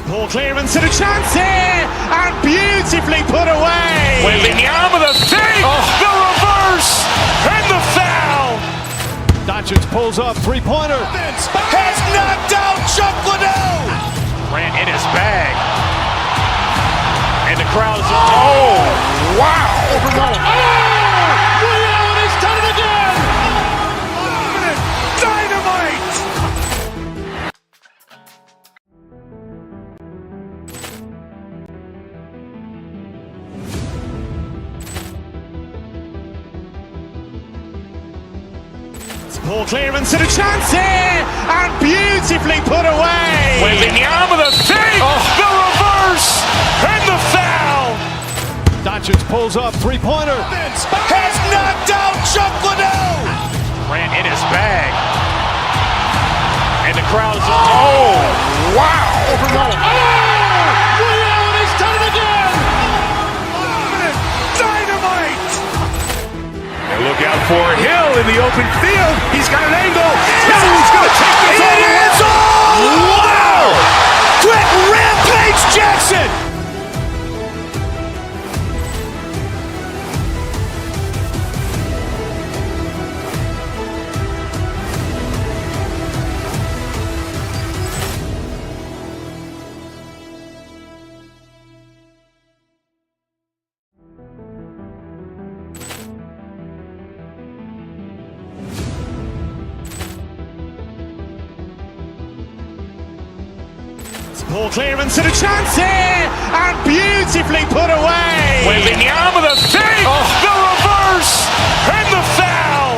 Ball clearance and a chance here, and beautifully put away. Waving the arm of the fake, the reverse, and the foul. Doncic pulls up, three-pointer. Has knocked out Chuck Liddell. Ran in his bag. And the crowd is, oh, wow. Liddell has done it again. Dynamite. Ball clearance and a chance here, and beautifully put away. Waving the arm of the fake, the reverse, and the foul. Doncic pulls up, three-pointer. Has knocked out Chuck Liddell. Ran in his bag. And the crowd is, oh, wow. Liddell has done it again. Dynamite. And look out for Hill in the open field. He's got an angle. He's going to take this all the way. Wow. Quick Rampage Jackson. Ball clearance and a chance here, and beautifully put away. Waving the arm of the fake, the reverse, and the foul.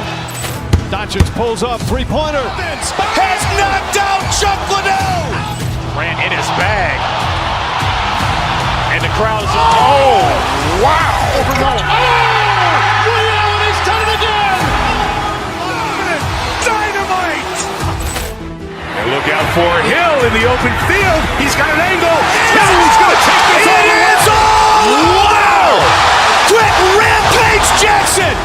Doncic pulls up, three-pointer. Has knocked out Chuck Liddell. Ran in his bag. And the crowd is, oh, wow. Liddell has done it again. Dynamite. And look out for Hill in the open field. He's got an angle. He's going to take this all the way. Wow. Quick Rampage Jackson.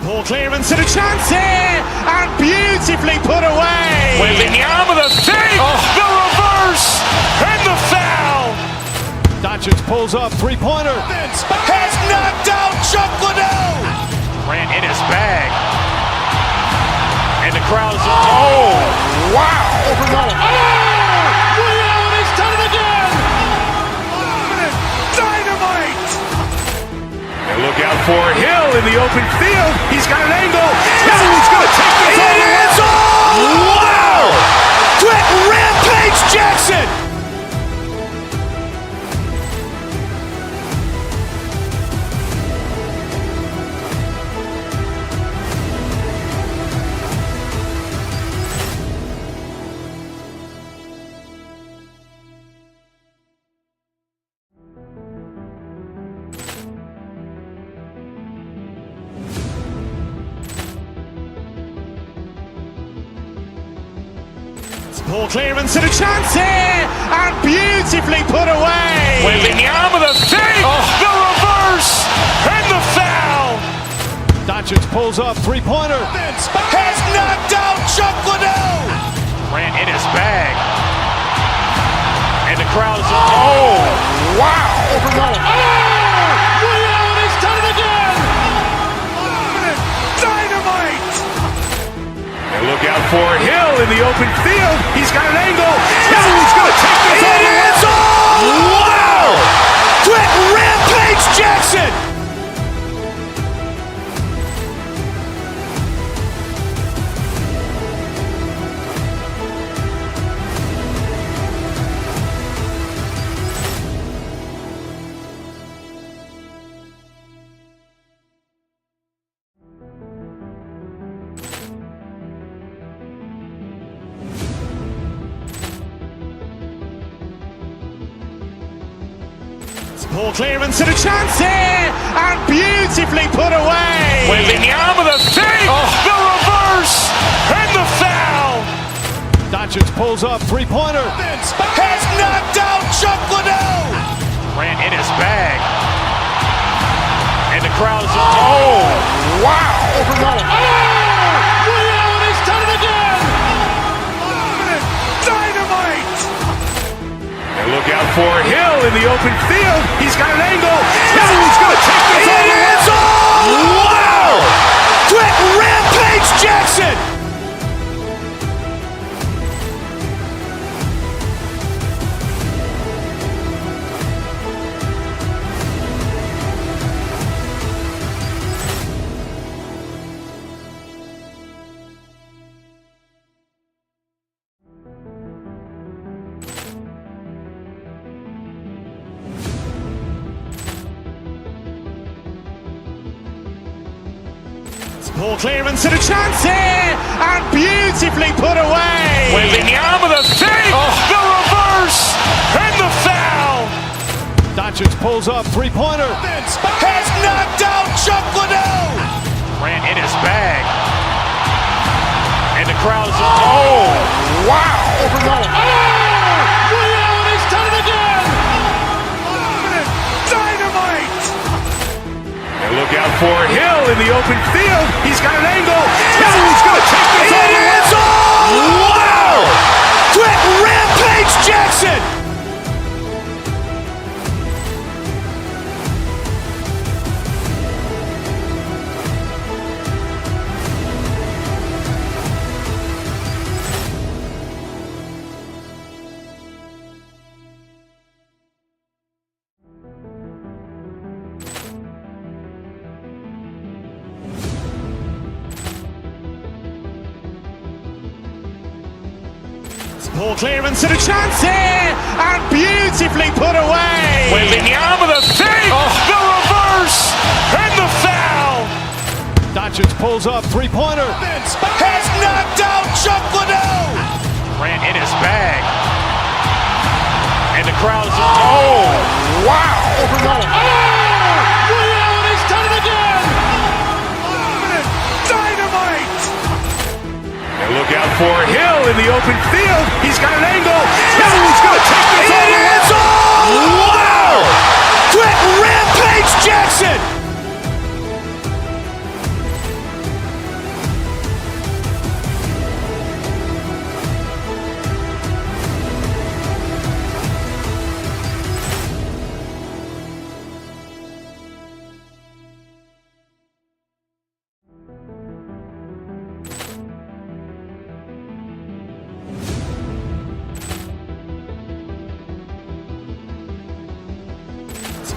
Ball clearance and a chance here, and beautifully put away. Waving the arm of the fake, the reverse, and the foul. Doncic pulls up, three-pointer. Has knocked out Chuck Liddell. Ran in his bag. And the crowd is, oh, wow. Liddell has done it again. Dynamite. And look out for Hill in the open field. He's got an angle. He's going to take this all the way. Wow. Quick Rampage Jackson. Ball clearance and a chance here, and beautifully put away. Waving the arm of the fake, the reverse, and the foul. Doncic pulls up, three-pointer. Has knocked out Chuck Liddell. Ran in his bag. And the crowd is, oh, wow. Liddell has done it again. Dynamite. And look out for Hill in the open field. He's got an angle. He's going to take this all the way. Wow. Quick Rampage Jackson. Poor clearance and a chance here, and beautifully put away. Wembanyama the fake, the reverse, and the foul. Doncic pulls up, three-pointer. Has knocked out Chuck Liddell. Grant in his bag. And the crowd is, oh, wow. Ray Allen has done it again. Dynamite. And look out for Hill in the open field. He's got an angle. He's going to take this all the way. Wow. Quick Rampage Jackson. Poor clearance and a chance here, and beautifully put away. Wembanyama the fake, the reverse, and the foul. Doncic pulls up, three-pointer. Has knocked out Chuck Liddell. Grant in his bag. And the crowd is, oh, wow. Ray Allen has done it again. Dynamite. And look out for Hill in the open field. He's got an angle. He's going to take this all the way. Wow. Quick Rampage Jackson. Poor clearance and a chance here, and beautifully put away. Wembanyama the fake, the reverse, and the foul. Doncic pulls up, three-pointer. Has knocked out Chuck Liddell. Grant in his bag. And the crowd is, oh, wow. Ray Allen has done it again. Dynamite. And look out for Hill in the open field. He's got an angle. He's going to take this all the way. Wow. Quick Rampage Jackson.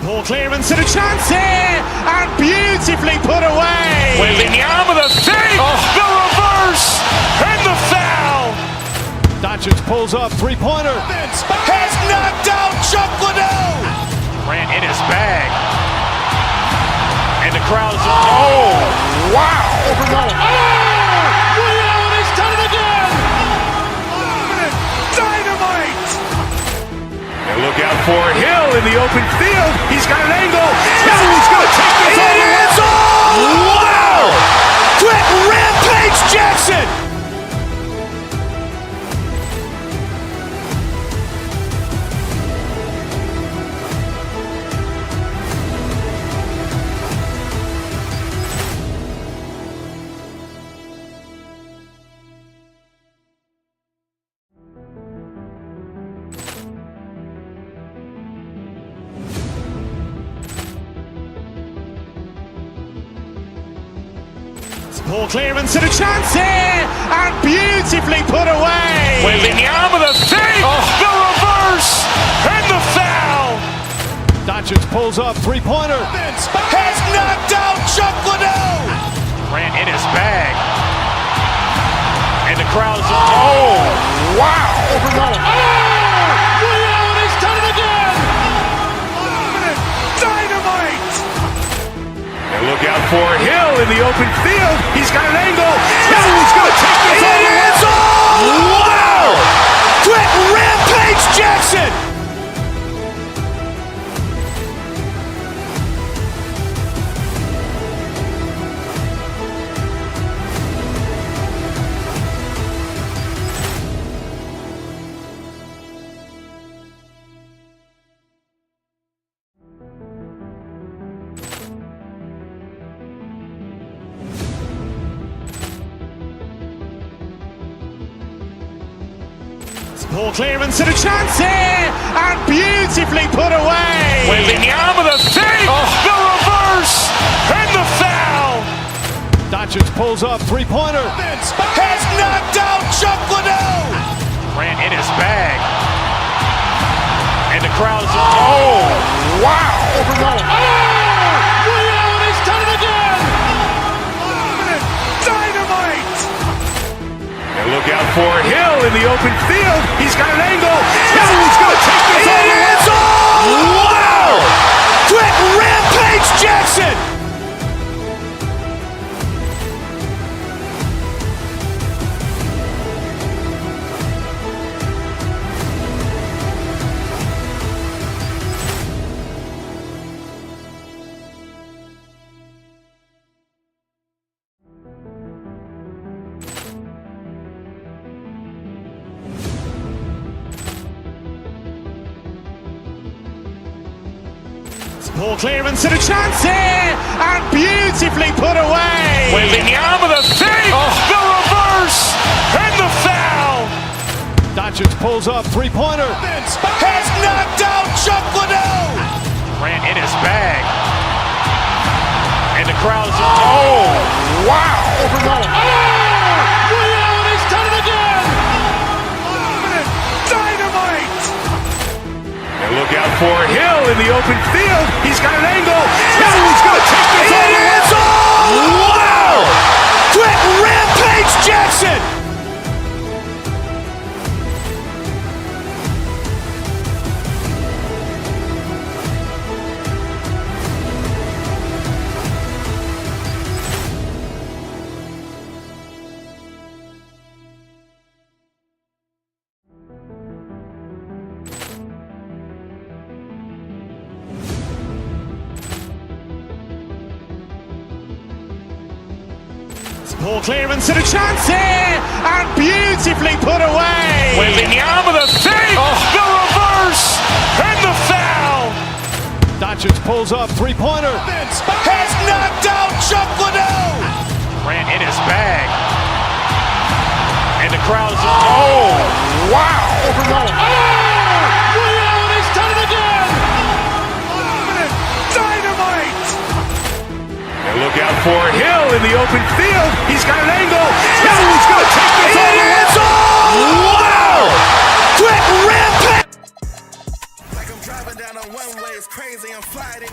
Poor clearance and a chance here, and beautifully put away. Wembanyama the fake, the reverse, and the foul. Doncic pulls up, three-pointer. Has knocked out Chuck Liddell. Grant in his bag. And the crowd is, oh, wow. Ray Allen has done it again. Dynamite. And look out for Hill in the open field. He's got an angle. He's going to take this all the way. Wow. Quick Rampage Jackson. Poor clearance and a chance here, and beautifully put away. Wembanyama the fake, the reverse, and the foul. Doncic pulls up, three-pointer. Has knocked out Chuck Liddell. Grant in his bag. And the crowd is, oh, wow. Ray Allen has done it again. Dynamite. And look out for Hill in the open field. He's got an angle. He's going to take this all the way. Wow. Quick Rampage Jackson. Poor clearance and a chance here, and beautifully put away. Wembanyama the fake, the reverse, and the foul. Doncic pulls up, three-pointer. Has knocked out Chuck Liddell. Ran in his bag. And the crowd is, oh, wow. He's done it again. Dynamite. And look out for Hill in the open field. He's got an angle. He's going to take this all the way. Wow. Quick Rampage Jackson. Poor clearance and a chance here, and beautifully put away. Wembanyama the fake, the reverse, and the foul. Doncic pulls up, three-pointer. Has knocked out Chuck Liddell. Ran in his bag. And the crowd is, oh, wow. He's done it again. Dynamite. And look out for Hill in the open field. He's got an angle. He's going to take this all the way. Wow. Quick Rampage Jackson. Poor clearance and a chance here, and beautifully put away. Wembanyama the fake, the reverse, and the foul. Doncic pulls up, three-pointer. Has knocked out Chuck Liddell. Ran in his bag. And the crowd is, oh, wow. He's done it again. Dynamite. And look out for Hill in the open field. He's got an angle. He's going to take this all the way. Wow. Quick Rampage. Like I'm driving down a one-way, it's crazy, I'm flying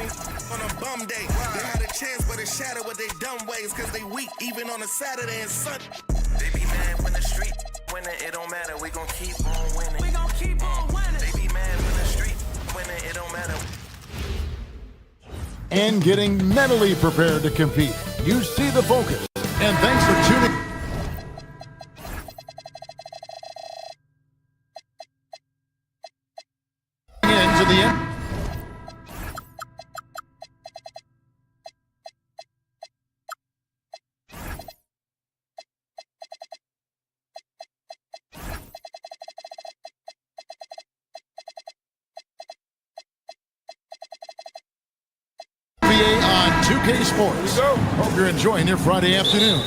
on a bum day. They had a chance, but it shattered with they dumb ways, cause they weak, even on a Saturday and Sunday. They be mad when the street winning, it don't matter, we gon' keep on winning. We gon' keep on winning. They be mad when the street winning, it don't matter. And getting mentally prepared to compete. You see the focus. And thanks for tuning into the end. On 2K Sports. Hope you're enjoying your Friday afternoon.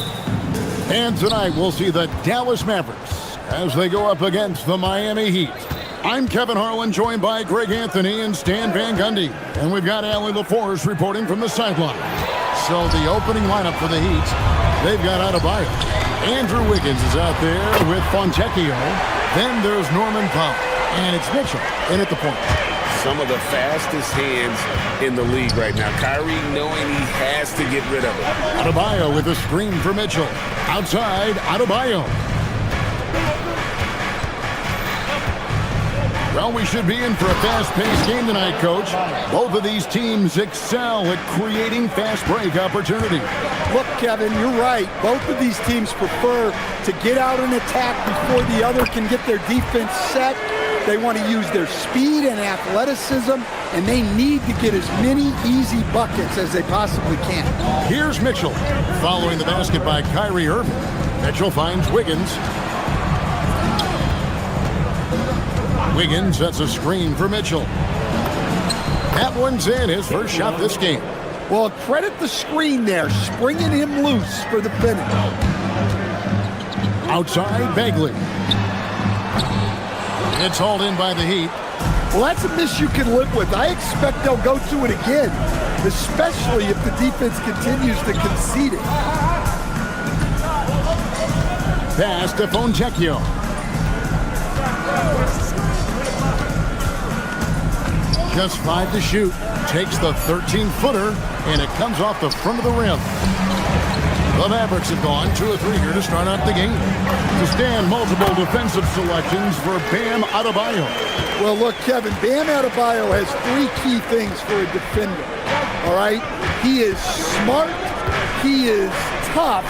And tonight we'll see the Dallas Mavericks as they go up against the Miami Heat. I'm Kevin Harlan, joined by Greg Anthony and Stan Van Gundy. And we've got Allie LaForce reporting from the sideline. So the opening lineup for the Heat, they've got Adebayo. Andrew Wiggins is out there with Fontecchio. Then there's Norman Powell. And it's Mitchell in at the point. Some of the fastest hands in the league right now. Kyrie knowing he has to get rid of it. Adebayo with a screen for Mitchell. Outside, Adebayo. Well, we should be in for a fast-paced game tonight, Coach. Both of these teams excel at creating fast break opportunities. Look, Kevin, you're right. Both of these teams prefer to get out and attack before the other can get their defense set. They want to use their speed and athleticism, and they need to get as many easy buckets as they possibly can. Here's Mitchell, following the basket by Kyrie Irving. Mitchell finds Wiggins. Wiggins sets a screen for Mitchell. That one's in, his first shot this game. Well, credit the screen there, springing him loose for the finish. Outside, Bagley. It's hauled in by the Heat. Well, that's a miss you can live with. I expect they'll go to it again, especially if the defense continues to concede it. Pass to Fontecchio. Just 5 to shoot. Takes the 13-footer, and it comes off the front of the rim. The Mavericks have gone 2 of 3 here to start out the game. To stand, multiple defensive selections for Bam Adebayo. Well, look, Kevin, Bam Adebayo has 3 key things for a defender, all right? He is smart, he is tough,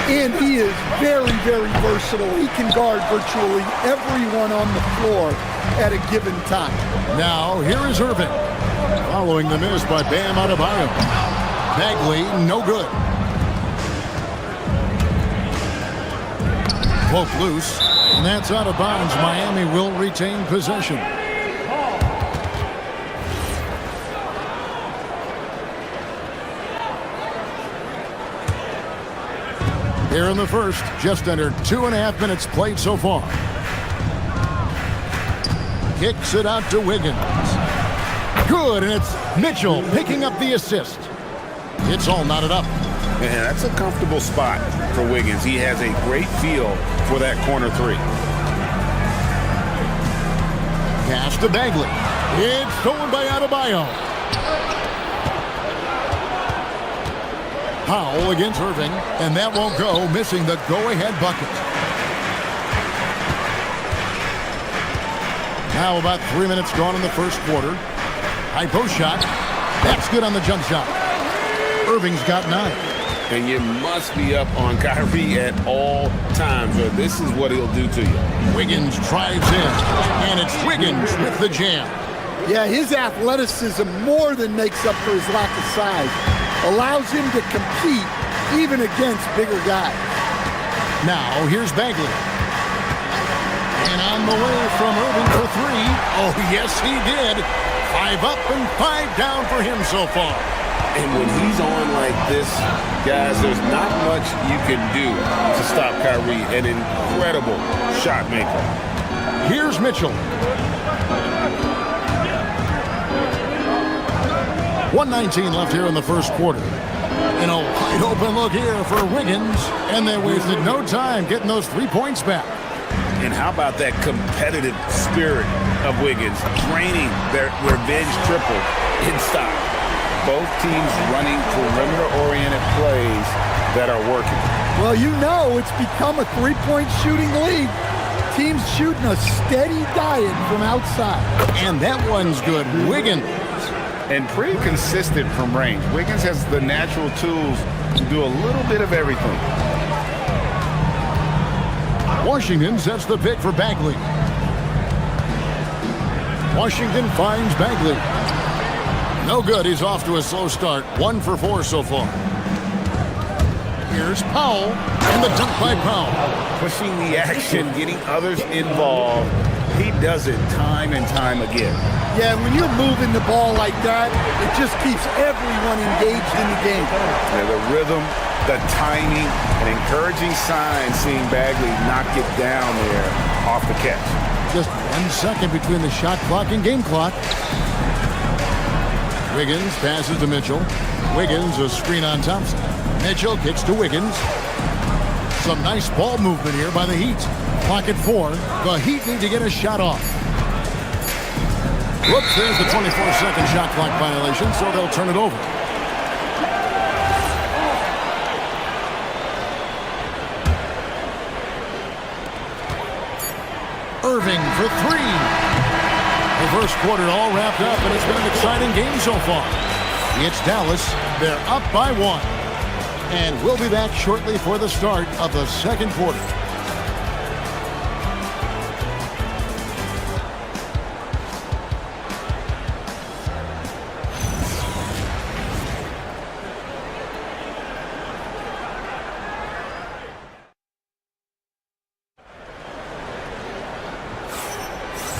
and he is very, very versatile. He can guard virtually everyone on the floor at a given time. Now, here is Irving. Following the miss by Bam Adebayo. Bagley, no good. Poke loose, and that's out of bounds. Miami will retain possession. Here in the first, just under 2.5 minutes played so far. Kicks it out to Wiggins. Good, and it's Mitchell picking up the assist. It's all knotted up. Man, that's a comfortable spot for Wiggins. He has a great feel for that corner 3. Pass to Bagley. It's stolen by Adebayo. Powell against Irving, and that won't go, missing the go-ahead bucket. Now about 3 minutes gone in the first quarter. High post shot. That's good on the jump shot. Irving's got 9. And you must be up on Kyrie at all times, or this is what he'll do to you. Wiggins drives in, and it's Wiggins with the jam. Yeah, his athleticism more than makes up for his lack of size. Allows him to compete even against bigger guys. Now, here's Bagley. And on the way from Irving for 3. Oh, yes, he did. 5 up and 5 down for him so far. And when he's on like this, guys, there's not much you can do to stop Kyrie, an incredible shot maker. Here's Mitchell. 1:19 left here in the first quarter. And a wide open look here for Wiggins, and they wasted no time getting those 3 points back. And how about that competitive spirit of Wiggins, draining their revenge triple in style. Both teams running perimeter-oriented plays that are working. Well, you know it's become a 3-point shooting league. Teams shooting a steady diet from outside. And that one's good. Wiggins. And pretty consistent from range. Wiggins has the natural tools to do a little bit of everything. Washington sets the pick for Bagley. Washington finds Bagley. No good. He's off to a slow start. 1 for 4 so far. Here's Powell, and the dunk by Powell. Pushing the action, getting others involved. He does it time and time again. Yeah, when you're moving the ball like that, it just keeps everyone engaged in the game. Yeah, the rhythm, the timing, an encouraging sign seeing Bagley knock it down there off the catch. Just 1 second between the shot clock and game clock. Wiggins passes to Mitchell. Wiggins, a screen on Thompson. Mitchell kicks to Wiggins. Some nice ball movement here by the Heat. Clock at 4. The Heat need to get a shot off. Whoops, there's the 24-second shot clock violation, so they'll turn it over. Irving for 3. The first quarter all wrapped up, and it's been an exciting game so far. It's Dallas. They're up by 1. And we'll be back shortly for the start of the second quarter.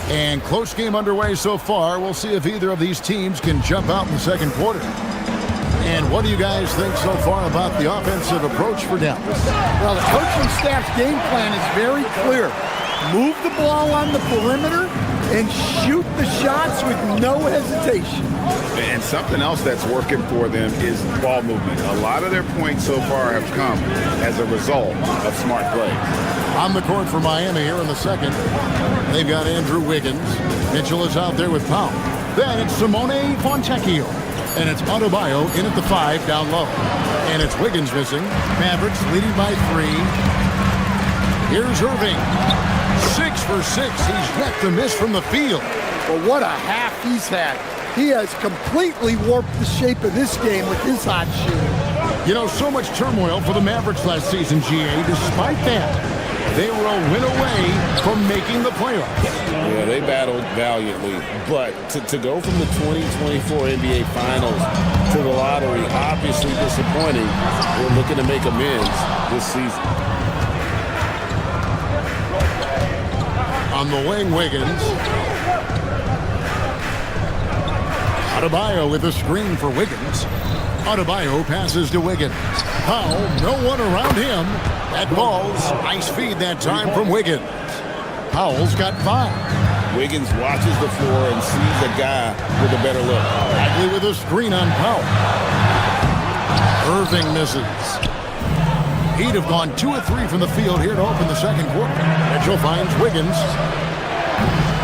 And close game underway so far. We'll see if either of these teams can jump out in the second quarter. And what do you guys think so far about the offensive approach for Dallas? Well, the coaching staff's game plan is very clear. move the ball on the perimeter and shoot the shots with no hesitation. And something else that's working for them is ball movement. A lot of their points so far have come as a result of smart play. On the court for Miami here in the second, they've got Andrew Wiggins. Mitchell is out there with Powell. Then it's Simone Fontecchio. And it's Adebayo in at the 5 down low. And it's Wiggins missing. Mavericks leading by 3. Here's Irving. 6 for 6. He's yet to miss from the field. But what a half he's had. He has completely warped the shape of this game with his hot shooting. You know, so much turmoil for the Mavericks last season, GA. Despite that, they were a win away from making the playoffs. Yeah, they battled valiantly. But to go from the 2024 NBA Finals to the lottery, obviously disappointing. We're looking to make amends this season. On the wing, Wiggins. Adebayo with a screen for Wiggins. Adebayo passes to Wiggins. Powell, no one around him. That ball's nice feed that time from Wiggins. Powell's got 5. Wiggins watches the floor and sees a guy with a better look. Bagley with a screen on Powell. Irving misses. He'd have gone 2 or 3 from the field here to open the second quarter. Mitchell finds Wiggins.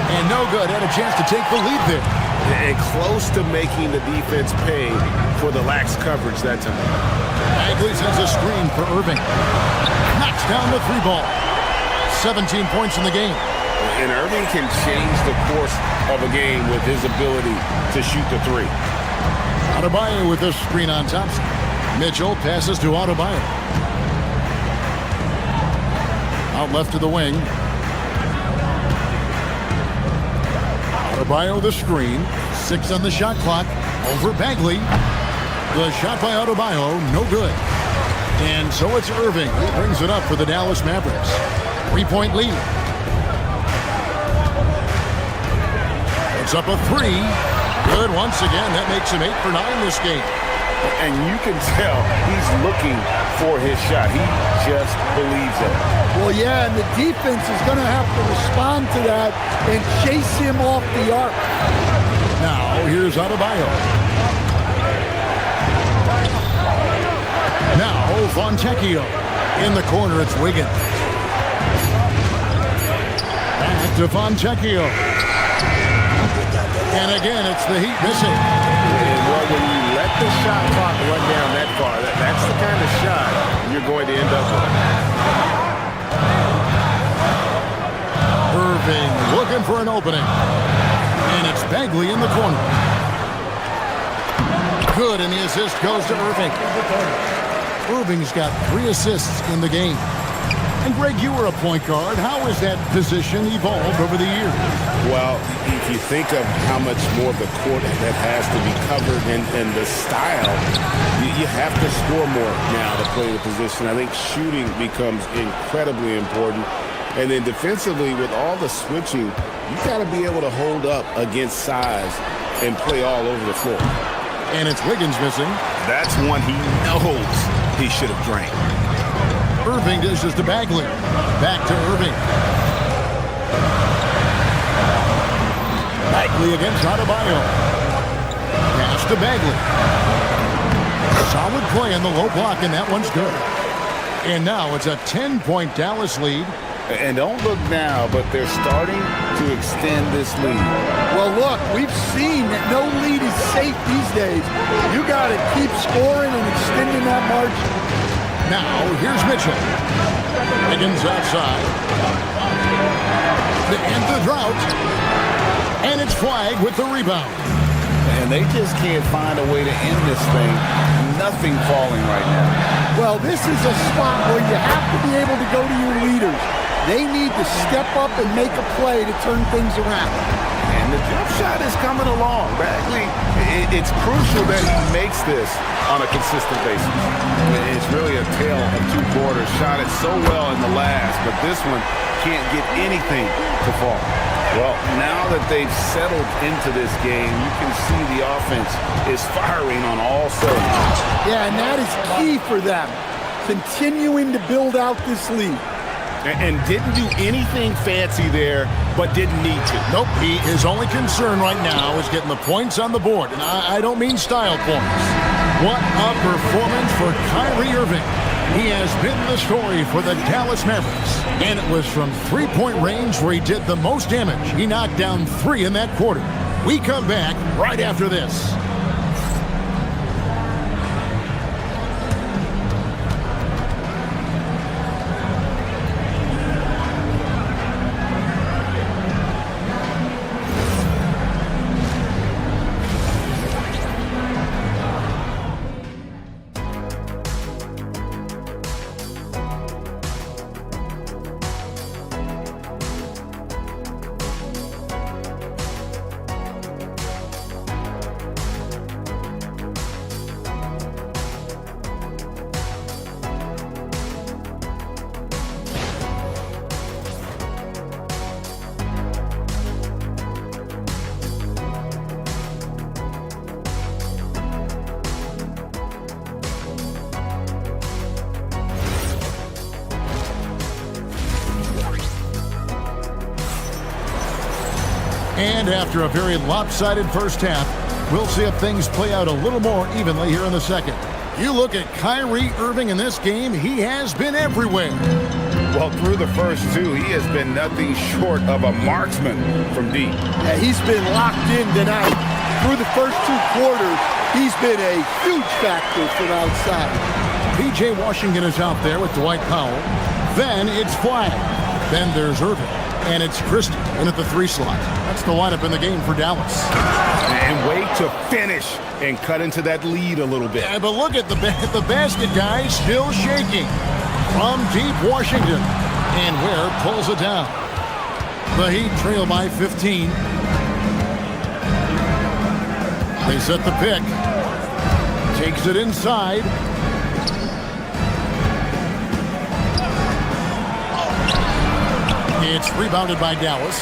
And no good. Had a chance to take the lead there. And close to making the defense pay for the lax coverage that time. Bagley sends a screen for Irving. Knocks down the 3 ball. 17 points in the game. And Irving can change the course of a game with his ability to shoot the 3. Adebayo with this screen on Thompson. Mitchell passes to Adebayo. Out left to the wing. Adebayo the screen. 6 on the shot clock. Over Bagley. The shot by Adebayo, no good. And so it's Irving who brings it up for the Dallas Mavericks. 3-point lead. It's up a 3. Good once again. That makes him 8 for 9 this game. And you can tell he's looking for his shot. He just believes it. Well, yeah, and the defense is going to have to respond to that and chase him off the arc. Now, here's Adebayo. Now, Fontecchio. In the corner, it's Wiggins. Back to Fontecchio. And again, it's the Heat missing. Well, when you let the shot clock run down that far, that's the kind of shot you're going to end up with. Irving looking for an opening. And it's Bagley in the corner. Good, and the assist goes to Irving. Irving's got 3 assists in the game. And Greg, you were a point guard. How has that position evolved over the years? Well, if you think of how much more of the court that has to be covered and the style, you have to score more now to play the position. I think shooting becomes incredibly important. And then defensively, with all the switching, you got to be able to hold up against size and play all over the floor. And it's Wiggins missing. That's one he knows he should have drained. Irving dishes to Bagley. Back to Irving. Bagley against Adebayo. Pass to Bagley. Solid play on the low block, and that one's good. And now it's a 10-point Dallas lead. And don't look now, but they're starting to extend this lead. Well, look, we've seen that no lead is safe these days. You got to keep scoring and extending that margin. Now, here's Mitchell. Wiggins outside. To end the drought. And it's Flag with the rebound. And they just can't find a way to end this thing. Nothing falling right now. Well, this is a spot where you have to be able to go to your leaders. They need to step up and make a play to turn things around. And the jump shot is coming along. Bagley, it's crucial that he makes this on a consistent basis. It's really a tale of 2 quarters. Shot it so well in the last, but this one can't get anything to fall. Well, now that they've settled into this game, you can see the offense is firing on all cylinders. Yeah, and that is key for them, continuing to build out this lead. And didn't do anything fancy there, but didn't need to. Nope, his only concern right now is getting the points on the board. And I don't mean style points. What a performance for Kyrie Irving. He has been the story for the Dallas Mavericks. And it was from three-point range where he did the most damage. He knocked down 3 in that quarter. We come back right after this. And after a very lopsided first half, we'll see if things play out a little more evenly here in the second. You look at Kyrie Irving in this game, he has been everywhere. Well, through the first 2, he has been nothing short of a marksman from deep. Yeah, he's been locked in tonight. Through the first 2 quarters, he's been a huge factor from outside. P.J. Washington is out there with Dwight Powell. Then it's Flag. Then there's Irving. And it's Christie in at the 3 slot. That's the lineup in the game for Dallas. And wait to finish and cut into that lead a little bit. Yeah, but look at the basket guy still shaking. From deep Washington. And Ware pulls it down. The Heat trail by 15. They set the pick. Takes it inside. It's rebounded by Dallas.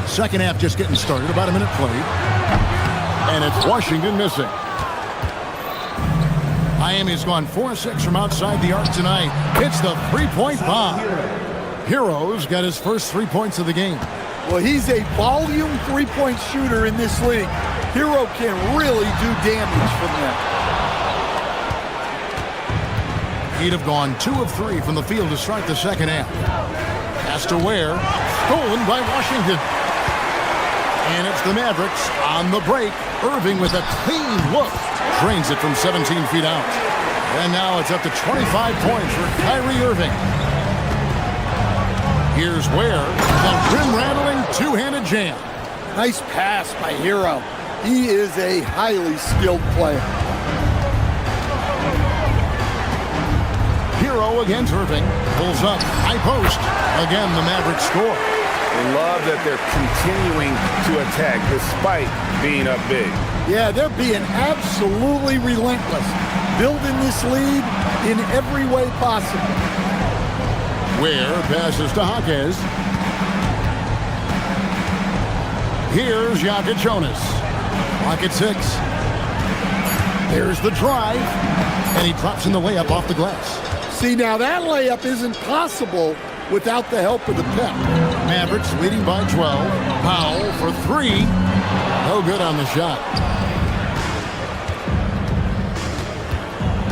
Second half just getting started. About a minute played. And it's Washington missing. Miami's gone 4-6 from outside the arc tonight. Hits the three-point bomb. Hero's got his first 3 points of the game. Well, he's a volume three-point shooter in this league. Hero can really do damage from there. He'd have gone 2 of 3 from the field to start the second half. Pass to Ware. Stolen by Washington. And it's the Mavericks on the break. Irving with a clean look. Drains it from 17 feet out. And now it's up to 25 points for Kyrie Irving. Here's Ware. The rim-rattling two-handed jam. Nice pass by Hero. He is a highly skilled player. Hero against Irving. Pulls up. High post. Again, the Mavericks score. Love that they're continuing to attack despite being up big. Yeah, they're being absolutely relentless. Building this lead in every way possible. Ware passes to Jaquez. Here's Jokic Jonas. Clock at 6. There's the drive. And he drops in the layup off the glass. See, now that layup isn't possible without the help of the pep. Mavericks leading by 12. Powell for 3. No good on the shot.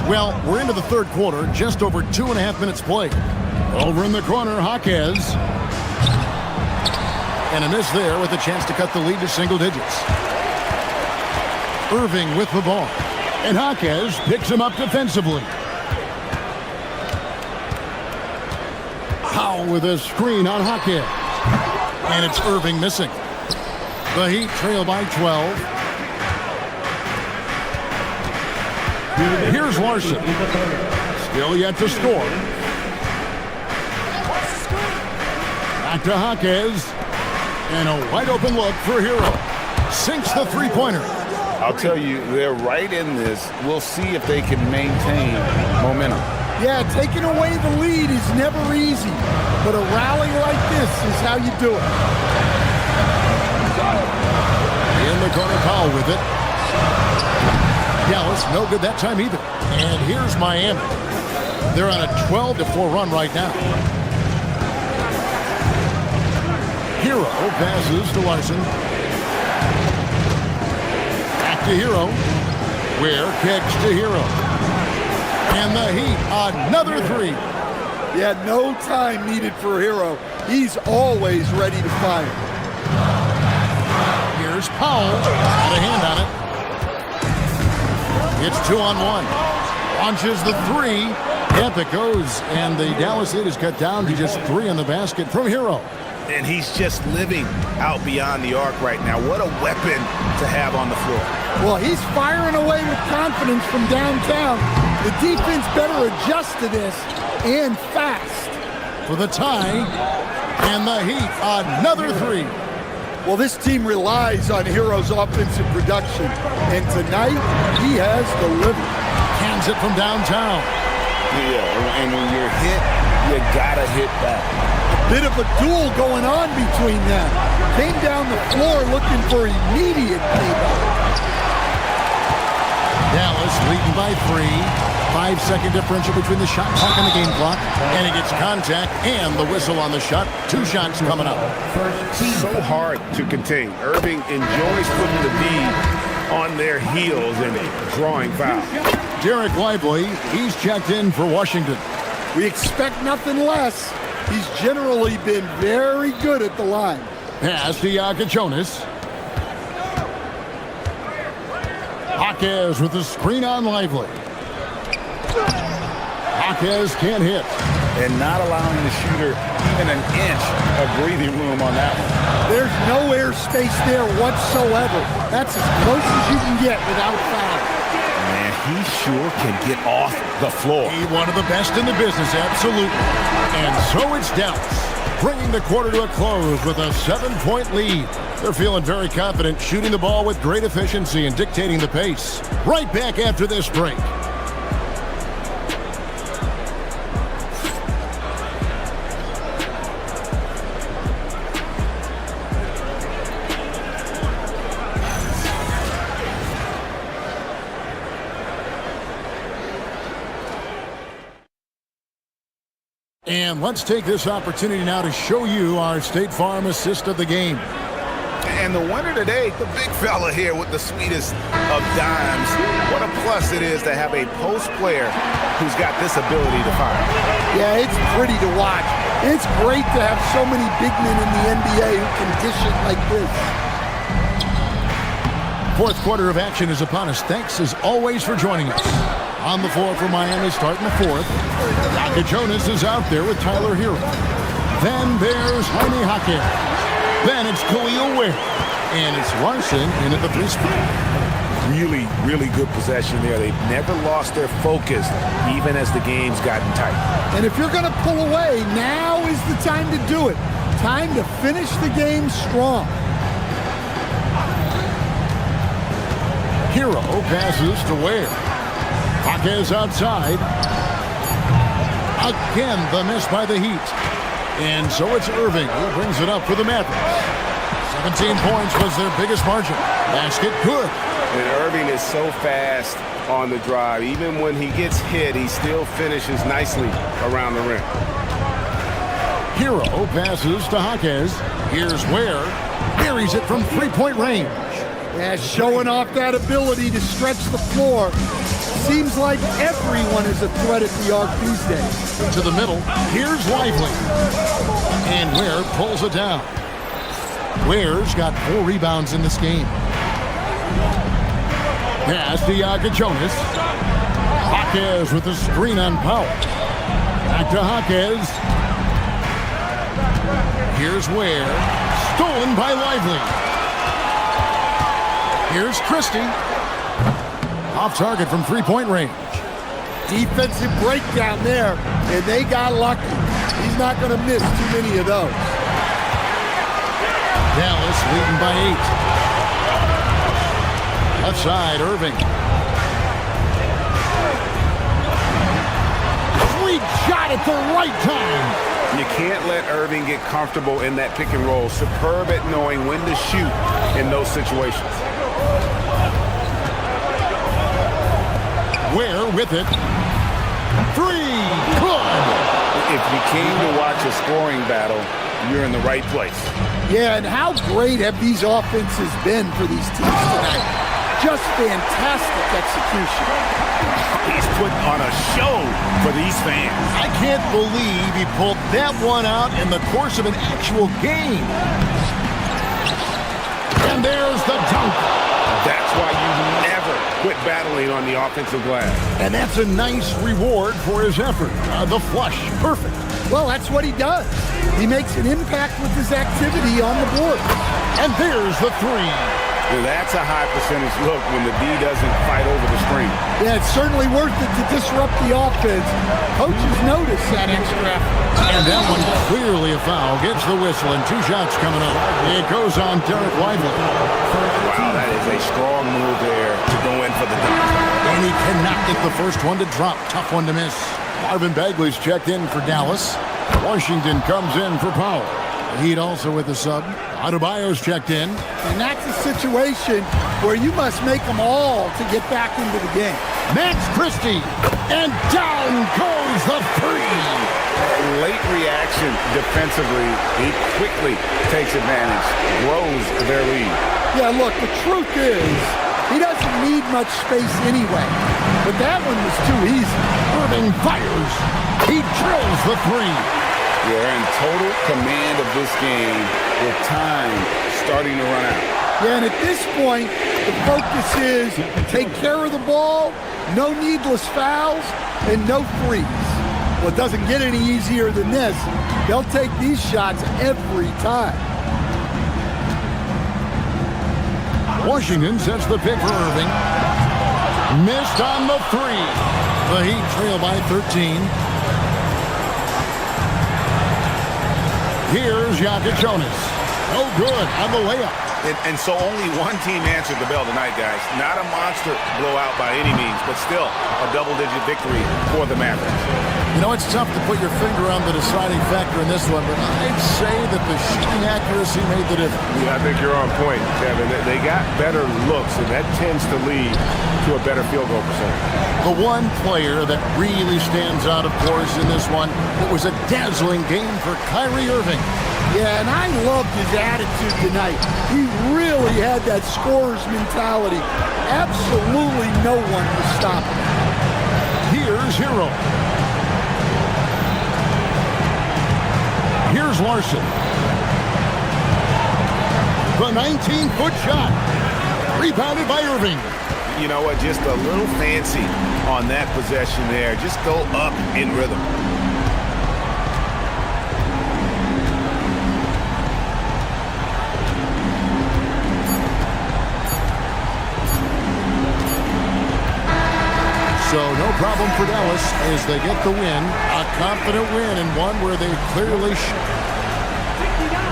Well, we're into the third quarter. Just over 2.5 minutes played. Over in the corner, Jaquez. And a miss there with a chance to cut the lead to single digits. Irving with the ball. And Jaquez picks him up defensively. Powell with a screen on Jaquez. And it's Irving missing. The Heat trail by 12. Here's Larson. Still yet to score. Back to Jaquez. And a wide open look for Hero. Sinks the three-pointer. I'll tell you, they're right in this. We'll see if they can maintain momentum. Yeah, taking away the lead is never easy. But a rally like this is how you do it. In the corner, Powell with it. Dallas, no good that time either. And here's Miami. They're on a 12-4 run right now. Hero passes to Larson. Back to Hero. Ware kicks to Hero. And the Heat, another three. Yeah, no time needed for Hero. He's always ready to fire. Here's Powell. Got a hand on it. It's 2-on-1. Launches the three. Yep, it goes. And the Dallas Heat is cut down to just 3 on the basket from Hero. And he's just living out beyond the arc right now. What a weapon to have on the floor. Well, he's firing away with confidence from downtown. The defense better adjust to this, and fast. For the tie, and the Heat, another three. Well, this team relies on Hero's offensive production, and tonight he has delivered. Hands it from downtown. Yeah, and when you're hit, you gotta hit back. Bit of a duel going on between them. Came down the floor looking for immediate payback. Dallas leading by 3. 5-second differential between the shot clock and the game clock. And he gets contact and the whistle on the shot. 2 shots coming up. So hard to contain. Irving enjoys putting the D on their heels and drawing foul. Derek Lively, he's checked in for Washington. We expect nothing less. He's generally been very good at the line. Pass to Jonas. Jaquez with the screen on Lively. Jaquez can't hit. And not allowing the shooter even an inch of breathing room on that one. There's no air space there whatsoever. That's as close as you can get without foul. Man, he sure can get off the floor. He one of the best in the business, absolutely. And so it's Dallas, bringing the quarter to a close with a 7-point lead. They're feeling very confident, shooting the ball with great efficiency and dictating the pace. Right back after this break. And let's take this opportunity now to show you our State Farm assist of the game. And the winner today, the big fella here with the sweetest of dimes. What a plus it is to have a post player who's got this ability to fire. Yeah, it's pretty to watch. It's great to have so many big men in the NBA who can dish it like this. Fourth quarter of action is upon us. Thanks as always for joining us. On the floor for Miami starting the fourth. Jonas is out there with Tyler Hero. Then there's Jaime Jaquez. Then it's Khalil Ware. And it's Larson in at the 3 spot. Really, really good possession there. They've never lost their focus, even as the game's gotten tight. And if you're going to pull away, now is the time to do it. Time to finish the game strong. Hero passes to Ware. Jaquez outside. Again, the miss by the Heat. And so it's Irving who brings it up for the Mavericks. 17 points was their biggest margin. Basket good. And Irving is so fast on the drive. Even when he gets hit, he still finishes nicely around the rim. Hero passes to Jaquez. Here's Ware. Buries it from 3-point range. Yeah, showing off that ability to stretch the floor. Seems like everyone is a threat at the arc these days. To the middle, here's Lively. And Ware pulls it down. Ware's got 4 rebounds in this game. Pass to Jonas. Jaquez with the screen on Powell. Back to Jaquez. Here's Ware. Stolen by Lively. Here's Christie. Off target from 3-point range. Defensive breakdown there, and they got lucky. He's not going to miss too many of those. Dallas leading by 8. Left side, Irving. Sweet shot at the right time. You can't let Irving get comfortable in that pick and roll. Superb at knowing when to shoot in those situations. Ware with it. Three. Good. If you came to watch a scoring battle, you're in the right place. Yeah, and how great have these offenses been for these teams tonight? Just fantastic execution. He's putting on a show for these fans. I can't believe he pulled that one out in the course of an actual game. And there's the dunk. That's why you never quit battling on the offensive glass. And that's a nice reward for his effort. The flush. Perfect. Well, that's what he does. He makes an impact with his activity on the board. And there's the three. Well, that's a high percentage look when the D doesn't fight over the screen. Yeah, it's certainly worth it to disrupt the offense. Coaches notice that extra effort. And that one clearly a foul. Gets the whistle and 2 shots coming up. It goes on Derek Lively. Wow, that is a strong move there to go in for the dunk. And he cannot get the first one to drop. Tough one to miss. Marvin Bagley's checked in for Dallas. Washington comes in for Powell. Heat also with the sub. Adebayo's checked in. And that's a situation where you must make them all to get back into the game. Max Christie. And down goes the three. Late reaction defensively. He quickly takes advantage, grows their lead. Yeah, look, the truth is, he doesn't need much space anyway. But that one was too easy. Irving fires. He drills the three. They're in total command of this game with time starting to run out. Yeah, and at this point, the focus is take care of the ball, no needless fouls, and no threes. Well, it doesn't get any easier than this. They'll take these shots every time. Washington sets the pick for Irving. Missed on the three. The Heat trail by 13. Here's Jokic Jonas. No good on the layup. And so only one team answered the bell tonight, guys. Not a monster blowout by any means, but still a double-digit victory for the Mavericks. You know, it's tough to put your finger on the deciding factor in this one, but I'd say that the shooting accuracy made the difference. Yeah, I think you're on point, Kevin. They got better looks, and that tends to lead to a better field goal percentage. The one player that really stands out, of course, in this one, it was a dazzling game for Kyrie Irving. Yeah, and I loved his attitude tonight. He really had that scorer's mentality. Absolutely no one was stopping him. Here's Hero. Here's Larson. The 19-foot shot. Rebounded by Irving. You know what? Just a little fancy on that possession there. Just go up in rhythm. So no problem for Dallas as they get the win. A confident win and one where they clearly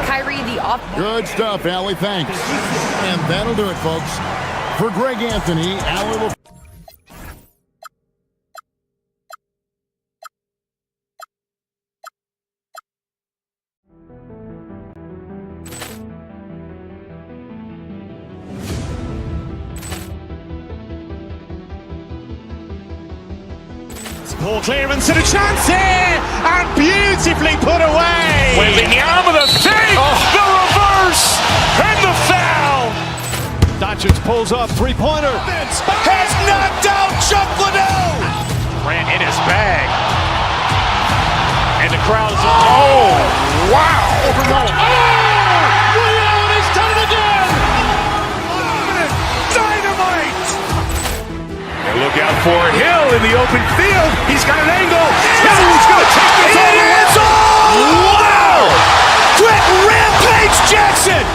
Kyrie, the off. Good stuff, Allie. Thanks. And that'll do it, folks. For Greg Anthony, Allie will... Ball clearance and a chance here, and beautifully put away. Wembanyama the fake, the reverse, and the foul. Doncic pulls up, three-pointer. Has knocked out Chuck Liddell. Ran in his bag. And the crowd is... Oh, wow. Overwhelmed. Leon has done it again. Dynamite. And look out for Hill in the open field. He's got an angle. He's going to take this all the way. Wow. Quick Rampage Jackson.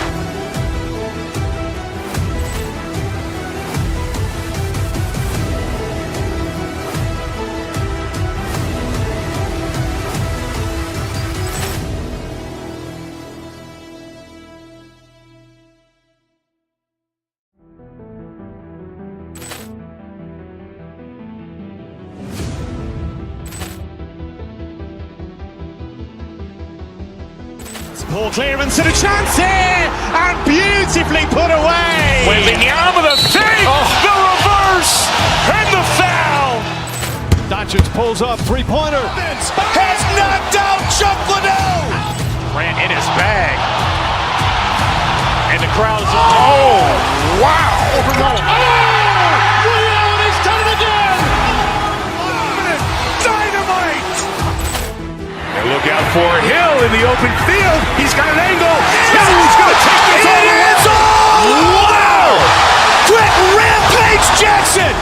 Ball clearance and a chance here, and beautifully put away. Wembanyama the fake, the reverse, and the foul. Doncic Doncic pulls up, three-pointer. Has knocked out Chuck Liddell. Grant in his bag. And the crowd is... Oh, wow. Ray Allen has done it again! Dynamite. And look out for Hill in the open field. He's got an angle. Hill's going to take this all the way. Wow. Quick Rampage Jackson.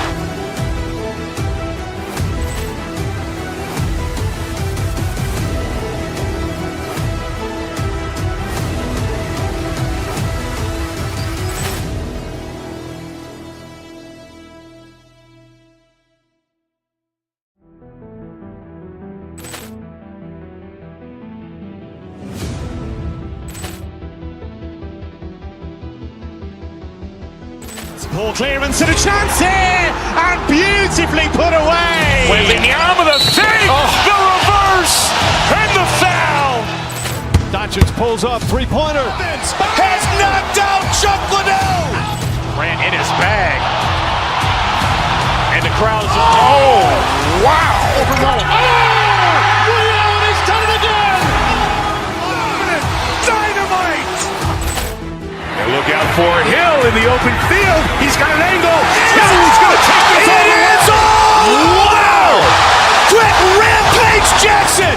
Ball clearance and a chance here, and beautifully put away. Wembanyama the fake, the reverse, and the foul. Doncic pulls up, three-pointer. Has knocked out Chuck Liddell. Grant in his bag. And the crowd is... Oh, wow. Ray Allen has done it again! Dynamite. And look out for Hill in the open field. He's got an angle. Hill's going to take this all the way. Wow. Quick Rampage Jackson.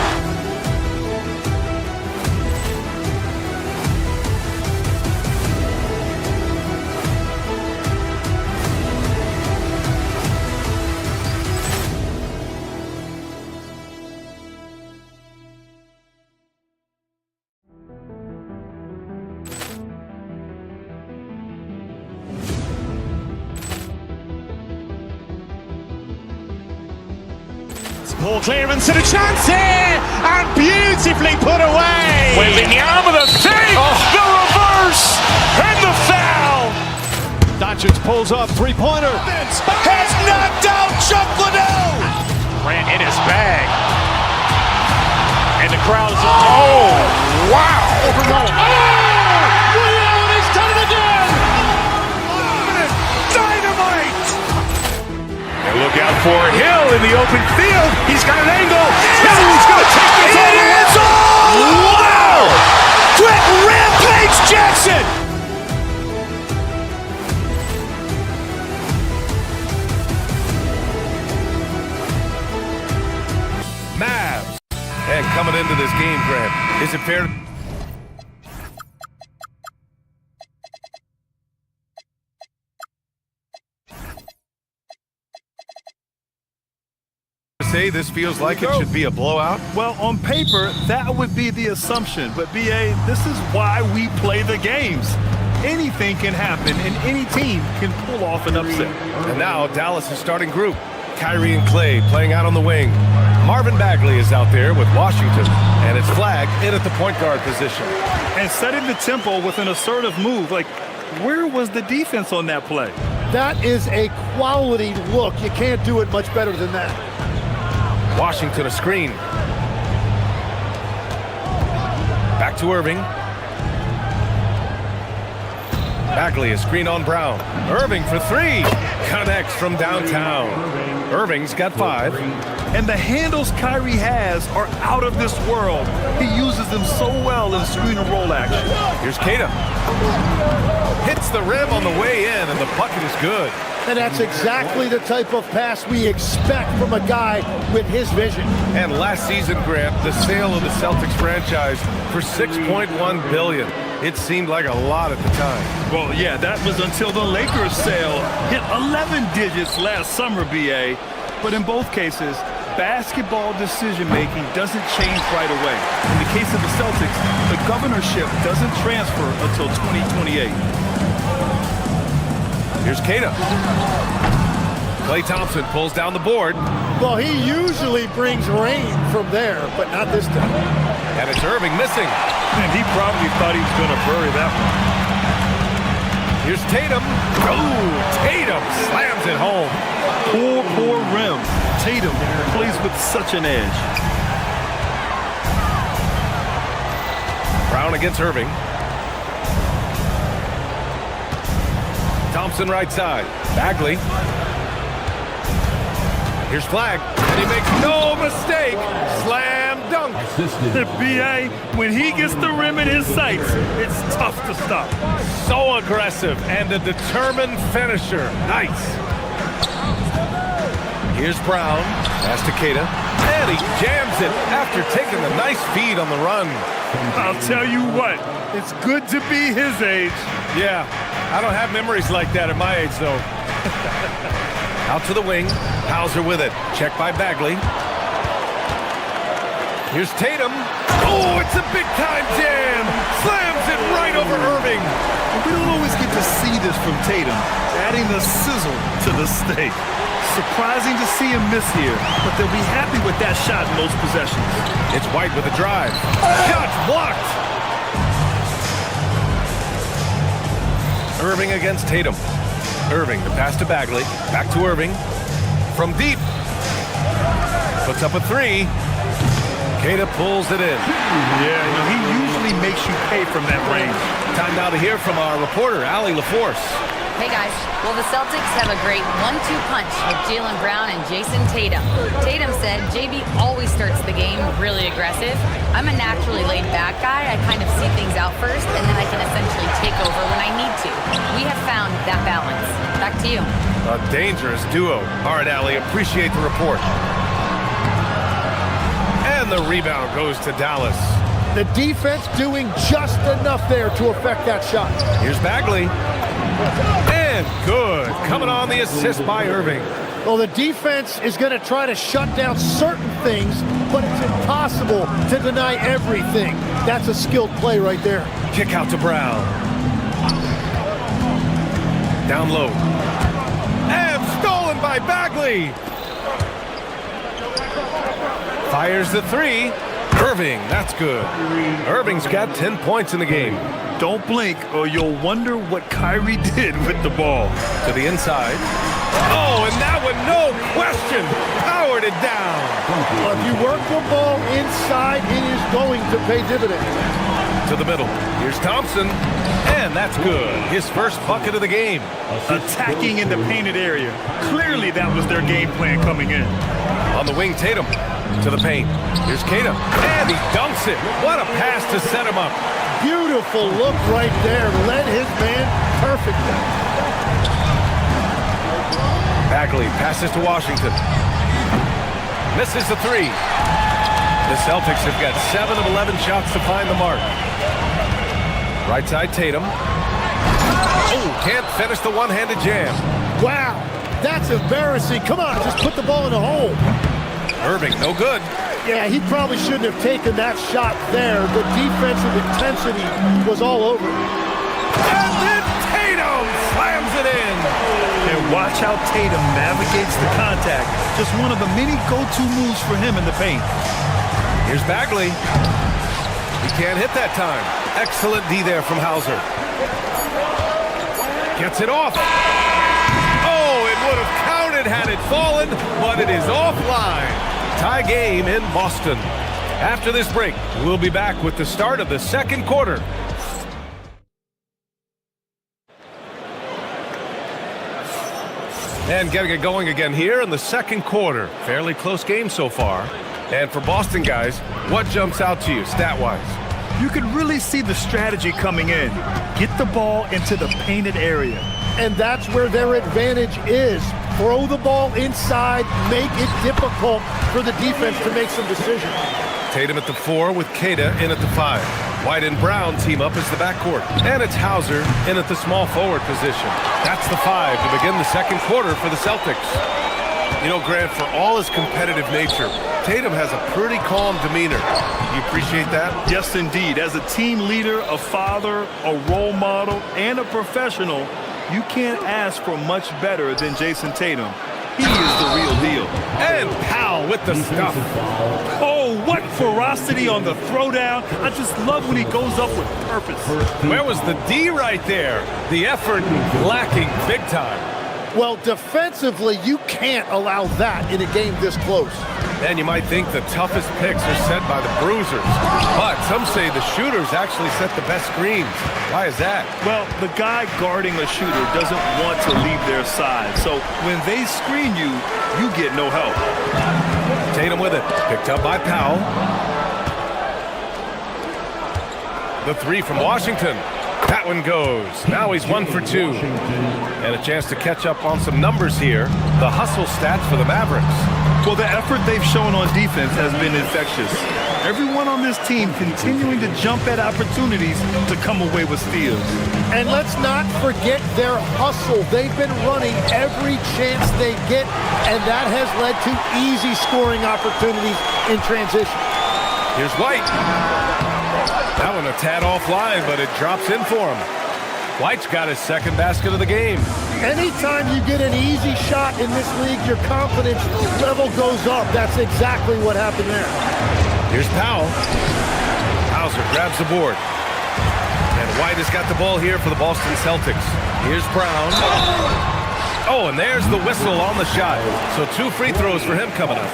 Ball clearance and a chance here, and beautifully put away. Wembanyama the fake, the reverse, and the foul. Doncic pulls up, three-pointer. Has knocked out Chuck Liddell. Grant in his bag. And the crowd is... Oh, wow. Ray Allen has done it again! Dynamite. And look out for Hill in the open field. He's got an angle. Hill's going to take this all the way. Wow. Quick Rampage Jackson. Mavs. And coming into this game, Grant, is it fair to say this feels like it should be a blowout? Well, on paper, that would be the assumption. But, B.A., this is why we play the games. Anything can happen, and any team can pull off an upset. And now Dallas' starting group. Kyrie and Clay playing out on the wing. Marvin Bagley is out there with Washington, and it's flagged in at the point guard position. And setting the tempo with an assertive move. Like, where was the defense on that play? That is a quality look. You can't do it much better than that. Washington a screen. Back to Irving. Bagley a screen on Brown. Irving for three. Connects from downtown. Irving's got 5. And the handles Kyrie has are out of this world. He uses them so well in screen and roll action. Here's Kata. Hits the rim on the way in, and the bucket is good. And that's exactly the type of pass we expect from a guy with his vision. And last season, Grant, the sale of the Celtics franchise for $6.1 billion. It seemed like a lot at the time. Well, yeah, that was until the Lakers sale hit 11 digits last summer, B.A. But in both cases, basketball decision-making doesn't change right away. In the case of the Celtics, the governorship doesn't transfer until 2028. Here's Kata. Klay Thompson pulls down the board. Well, he usually brings rain from there, but not this time. And it's Irving missing. And he probably thought he was going to bury that one. Here's Tatum. Oh, Tatum slams it home. Poor rim. Tatum plays with such an edge. Brown against Irving. Thompson right side. Bagley. Here's flag, and he makes no mistake. Slam dunk. The BA, when he gets the rim in his sights, it's tough to stop. So aggressive and a determined finisher. Nice. Here's Brown. Pass to Keita. And he jams it after taking a nice feed on the run. I'll tell you what, it's good to be his age. Yeah, I don't have memories like that at my age, though. Out to the wing. Hauser with it. Check by Bagley. Here's Tatum. Oh, it's a big-time jam. Slams it right over Irving. We don't always get to see this from Tatum, adding the sizzle to the steak. Surprising to see him miss here, but they'll be happy with that shot in most possessions. It's White with a drive. Shot's blocked. Irving against Tatum. Irving, the pass to Bagley. Back to Irving. From deep. Puts up a three. Keita pulls it in. Yeah, he usually makes you pay from that range. Time now to hear from our reporter, Allie LaForce. Hey guys, well the Celtics have a great 1-2 punch with Jaylen Brown and Jason Tatum. Tatum said JB always starts the game really aggressive. I'm a naturally laid back guy. I kind of see things out first and then I can essentially take over when I need to. We have found that balance. Back to you. A dangerous duo. All right, Allie, appreciate the report. And the rebound goes to Dallas. The defense doing just enough there to affect that shot. Here's Bagley. And good. Coming on the assist by Irving. Well, the defense is going to try to shut down certain things, but it's impossible to deny everything. That's a skilled play right there. Kick out to Brown. Down low. And stolen by Bagley. Fires the three. Irving, that's good. Irving's got 10 points in the game. Don't blink or you'll wonder what Kyrie did with the ball. To the inside. Oh, and that one, no question, powered it down. Well, if you work the ball inside, it is going to pay dividends. To the middle. Here's Thompson. And that's good. His first bucket of the game. Attacking in the painted area. Clearly that was their game plan coming in. On the wing, Tatum. To the paint. Here's Keita. And he dunks it. What a pass to set him up. Beautiful look right there. Led his man perfectly. Bagley passes to Washington. Misses the three. The Celtics have got 7 of 11 shots to find the mark. Right side, Tatum. Oh, can't finish the one-handed jam. Wow, that's embarrassing. Come on, just put the ball in the hole. Irving, no good. Yeah, he probably shouldn't have taken that shot there. The defensive intensity was all over. And then Tatum slams it in. And watch how Tatum navigates the contact. Just one of the many go-to moves for him in the paint. Here's Bagley. He can't hit that time. Excellent D there from Hauser. Gets it off. Oh, it would have counted had it fallen, but it is offline. Tie game in Boston. After this break, we'll be back with the start of the second quarter. And getting it going again here in the second quarter. Fairly close game so far. And for Boston guys, what jumps out to you stat-wise? You could really see the strategy coming in. Get the ball into the painted area. And that's where their advantage is. Throw the ball inside, make it difficult for the defense to make some decisions. Tatum at the 4 with Keita in at the 5. White and Brown team up as the backcourt. And it's Hauser in at the small forward position. That's the 5 to begin the second quarter for the Celtics. You know, Grant, for all his competitive nature, Tatum has a pretty calm demeanor. You appreciate that? Yes, indeed. As a team leader, a father, a role model, and a professional, you can't ask for much better than Jason Tatum. He is the real deal. And Powell with the stuff. Oh, what ferocity on the throwdown. I just love when he goes up with purpose. Where was the D right there? The effort lacking big time. Well, defensively, you can't allow that in a game this close. And you might think the toughest picks are set by the bruisers. But some say the shooters actually set the best screens. Why is that? Well, the guy guarding a shooter doesn't want to leave their side. So when they screen you, you get no help. Tatum with it. Picked up by Powell. The three from Washington. That one goes. Now he's 1 for 2. And a chance to catch up on some numbers here. The hustle stats for the Mavericks. Well, the effort they've shown on defense has been infectious. Everyone on this team continuing to jump at opportunities to come away with steals. And let's not forget their hustle. They've been running every chance they get, and that has led to easy scoring opportunities in transition. Here's White. That one a tad offline, but it drops in for him. White's got his second basket of the game. Anytime you get an easy shot in this league, your confidence level goes up. That's exactly what happened there. Here's Powell. Hauser grabs the board. And White has got the ball here for the Boston Celtics. Here's Brown. Oh, and there's the whistle on the shot. So 2 free throws for him coming up.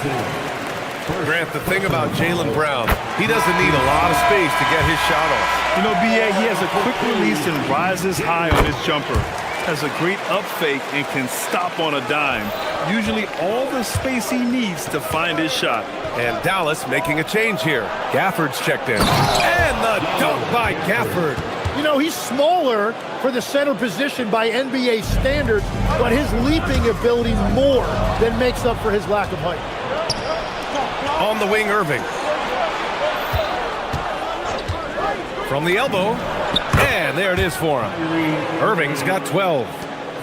Grant, the thing about Jaylen Brown, he doesn't need a lot of space to get his shot off. You know, B.A., he has a quick release and rises high on his jumper. Has a great up fake and can stop on a dime. Usually all the space he needs to find his shot. And Dallas making a change here. Gafford's checked in. And the dunk by Gafford. You know, he's smaller for the center position by NBA standards, but his leaping ability more than makes up for his lack of height. On the wing, Irving. From the elbow. And there it is for him. Irving's got 12.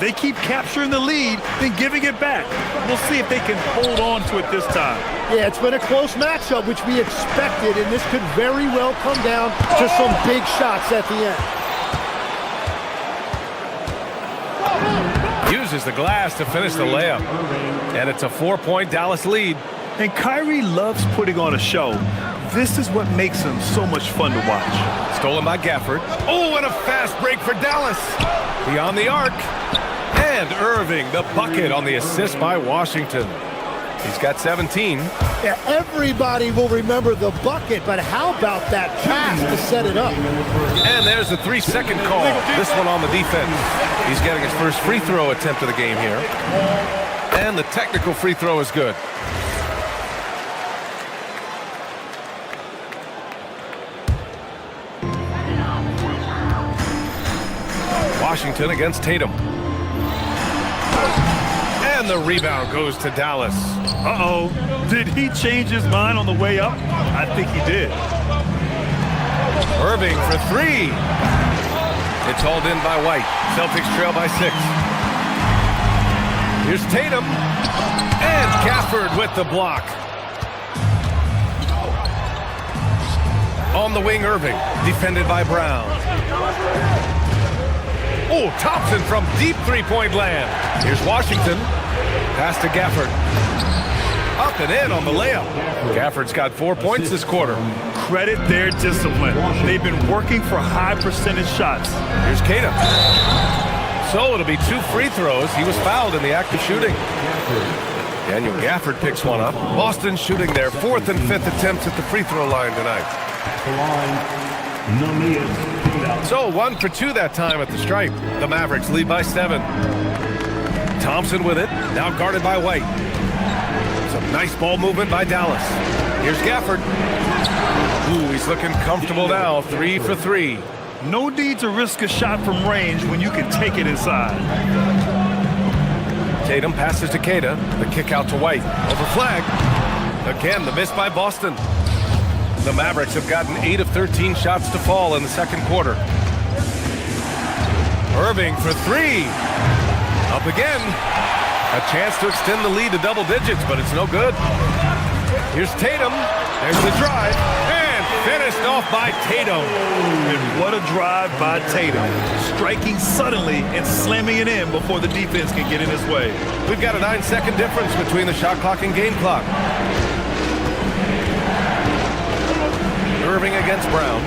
They keep capturing the lead, then giving it back. We'll see if they can hold on to it this time. Yeah, it's been a close matchup, which we expected, and this could very well come down to some big shots at the end. Uses the glass to finish the layup. And it's a 4-point Dallas lead. And Kyrie loves putting on a show. This is what makes him so much fun to watch. Stolen by Gafford. Oh, and a fast break for Dallas. Beyond the arc. And Irving, the bucket on the assist by Washington. He's got 17. Yeah, everybody will remember the bucket, but how about that pass to set it up? And there's the 3-second call. This one on the defense. He's getting his first free throw attempt of the game here. And the technical free throw is good. Washington against Tatum. And the rebound goes to Dallas. Uh-oh. Did he change his mind on the way up? I think he did. Irving for 3. It's hauled in by White. Celtics trail by 6. Here's Tatum. And Gafford with the block. On the wing, Irving. Defended by Brown. Oh, Thompson from deep three-point land. Here's Washington. Pass to Gafford. Up and in on the layup. Gafford's got 4 points this quarter. Credit their discipline. They've been working for high percentage shots. Here's Kata. So it'll be 2 free throws. He was fouled in the act of shooting. Daniel Gafford picks one up. Boston shooting their 4th and 5th attempts at the free throw line tonight. So 1 for 2 that time at the stripe. The Mavericks lead by 7. Thompson with it, now guarded by White. Some nice ball movement by Dallas. Here's Gafford. Ooh, he's looking comfortable now, 3 for 3. No need to risk a shot from range when you can take it inside. Tatum passes to Kata, the kick out to White. Over flag. Again, the miss by Boston. The Mavericks have gotten 8 of 13 shots to fall in the second quarter. Irving for 3. Up again. A chance to extend the lead to double digits, but it's no good. Here's Tatum. There's the drive. And finished off by Tatum. And what a drive by Tatum. Striking suddenly and slamming it in before the defense can get in his way. We've got a 9-second difference between the shot clock and game clock. Irving against Brown.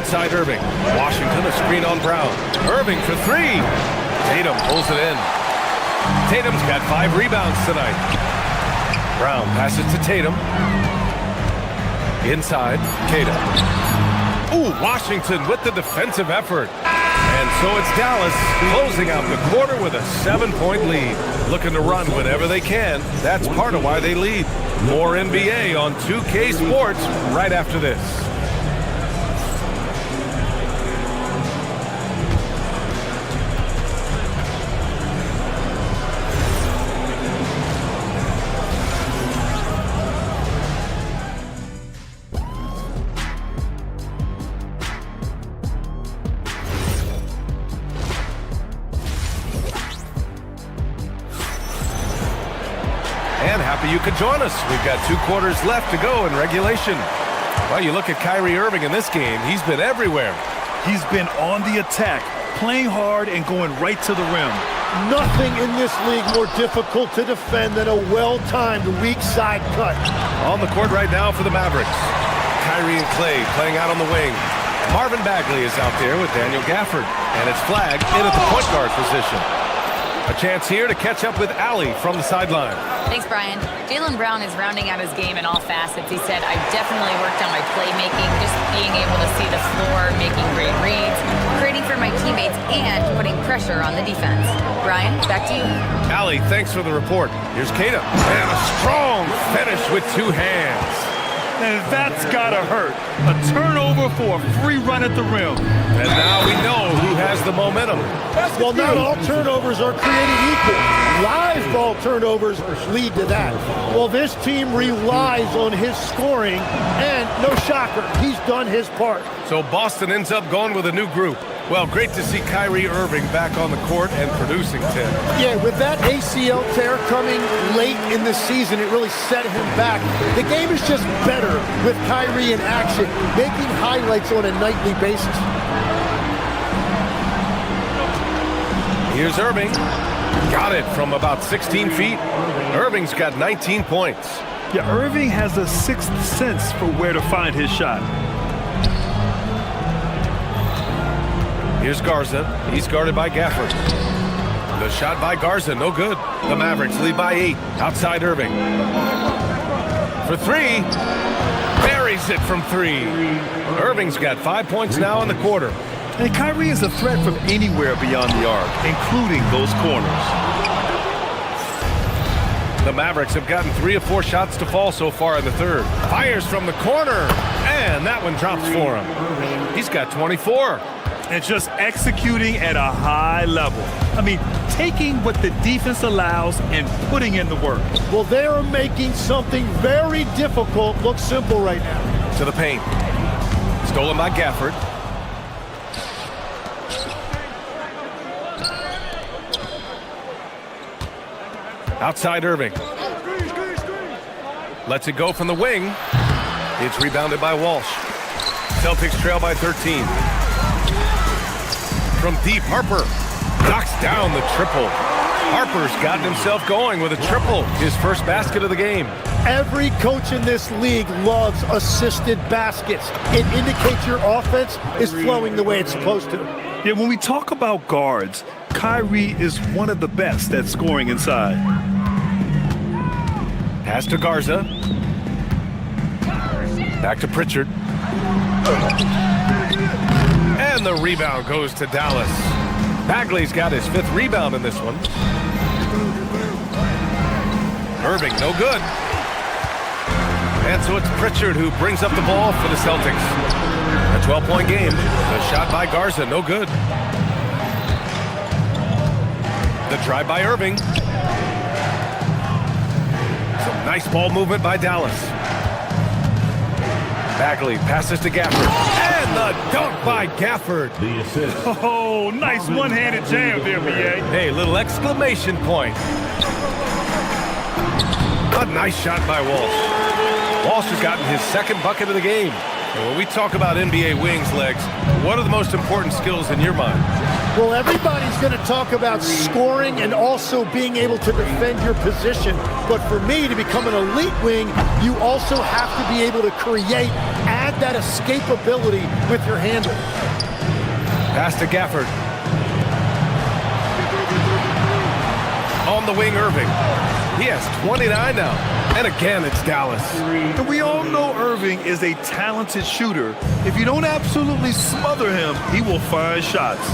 Outside Irving. Washington, a screen on Brown. Irving for three. Tatum pulls it in. Tatum's got 5 rebounds tonight. Brown passes to Tatum. Inside, Tatum. Ooh, Washington with the defensive effort. And so it's Dallas closing out the quarter with a 7-point lead. Looking to run whenever they can. That's part of why they lead. More NBA on 2K Sports right after this. And happy you could join us. We've got 2 quarters left to go in regulation. Well, you look at Kyrie Irving in this game, he's been everywhere. He's been on the attack, playing hard and going right to the rim. Nothing in this league more difficult to defend than a well-timed weak side cut. On the court right now for the Mavericks. Kyrie and Clay playing out on the wing. Marvin Bagley is out there with Daniel Gafford. And it's flagged in at the point guard position. A chance here to catch up with Allie from the sideline. Thanks, Brian. Jaylen Brown is rounding out his game in all facets. He said, I've definitely worked on my playmaking, just being able to see the floor, making great reads, creating for my teammates, and putting pressure on the defense. Brian, back to you. Allie, thanks for the report. Here's Kata. And a strong finish with 2 hands. And that's gotta hurt. A turnover for a free run at the rim. And now we know who has the momentum. Well, not all turnovers are created equal. Live ball turnovers lead to that. Well, this team relies on his scoring, and no shocker, he's done his part. So Boston ends up going with a new group. Well, great to see Kyrie Irving back on the court and producing, Tim. Yeah, with that ACL tear coming late in the season, it really set him back. The game is just better with Kyrie in action, making highlights on a nightly basis. Here's Irving. Got it from about 16 feet. Irving's got 19 points. Yeah, Irving has a 6th sense for where to find his shot. Here's Garza. He's guarded by Gafford. The shot by Garza, no good. The Mavericks lead by 8. Outside Irving. For 3. Buries it from 3. Irving's got 5 points now in the quarter. And Kyrie is a threat from anywhere beyond the arc, including those corners. The Mavericks have gotten 3 of 4 shots to fall so far in the third. Fires from the corner. And that one drops for him. He's got 24. And just executing at a high level. I mean, taking what the defense allows and putting in the work. Well, they are making something very difficult look simple right now. To the paint. Stolen by Gafford. Outside Irving. Lets it go from the wing. It's rebounded by Walsh. Celtics trail by 13. From deep, Harper knocks down the triple. Harper's gotten himself going with a triple, his first basket of the game. Every coach in this league loves assisted baskets. It indicates your offense is flowing the way it's supposed to. Yeah, when we talk about guards, Kyrie is one of the best at scoring inside. Pass to Garza. Back to Pritchard. And the rebound goes to Dallas. Bagley's got his 5th rebound in this one. Irving, no good. And so it's Pritchard who brings up the ball for the Celtics. A 12-point game. The shot by Garza, no good. The drive by Irving. Some nice ball movement by Dallas. Bagley passes to Gafford. And the dunk by Gafford. The assist. Oh, nice one-handed jam there, B.A. Hey, little exclamation point. A nice shot by Walsh. Walsh has gotten his 2nd bucket of the game. And when we talk about NBA wings, Legs, what are the most important skills in your mind? Well, everybody's going to talk about scoring and also being able to defend your position. But for me, to become an elite wing, you also have to be able to create, add that escapability with your handle. Pass to Gafford. On the wing, Irving. He has 29 now. And again, it's Dallas. And we all know Irving is a talented shooter. If you don't absolutely smother him, he will find shots.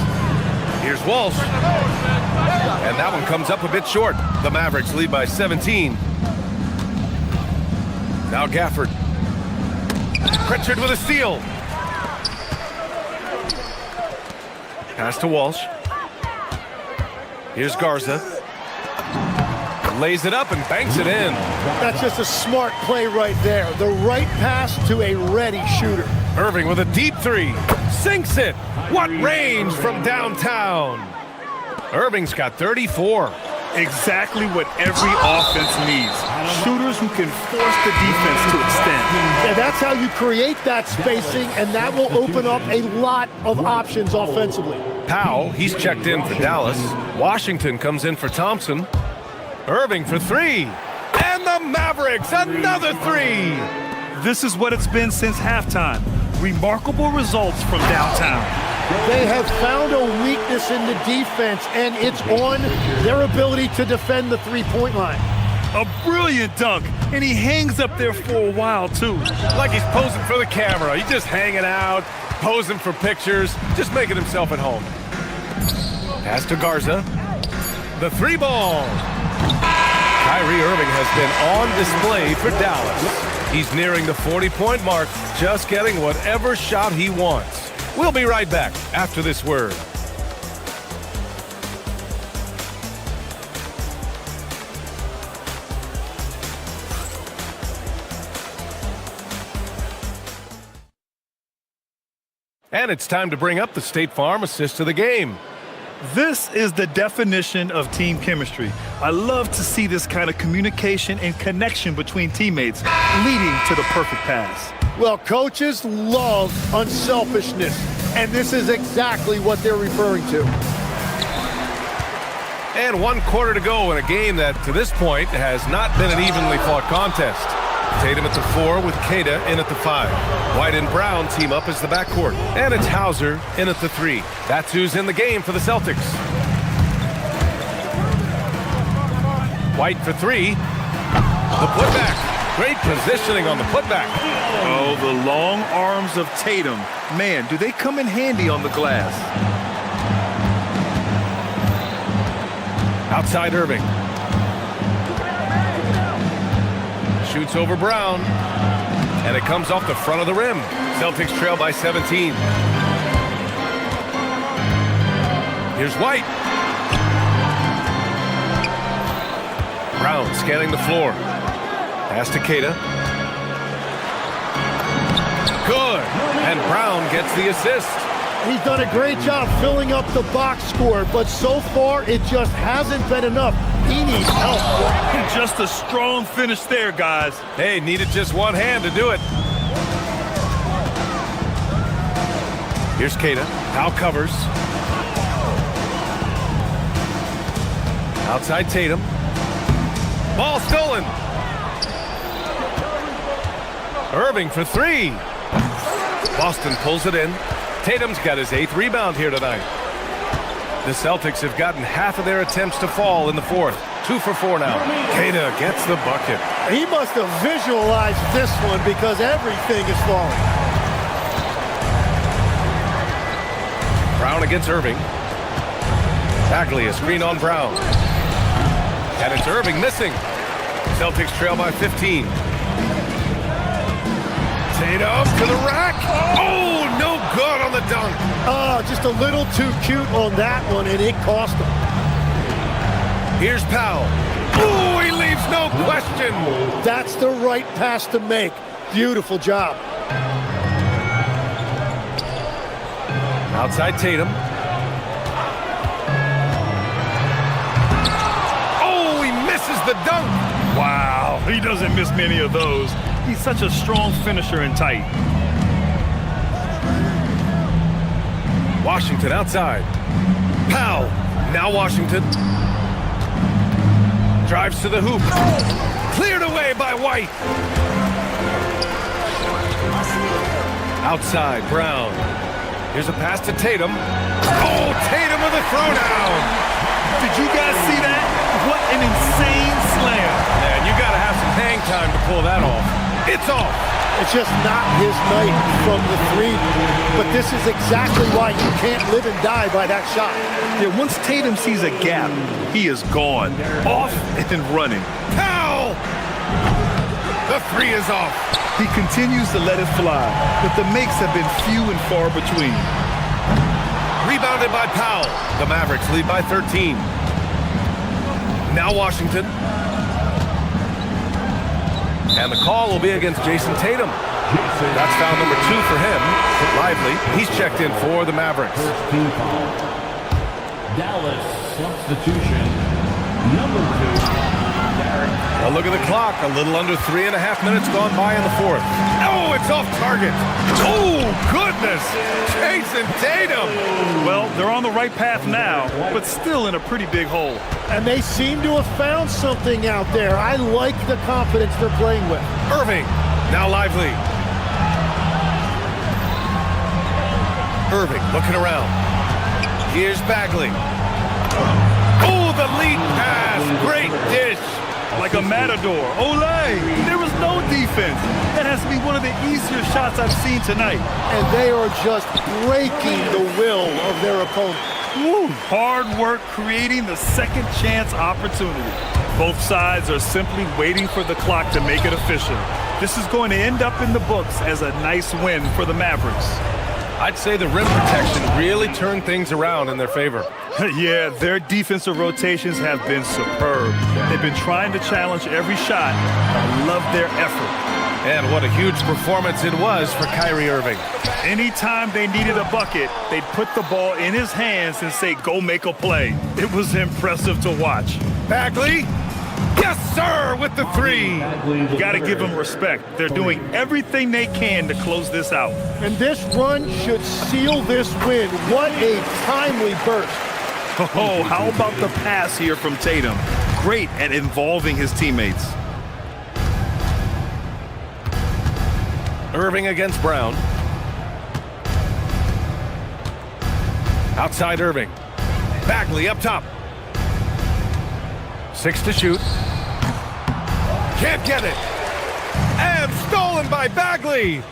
Here's Walsh. And that one comes up a bit short. The Mavericks lead by 17. Now Gafford. Pritchard with a steal. Pass to Walsh. Here's Garza. Lays it up and banks it in. That's just a smart play right there. The right pass to a ready shooter. Irving with a deep three. Sinks it. What range from downtown. Irving's got 34. Exactly what every offense needs. Shooters who can force the defense to extend. And that's how you create that spacing, and that will open up a lot of options offensively. Powell, he's checked in for Dallas. Washington comes in for Thompson. Irving for three. And the Mavericks, another three. This is what it's been since halftime. Remarkable results from downtown. They have found a weakness in the defense, and it's on their ability to defend the three-point line. A brilliant dunk, and he hangs up there for a while, too. Like he's posing for the camera. He's just hanging out, posing for pictures, just making himself at home. Pass to Garza. The three ball. Kyrie Irving has been on display for Dallas. He's nearing the 40-point mark, just getting whatever shot he wants. We'll be right back after this word. And it's time to bring up the State Farm assist to the game. This is the definition of team chemistry. I love to see this kind of communication and connection between teammates leading to the perfect pass. Well, coaches love unselfishness, and this is exactly what they're referring to. And 1 quarter to go in a game that, to this point, has not been an evenly fought contest. Tatum at the 4 with Queta in at the 5. White and Brown team up as the backcourt. And it's Hauser in at the 3. That's who's in the game for the Celtics. White for 3. The putback. Great positioning on the putback. Oh, the long arms of Tatum. Man, do they come in handy on the glass. Outside Irving. Shoots over Brown. And it comes off the front of the rim. Celtics trail by 17. Here's White. Brown scanning the floor. Pass to Queta. Good. And Brown gets the assist. He's done a great job filling up the box score, but so far it just hasn't been enough. He needs help. Just a strong finish there, guys. Hey, needed just one hand to do it. Here's Queta. Powell covers. Outside Tatum. Ball stolen. Irving for 3. Boston pulls it in. Tatum's got his 8th rebound here tonight. The Celtics have gotten half of their attempts to fall in the 4th. 2 for 4 now. Queta gets the bucket. He must have visualized this one because everything is falling. Brown against Irving. Bagley, a screen on Brown. And it's Irving missing. Celtics trail by 15. Tatum to the rack. Oh, no good on the dunk. Oh, just a little too cute on that one, and it cost him. Here's Powell. Oh, he leaves no question. That's the right pass to make. Beautiful job. Outside Tatum. Oh, he misses the dunk. Wow, he doesn't miss many of those. He's such a strong finisher and tight. Washington outside. Powell. Now Washington. Drives to the hoop. Cleared away by White. Outside, Brown. Here's a pass to Tatum. Oh, Tatum with a throwdown. Did you guys see that? What an insane slam. Man, you got to have some hang time to pull that off. It's off. It's just not his night from the three, but this is exactly why you can't live and die by that shot. Yeah, once Tatum sees a gap, he is gone. Off and running. Powell! The three is off. He continues to let it fly, but the makes have been few and far between. Rebounded by Powell. The Mavericks lead by 13. Now Washington. And the call will be against Jason Tatum. That's foul number 2 for him. Lively, he's checked in for the Mavericks. Dallas substitution number 2. A look at the clock. A little under 3.5 minutes gone by in the fourth. Oh, it's off target. Oh, goodness. Jason Tatum. Well, they're on the right path now, but still in a pretty big hole. And they seem to have found something out there. I like the confidence they're playing with. Irving, now Lively. Irving looking around. Here's Bagley. Oh, the lead pass. Great dish. Like a matador. Olay! There was no defense. That has to be one of the easier shots I've seen tonight. And they are just breaking the will of their opponent. Woo. Hard work creating the second chance opportunity. Both sides are simply waiting for the clock to make it official. This is going to end up in the books as a nice win for the Mavericks. I'd say the rim protection really turned things around in their favor. Yeah, their defensive rotations have been superb. They've been trying to challenge every shot. I love their effort. And what a huge performance it was for Kyrie Irving. Anytime they needed a bucket, they'd put the ball in his hands and say, go make a play. It was impressive to watch. Bagley, yes, sir, with the three. You got to give them respect. They're doing everything they can to close this out. And this run should seal this win. What a timely burst. Oh, how about the pass here from Tatum? Great at involving his teammates. Irving against Brown. Outside Irving. Bagley up top. 6 to shoot. Can't get it. And stolen by Bagley.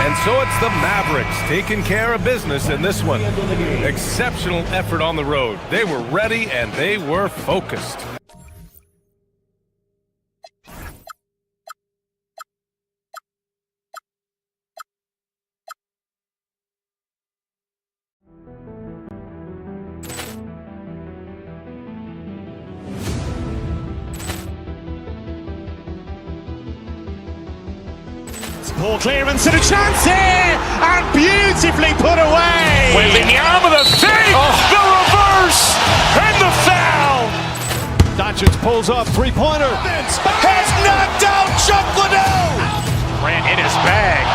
And so it's the Mavericks taking care of business in this one. Exceptional effort on the road. They were ready and they were focused. Poor clearance and a chance here, and beautifully put away. Wembanyama the fake, the reverse, and the foul. Doncic pulls up, three-pointer. Has knocked out Chuck Liddell. Ran in his bag.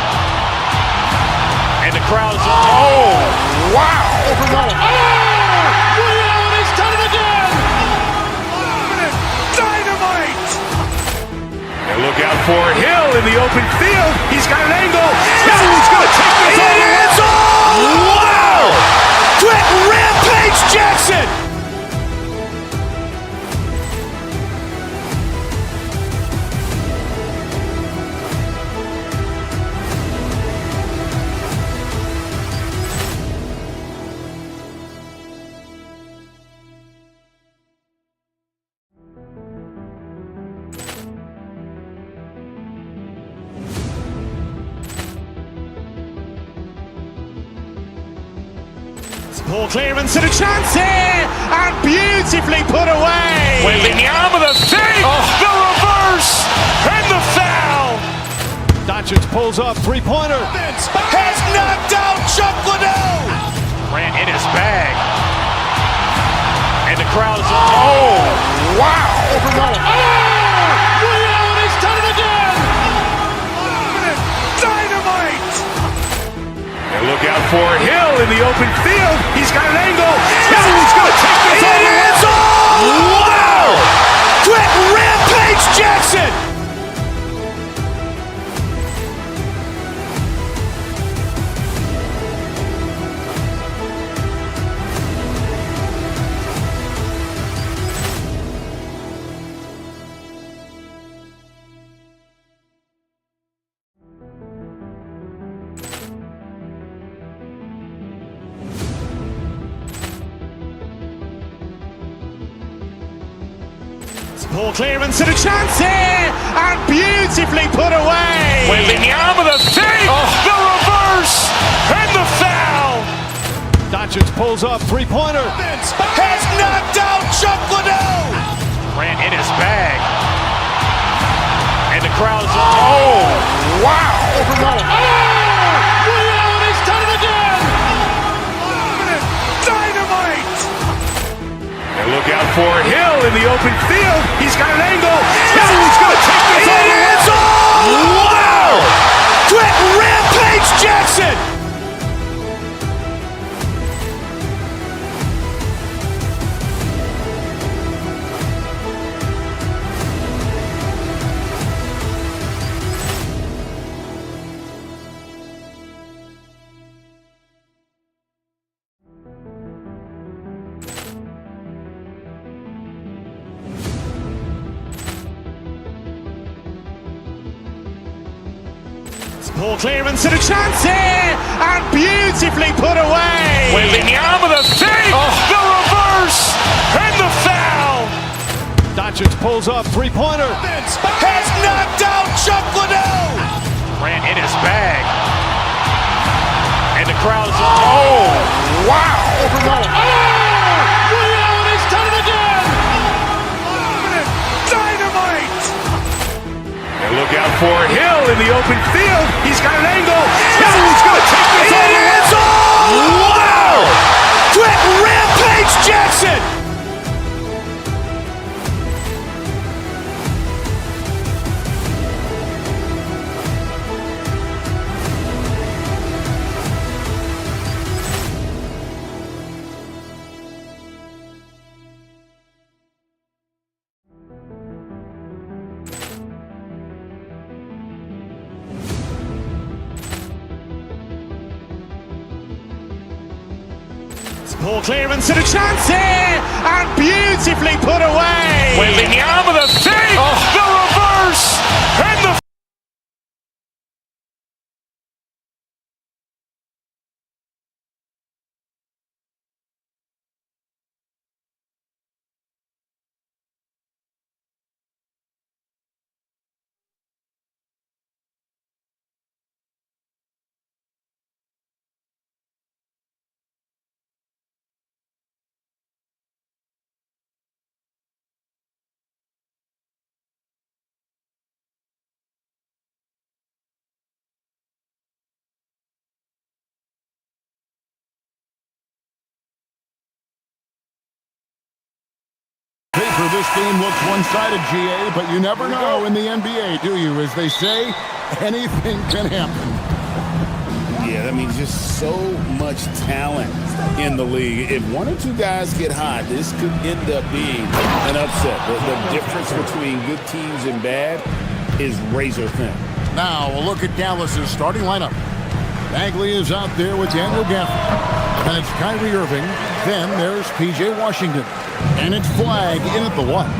And the crowd's oh, wow. William has done it again. Dynamite. And look out for Hill in the open field. He's got an angle. Hill's going to take this all the way. Wow! Quick Rampage Jackson. Poor clearance and a chance here, and beautifully put away. Wembanyama the fake, the reverse, and the foul. Doncic pulls up, three-pointer. Has knocked out Chuck Liddell. Ran in his bag. And the crowd's oh, wow. William has done it again. for Hill in the open field. He's got an angle. He's going to take this all the way. Wow! Quick rampage Jackson! Poor clearance and a chance here, and beautifully put away. Wembanyama the save, the reverse, and the foul. Doncic pulls up, three-pointer. Has knocked out Chuck Liddell. Grant in his bag, and the crowd's wow! He's done it again. Dynamite! And look out for Hill in the open field. He's got an angle. He's going to take this all the way. Wow! Quick rampage Jackson! Poor clearance and a chance here, and beautifully put away. Wembanyama the save, the reverse, and the foul. Doncic pulls up, three-pointer. Has knocked out Chuck Liddell. Grant in his bag, and the crowd's wow! He's done it again. Dynamite! And look out for Hill in the open field. He's got an angle. He's going to take this all the way. Wow! Quick rampage Jackson! Poor clearance and a chance here, and beautifully put away. Wembanyama the save, the reverse, and the Paper, this game looks one-sided, GA, but you never know in the NBA, do you? As they say, anything can happen. Yeah, I mean, just so much talent in the league. If one or two guys get hot, this could end up being an upset. The difference between good teams and bad is razor thin. Now, we'll look at Dallas's starting lineup. Bagley is out there with Daniel Gafford. And it's Kyrie Irving. Then there's P.J. Washington. And it's Flag in at the 1.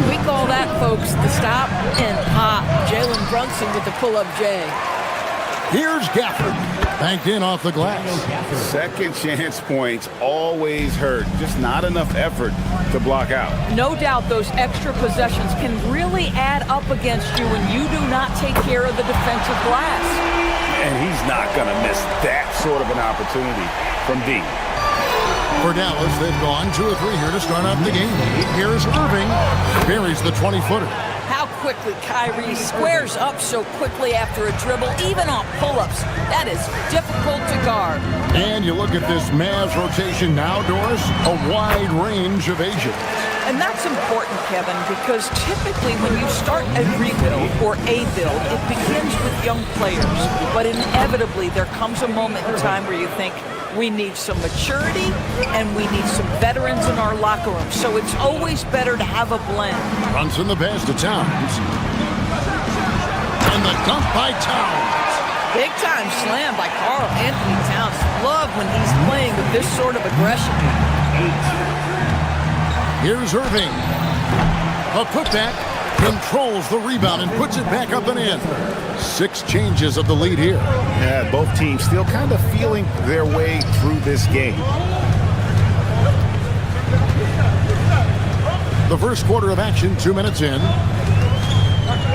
We call that, folks, the stop and pop. Jalen Brunson with the pull-up J. Here's Gafford. Banked in off the glass. Second chance points always hurt. Just not enough effort to block out. No doubt those extra possessions can really add up against you when you do not take care of the defensive glass. And he's not going to miss that sort of an opportunity from deep. For Dallas, they've gone 2 or 3 here to start out the game. Here's Irving. Buries the 20-footer. How quickly Kyrie squares up so quickly after a dribble, even on pull-ups. That is difficult to guard. And you look at this Mavs rotation now, Doris, a wide range of ages. And that's important, Kevin, because typically when you start a rebuild or a build, it begins with young players. But inevitably, there comes a moment in time where you think, we need some maturity and we need some veterans in our locker room. So it's always better to have a blend. Brunson the pass to Towns. And the dunk by Towns. Big time slam by Karl Anthony Towns. Love when he's playing with this sort of aggression. Here's Irving. A putback, controls the rebound and puts it back up and in. 6 changes of the lead here. Yeah, both teams still kind of feeling their way through this game. The first quarter of action, 2 minutes in.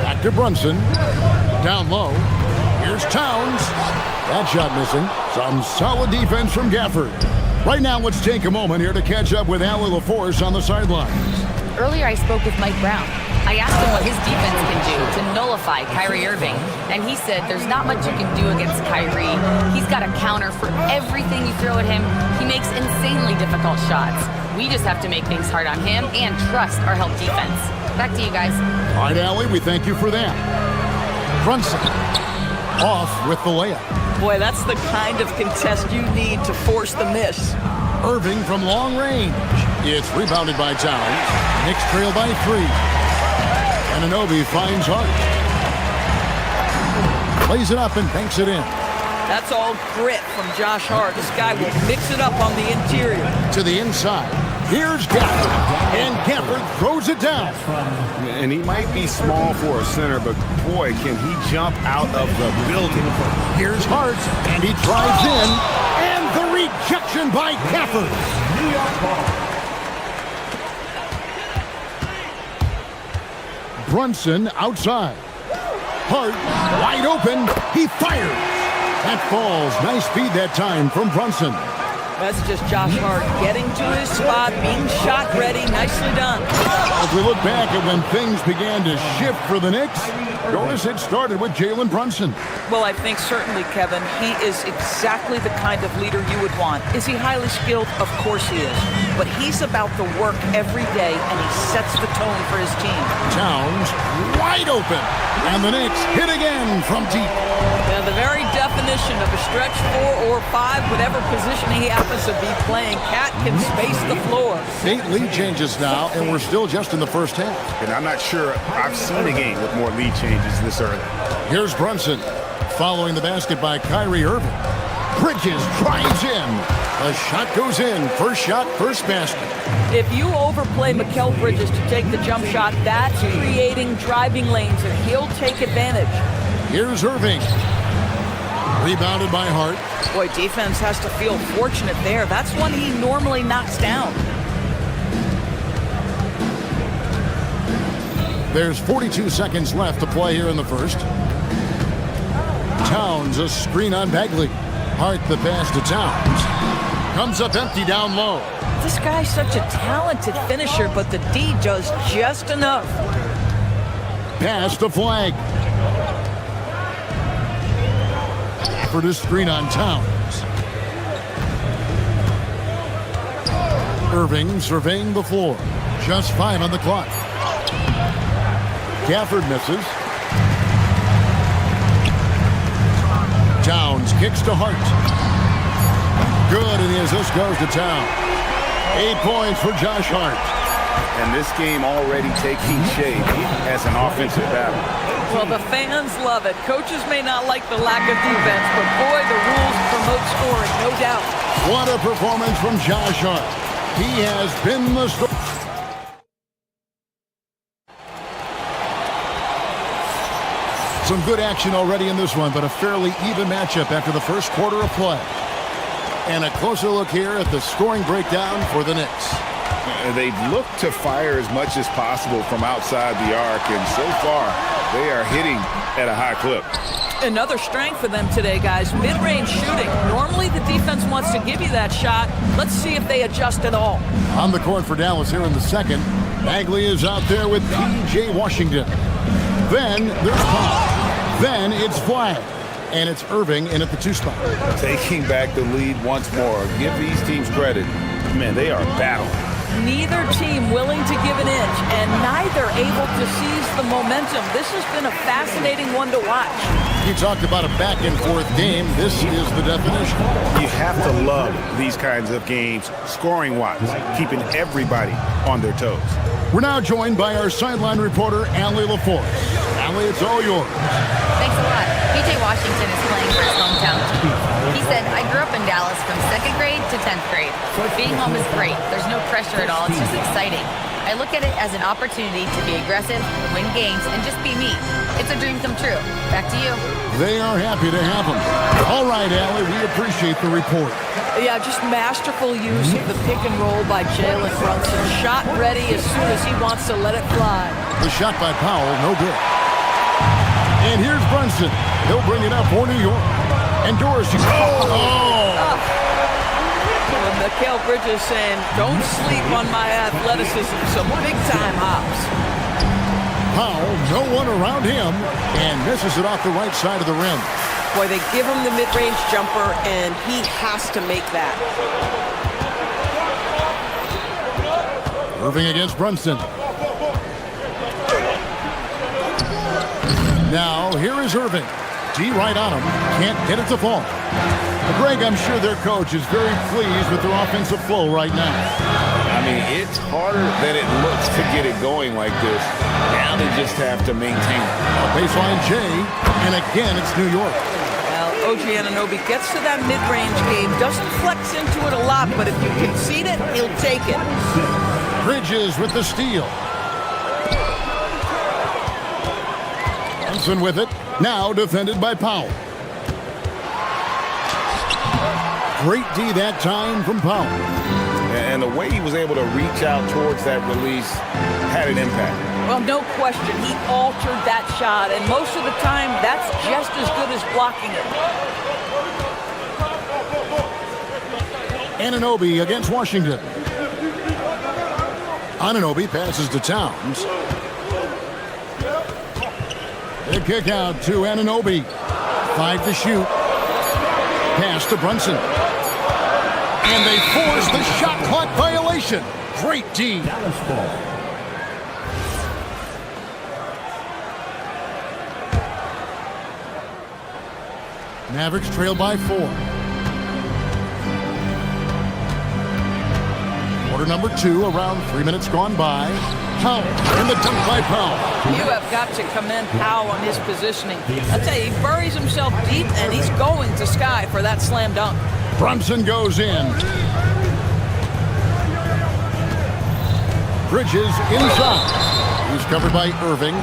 Back to Brunson. Down low. Here's Towns. That shot missing. Some solid defense from Gafford. Right now, let's take a moment here to catch up with Allie LaForce on the sidelines. Earlier, I spoke with Mike Brown. I asked him what his defense can do to nullify Kyrie Irving, and he said there's not much you can do against Kyrie. He's got a counter for everything you throw at him. He makes insanely difficult shots. We just have to make things hard on him and trust our help defense. Back to you guys. All right, Allie, we thank you for that. Brunson off with the layup. Boy, that's the kind of contest you need to force the miss. Irving from long range. It's rebounded by Towns. Knicks trail by 3. Anunoby finds Hart. Plays it up and banks it in. That's all grit from Josh Hart. This guy will mix it up on the interior. To the inside. Here's Gafford. And Gafford throws it down. And he might be small for a center, but boy, can he jump out of the building. Here's Hart. And he drives in. And the rejection by Gafford. New York ball. Brunson outside. Hart wide open. He fires. That falls. Nice speed that time from Brunson. That's just Josh Hart getting to his spot, being shot ready. Nicely done. As we look back at when things began to shift for the Knicks, notice it started with Jalen Brunson. Well, I think certainly, Kevin, he is exactly the kind of leader you would want. Is he highly skilled? Of course he is. But he's about the work every day, and he sets the tone for his team. Towns wide open, and the Knicks hit again from deep. Now, the very definition of a stretch 4 or 5, whatever position he happens to be playing, Cat can space the floor. 8 lead changes now, and we're still just in the first half. And I'm not sure I've seen a game with more lead changes this early. Here's Brunson, following the basket by Kyrie Irving. Bridges drives in. The shot goes in. First shot, first basket. If you overplay Mikal Bridges to take the jump shot, that's creating driving lanes, and he'll take advantage. Here's Irving. Rebounded by Hart. Boy, defense has to feel fortunate there. That's one he normally knocks down. There's 42 seconds left to play here in the first. Towns, a screen on Bagley. Hart the pass to Towns. Comes up empty down low. This guy's such a talented finisher, but the D does just enough. Pass to Flag. For the screen on Towns. Irving surveying the floor. Just 5 on the clock. Gafford misses. Towns kicks to Hart. Good, and the assist goes to Towns. 8 points for Josh Hart. And this game already taking shape as an offensive battle. Well, the fans love it. Coaches may not like the lack of defense, but boy, the rules promote scoring, no doubt. What a performance from Josh Hart. He has been the story. Some good action already in this one, but a fairly even matchup after the first quarter of play. And a closer look here at the scoring breakdown for the Knicks. They've looked to fire as much as possible from outside the arc, and so far, they are hitting at a high clip. Another strength for them today, guys. Mid-range shooting. Normally the defense wants to give you that shot. Let's see if they adjust at all. On the court for Dallas here in the second. Bagley is out there with P.J. Washington. Then there's Pop. Then it's Flag. And it's Irving in at the 2 spot. Taking back the lead once more. Give these teams credit. Man, they are battling. Neither team willing to give an inch, and neither able to seize the momentum. This has been a fascinating one to watch. You talked about a back-and-forth game. This is the definition. You have to love these kinds of games, scoring-wise, keeping everybody on their toes. We're now joined by our sideline reporter, Allie LaForce. Allie, it's all yours. Thanks a lot. PJ Washington is playing for his hometown team. He said, I grew up in Dallas from 2nd grade to 10th grade. Being home is great. There's no pressure at all. It's just exciting. I look at it as an opportunity to be aggressive, win games, and just be me. It's a dream come true. Back to you. They are happy to have him. All right, Allie, we appreciate the report. Yeah, just masterful use of the pick and roll by Jalen Brunson. Shot ready as soon as he wants to let it fly. The shot by Powell, no good. And here's Brunson. He'll bring it up for New York. And Dorsey. Mikal Bridges saying, don't sleep on my athleticism. Some big-time hops. Powell, no one around him, and misses it off the right side of the rim. Boy, they give him the mid-range jumper, and he has to make that. Irving against Brunson. Now, here is Irving. D right on him. Can't get it to fall. Greg, I'm sure their coach is very pleased with their offensive flow right now. I mean, it's harder than it looks to get it going like this. Now they just have to maintain it. Baseline J, and again, it's New York. Well, OG Anunoby gets to that mid-range game, doesn't flex into it a lot, but if you concede it, he'll take it. Bridges with the steal. Brunson with it, now defended by Powell. Great D that time from Powell. And the way he was able to reach out towards that release had an impact. Well, no question. He altered that shot, and most of the time, that's just as good as blocking it. Anunoby against Washington. Anunoby passes to Towns. The kick out to Anunoby. 5 to shoot. Pass to Brunson. And they force the shot clock violation. Great D. Mavericks trail by 4. Quarter number 2, around 3 minutes gone by. Powell, and the dunk by Powell. You have got to commend Powell on his positioning. I'll tell you, he buries himself deep, and he's going to sky for that slam dunk. Brunson goes in. Bridges inside. He's covered by Irving.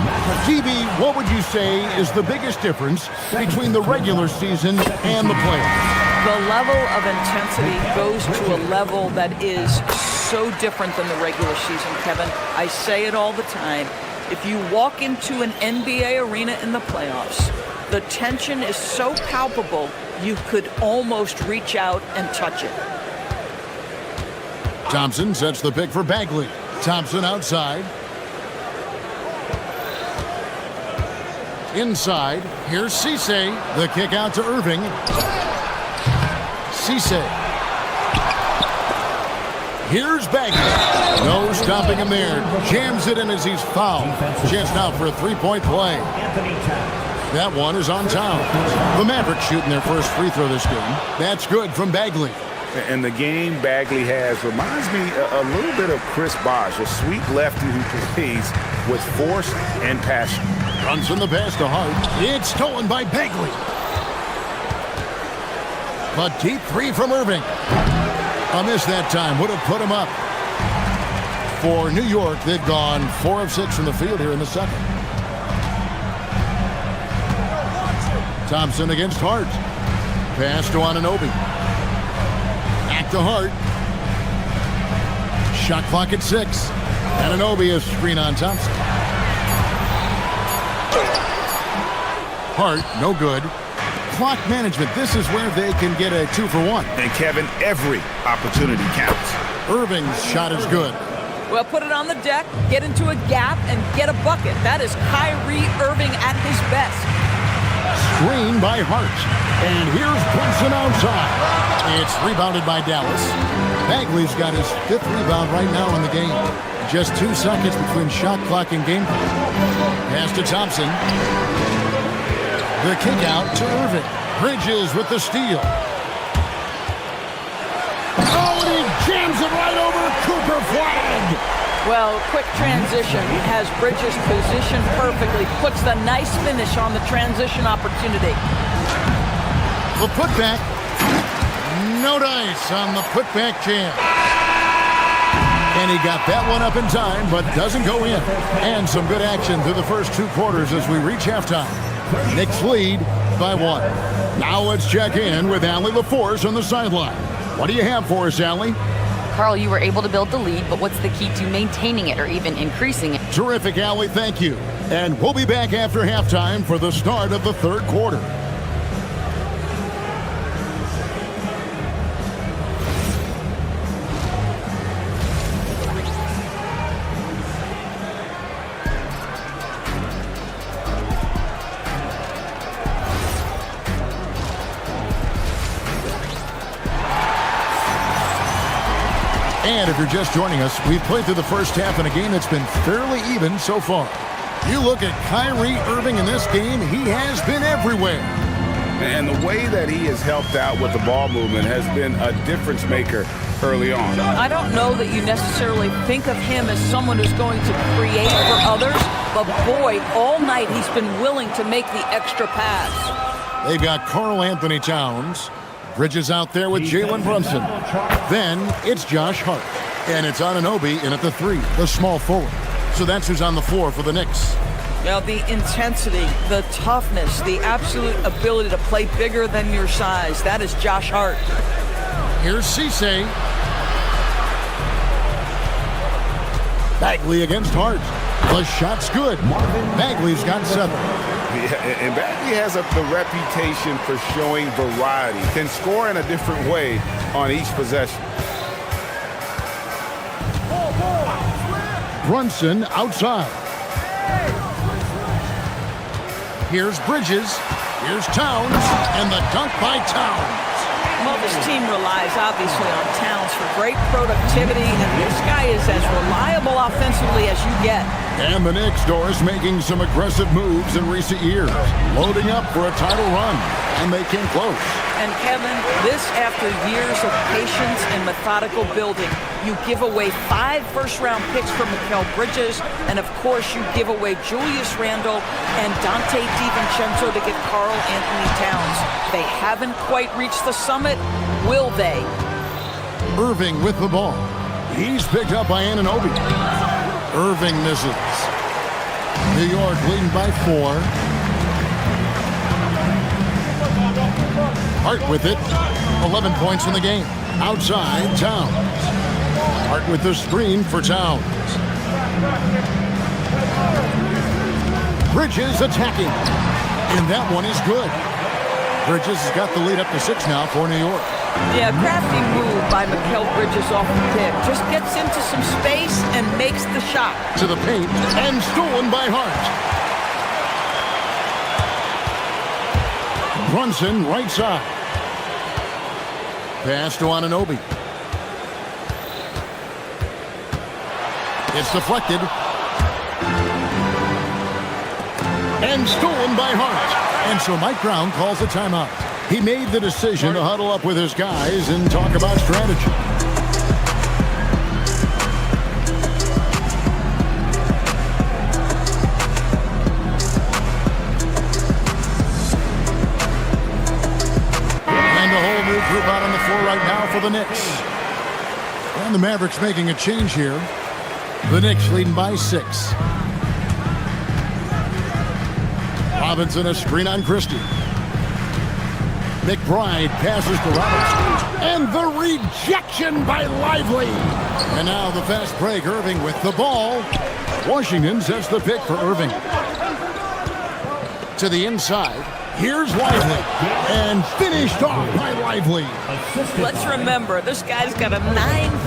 TB, what would you say is the biggest difference between the regular season and the playoffs? The level of intensity goes to a level that is so different than the regular season, Kevin. I say it all the time. If you walk into an NBA arena in the playoffs, the tension is so palpable, you could almost reach out and touch it. Thompson sets the pick for Bagley. Thompson outside. Inside. Here's Cisse. The kick out to Irving. Cisse. Here's Bagley. No stopping him there. Jams it in as he's fouled. Chance now for a three-point play. That one is on town. The Mavericks shooting their first free throw this game. That's good from Bagley. And the game Bagley has reminds me a little bit of Chris Bosh, a sweet lefty who plays with force and passion. Runs in the pass to Hart. It's stolen by Bagley. A deep three from Irving. A miss that time would have put him up. For New York, they've gone 4 of 6 from the field here in the second. Thompson against Hart. Pass to Anunoby. Back to Hart. Shot clock at 6. Anunoby, a screen on Thompson. Hart, no good. Clock management, this is where they can get a 2-for-1. And Kevin, every opportunity counts. Irving's shot is good. Well, put it on the deck, get into a gap, and get a bucket. That is Kyrie Irving at his best. Screen by Hart. And here's Brunson outside. It's rebounded by Dallas. Bagley's got his 5th rebound right now in the game. Just 2 seconds between shot clock and game clock. Pass to Thompson. The kick out to Irving. Bridges with the steal. Oh, and he jams it right over Cooper flag. Well, quick transition has Bridges positioned perfectly. Puts the nice finish on the transition opportunity. The putback. No dice on the putback jam. And he got that one up in time, but doesn't go in. And some good action through the first 2 quarters as we reach halftime. Knicks lead by 1. Now let's check in with Allie LaForce on the sideline. What do you have for us, Allie? Carl, you were able to build the lead, but what's the key to maintaining it or even increasing it? Terrific, Allie. Thank you. And we'll be back after halftime for the start of the 3rd quarter. And if you're just joining us, we've played through the first half in a game that's been fairly even so far. You look at Kyrie Irving in this game, he has been everywhere. And the way that he has helped out with the ball movement has been a difference maker early on. I don't know that you necessarily think of him as someone who's going to create for others, but boy, all night he's been willing to make the extra pass. They've got Karl Anthony Towns. Bridges out there with Jalen Brunson. Then it's Josh Hart. And it's Anunoby in at the 3, the small forward. So that's who's on the floor for the Knicks. Now, the intensity, the toughness, the absolute ability to play bigger than your size, that is Josh Hart. Here's Cisse. Bagley against Hart. The shot's good. Bagley's got 7. And Bagley has the reputation for showing variety. Can score in a different way on each possession. Brunson outside. Here's Bridges. Here's Towns. And the dunk by Towns. Well, this team relies obviously on Towns for great productivity, and this guy is as reliable offensively as you get. And the Knicks, Doris, making some aggressive moves in recent years, loading up for a title run, and they came close. And Kevin, this after years of patience and methodical building. You give away 5 first-round picks for Mikal Bridges, and of course you give away Julius Randle and Dante DiVincenzo to get Karl Anthony Towns. They haven't quite reached the summit, will they? Irving with the ball. He's picked up by Anunoby. Irving misses. New York leading by 4. Hart with it. 11 points in the game. Outside, Towns. Hart with the screen for Towns. Bridges attacking. And that one is good. Bridges has got the lead up to 6 now for New York. Yeah, crafty move by Mikal Bridges off the pick. Just gets into some space and makes the shot. To the paint and stolen by Hart. Brunson right side. Pass to Anunoby. It's deflected. And stolen by Hart. And so Mike Brown calls a timeout. He made the decision to huddle up with his guys and talk about strategy. And a whole new group out on the floor right now for the Knicks. And the Mavericks making a change here. The Knicks leading by 6. Robinson, a screen on Christie. McBride passes to Robertson. And the rejection by Lively. And now the fast break. Irving with the ball. Washington sets the pick for Irving. To the inside. Here's Lively. And finished off by Lively. Let's remember, this guy's got a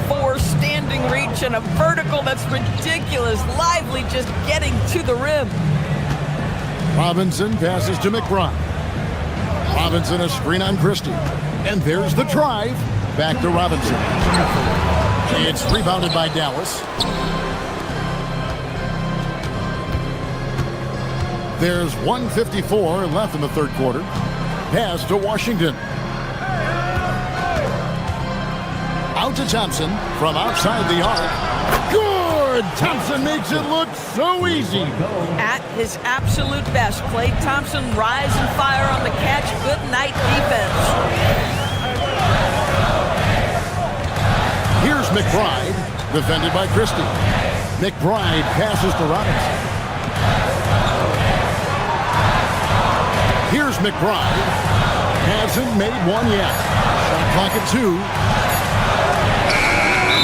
9'4" standing reach and a vertical that's ridiculous. Lively just getting to the rim. Robinson passes to McBride. Robinson a screen on Christie. And there's the drive. Back to Robinson. It's rebounded by Dallas. There's 1:54 left in the third quarter. Pass to Washington. Out to Thompson from outside the arc. Good! Thompson makes it look so easy. At his absolute best, Klay Thompson rise and fire on the catch. Good night defense. Here's McBride, defended by Christie. McBride passes to Robinson. Here's McBride. Hasn't made one yet. Shot clock at 2.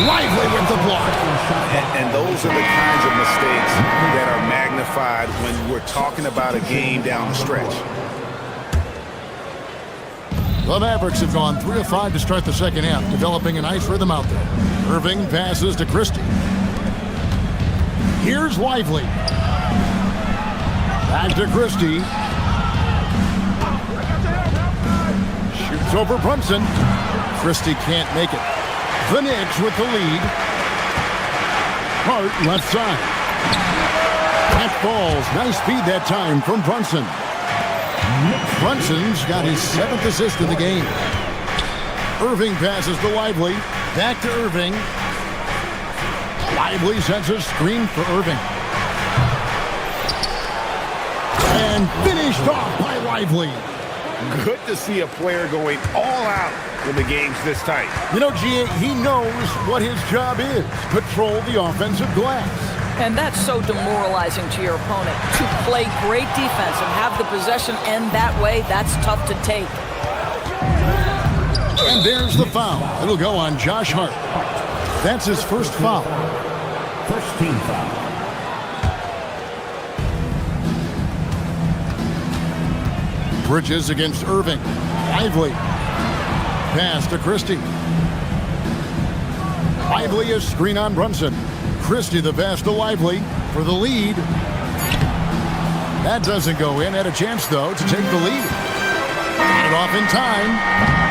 Lively with the block. And those are the kinds of mistakes that are magnified when we're talking about a game down the stretch. The Mavericks have gone 3 of 5 to start the second half, developing a nice rhythm out there. Irving passes to Christie. Here's Lively. Back to Christie. Shoots over Brunson. Christie can't make it. The Knicks with the lead. Hart left side. Catch balls. Nice speed that time from Brunson. Brunson's got his 7th assist in the game. Irving passes to Lively. Back to Irving. Lively sets a screen for Irving. And finished off by Lively. Good to see a player going all out when the game's this tight. You know, G.A., he knows what his job is. Patrol the offensive glass. And that's so demoralizing to your opponent. To play great defense and have the possession end that way, that's tough to take. And there's the foul. It'll go on Josh Hart. That's his first foul. First team foul. Bridges against Irving. Lively. Pass to Christie. Lively is screen on Brunson. Christie the pass to Lively for the lead. That doesn't go in. Had a chance, though, to take the lead. Got it off in time.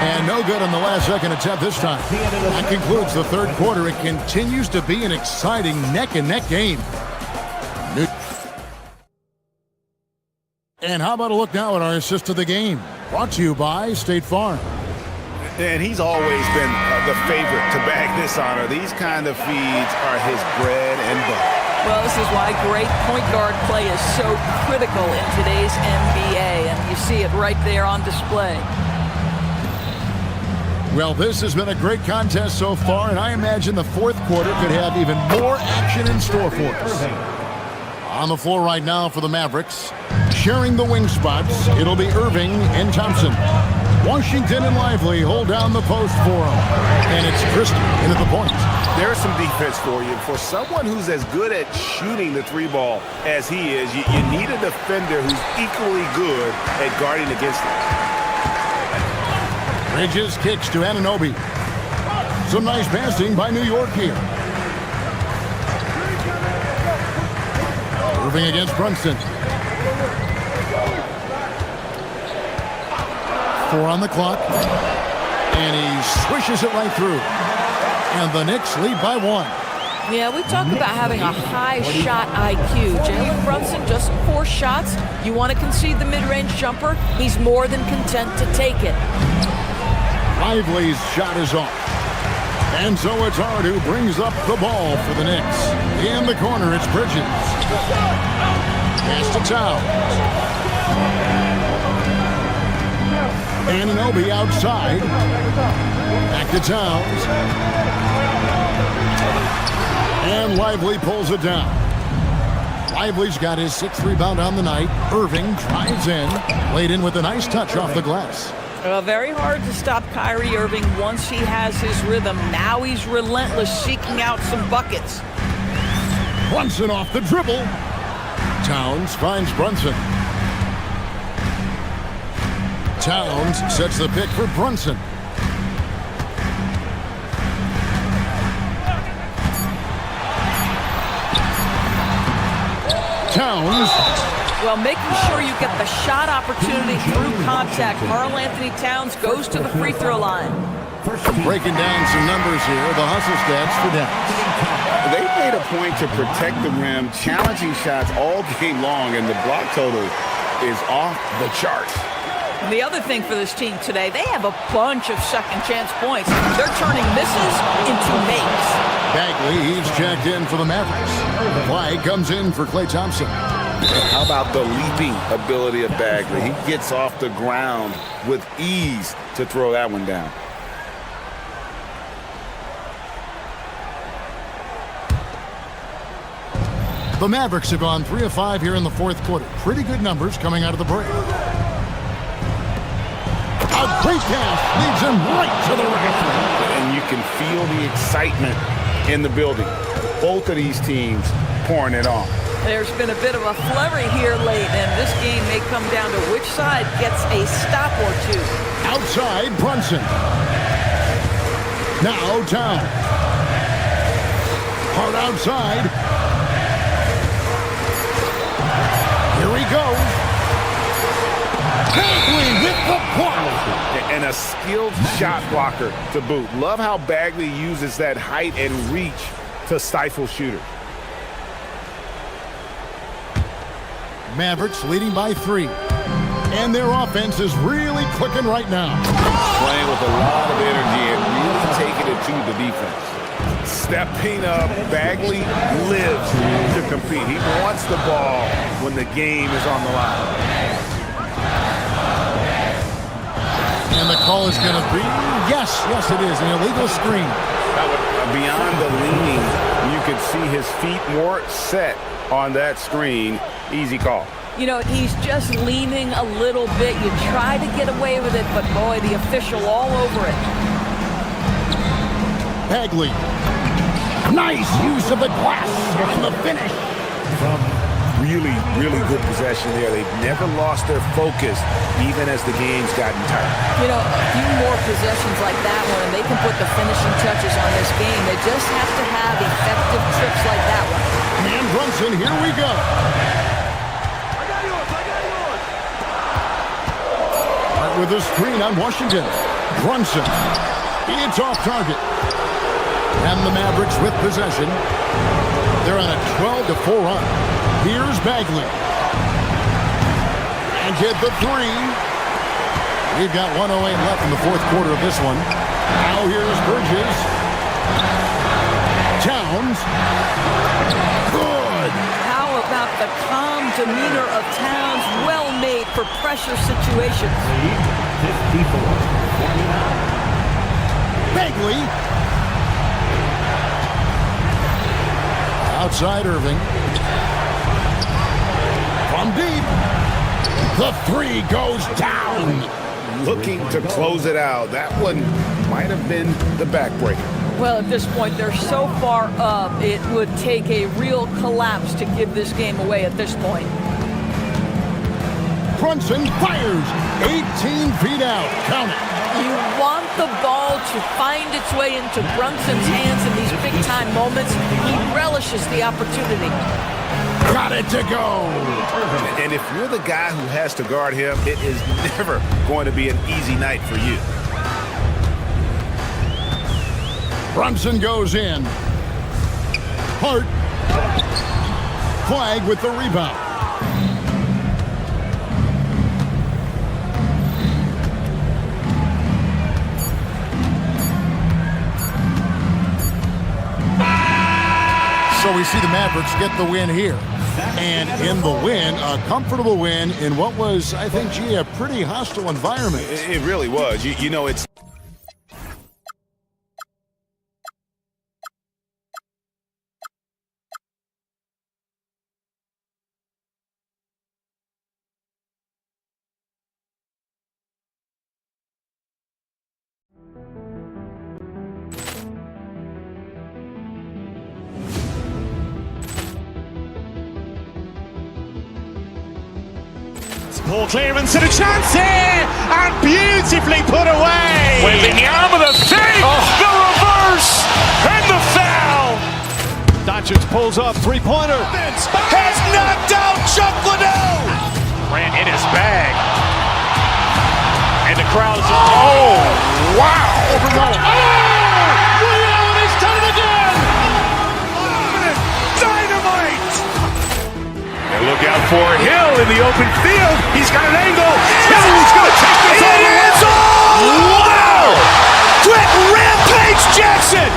And no good on the last second attempt this time. That concludes the third quarter. It continues to be an exciting neck-and-neck game. And how about a look now at our assist of the game? Brought to you by State Farm. And he's always been the favorite to bag this honor. These kind of feeds are his bread and butter. Well, this is why great point guard play is so critical in today's NBA, and you see it right there on display. Well, this has been a great contest so far, and I imagine the fourth quarter could have even more action in store for us. On the floor right now for the Mavericks, sharing the wing spots, it'll be Irving and Thompson. Washington and Lively hold down the post for him. And it's Christie into the point. There's some defense for you. For someone who's as good at shooting the three ball as he is, you need a defender who's equally good at guarding against him. Bridges kicks to Anunoby. Some nice passing by New York here. Irving against Brunson. 4 on the clock. And he swishes it right through. And the Knicks lead by 1. Yeah, we talk about having a high shot IQ. Jalen Brunson, just 4 shots. You want to concede the mid-range jumper? He's more than content to take it. Lively's shot is off. And so it's Hart who brings up the ball for the Knicks. In the corner, it's Bridges. Pass to Towns. Anunoby outside. Back to Towns. And Lively pulls it down. Lively's got his 6th rebound on the night. Irving drives in. Laid in with a nice touch off the glass. Very hard to stop Kyrie Irving once he has his rhythm. Now he's relentless, seeking out some buckets. Brunson off the dribble. Towns finds Brunson. Towns sets the pick for Brunson. Towns Well, making sure you get the shot opportunity through contact. Karl-Anthony Towns goes to the free throw line. Breaking down some numbers here, the hustle stats for Dallas. They made a point to protect the rim, challenging shots all game long, and the block total is off the charts. The other thing for this team today, they have a bunch of second chance points. They're turning misses into makes. Bagley, he's checked in for the Mavericks. Flag comes in for Klay Thompson. How about the leaping ability of Bagley? He gets off the ground with ease to throw that one down. The Mavericks have gone 3 of 5 here in the fourth quarter. Pretty good numbers coming out of the break. A great pass leads him right to the rack. And you can feel the excitement in the building. Both of these teams pouring it on. There's been a bit of a flurry here late, and this game may come down to which side gets a stop or two. Outside, Brunson. Now down. Hard outside. Here he goes. Bagley with the block. And a skilled shot blocker to boot. Love how Bagley uses that height and reach to stifle shooters. Mavericks leading by 3. And their offense is really clicking right now. Playing with a lot of energy and really taking it to the defense. Stepping up, Bagley lives to compete. He wants the ball when the game is on the line. And the call is going to be, yes, it is, an illegal screen. Beyond the leaning, you could see his feet more set on that screen. Easy call. You know, he's just leaning a little bit. You try to get away with it, but boy, the official all over it. Bagley. Nice use of the glass on the finish. Really, really good possession there. They've never lost their focus, even as the game's gotten tight. You know, a few more possessions like that one, and they can put the finishing touches on this game. They just have to have effective trips like that one. And Brunson, here we go. Right with the screen on Washington. Brunson. It's off target. And the Mavericks with possession. They're on a 12-4 run. Here's Bagley. And hit the 3. We've got 1:08 left in the fourth quarter of this one. Now here's Bridges. Towns. Good. How about the calm demeanor of Towns? Well made for pressure situations. Bagley. Outside Irving. From deep. The 3 goes down. Looking to close it out. That one might have been the backbreaker. Well, at this point, they're so far up, it would take a real collapse to give this game away at this point. Brunson fires 18 feet out. Count it. You want the ball to find its way into Brunson's hands in these big-time moments. He relishes the opportunity. Got it to go. And if you're the guy who has to guard him, it is never going to be an easy night for you. Brunson goes in. Hart. Flag with the rebound. So we see the Mavericks get the win here. And in the win, a comfortable win in what was, I think, a pretty hostile environment. It really was. You know, it's... Ball clearance and a chance here, and beautifully put away. With the arm of the fake, the reverse, and the foul. Doncic pulls up, three-pointer. Has knocked out Chuck Liddell. Ran in his bag. And the crowd is, oh, wow. Overrun. Ray Allen has done it again. Dynamite. And look out for Hill in the open field. He's got an angle. Hill's going to take this all the way. Wow. Quick Rampage Jackson.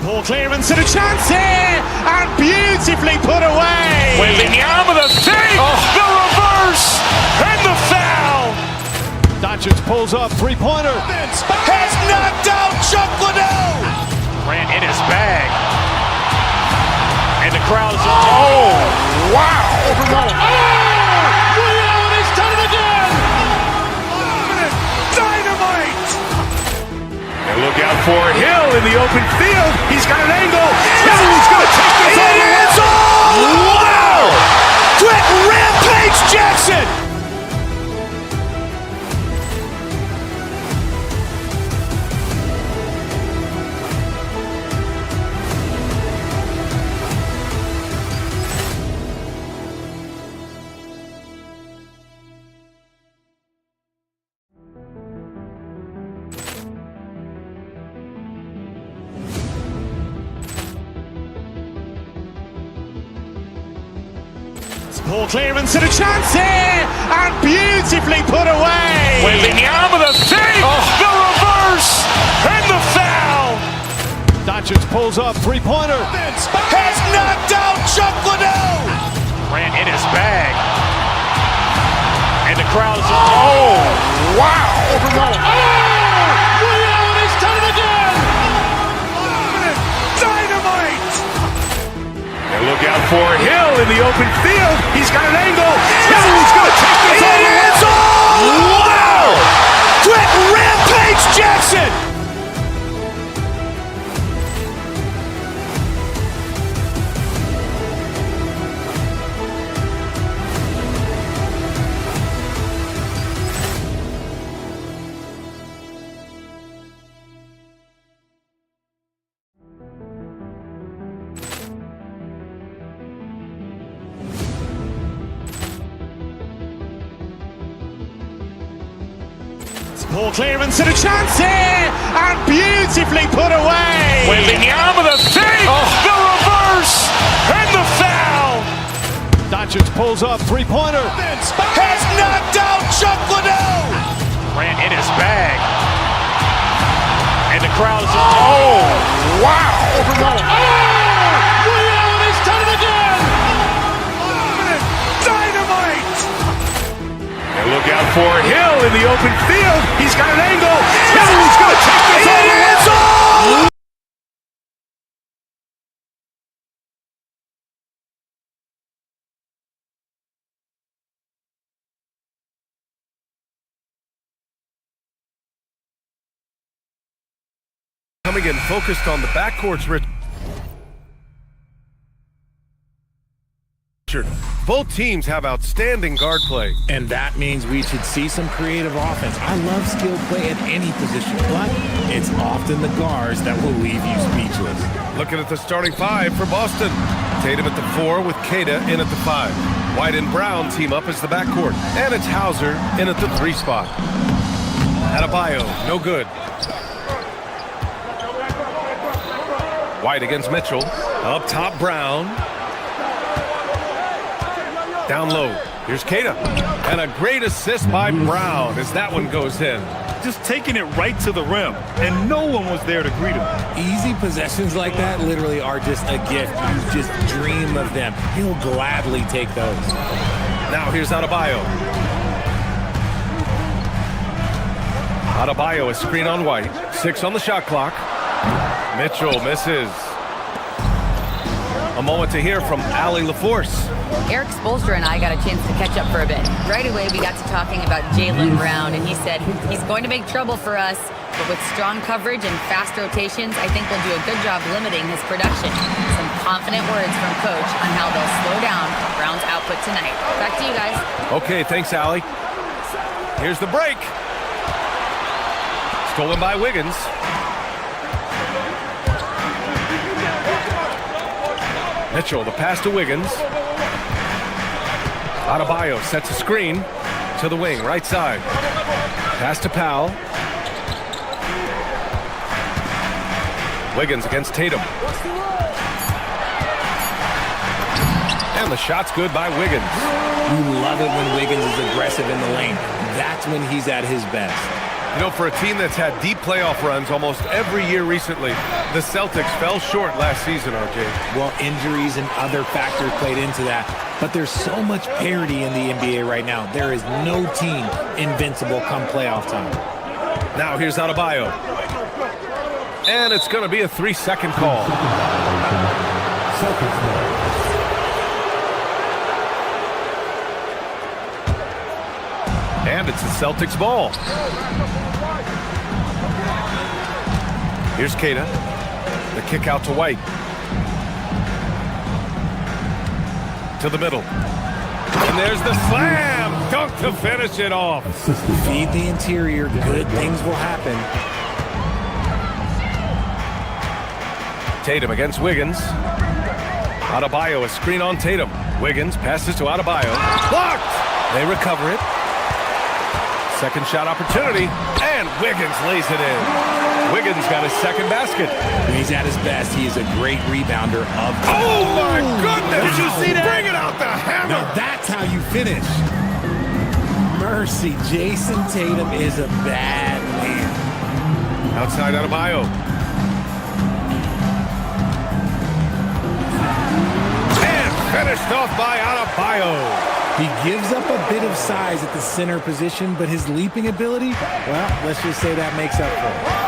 Poor clearance and a chance here, and beautifully put away. Wembanyama the save, the reverse, and the foul. Doncic pulls up, three-pointer. Has knocked out Chuck Liddell. Ran in his bag. And the crowd is, oh, wow. Overrun. Ray Allen has done it again. Dynamite. And look out for Hill in the open field. He's got an angle. Hill's going to take this all the way. Wow. Quick Rampage Jackson. Poor clearance and a chance here, and beautifully put away. Wembanyama the save, the reverse, and the foul. Doncic pulls up, three-pointer. Has knocked out Chuck Liddell. Ran in his bag. And the crowd is, oh, wow. Overrun. Ray Allen has done it again. Dynamite. And look out for Hill in the open field. He's got an angle. Hill's going to take this all the way. Wow. Quick Rampage Jackson. Poor clearance and a chance here, and beautifully put away. Wembanyama the save, the reverse, and the foul. Doncic pulls up, three-pointer. Has knocked out Chuck Liddell. Ran in his bag. And the crowd is, oh, wow. Overrun. Ray Allen has done it again. Dynamite. And look out for Hill in the open field. He's got an angle. Hill's going to take this all the way. Coming in focused on the backcourts, Richard. Both teams have outstanding guard play. And that means we should see some creative offense. I love skilled play at any position, but it's often the guards that will leave you speechless. Looking at the starting five for Boston. Tatum at the 4 with Kata in at the 5. White and Brown team up as the backcourt. And it's Hauser in at the 3 spot. Adebayo, no good. White against Mitchell. Up top, Brown. Down low. Here's Kata. And a great assist by Brown as that one goes in. Just taking it right to the rim, and no one was there to greet him. Easy possessions like that literally are just a gift. You just dream of them. He'll gladly take those. Now here's Adebayo. Adebayo, a screen on White. 6 on the shot clock. Mitchell misses. A moment to hear from Allie LaForce. Eric Spoelstra and I got a chance to catch up for a bit. Right away, we got to talking about Jaylen Brown, and he said he's going to make trouble for us, but with strong coverage and fast rotations, I think we'll do a good job limiting his production. Some confident words from Coach on how they'll slow down Brown's output tonight. Back to you guys. Okay, thanks, Allie. Here's the break. Stolen by Wiggins. Mitchell, the pass to Wiggins. Adebayo sets a screen to the wing, right side. Pass to Powell. Wiggins against Tatum. And the shot's good by Wiggins. You love it when Wiggins is aggressive in the lane. That's when he's at his best. You know, for a team that's had deep playoff runs almost every year recently, the Celtics fell short last season, RJ. Well, injuries and other factors played into that. But there's so much parity in the NBA right now. There is no team invincible come playoff time. Now here's Adebayo. And it's going to be a 3-second call. And it's the Celtics ball. Here's Keita. The kick out to White. To the middle. And there's the slam dunk to finish it off. Feed the interior. Good things will happen. Tatum against Wiggins. Adebayo, a screen on Tatum. Wiggins passes to Adebayo. Blocked! They recover it. Second shot opportunity, and Wiggins lays it in. Wiggins got his second basket. When he's at his best, he is a great rebounder of... Oh, my goodness! Did you see that? Bring it out the hammer! Now that's how you finish. Mercy, Jason Tatum is a bad man. Outside Adebayo. And finished off by Adebayo. He gives up a bit of size at the center position, but his leaping ability, well, let's just say that makes up for it.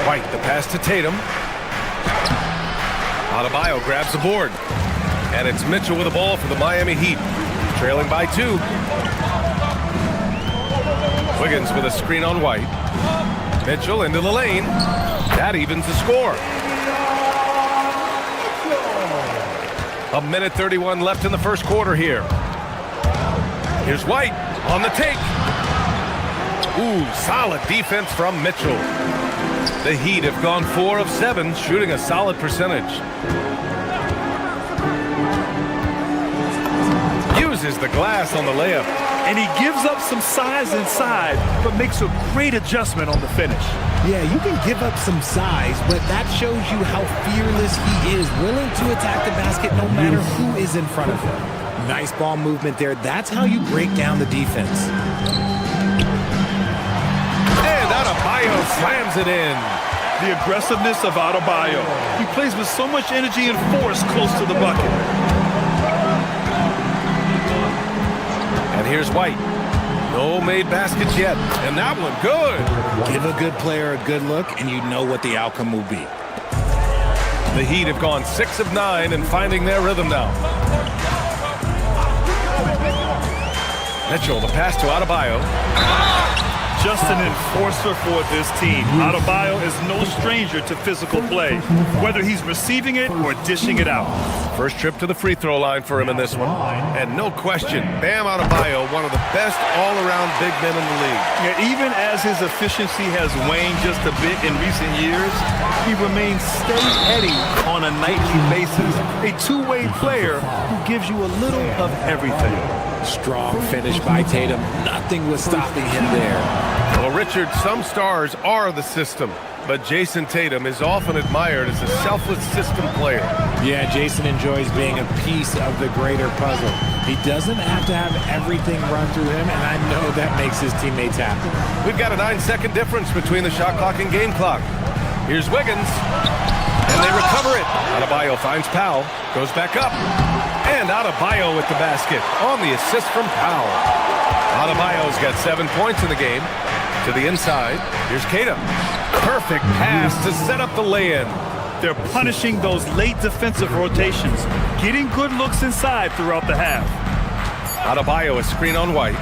White, the pass to Tatum. Adebayo grabs the board. And it's Mitchell with the ball for the Miami Heat. Trailing by 2. Wiggins with a screen on White. Mitchell into the lane. That evens the score. A minute 31 left in the first quarter here. Here's White on the take. Ooh, solid defense from Mitchell. The Heat have gone 4 of 7, shooting a solid percentage. Uses the glass on the layup. And he gives up some size inside, but makes a great adjustment on the finish. Yeah, you can give up some size, but that shows you how fearless he is, willing to attack the basket no matter who is in front of him. Nice ball movement there. That's how you break down the defense. And Adebayo slams it in. The aggressiveness of Adebayo. He plays with so much energy and force close to the bucket. And here's White. No made baskets yet. And that one good. Give a good player a good look, and you know what the outcome will be. The Heat have gone 6 of 9 and finding their rhythm now. Mitchell, the pass to Adebayo. Just an enforcer for this team. Adebayo is no stranger to physical play, whether he's receiving it or dishing it out. First trip to the free throw line for him in this one. And no question, Bam Adebayo, one of the best all-around big men in the league. Yeah, even as his efficiency has waned just a bit in recent years, he remains steady on a nightly basis. A two-way player who gives you a little of everything. Strong finish by Tatum. Nothing was stopping him there. Well, Richard, some stars are the system, but Jason Tatum is often admired as a selfless system player. Yeah, Jason enjoys being a piece of the greater puzzle. He doesn't have to have everything run through him, and I know that makes his teammates happy. We've got a 9-second difference between the shot clock and game clock. Here's Wiggins, and they recover it. Adebayo finds Powell, goes back up, and Adebayo with the basket on the assist from Powell. Adebayo's got 7 points in the game. To the inside, here's Keita. Perfect pass to set up the lay-in. They're punishing those late defensive rotations, getting good looks inside throughout the half. Adebayo, a screen on White.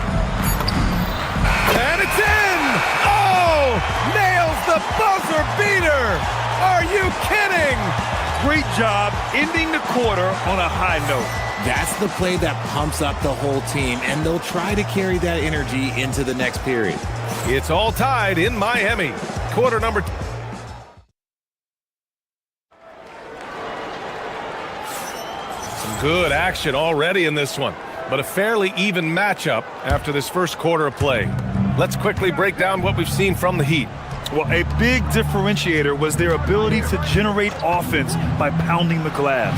And it's in! Oh! Nails the buzzer beater! Are you kidding? Great job ending the quarter on a high note. That's the play that pumps up the whole team, and they'll try to carry that energy into the next period. It's all tied in Miami. Quarter number 2. Some good action already in this one, but a fairly even matchup after this first quarter of play. Let's quickly break down what we've seen from the Heat. Well, a big differentiator was their ability to generate offense by pounding the glass.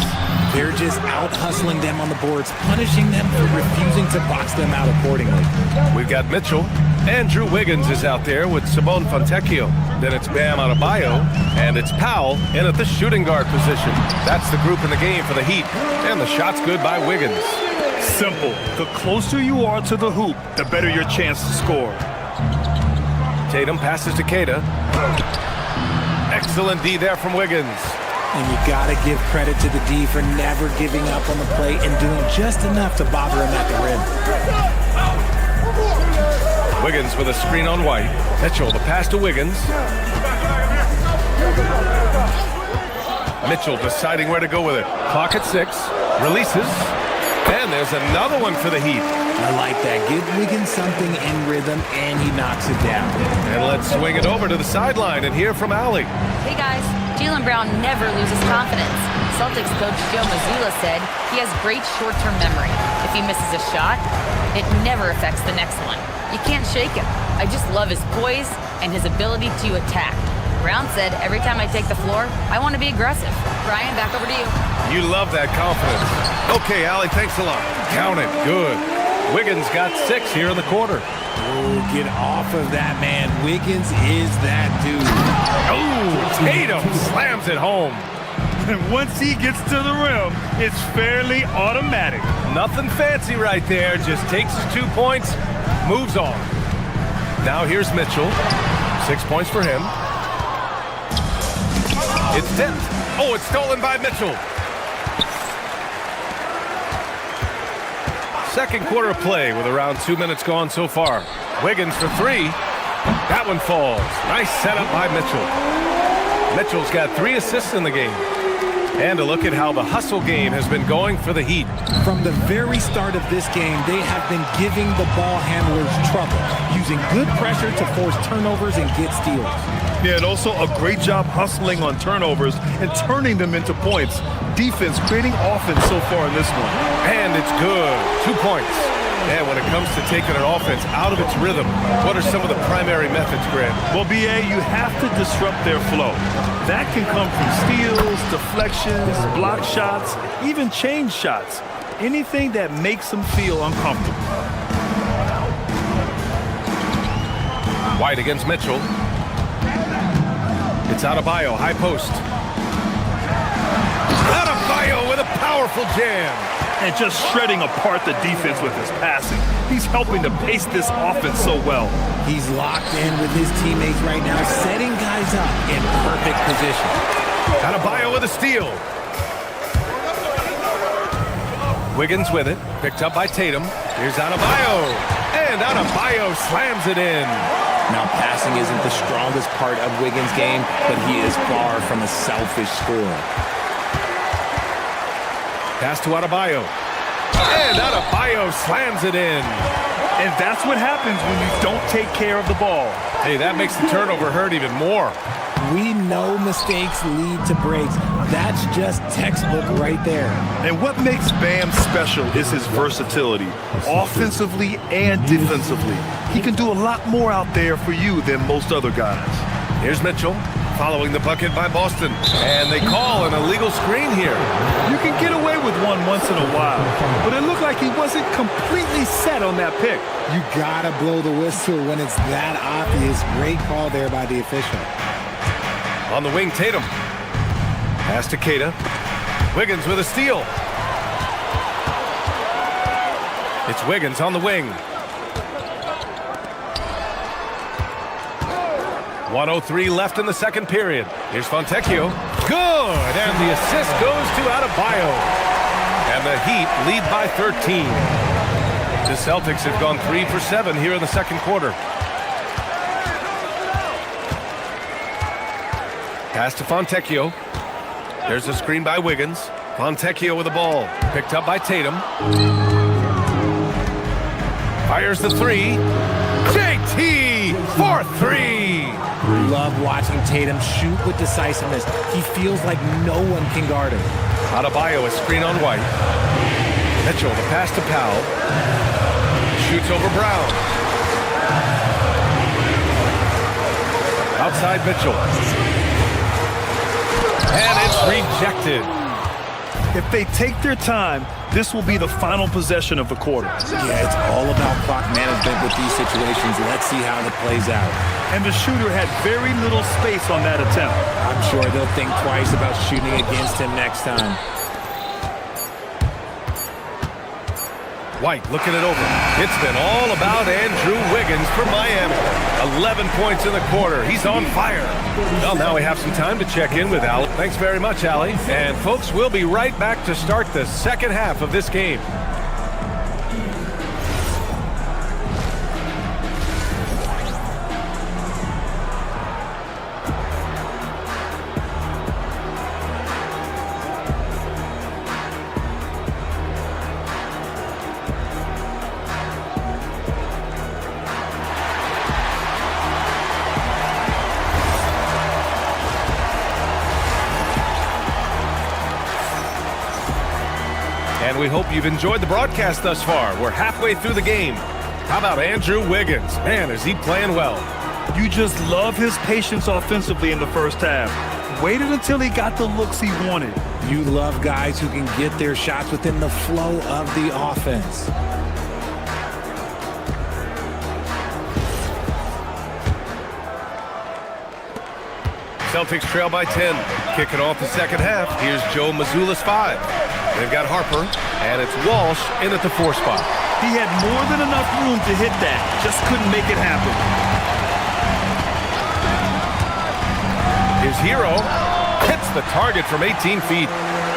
They're just out-hustling them on the boards, punishing them for refusing to box them out accordingly. We've got Mitchell. Andrew Wiggins is out there with Simone Fontecchio. Then it's Bam Adebayo, and it's Powell in at the shooting guard position. That's the group in the game for the Heat, and the shot's good by Wiggins. Simple. The closer you are to the hoop, the better your chance to score. Tatum passes to Keita. Excellent D there from Wiggins. And you got to give credit to the D for never giving up on the play and doing just enough to bother him at the rim. Wiggins with a screen on White. Mitchell, the pass to Wiggins. Mitchell deciding where to go with it. Clock at 6. Releases. And there's another one for the Heat. I like that. Give Wiggins something in rhythm, and he knocks it down. And let's swing it over to the sideline and hear from Allie. Hey guys, Jaylen Brown never loses confidence. Celtics coach Joe Mazzulla said he has great short-term memory. If he misses a shot, it never affects the next one. You can't shake him. I just love his poise and his ability to attack. Brown said, every time I take the floor, I want to be aggressive. Brian, back over to you. You love that confidence. Okay, Allie, thanks a lot. Count it. Good. Wiggins got 6 here in the quarter. Oh, get off of that, man. Wiggins is that dude. Oh, Tatum slams it home. And once he gets to the rim, it's fairly automatic. Nothing fancy right there. Just takes his 2 points, moves on. Now here's Mitchell. 6 points for him. It's tipped. Oh, it's stolen by Mitchell. Second quarter play with around 2 minutes gone so far. Wiggins for 3. That one falls. Nice setup by Mitchell. Mitchell's got 3 assists in the game. And a look at how the hustle game has been going for the Heat. From the very start of this game, they have been giving the ball handlers trouble, using good pressure to force turnovers and get steals. Yeah, and also a great job hustling on turnovers and turning them into points. Defense creating offense so far in this one. And it's good. 2 points. And when it comes to taking an offense out of its rhythm, what are some of the primary methods, Grant? Well, B.A., you have to disrupt their flow. That can come from steals, deflections, block shots, even change shots. Anything that makes them feel uncomfortable. White against Mitchell. It's Adebayo, high post. Adebayo with a powerful jam. And just shredding apart the defense with his passing. He's helping to pace this offense so well. He's locked in with his teammates right now, setting guys up in perfect position. Adebayo with a steal. Wiggins with it, picked up by Tatum. Here's Adebayo. And Adebayo slams it in. Now, passing isn't the strongest part of Wiggins' game, but he is far from a selfish scorer. Pass to Adebayo. And Adebayo slams it in. And that's what happens when you don't take care of the ball. Hey, that makes the turnover hurt even more. We know mistakes lead to breaks. That's just textbook right there. And what makes Bam special is his versatility, offensively and defensively. He can do a lot more out there for you than most other guys. Here's Mitchell, following the bucket by Boston. And they call an illegal screen here. You can get away with one once in a while, but it looked like he wasn't completely set on that pick. You gotta blow the whistle when it's that obvious. Great call there by the official. On the wing, Tatum. Pass to Keita. Wiggins with a steal. It's Wiggins on the wing. 1:03 left in the second period. Here's Fontecchio. Good, and the assist goes to Adebayo. And the Heat lead by 13. The Celtics have gone 3 for 7 here in the second quarter. Pass to Fontecchio. There's a screen by Wiggins. Fontecchio with the ball. Picked up by Tatum. Fires the three. JT for three. Love watching Tatum shoot with decisiveness. He feels like no one can guard him. Adebayo, a screen on White. Mitchell, the pass to Powell. Shoots over Brown. Outside Mitchell. And it's rejected. If they take their time, this will be the final possession of the quarter. Yeah, it's all about clock management with these situations. Let's see how it plays out. And the shooter had very little space on that attempt. I'm sure they'll think twice about shooting against him next time. White looking it over. It's been all about Andrew Wiggins for Miami. 11 points in the quarter. He's on fire. Well, now we have some time to check in with Al. Thanks very much, Allie. And folks, we'll be right back to start the second half of this game. And we hope you've enjoyed the broadcast thus far. We're halfway through the game. How about Andrew Wiggins? Man, is he playing well. You just love his patience offensively in the first half. Waited until he got the looks he wanted. You love guys who can get their shots within the flow of the offense. Celtics trail by 10. Kicking off the second half. Here's Joe Mazzulla's 5. They've got Harper, and it's Walsh in at the 4 spot. He had more than enough room to hit that. Just couldn't make it happen. Here's Hero. Hits the target from 18 feet.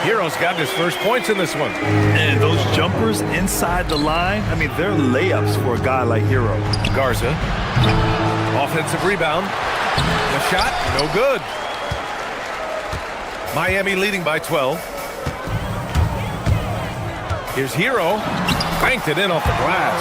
Hero's got his first points in this one. And those jumpers inside the line, I mean, they're layups for a guy like Hero. Garza. Offensive rebound. The shot, no good. Miami leading by 12. Here's Hero. Banked it in off the glass.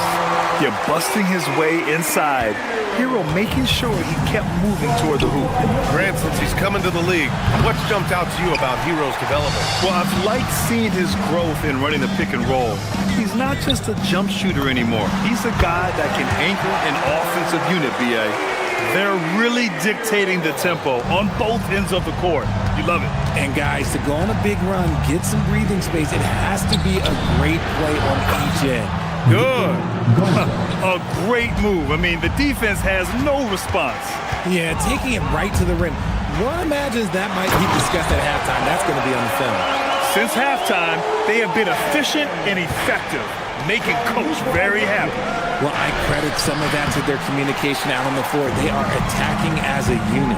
Yeah, busting his way inside. Hero making sure he kept moving toward the hoop. Grant, since he's coming to the league, what's jumped out to you about Hero's development? Well, I've liked seeing his growth in running the pick and roll. He's not just a jump shooter anymore. He's a guy that can anchor an offensive unit, B.A. They're really dictating the tempo on both ends of the court. You love it. And guys, to go on a big run, get some breathing space, it has to be a great play on each end. Good. A great move. I mean, the defense has no response. Yeah, taking it right to the rim. One imagines that might be discussed at halftime. That's going to be on the film. Since halftime, they have been efficient and effective, making Coach very happy. Well, I credit some of that to their communication out on the floor. They are attacking as a unit.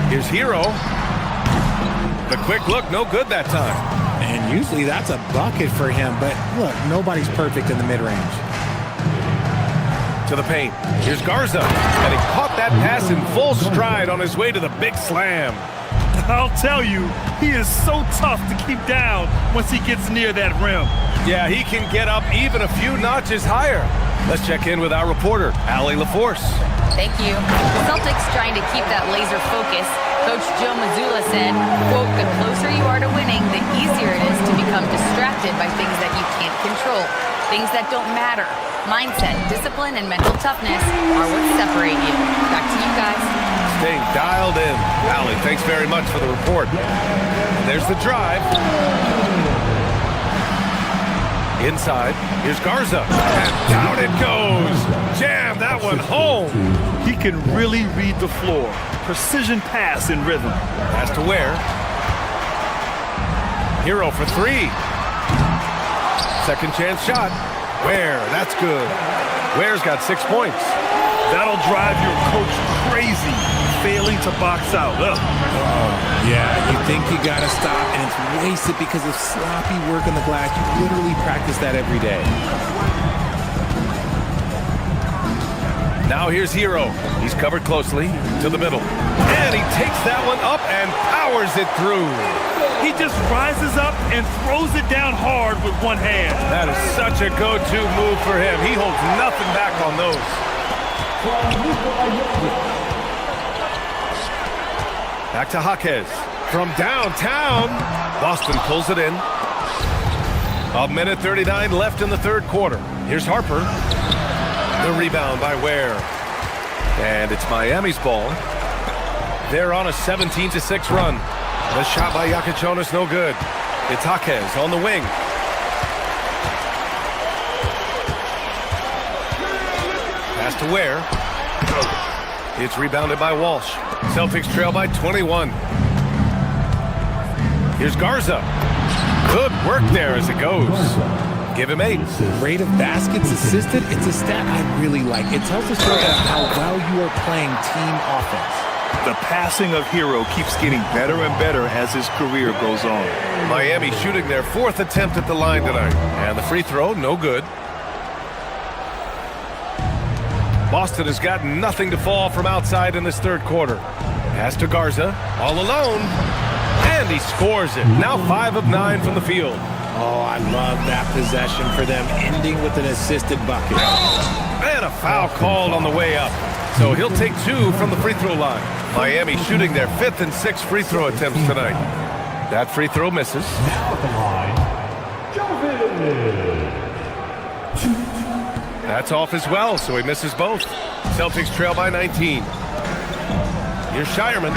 Here's Hero. The quick look, no good that time. And usually that's a bucket for him, but look, nobody's perfect in the mid-range. To the paint. Here's Garza. And he caught that pass in full stride on his way to the big slam. I'll tell you, he is so tough to keep down once he gets near that rim. Yeah, he can get up even a few notches higher. Let's check in with our reporter, Allie LaForce. Thank you. The Celtics trying to keep that laser focus. Coach Joe Mazzulla said, quote, the closer you are to winning, the easier it is to become distracted by things that you can't control, things that don't matter. Mindset, discipline, and mental toughness are what separate you. Back to you guys. Staying dialed in. Allie, thanks very much for the report. There's the drive. Inside, here's Garza, and down it goes. Jam that one home. He can really read the floor. Precision pass in rhythm. Pass to Ware. Hero for 3. Second chance shot. Ware, that's good. Ware's got 6 points. That'll drive your coach crazy. failing to box out. Ugh. Yeah, you think you got to stop, and it's wasted because of sloppy work on the glass. You literally practice that every day. Now here's Hero. He's covered closely to the middle. And he takes that one up and powers it through. He just rises up and throws it down hard with one hand. That is such a go-to move for him. He holds nothing back on those. Back to Jaquez. From downtown, Boston pulls it in. 1:39 left in the third quarter. Here's Harper. The rebound by Ware. And it's Miami's ball. They're on a 17-6 run. The shot by Iaquintas, no good. It's Jaquez on the wing. Pass to Ware. It's rebounded by Walsh. Celtics trail by 21. Here's Garza. Good work there as it goes. Give him 8. Rate of baskets assisted, it's a stat I really like. It tells the story of how well you are playing team offense. The passing of Hero keeps getting better and better as his career goes on. Miami shooting their 4th attempt at the line tonight. And the free throw, no good. Boston has got nothing to fall from outside in this third quarter. Pass to Garza, all alone. And he scores it. Now 5 of 9 from the field. Oh, I love that possession for them, ending with an assisted bucket. And a foul called on the way up. So he'll take 2 from the free throw line. Miami shooting their 5th and 6th free throw attempts tonight. That free throw misses. That's off as well, so he misses both. Celtics trail by 19. Here's Shireman.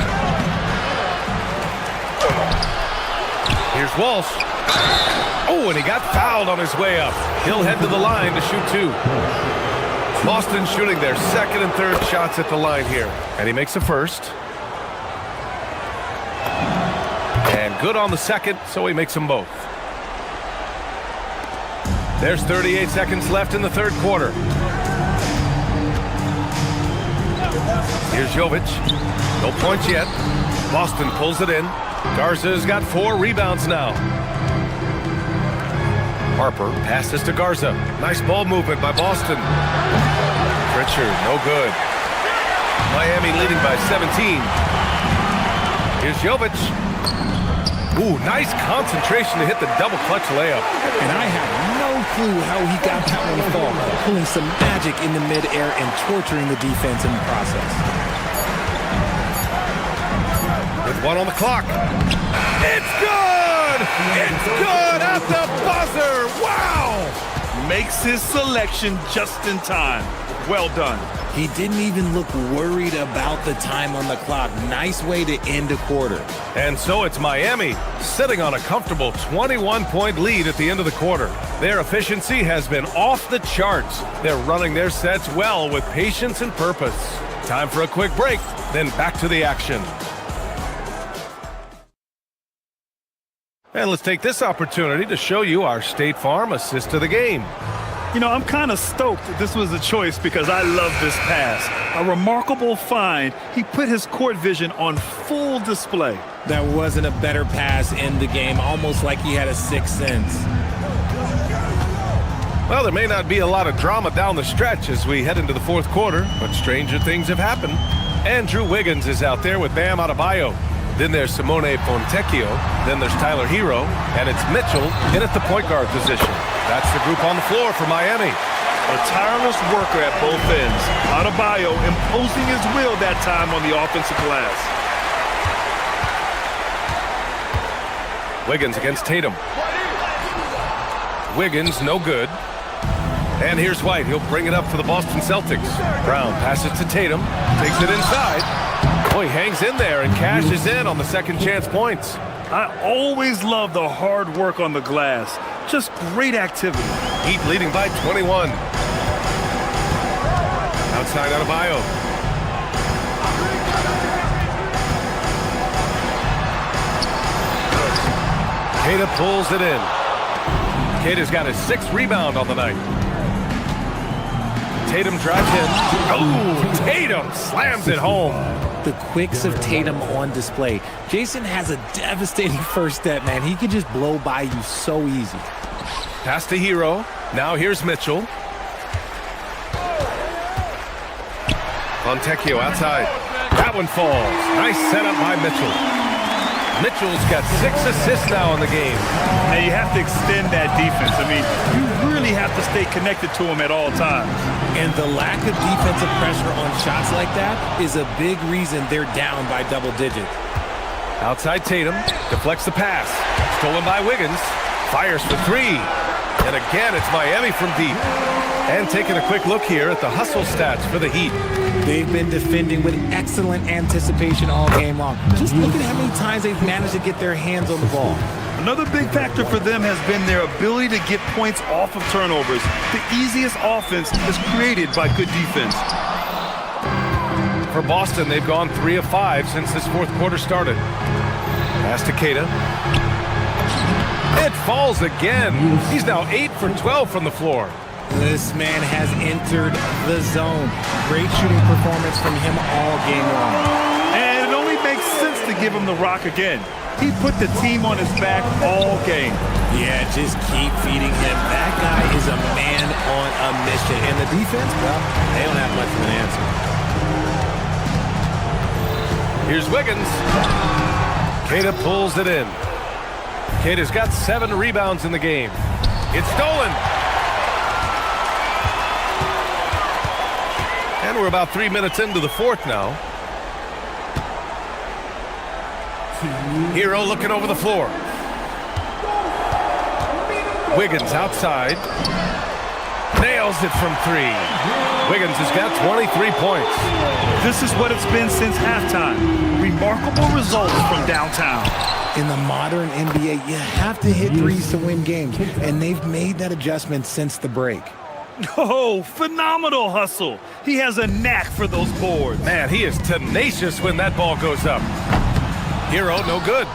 Here's Walsh. Oh, and he got fouled on his way up. He'll head to the line to shoot 2. Boston shooting their 2nd and 3rd shots at the line here. And he makes the first. And good on the second, so he makes them both. There's 38 seconds left in the third quarter. Here's Jovic. No points yet. Boston pulls it in. Garza's got 4 rebounds now. Harper passes to Garza. Nice ball movement by Boston. Pritchard, no good. Miami leading by 17. Here's Jovic. Ooh, nice concentration to hit the double clutch layup. And I have no clue how he got that one to fall. Pulling some magic in the midair and torturing the defense in the process. With 1 on the clock. It's good! It's good at the buzzer! Wow! Makes his selection just in time. Well done. He didn't even look worried about the time on the clock. Nice way to end a quarter. And so it's Miami sitting on a comfortable 21-point lead at the end of the quarter. Their efficiency has been off the charts. They're running their sets well with patience and purpose. Time for a quick break, then back to the action. And let's take this opportunity to show you our State Farm assist of the game. You know, I'm kind of stoked that this was a choice because I love this pass. A remarkable find. He put his court vision on full display. That wasn't a better pass in the game, almost like he had a sixth sense. Well, there may not be a lot of drama down the stretch as we head into the fourth quarter, but stranger things have happened. Andrew Wiggins is out there with Bam Adebayo. Then there's Simone Fontecchio. Then there's Tyler Hero. And it's Mitchell in at the point guard position. That's the group on the floor for Miami. A tireless worker at both ends. Adebayo imposing his will that time on the offensive glass. Wiggins against Tatum. Wiggins, no good. And here's White. He'll bring it up for the Boston Celtics. Brown passes to Tatum. Takes it inside. Oh, he hangs in there and cashes in on the second chance points. I always love the hard work on the glass. Just great activity. Heat leading by 21. Outside Adebayo. Queta pulls it in. Queta's got his 6th rebound on the night. Tatum drives in. Oh, Tatum slams it home. the quicks of Tatum on display. Jason has a devastating first step, man. He can just blow by you so easy. Pass to Hero. Now here's Mitchell. Fontecchio outside. That one falls. Nice setup by Mitchell. Mitchell's got 6 assists now in the game. Now you have to extend that defense. I mean, you really have to stay connected to him at all times. And the lack of defensive pressure on shots like that is a big reason they're down by double digits. Outside Tatum. Deflects the pass. Stolen by Wiggins. Fires for 3. And again, it's Miami from deep. And taking a quick look here at the hustle stats for the Heat. They've been defending with excellent anticipation all game long. Just look at how many times they've managed to get their hands on the ball. Another big factor for them has been their ability to get points off of turnovers. The easiest offense is created by good defense. For Boston, they've gone 3 of 5 since this fourth quarter started. Pass to Keita. It falls again. He's now 8 for 12 from the floor. This man has entered the zone. Great shooting performance from him all game long. And it only makes sense to give him the rock again. He put the team on his back all game. Yeah, just keep feeding him. That guy is a man on a mission. And the defense, well, they don't have much of an answer. Here's Wiggins. Keita pulls it in. Keita's got 7 rebounds in the game. It's stolen. And we're about 3 minutes into the fourth now. Hero looking over the floor. Wiggins outside. Nails it from 3. Wiggins has got 23 points. This is what it's been since halftime. Remarkable results from downtown. In the modern NBA, you have to hit threes to win games, and they've made that adjustment since the break. Oh, phenomenal hustle. He has a knack for those boards. Man, he is tenacious when that ball goes up. Hero, no good.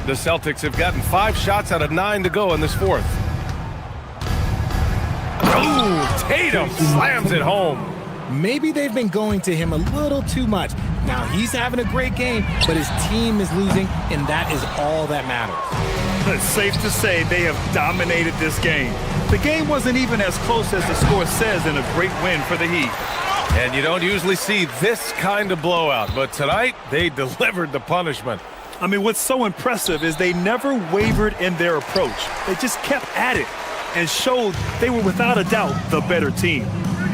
The Celtics have gotten 5 shots out of 9 to go in this fourth. Oh, Tatum slams it home. Maybe they've been going to him a little too much. Now he's having a great game, but his team is losing, and that is all that matters. It's safe to say they have dominated this game. The game wasn't even as close as the score says in a great win for the Heat. And you don't usually see this kind of blowout, but tonight they delivered the punishment. I mean, what's so impressive is they never wavered in their approach. They just kept at it and showed they were without a doubt the better team.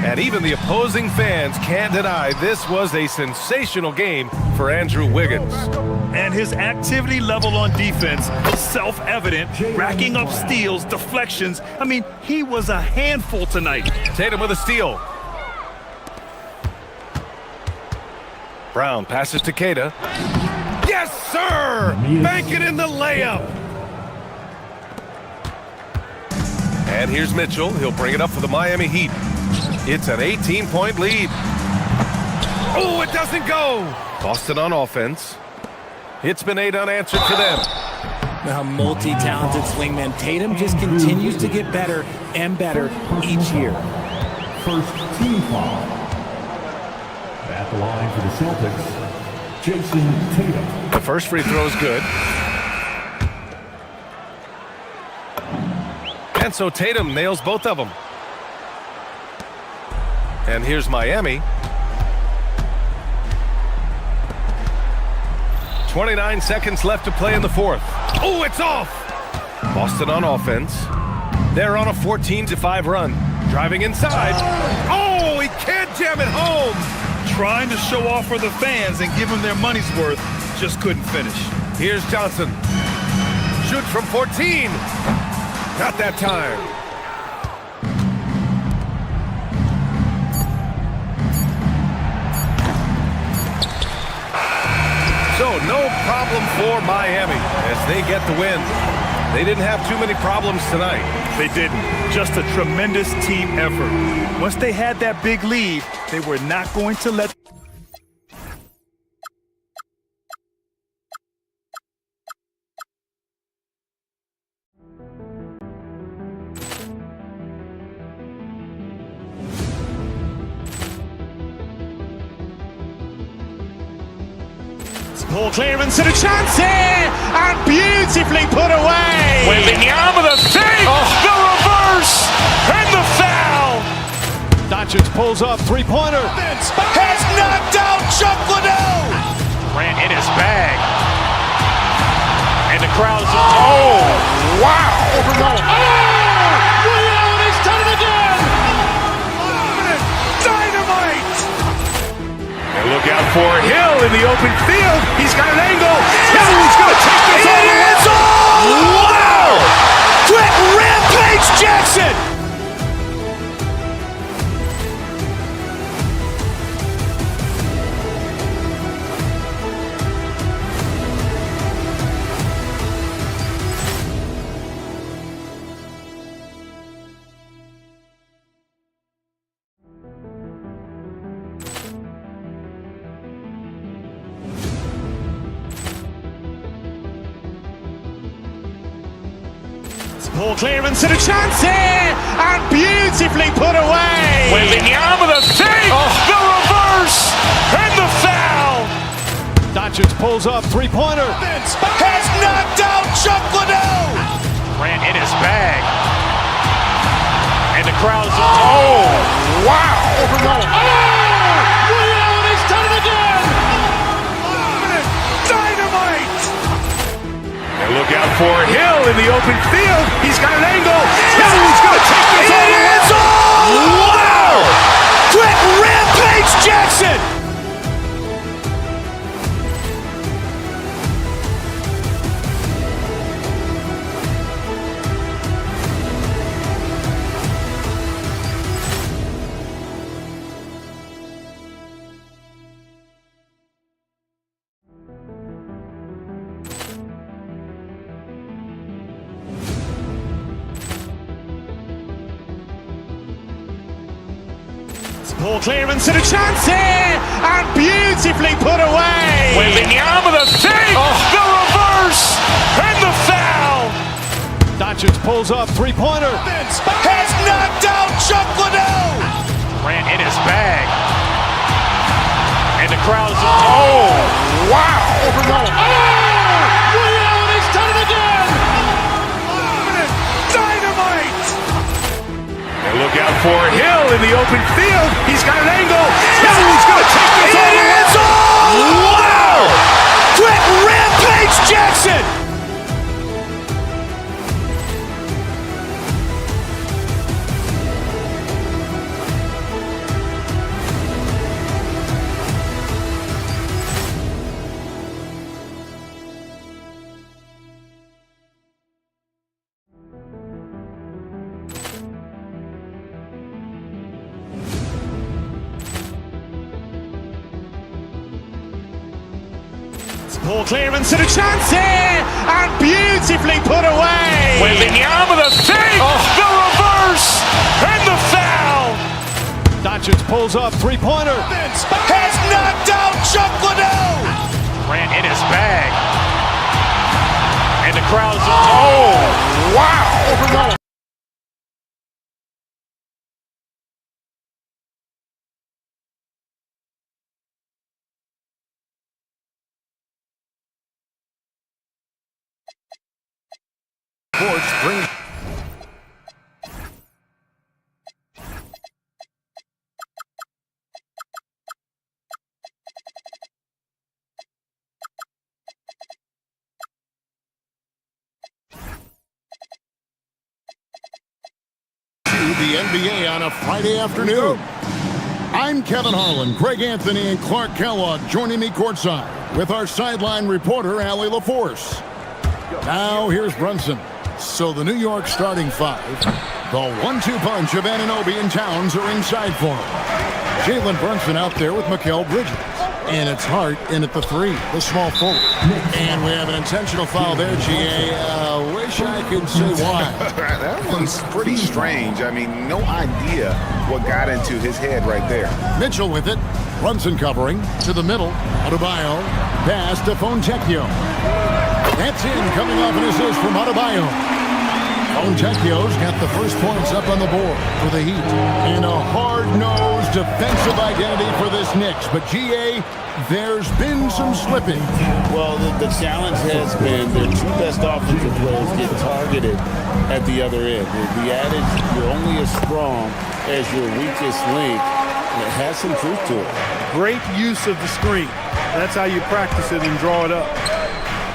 And even the opposing fans can't deny this was a sensational game for Andrew Wiggins. And his activity level on defense, self-evident, racking up steals, deflections. I mean, he was a handful tonight. Tatum with a steal. Brown passes to Keita. Yes, sir! Banking in the layup. And here's Mitchell. He'll bring it up for the Miami Heat. It's an 18-point lead. Oh, it doesn't go. Boston on offense. It's been 8 unanswered for them. A multi-talented swingman. Tatum just continues to get better and better each year. First team foul. At the line for the Celtics, Jason Tatum. The first free throw is good. And so Tatum nails both of them. And here's Miami. 29 seconds left to play in the fourth. Oh, it's off! Boston on offense. They're on a 14-5 run. Driving inside. Oh, he can't jam it home! Trying to show off for the fans and give them their money's worth. Just couldn't finish. Here's Johnson. Shoots from 14. Not that time. So no problem for Miami as they get the win. They didn't have too many problems tonight. They didn't. Just a tremendous team effort. Once they had that big lead, they were not going to let Ball clearance and a chance here, and beautifully put away. Wembanyama the fake, the reverse, and the foul. Doncic pulls up, three-pointer. Has knocked out Chuck Liddell. Ran in his bag. And the crowd's, oh, wow. He's done it again. Dynamite. And look out for Hill in the open field. He's got an angle. He's going to take this all the way. Wow. Quick Rampage Jackson. Ball clearance and a chance here, and beautifully put away. Wembanyama the fake, the reverse, and the foul. Doncic pulls up, three-pointer. Has knocked out Chuck Liddell. Ran in his bag. And the crowd's, oh, wow. He's done it again. Dynamite. And look out for Hill in the open field. He's got an angle. He's going to take this all the way. Wow. Quick Rampage Jackson. Ball clearance and a chance here, and beautifully put away. Wembanyama the fake, the reverse, and the foul. Doncic pulls up, three-pointer. Has knocked out Chuck Liddell. Ran in his bag. And the crowd's, oh, wow. He's done it again. Dynamite. And look out for Hill in the open field. He's got an angle. He's going to take this all the way. Wow. Quick Rampage Jackson. Ball clearance and a chance here, and beautifully put away. Wembanyama the fake, the reverse, and the foul. Doncic pulls up, three-pointer. Has knocked out Chuck Liddell. Ran in his bag. And the crowd's, oh, wow. Sports brings the NBA on a Friday afternoon. I'm Kevin Harlan, Greg Anthony, and Clark Kellogg joining me courtside with our sideline reporter, Allie LaForce. Now here's Brunson. So the New York starting five, the 1-2 punch of Anunoby and Towns are inside for him. Jalen Brunson out there with Mikal Bridges. And it's Hart in at the three, the small forward. And we have an intentional foul there, GA. Wish I could say why. That one's pretty strange. I mean, no idea what got into his head right there. Mitchell with it. Brunson covering to the middle. Adebayo. Pass to Fontecchio. That's in, coming off an assist from Adebayo. Fontecchio's got the first points up on the board for the Heat. And a hard-nosed defensive identity for this Knicks. But, G.A., there's been some slipping. Well, the challenge has been their two best offensive players get targeted at the other end. The adage, you're only as strong as your weakest link, it has some truth to it. Great use of the screen. That's how you practice it and draw it up.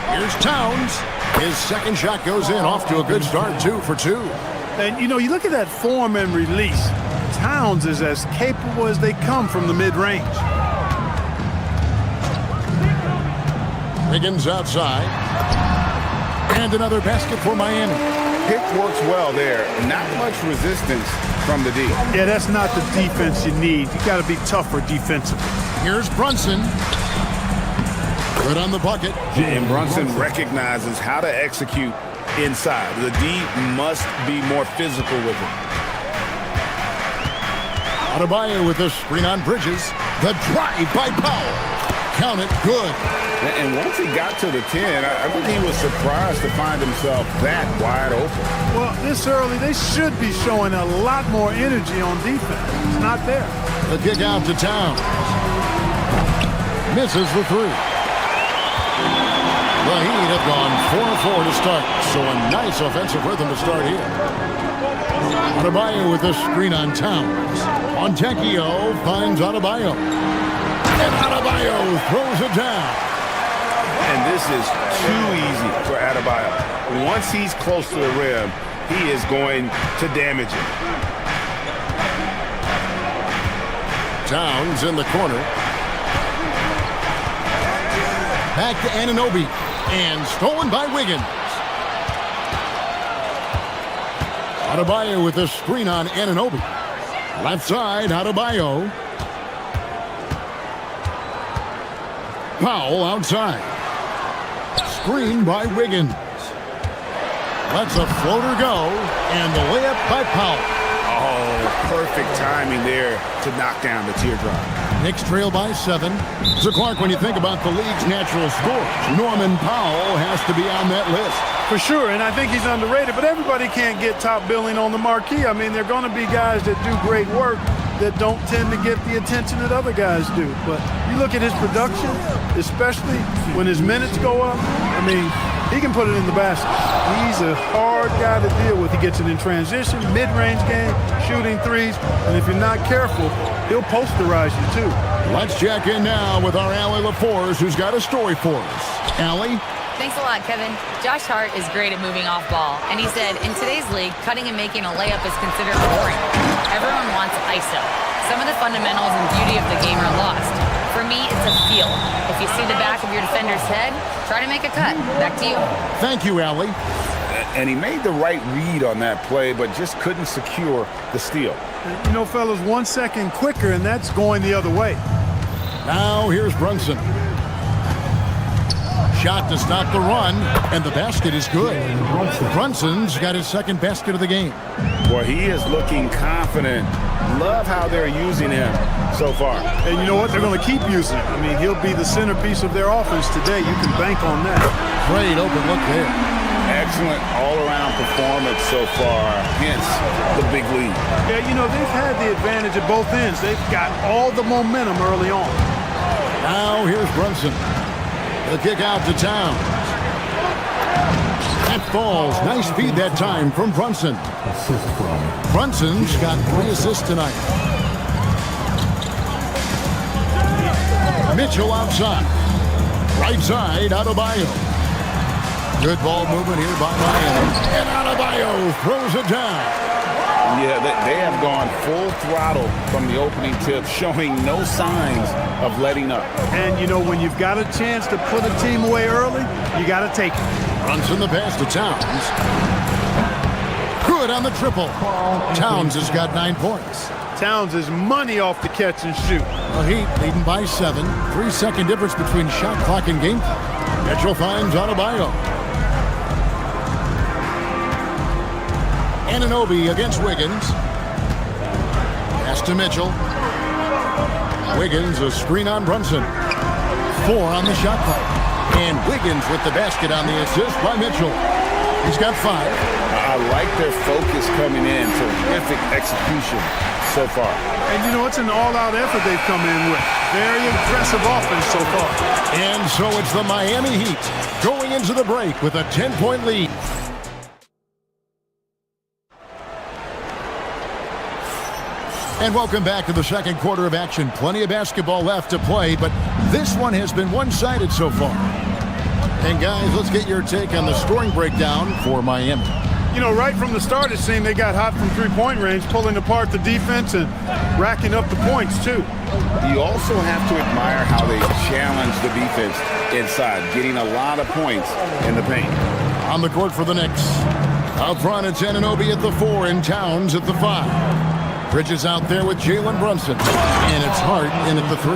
Here's Towns. His second shot goes in, off to a good start, 2 for 2. And, you know, you look at that form and release. Towns is as capable as they come from the mid-range. Wiggins outside. And another basket for Miami. Pick works well there. Not much resistance from the D. Yeah, that's not the defense you need. You got to be tougher defensively. Here's Brunson. Good on the bucket. And Brunson recognizes how to execute inside. The D must be more physical with it. Adebayo with the screen on Bridges. The drive by Powell. Count it, good. And once he got to the 10, I think he was surprised to find himself that wide open. Well, this early, they should be showing a lot more energy on defense. It's not there. The kick out to Towns. Misses the 3. The Heat have gone 4-4 to start, so a nice offensive rhythm to start here. Adebayo with the screen on Towns. Fontecchio finds Adebayo. And Adebayo throws it down. And this is too easy for Adebayo. Once he's close to the rim, he is going to damage it. Towns in the corner. Back to Anunoby. And stolen by Wiggins. Adebayo with a screen on Anunoby. Left side, Adebayo. Powell outside. Screen by Wiggins. Lets a floater go. And the layup by Powell. Oh, perfect timing there to knock down the teardrop. Knicks trail by 7. So, Clark, when you think about the league's natural scorers, Norman Powell has to be on that list. For sure, and I think he's underrated, but everybody can't get top billing on the marquee. I mean, there are going to be guys that do great work that don't tend to get the attention that other guys do. But you look at his production, especially when his minutes go up, I mean, he can put it in the basket. He's a hard guy to deal with. He gets it in transition, mid-range game, shooting threes, and if you're not careful, he'll posterize you too. Let's check in now with our Allie LaForce, who's got a story for us. Allie? Thanks a lot, Kevin. Josh Hart is great at moving off ball, and he said, in today's league, cutting and making a layup is considered boring. Everyone wants ISO. Some of the fundamentals and beauty of the game are lost. For me, it's a feel. If you see the back of your defender's head, try to make a cut. Back to you. Thank you, Allie. And he made the right read on that play, but just couldn't secure the steal. You know, fellas, 1 second quicker, and that's going the other way. Now here's Brunson. Shot to stop the run, and the basket is good. Brunson's got his second basket of the game. Boy, he is looking confident. Love how they're using him so far. And you know what? They're going to keep using him. I mean, he'll be the centerpiece of their offense today. You can bank on that. Great open look there. Excellent all-around performance so far, hence the big lead. Yeah, you know, they've had the advantage at both ends. They've got all the momentum early on. Now here's Brunson. The kick out to Towns. That falls. Nice feed that time from Brunson. Brunson's got 3 assists tonight. Mitchell outside. Right side, Adebayo. Good ball movement here by Miami. And Adebayo throws it down. Yeah, they have gone full throttle from the opening tip, showing no signs of letting up. And, you know, when you've got a chance to put a team away early, you got to take it. Brunson the pass to Towns. Good on the triple. Towns has got 9 points. Towns is money off the catch and shoot. The Heat leading by 7. 3-second difference between shot clock and game clock. Mitchell finds Adebayo. Anunoby against Wiggins. Pass to Mitchell. Wiggins, a screen on Brunson. 4 on the shot clock. And Wiggins with the basket on the assist by Mitchell. He's got 5. I like their focus coming in. Terrific execution so far. And, you know, it's an all-out effort they've come in with. Very impressive offense so far. And so it's the Miami Heat going into the break with a 10-point lead. And welcome back to the second quarter of action. Plenty of basketball left to play, but this one has been one-sided so far. And guys, let's get your take on the scoring breakdown for Miami. You know, right from the start, it seemed they got hot from three-point range, pulling apart the defense and racking up the points, too. You also have to admire how they challenge the defense inside, getting a lot of points in the paint. On the court for the Knicks. Out front, it's Anunoby at the 4 and Towns at the 5. Bridges out there with Jalen Brunson. And it's Hart in at the 3.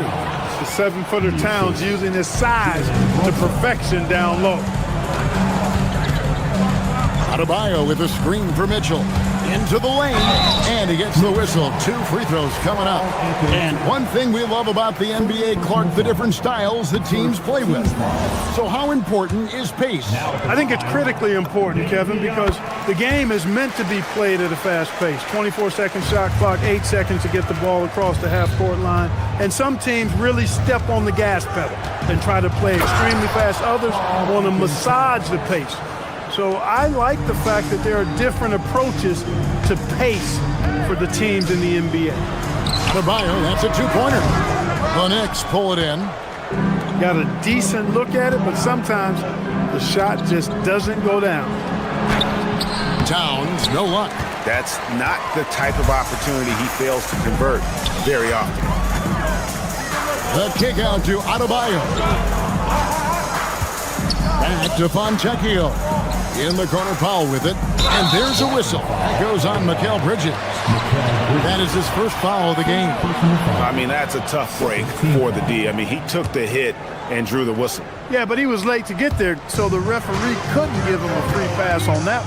The 7-footer Towns using his size to perfection down low. Adebayo with a screen for Mitchell. Into the lane, and he gets the whistle. 2 free throws coming up. And one thing we love about the NBA, Clark, the different styles the teams play with. So how important is pace? I think it's critically important, Kevin, because the game is meant to be played at a fast pace. 24-second shot clock, 8 seconds to get the ball across the half-court line. And some teams really step on the gas pedal and try to play extremely fast. Others want to massage the pace. So I like the fact that there are different approaches to pace for the teams in the NBA. Adebayo, that's a 2-pointer. The Knicks pull it in. Got a decent look at it, but sometimes the shot just doesn't go down. Towns, no luck. That's not the type of opportunity he fails to convert very often. The kick out to Adebayo. Back to Fontecchio. In the corner, Powell with it. And there's a whistle. That goes on Mikal Bridges. That is his first foul of the game. I mean, that's a tough break for the D. I mean, he took the hit and drew the whistle. Yeah, but he was late to get there, so the referee couldn't give him a free pass on that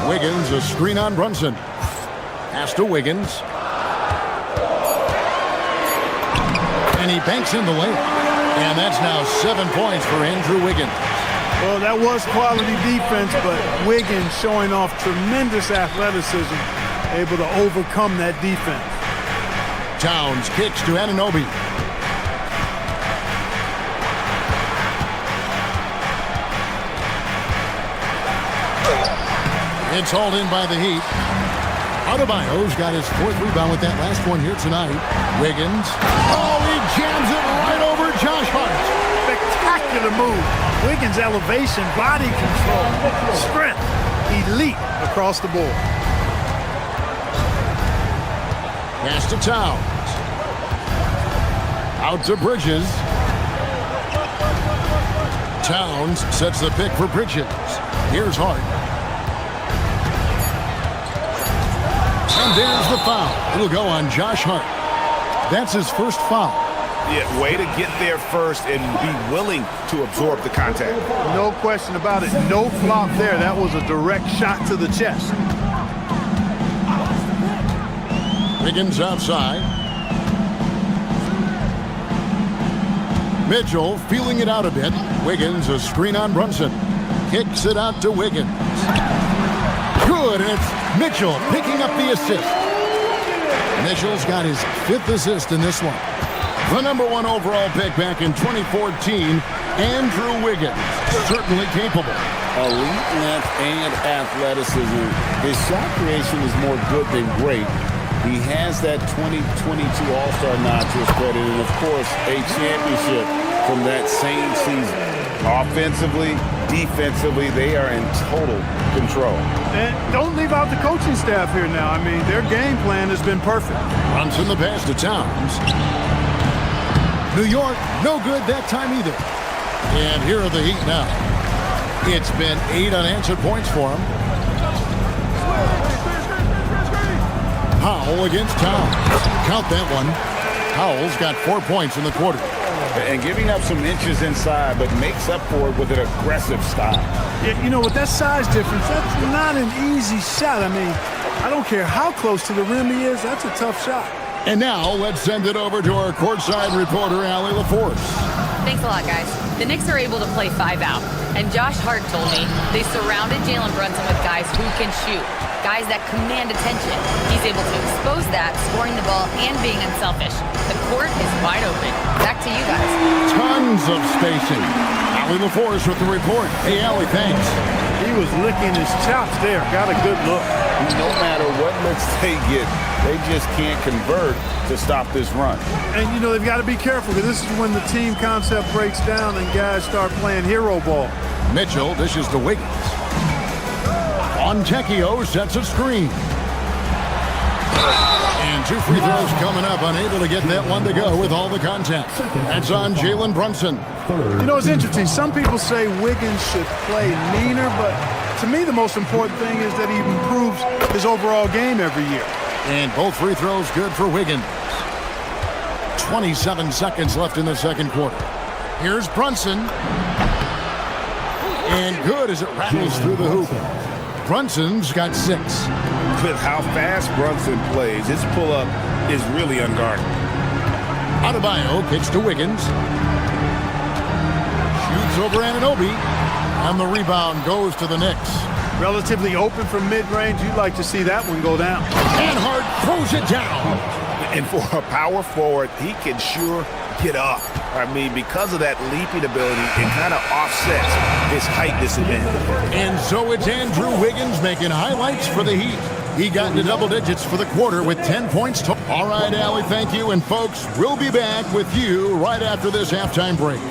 one. Wiggins, a screen on Brunson. Pass to Wiggins. And he banks in the layup. And that's now 7 points for Andrew Wiggins. Well, that was quality defense, but Wiggins showing off tremendous athleticism, able to overcome that defense. Towns kicks to Anunoby. It's hauled in by the Heat. Adebayo's got his 4th rebound with that last one here tonight. Wiggins. Oh, he jams it right over Josh Hart. Spectacular move. Wiggins' elevation, body control, strength, elite across the board. Pass to Towns. Out to Bridges. Towns sets the pick for Bridges. Here's Hart. And there's the foul. It'll go on Josh Hart. That's his first foul. Yeah, way to get there first and be willing to absorb the contact. No question about it. No flop there. That was a direct shot to the chest. Wiggins outside. Mitchell feeling it out a bit. Wiggins, a screen on Brunson. Kicks it out to Wiggins. Good, and it's Mitchell picking up the assist. Mitchell's got his 5th assist in this one. The #1 overall pick back in 2014, Andrew Wiggins, certainly capable. Elite length and athleticism. His shot creation is more good than great. He has that 2022 All-Star nod to his credit, and of course, a championship from that same season. Offensively, defensively, they are in total control. And don't leave out the coaching staff here now. I mean, their game plan has been perfect. Runs in the pass to Towns. New York, no good that time either. And here are the Heat now. It's been 8 unanswered points for him. Powell against Towns. Count that one. Powell's got 4 points in the quarter. And giving up some inches inside, but makes up for it with an aggressive style. Yeah, you know, with that size difference, that's not an easy shot. I mean, I don't care how close to the rim he is, that's a tough shot. And now let's send it over to our courtside reporter, Allie LaForce. Thanks a lot, guys. The Knicks are able to play 5 out, and Josh Hart told me they surrounded Jalen Brunson with guys who can shoot, guys that command attention. He's able to expose that, scoring the ball and being unselfish. The court is wide open. Back to you guys. Tons of spacing. Allie LaForce with the report. Hey, Allie, thanks. He was licking his chops there. Got a good look. No matter what looks they get, they just can't convert to stop this run. And, you know, they've got to be careful because this is when the team concept breaks down and guys start playing hero ball. Mitchell dishes to Wiggins. Fontecchio sets a screen. And 2 free throws coming up, unable to get that one to go with all the contact. That's on Jalen Brunson. You know, it's interesting. Some people say Wiggins should play meaner, but to me the most important thing is that he improves his overall game every year. And both free throws good for Wiggins. 27 seconds left in the second quarter. Here's Brunson. And good as it rattles through the hoop. Brunson's got 6. With how fast Brunson plays, his pull-up is really unguarded. Adebayo kicks to Wiggins. Shoots over Anunoby. And the rebound goes to the Knicks. Relatively open from mid-range. You'd like to see that one go down. And Hart throws it down. And for a power forward, he can sure get up. I mean, because of that leaping ability, it kind of offsets his height disadvantage. And so it's Andrew Wiggins making highlights for the Heat. He got into double digits for the quarter with 10 points. All right, Allie, thank you. And folks, we'll be back with you right after this halftime break.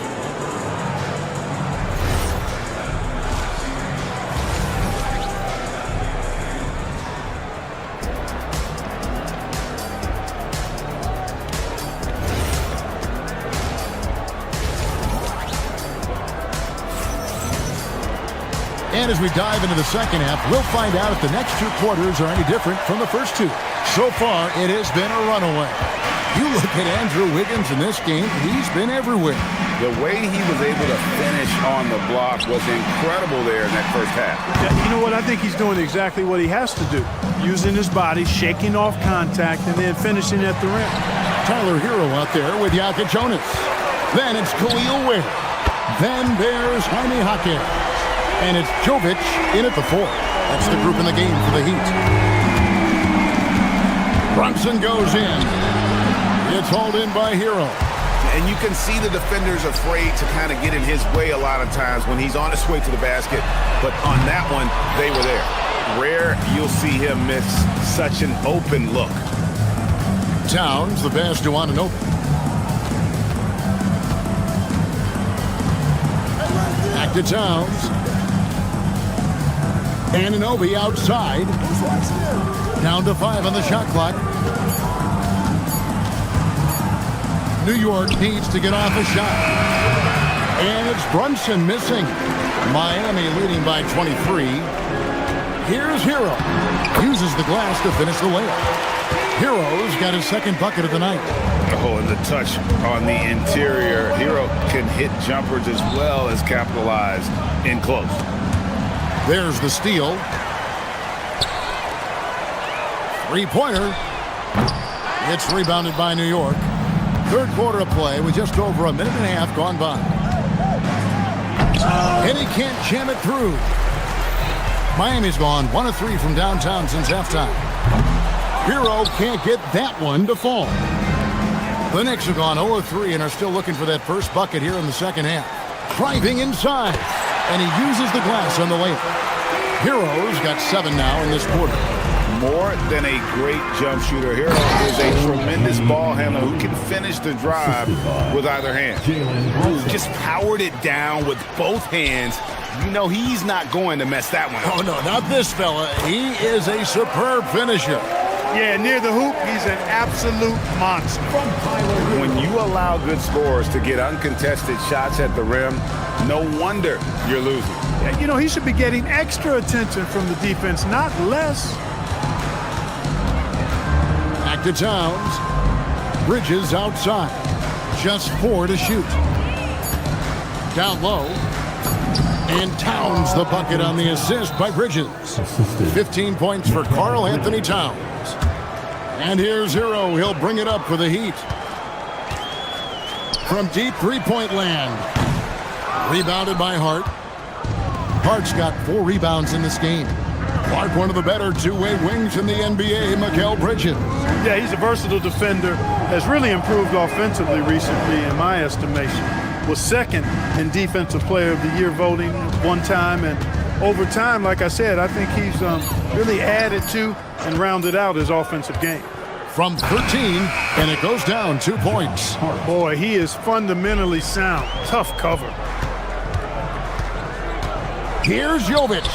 And as we dive into the second half, we'll find out if the next 2 quarters are any different from the first 2. So far, it has been a runaway. You look at Andrew Wiggins in this game, he's been everywhere. The way he was able to finish on the block was incredible there in that first half. Yeah, you know what? I think he's doing exactly what he has to do. Using his body, shaking off contact, and then finishing at the rim. Tyler Hero out there with Jokic Jonas. Then it's Khalil Ware. Then there's Jaime Jaquez. And it's Jovic in at the 4. That's the group in the game for the Heat. Brunson goes in. It's hauled in by Hero. And you can see the defenders afraid to kind of get in his way a lot of times when he's on his way to the basket. But on that one, they were there. Rare you'll see him miss such an open look. Towns, the pass to Anunoby. Back to Towns. Anunoby outside. Down to 5 on the shot clock. New York needs to get off a shot. And it's Brunson missing. Miami leading by 23. Here's Hero. Uses the glass to finish the layup. Hero's got his second bucket of the night. Oh, and the touch on the interior. Hero can hit jumpers as well as capitalize in close. There's the steal. 3-pointer. It's rebounded by New York. Third quarter of play with just over a minute and a half gone by. And he can't jam it through. Miami's gone 1 of 3 from downtown since halftime. Hero can't get that one to fall. The Knicks have gone 0 of 3 and are still looking for that first bucket here in the second half. Driving inside. And he uses the glass on the layup. Hero's got 7 now in this quarter. More than a great jump shooter, Hero is a tremendous ball handler who can finish the drive with either hand. Just powered it down with both hands. You know he's not going to mess that one up. Oh, no, not this fella. He is a superb finisher. Yeah, near the hoop, he's an absolute monster. When you allow good scorers to get uncontested shots at the rim, no wonder you're losing. Yeah, you know, he should be getting extra attention from the defense, not less. Back to Towns. Bridges outside. Just 4 to shoot. Down low. And Towns the bucket on the assist by Bridges. 15 points for Karl Anthony Towns. And here's Hero. He'll bring it up for the Heat. from deep three-point land. Rebounded by Hart. Hart's got 4 rebounds in this game. Clark, one of the better two-way wings in the NBA, Mikal Bridges. Yeah, he's a versatile defender. Has really improved offensively recently, in my estimation. Was second in Defensive Player of the Year voting one time, and over time, like I said, I think he's really added to and rounded out his offensive game. From 13, and it goes down 2 points. Boy, he is fundamentally sound. Tough cover. Here's Jovic.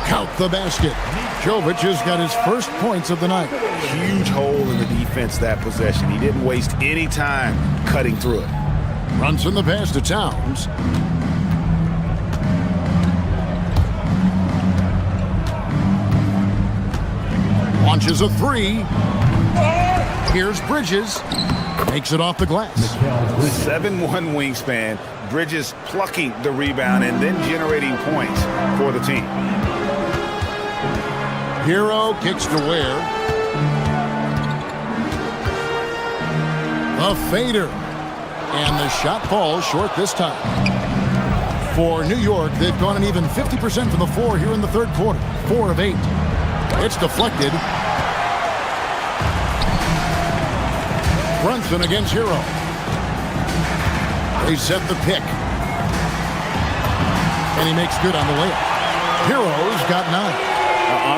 Count the basket. Jovic has got his first points of the night. Huge hole in the defense that possession. He didn't waste any time cutting through it. Runs in the pass to Towns. Launches a 3. Here's Bridges. Makes it off the glass. 7'1" wingspan. Bridges plucking the rebound and then generating points for the team. Hero kicks to Ware. A fader. And the shot falls short this time. For New York, they've gone an even 50% from the floor here in the third quarter. 4 of 8. It's deflected. Brunson against Hero. They set the pick. And he makes good on the layup. Hero's got 9.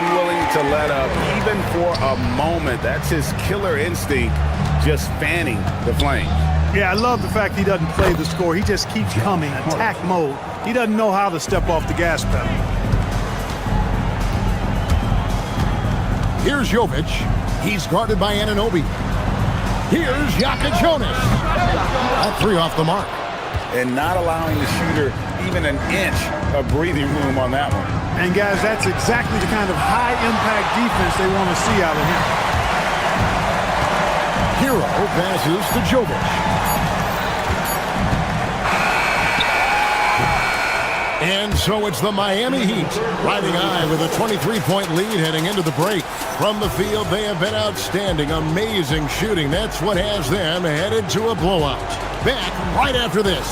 Unwilling to let up even for a moment. That's his killer instinct, just fanning the flames. Yeah, I love the fact he doesn't play the score. He just keeps coming, attack mode. He doesn't know how to step off the gas pedal. Here's Jovic. He's guarded by Anunoby. Here's Jaka Jonas. That 3 off the mark. And not allowing the shooter even an inch of breathing room on that one. And guys, that's exactly the kind of high-impact defense they want to see out of him. Hero passes to Jovic. And so it's the Miami Heat riding high with a 23-point lead heading into the break. From the field, they have been outstanding, amazing shooting. That's what has them headed to a blowout. Back right after this.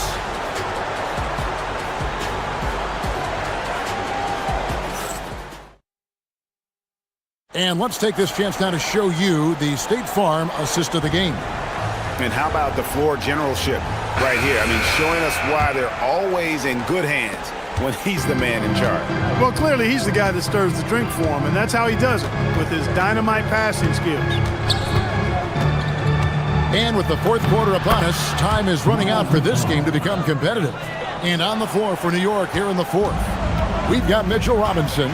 And let's take this chance now to show you the State Farm assist of the game. And how about the floor generalship right here? I mean, showing us why they're always in good hands when he's the man in charge. Well, clearly he's the guy that stirs the drink for him, and that's how he does it, with his dynamite passing skills. And with the fourth quarter upon us, time is running out for this game to become competitive. And on the floor for New York here in the fourth, we've got Mitchell Robinson,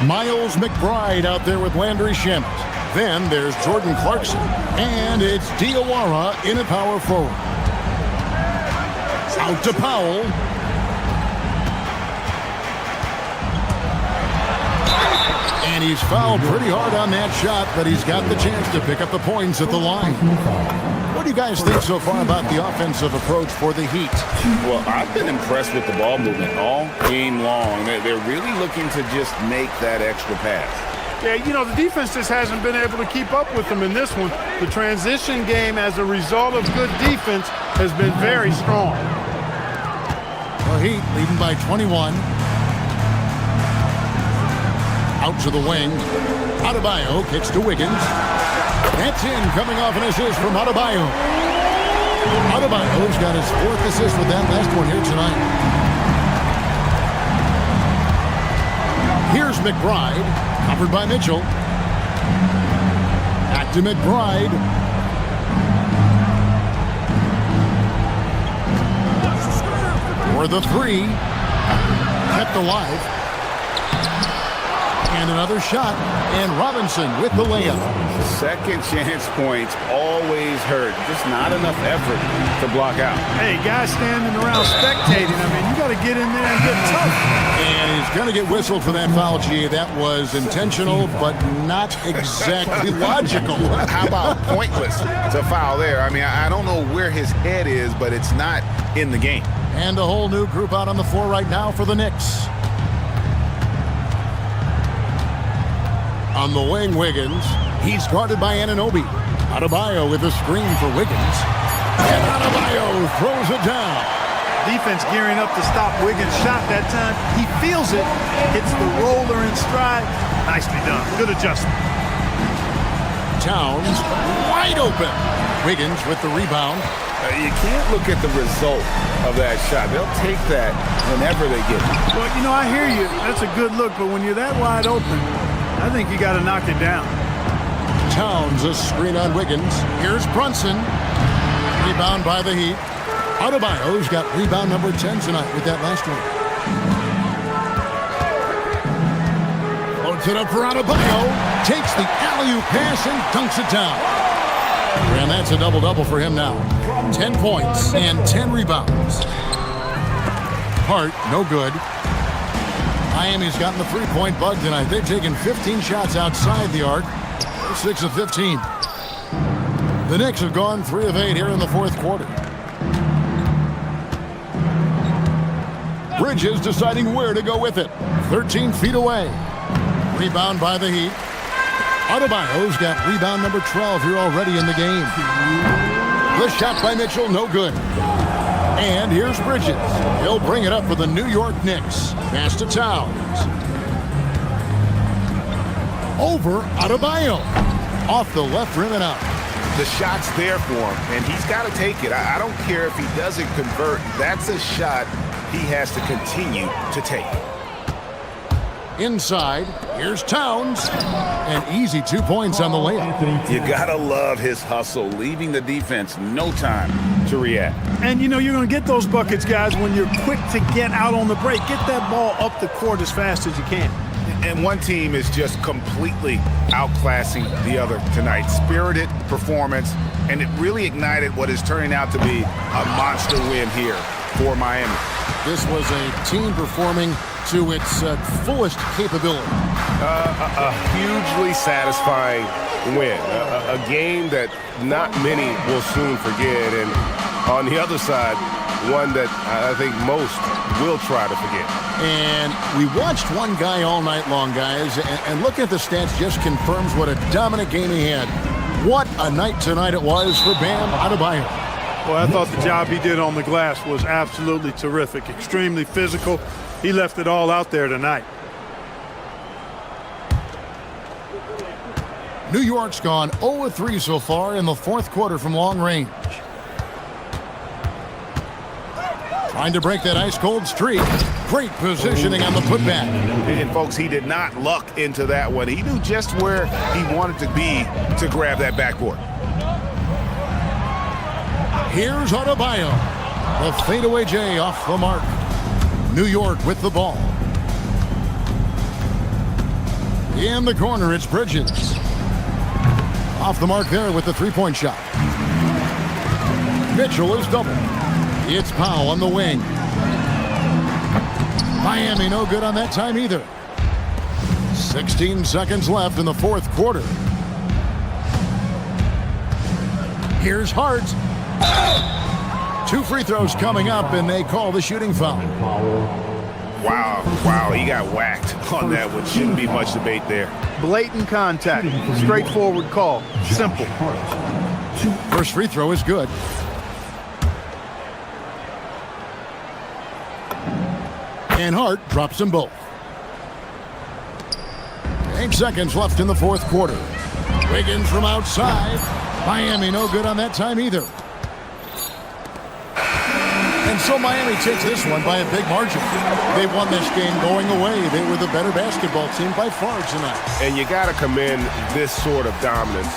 Miles McBride out there with Landry Shamet. Then there's Jordan Clarkson, and it's Diawara in a power forward. Out to Powell. And he's fouled pretty hard on that shot, but he's got the chance to pick up the points at the line. What do you guys think so far about the offensive approach for the Heat? Well, I've been impressed with the ball movement all game long. They're really looking to just make that extra pass. Yeah, you know, the defense just hasn't been able to keep up with them in this one. The transition game, as a result of good defense, has been very strong. The Heat leading by 21. Out to the wing. Adebayo kicks to Wiggins. That's in, coming off an assist from Adebayo. Adebayo's got his 4th assist with that last one here tonight. Here's McBride, covered by Mitchell. Back to McBride. For the 3. Kept alive. And another shot, and Robinson with the layup. Second chance points always hurt. Just not enough effort to block out. Hey, guys standing around spectating. I mean, you got to get in there and get tough. And he's going to get whistled for that foul, G. That was intentional, but not exactly logical. How about pointless to foul there? I mean, I don't know where his head is, but it's not in the game. And a whole new group out on the floor right now for the Knicks. On the wing, Wiggins. He's guarded by Anunoby. Adebayo with a screen for Wiggins. And Adebayo throws it down. Defense gearing up to stop Wiggins' shot that time. He feels it, hits the roller in stride. Nicely done. Good adjustment. Towns wide open. Wiggins with the rebound. You can't look at the result of that shot. They'll take that whenever they get it. Well, you know, I hear you. That's a good look, but when you're that wide open, I think you got to knock it down. Towns a screen on Wiggins. Here's Brunson. Rebound by the Heat. Adebayo's got rebound number 10 tonight with that last one. Floats it up for Adebayo. Takes the alley-oop pass and dunks it down. And that's a double-double for him now. 10 points and 10 rebounds. Hart, no good. Miami's gotten the three-point bug tonight. They've taken 15 shots outside the arc. 6 of 15. The Knicks have gone 3 of 8 here in the fourth quarter. Bridges deciding where to go with it. 13 feet away. Rebound by the Heat. Adebayo's got rebound number 12 here already in the game. The shot by Mitchell, no good. And here's Bridges. He'll bring it up for the New York Knicks. Pass to Towns. Over Adebayo. Off the left rim and out. The shot's there for him, and he's got to take it. I don't care if he doesn't convert. That's a shot he has to continue to take. Inside, here's Towns. An easy 2 points on the layup. You gotta love his hustle, leaving the defense no time to react. And you know you're going to get those buckets, guys, when you're quick to get out on the break. Get that ball up the court as fast as you can. And one team is just completely outclassing the other tonight. Spirited performance, and it really ignited what is turning out to be a monster win here for Miami. This was a team performing to its fullest capability. A hugely satisfying win. A game that not many will soon forget. And on the other side, one that I think most will try to forget. And we watched one guy all night long, guys, and looking at the stats just confirms what a dominant game he had. What a night tonight it was for Bam Adebayo. Well, I thought the job he did on the glass was absolutely terrific. Extremely physical. He left it all out there tonight. New York's gone 0-3 so far in the fourth quarter from long range. Trying to break that ice-cold streak. Great positioning on the putback. And folks, he did not luck into that one. He knew just where he wanted to be to grab that backboard. Here's Adebayo. The fadeaway J off the mark. New York with the ball. In the corner, it's Bridges. Off the mark there with the three-point shot. Mitchell is doubled. It's Powell on the wing. Miami no good on that time either. 16 seconds left in the fourth quarter. Here's Hart. 2 free throws coming up, and they call the shooting foul. Wow, he got whacked on that one. Shouldn't be much debate there. Blatant contact. Straightforward call. Simple. First free throw is good. And Hart drops them both. 8 seconds left in the fourth quarter. Wiggins from outside. Miami no good on that time either. And so Miami takes this one by a big margin. They won this game going away. They were the better basketball team by far tonight. And you got to commend this sort of dominance.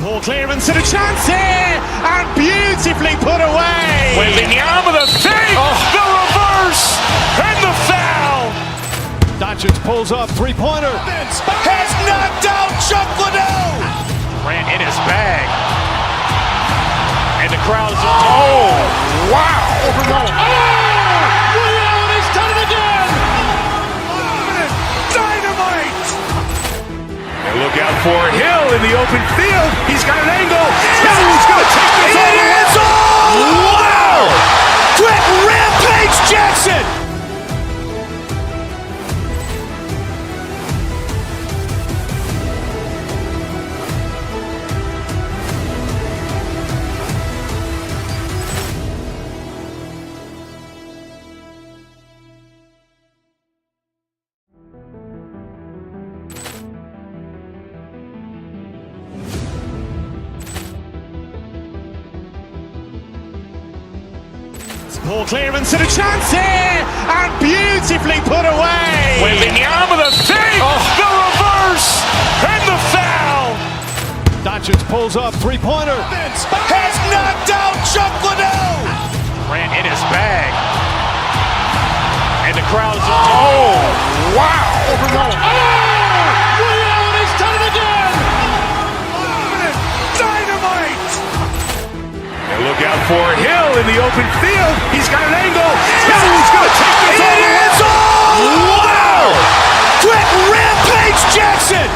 Ball clearance and a chance here, and beautifully put away. Wembanyama the fake, the reverse, and the foul. Doncic pulls up, three-pointer. Has knocked out Chuck Liddell. Ran in his bag. And the crowd is... Oh, wow. He's done it again. Dynamite. And Look out for Hill in the open field. He's got an angle. He's going to take this all the way. Wow! Quick rampage Jackson! Ball clearance and a chance here, and beautifully put away. Wembanyama the save, the reverse, and the foul. Doncic pulls up, three-pointer. Has knocked out Chuck Liddell. Grant in his bag. And the crowd's, oh, wow. He's done it again. Dynamite. And look out for Hill in the open field. He's got an angle. He's going to take this all the way. Wow. Quick rampage Jackson.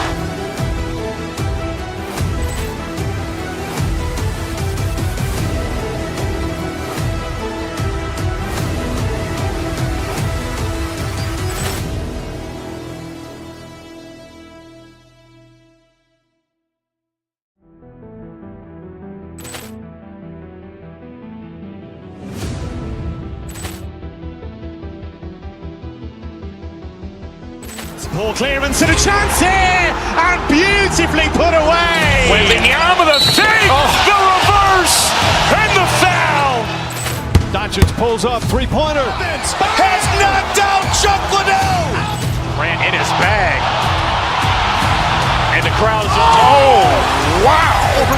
Ball clearance and a chance here, and beautifully put away. Wembanyama the save, the reverse, and the foul. Doncic pulls up, three-pointer. Has knocked out Chuck Liddell. Grant in his bag. And the crowd's, oh, wow. He's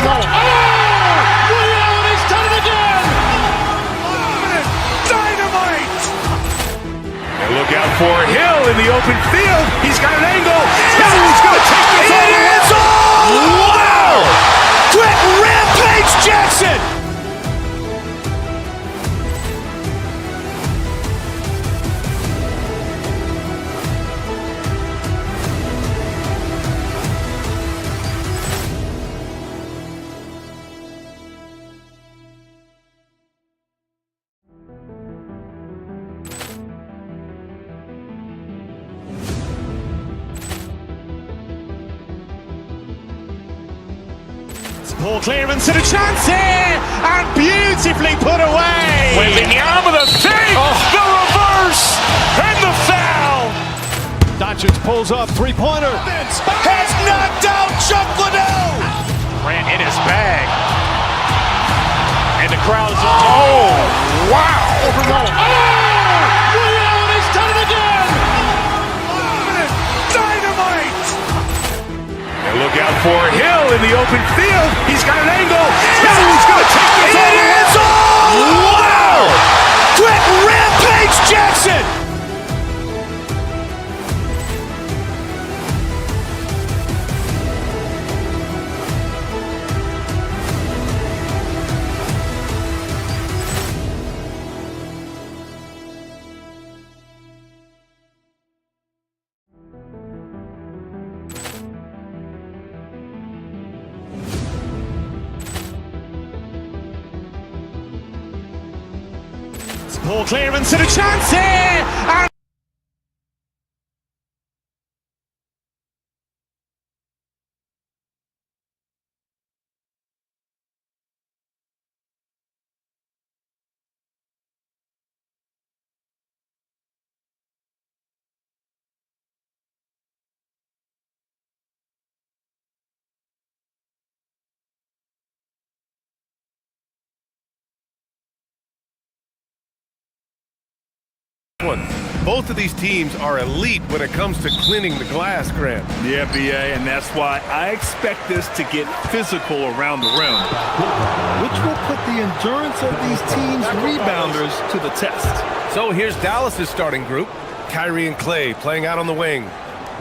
done it again. Dynamite. And look out for Hill in the open field. He's got an angle. He's going to take this all the way. Wow. Quick rampage Jackson. Ball clearance and a chance here, and beautifully put away. Wembanyama the save, the reverse, and the foul. Doncic pulls up, three-pointer. Has knocked out Chuck Liddell. Grant in his bag. And the crowd's, oh, wow. He's done it again. Dynamite. And look out for Hill in the open field. He's got an angle. He's going to take this all the way. Wow. Quick rampage Jackson. Ball clearance and a chance here, and Both of these teams are elite when it comes to cleaning the glass, Grant. Yeah, BA, and that's why I expect this to get physical around the rim, which will put the endurance of these teams' rebounders to the test. So here's Dallas's starting group. Kyrie and Clay playing out on the wing.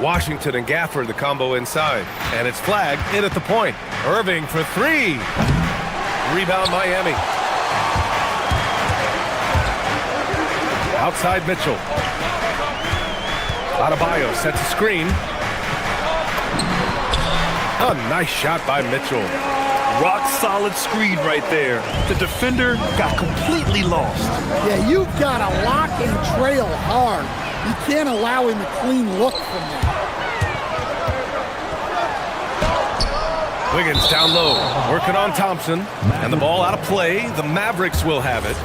Washington and Gaffer, the combo inside. And it's flagged in at the point. Irving for three. Rebound Miami. Outside Mitchell. Adebayo sets a screen. A nice shot by Mitchell. Rock solid screen right there. The defender got completely lost. Yeah, you've got to lock and trail hard. You can't allow him a clean look from there. Wiggins down low, working on Thompson, and the ball out of play. The Mavericks will have it.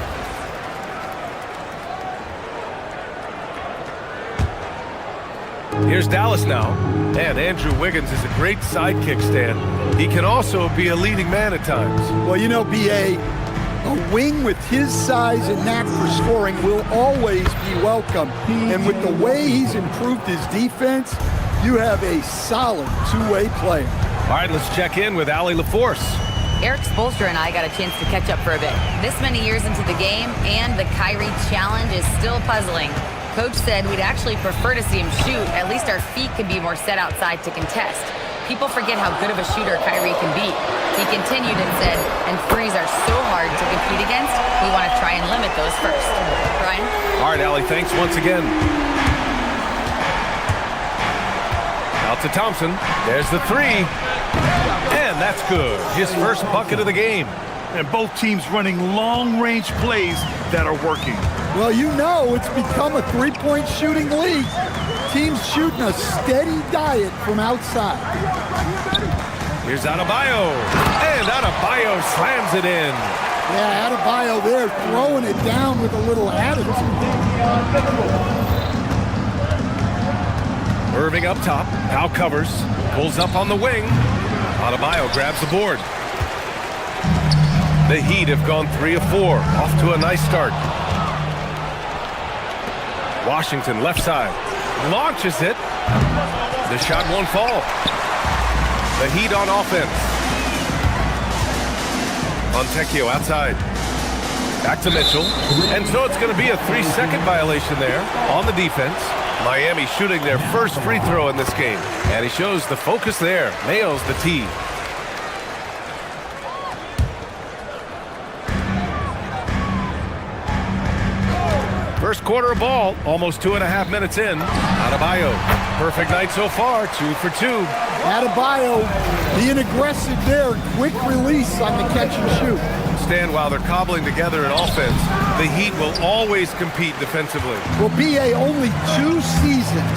Here's Dallas now, and Andrew Wiggins is a great sidekick, Stan. He can also be a leading man at times. Well, you know, B.A., a wing with his size and knack for scoring will always be welcome. And with the way he's improved his defense, you have a solid two-way player. All right, let's check in with Allie LaForce. Eric Spoelstra and I got a chance to catch up for a bit. This many years into the game, and the Kyrie challenge is still puzzling. Coach said we'd actually prefer to see him shoot. At least our feet could be more set outside to contest. People forget how good of a shooter Kyrie can be. He continued and said, and threes are so hard to compete against, we want to try and limit those first. Brian? All right, Allie, thanks once again. Out to Thompson. There's the three. And that's good. His first bucket of the game. And both teams running long-range plays that are working. Well, you know it's become a three-point shooting league. Teams shooting a steady diet from outside. Here's Adebayo. And Adebayo slams it in. Yeah, Adebayo there throwing it down with a little attitude. Irving up top. Now covers. Pulls up on the wing. Adebayo grabs the board. The Heat have gone 3 of 4. Off to a nice start. Washington left side. Launches it. The shot won't fall. The Heat on offense. Fontecchio outside. Back to Mitchell. And so it's going to be a 3-second violation there on the defense. Miami shooting their first free throw in this game. And he shows the focus there. Nails the tee. First quarter of ball, almost 2.5 minutes in. Adebayo, perfect night so far, 2 for 2. Adebayo being aggressive there, quick release on the catch and shoot. Stan, while they're cobbling together in offense, the Heat will always compete defensively. Well, B.A., only 2 seasons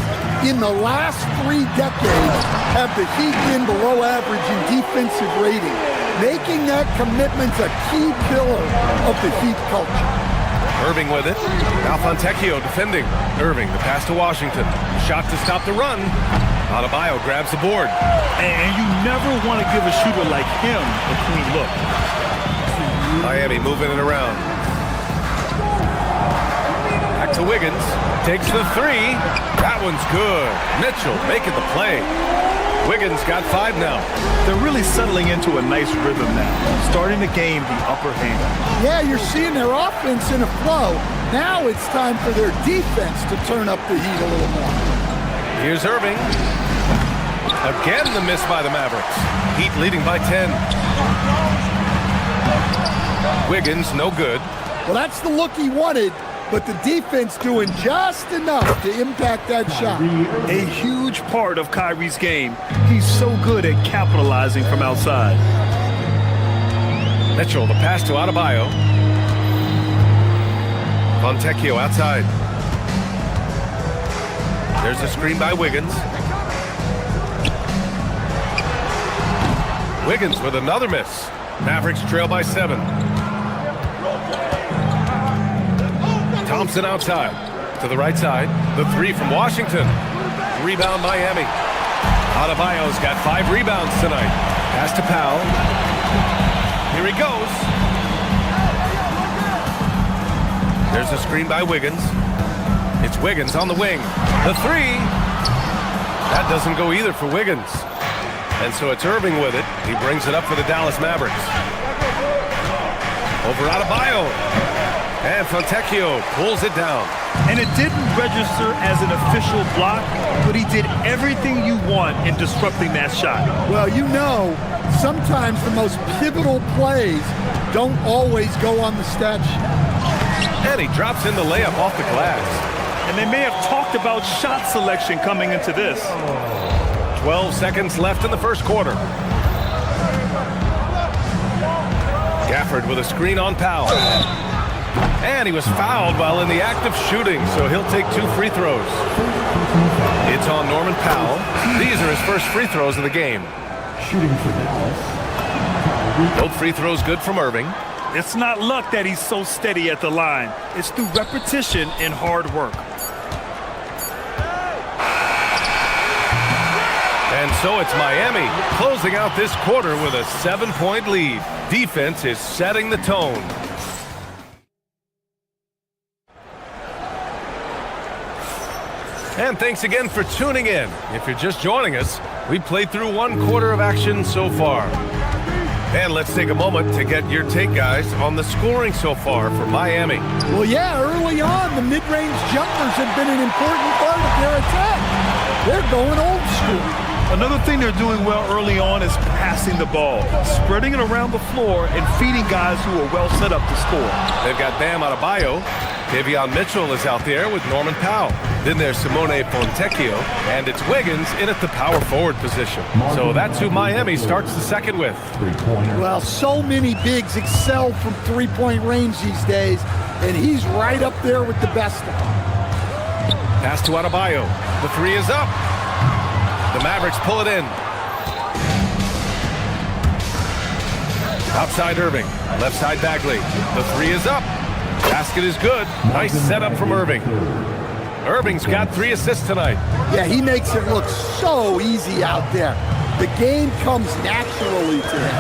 in the last 3 decades have the Heat been below average in defensive rating, making that commitment a key pillar of the Heat culture. Irving with it. Now Fontecchio defending. Irving, the pass to Washington. Shot to stop the run. Adebayo grabs the board. And you never want to give a shooter like him a clean look. Miami moving it around. Back to Wiggins. Takes the 3. That one's good. Mitchell making the play. Wiggins got 5 now. They're really settling into a nice rhythm now, starting to gain the upper hand. Yeah, you're seeing their offense in a flow. Now it's time for their defense to turn up the heat a little more. Here's Irving. Again the miss by the Mavericks. Heat leading by 10. Wiggins no good. Well, that's the look he wanted, but the defense doing just enough to impact that shot. A huge part of Kyrie's game. He's so good at capitalizing from outside. Mitchell, the pass to Adebayo. Fontecchio outside. There's a screen by Wiggins. Wiggins with another miss. Mavericks trail by 7. Thompson outside. To the right side. The 3 from Washington. Rebound Miami. Adebayo's got 5 rebounds tonight. Pass to Powell. Here he goes. There's a screen by Wiggins. It's Wiggins on the wing. The 3. That doesn't go either for Wiggins. And so it's Irving with it. He brings it up for the Dallas Mavericks. Over Adebayo. And Fontecchio pulls it down. And it didn't register as an official block, but he did everything you want in disrupting that shot. Well, you know, sometimes the most pivotal plays don't always go on the stat sheet. And he drops in the layup off the glass. And they may have talked about shot selection coming into this. 12 seconds left in the first quarter. Gafford with a screen on Powell. And he was fouled while in the act of shooting, so he'll take 2 free throws. It's on Norman Powell. These are his first free throws of the game. Shooting for Dallas. Both free throws good from Irving. It's not luck that he's so steady at the line. It's through repetition and hard work. And so it's Miami closing out this quarter with a 7-point lead. Defense is setting the tone. And thanks again for tuning in. If you're just joining us, we played through 1 quarter of action so far. And let's take a moment to get your take, guys, on the scoring so far for Miami. Well, yeah, early on, the mid-range jumpers have been an important part of their attack. They're going old school. Another thing they're doing well early on is passing the ball, spreading it around the floor and feeding guys who are well set up to score. They've got Bam Adebayo. Davion Mitchell is out there with Norman Powell. Then there's Simone Fontecchio, and it's Wiggins in at the power forward position. So that's who Miami starts the second with. Well, so many bigs excel from three-point range these days, and he's right up there with the best of them. Pass to Adebayo. The 3 is up. The Mavericks pull it in. Outside Irving. Left side Bagley. The 3 is up. Basket is good. Nice setup from Irving. Irving's got 3 assists tonight. Yeah, he makes it look so easy out there. The game comes naturally to him.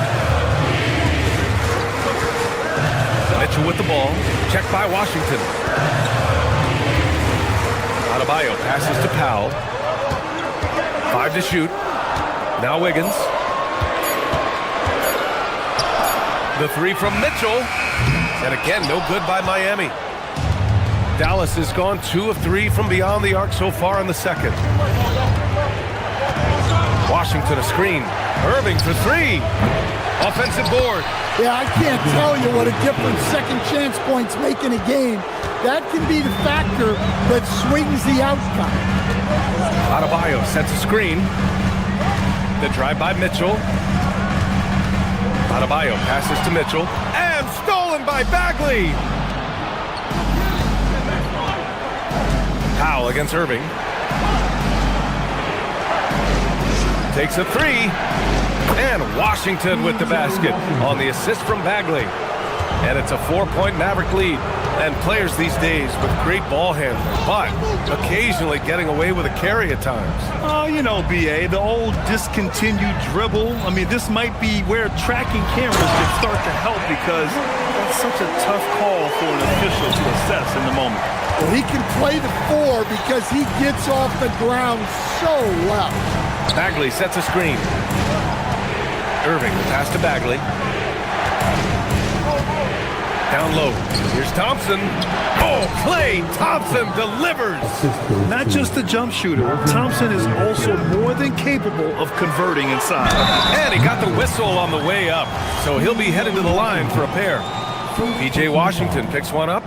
Mitchell with the ball. Checked by Washington. Adebayo passes to Powell. 5 to shoot. Now Wiggins. The 3 from Mitchell. And again, no good by Miami. Dallas has gone 2 of 3 from beyond the arc so far in the second. Washington a screen. Irving for 3. Offensive board. Yeah, I can't tell you what a difference second chance points make in a game. That can be the factor that swings the outcome. Adebayo sets a screen. The drive by Mitchell. Adebayo passes to Mitchell. And stolen by Bagley. Powell against Irving. Takes a 3. And Washington with the basket on the assist from Bagley. And it's a 4-point Maverick lead. And players these days with great ball handling, but occasionally getting away with a carry at times. Oh, you know, B.A., the old discontinued dribble. I mean, this might be where tracking cameras can start to help because that's such a tough call for an official to assess in the moment. Well, he can play the 4 because he gets off the ground so well. Bagley sets a screen. Irving, the pass to Bagley. Down low. Here's Thompson. Oh, Klay Thompson delivers. Not just a jump shooter. Thompson is also more than capable of converting inside. And he got the whistle on the way up, so he'll be headed to the line for a pair. P.J. Washington picks one up.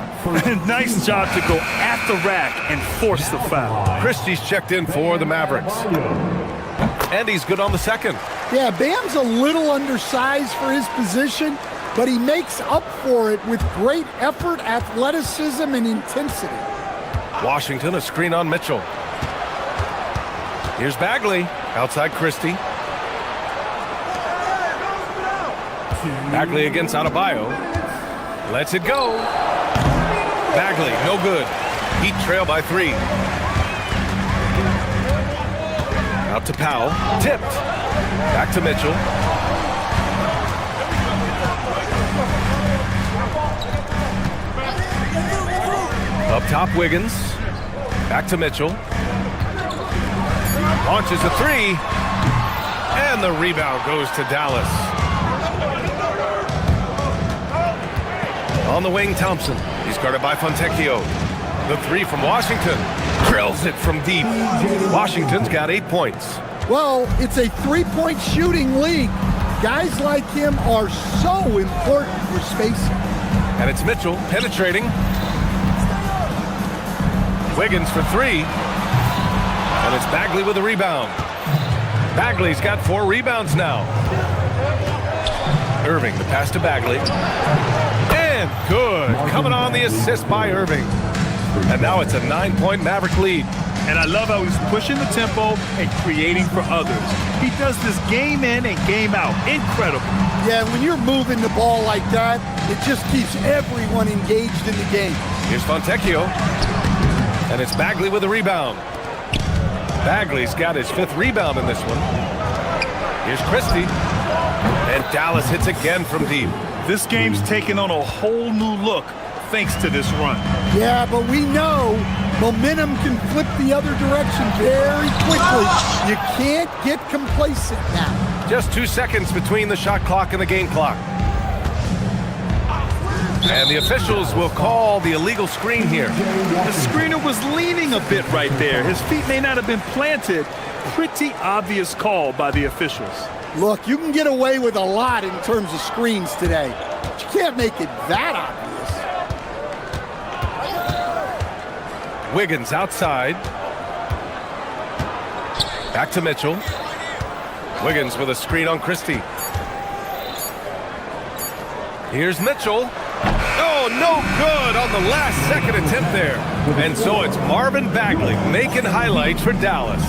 Nice job to go at the rack and force the foul. Christie's checked in for the Mavericks. And he's good on the second. Yeah, Bam's a little undersized for his position, but he makes up for it with great effort, athleticism, and intensity. Washington, a screen on Mitchell. Here's Bagley, outside Christie. Bagley against Adebayo. Lets it go. Bagley, no good. Heat trail by 3. Out to Powell, tipped. Back to Mitchell. Up top, Wiggins. Back to Mitchell. Launches a 3. And the rebound goes to Dallas. On the wing, Thompson. He's guarded by Fontecchio. The 3 from Washington. Drills it from deep. Washington's got 8 points. Well, it's a 3-point shooting league. Guys like him are so important for spacing. And it's Mitchell penetrating. Wiggins for 3. And it's Bagley with a rebound. Bagley's got 4 rebounds now. Irving, the pass to Bagley. And good. Coming on the assist by Irving. And now it's a 9-point Maverick lead. And I love how he's pushing the tempo and creating for others. He does this game in and game out. Incredible. Yeah, when you're moving the ball like that, it just keeps everyone engaged in the game. Here's Fontecchio. And it's Bagley with a rebound. Bagley's got his 5th rebound in this one. Here's Christie. And Dallas hits again from deep. This game's taken on a whole new look thanks to this run. Yeah, but we know momentum can flip the other direction very quickly. You can't get complacent now. Just 2 seconds between the shot clock and the game clock. And the officials will call the illegal screen here. The screener was leaning a bit right there. His feet may not have been planted. Pretty obvious call by the officials. Look, you can get away with a lot in terms of screens today, but you can't make it that obvious. Wiggins outside. Back to Mitchell. Wiggins with a screen on Christie. Here's Mitchell. Oh, no good on the last second attempt there. And so it's Marvin Bagley making highlights for Dallas.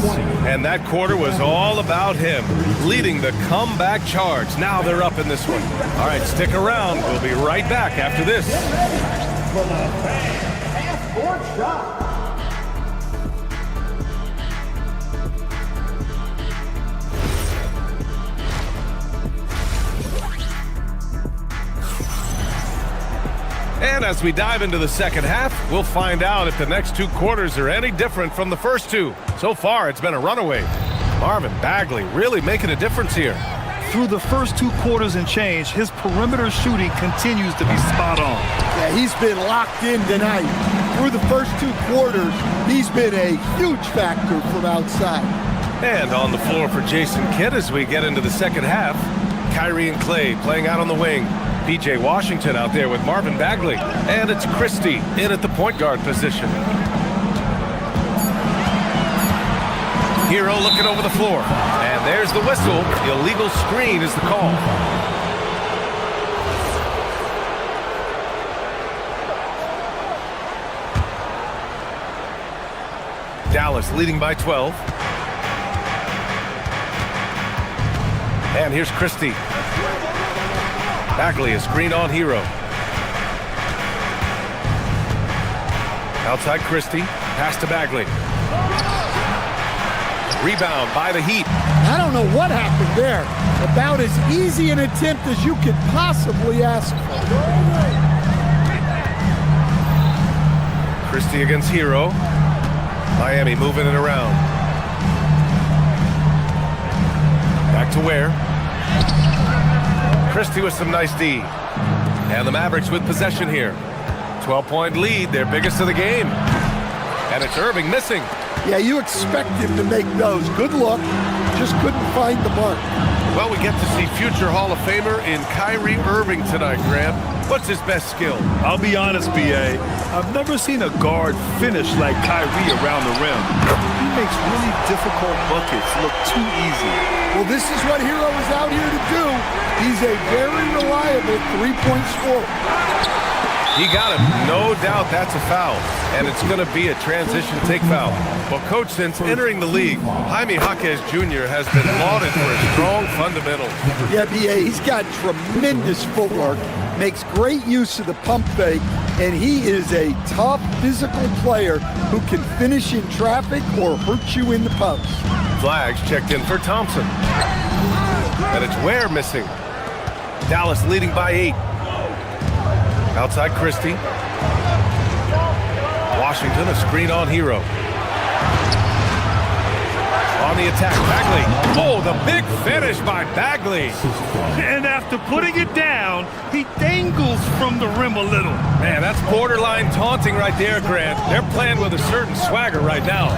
And that quarter was all about him, leading the comeback charge. Now they're up in this one. All right, stick around. We'll be right back after this. Half-court shot. And as we dive into the second half, we'll find out if the next 2 quarters are any different from the first 2. So far, it's been a runaway. Marvin Bagley really making a difference here. Through the first 2 quarters and change, his perimeter shooting continues to be spot on. Yeah, he's been locked in tonight. Through the first 2 quarters, he's been a huge factor from outside. And on the floor for Jason Kidd as we get into the second half, Kyrie and Clay playing out on the wing. P.J. Washington out there with Marvin Bagley. And it's Christie in at the point guard position. Hero looking over the floor. And there's the whistle. Illegal screen is the call. Dallas leading by 12. And here's Christie. Bagley, a screen on Hero. Outside Christie, pass to Bagley. Rebound by the Heat. I don't know what happened there. About as easy an attempt as you could possibly ask for. Christie against Hero. Miami moving it around. Back to Ware. Christie with some nice D. And the Mavericks with possession here. 12-point lead, their biggest of the game. And it's Irving missing. Yeah, you expect him to make those. Good look. Just couldn't find the mark. Well, we get to see future Hall of Famer in Kyrie Irving tonight, Grant. What's his best skill? I'll be honest, B.A. I've never seen a guard finish like Kyrie around the rim. He makes really difficult buckets look too easy. Well, this is what Hero is out here to do. He's a very reliable three-point scorer. He got him. No doubt that's a foul. And it's going to be a transition take foul. Well, Coach, since entering the league, Jaime Jaquez Jr. has been lauded for his strong fundamentals. Yeah, B.A., he's got tremendous footwork, makes great use of the pump fake, and he is a tough physical player who can finish in traffic or hurt you in the post. Flags checked in for Thompson. And it's Ware missing. Dallas leading by 8. Outside Christie. Washington, a screen on Hero. On the attack, Bagley. Oh, the big finish by Bagley. And after putting it down, he dangles from the rim a little. Man, that's borderline taunting right there, Grant. They're playing with a certain swagger right now.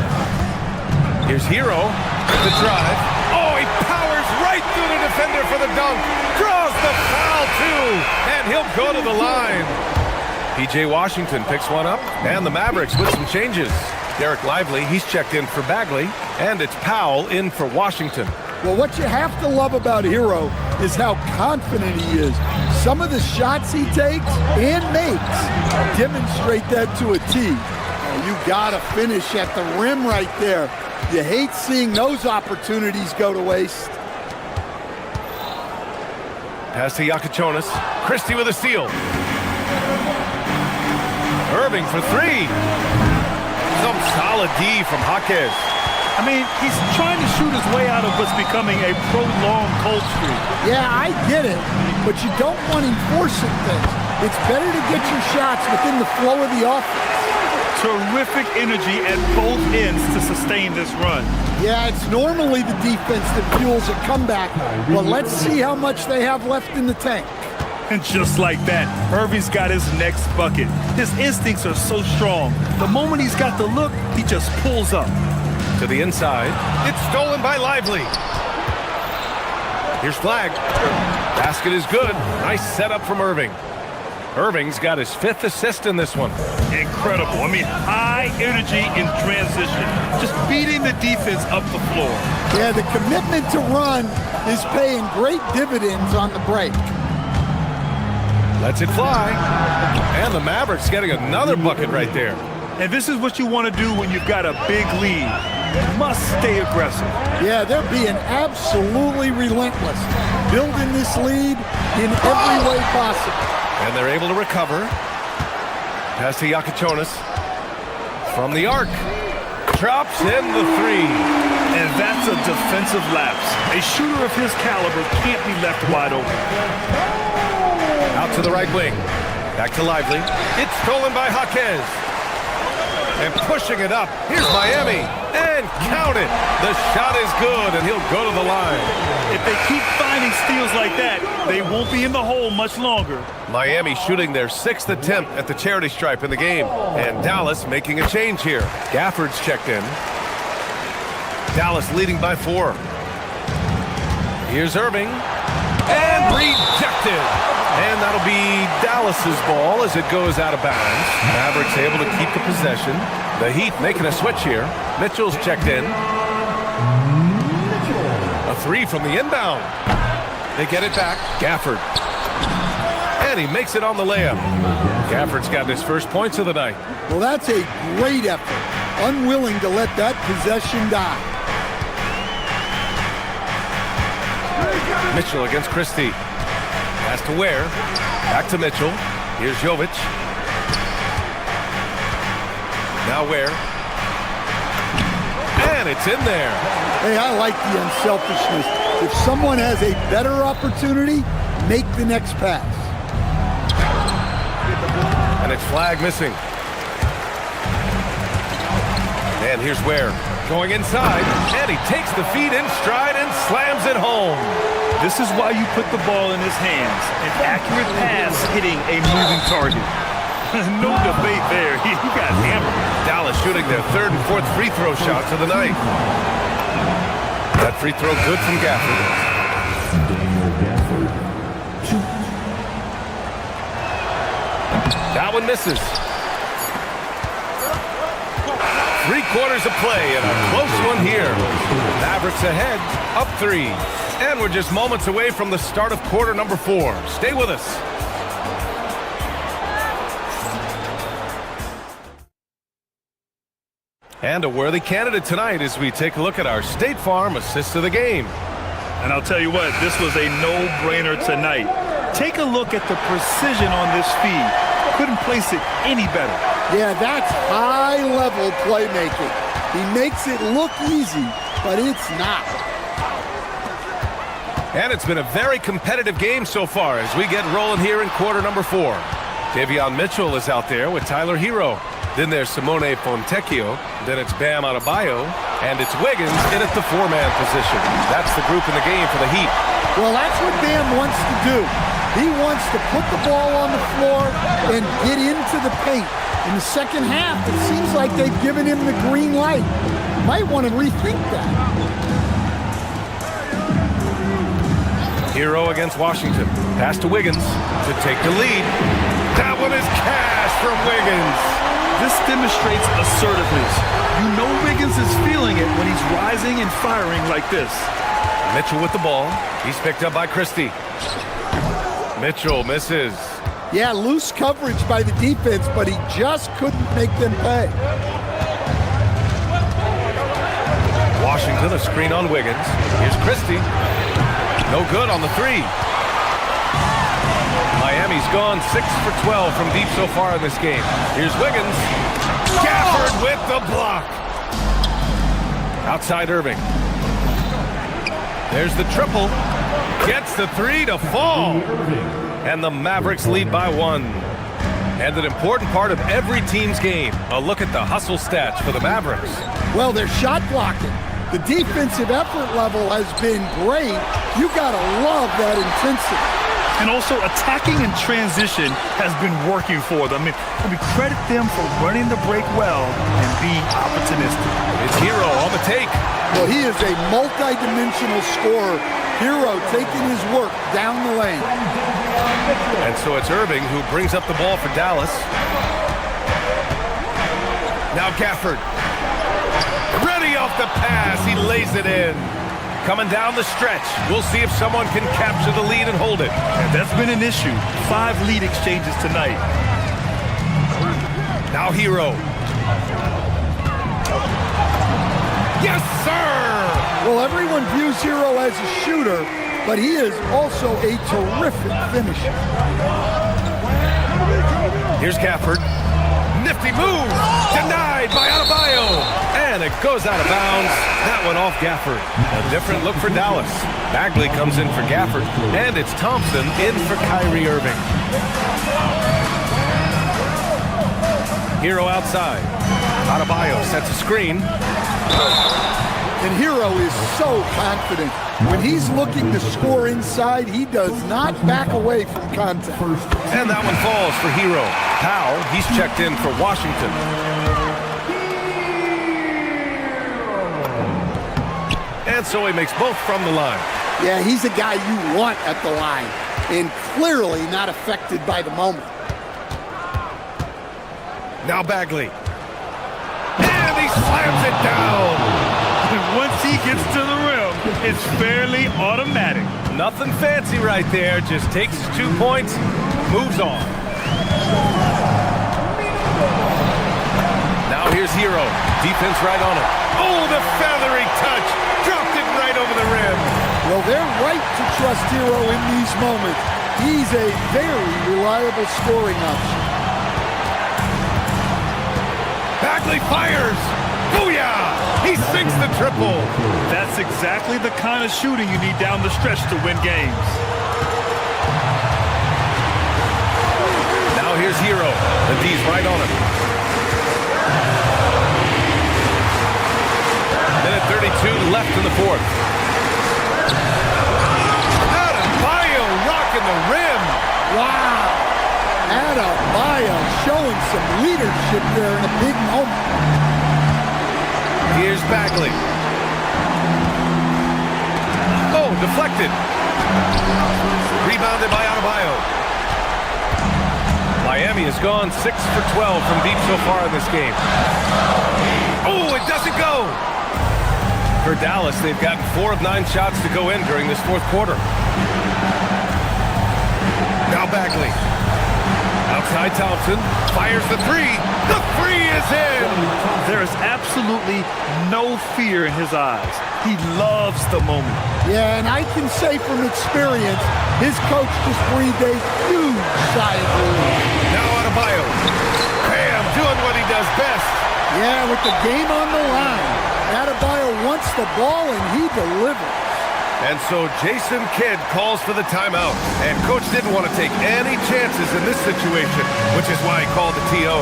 Here's Hero with the drive. Oh, he powers right through the defender for the dunk. Draws the foul, too. And he'll go to the line. P.J. Washington picks one up. And the Mavericks with some changes. Derek Lively, he's checked in for Bagley. And it's Powell in for Washington. Well, what you have to love about Hero is how confident he is. Some of the shots he takes and makes demonstrate that to a T. Oh, you gotta finish at the rim right there. You hate seeing those opportunities go to waste. Pass to Yakuchonis. Christie with a steal. Irving for three. Some solid D from Jaquez. I mean, he's trying to shoot his way out of what's becoming a prolonged cold streak. Yeah, I get it, but you don't want him forcing things. It's better to get your shots within the flow of the offense. Terrific energy at both ends to sustain this run. Yeah, it's normally the defense that fuels a comeback, but let's see how much they have left in the tank. And just like that, Irving's got his next bucket. His instincts are so strong. The moment he's got the look, he just pulls up. To the inside. It's stolen by Lively. Here's Flag. Basket is good. Nice setup from Irving. Irving's got his 5th assist in this one. Incredible. I mean, high energy in transition. Just beating the defense up the floor. Yeah, the commitment to run is paying great dividends on the break. Lets it fly. And the Mavericks getting another bucket right there. And this is what you want to do when you've got a big lead. You must stay aggressive. Yeah, they're being absolutely relentless. Building this lead in every way possible. And they're able to recover. Pass to Yakuchonis. From the arc. Drops in the three. And that's a defensive lapse. A shooter of his caliber can't be left wide open. Out to the right wing. Back to Lively. It's stolen by Jaquez. And pushing it up. Here's Miami. And count it. The shot is good, and he'll go to the line. If they keep finding steals like that, they won't be in the hole much longer. Miami shooting their 6th attempt at the charity stripe in the game. And Dallas making a change here. Gafford's checked in. Dallas leading by 4. Here's Irving. And rejected. And that'll be Dallas's ball as it goes out of bounds. Mavericks able to keep the possession. The Heat making a switch here. Mitchell's checked in. A three from the inbound. They get it back. Gafford. And he makes it on the layup. Gafford's got his first points of the night. Well, that's a great effort. Unwilling to let that possession die. Mitchell against Christie. Pass to Ware. Back to Mitchell. Here's Jovic. Now Ware. And it's in there. Hey, I like the unselfishness. If someone has a better opportunity, make the next pass. And it's Flag missing. And here's Ware. Going inside. And he takes the feed in stride and slams it home. This is why you put the ball in his hands. An accurate pass hitting a moving target. No debate there. He got hammered. Dallas shooting their 3rd and 4th free throw shots of the night. That free throw good from Gafford. That one misses. 3 quarters of play and a close one here. Mavericks ahead, up 3. And we're just moments away from the start of quarter number 4. Stay with us. And a worthy candidate tonight as we take a look at our State Farm assist of the game. And I'll tell you what, this was a no-brainer tonight. Take a look at the precision on this feed. Couldn't place it any better. Yeah, that's high-level playmaking. He makes it look easy, but it's not. And it's been a very competitive game so far as we get rolling here in quarter number 4. Davion Mitchell is out there with Tyler Hero. Then there's Simone Fontecchio. Then it's Bam Adebayo. And it's Wiggins in at the 4-man position. That's the group in the game for the Heat. Well, that's what Bam wants to do. He wants to put the ball on the floor and get into the paint. In the second half, it seems like they've given him the green light. Might want to rethink that. Hero against Washington. Pass to Wiggins to take the lead. That one is cash from Wiggins. This demonstrates assertiveness. You know Wiggins is feeling it when he's rising and firing like this. Mitchell with the ball. He's picked up by Christie. Mitchell misses. Yeah, loose coverage by the defense, but he just couldn't make them pay. Washington, a screen on Wiggins. Here's Christie. No good on the three. Miami's gone 6 for 12 from deep so far in this game. Here's Wiggins. Gafford with the block. Outside Irving. There's the triple. Gets the three to fall. And the Mavericks lead by 1. And an important part of every team's game. A look at the hustle stats for the Mavericks. Well, they're shot blocking. The defensive effort level has been great. You gotta love that intensity. And also attacking in transition has been working for them. I mean, credit them for running the break well and being opportunistic. It's Hero on the take. Well, he is a multi-dimensional scorer. Hero taking his work down the lane. And so it's Irving who brings up the ball for Dallas. Now Gafford. Ready off the pass. He lays it in. Coming down the stretch. We'll see if someone can capture the lead and hold it. And that's been an issue. 5 lead exchanges tonight. Now Hero. Yes, sir! Well, everyone views Hero as a shooter, but he is also a terrific finisher. Here's Gafford. Nifty move! Denied by Adebayo! And it goes out of bounds. That one off Gafford. A different look for Dallas. Bagley comes in for Gafford. And it's Thompson in for Kyrie Irving. Hero outside. Adebayo sets a screen. And Hero is so confident. When he's looking to score inside, he does not back away from contact. And that one falls for Hero. Powell, he's checked in for Washington. And so he makes both from the line. Yeah, he's a guy you want at the line, and clearly not affected by the moment. Now Bagley. And he slams it down. Once he gets to the rim, it's fairly automatic. Nothing fancy right there. Just takes his 2 points, moves on. Now here's Hero. Defense right on him. Oh, the feathery touch. Dropped it right over the rim. Well, they're right to trust Hero in these moments. He's a very reliable scoring option. Bagley fires. Booyah! He sinks the triple. That's exactly the kind of shooting you need down the stretch to win games. Now here's Hero. The D's right on him. Minute 32 left in the fourth. Adebayo rocking the rim. Wow! Adebayo showing some leadership there in a big moment. Here's Bagley. Oh, deflected. Rebounded by Adebayo. Miami has gone 6 for 12 from deep so far in this game. Oh, it doesn't go. For Dallas, they've gotten 4 of 9 shots to go in during this fourth quarter. Now Bagley. Outside Thompson. Fires the three. The three is in. There is absolutely no fear in his eyes. He loves the moment. Yeah, and I can say from experience, his coach just breathed a huge sigh of relief. Now Adebayo. Bam, doing what he does best. Yeah, with the game on the line. Adebayo wants the ball, and he delivers. And so Jason Kidd calls for the timeout. And Coach didn't want to take any chances in this situation, which is why he called the TO.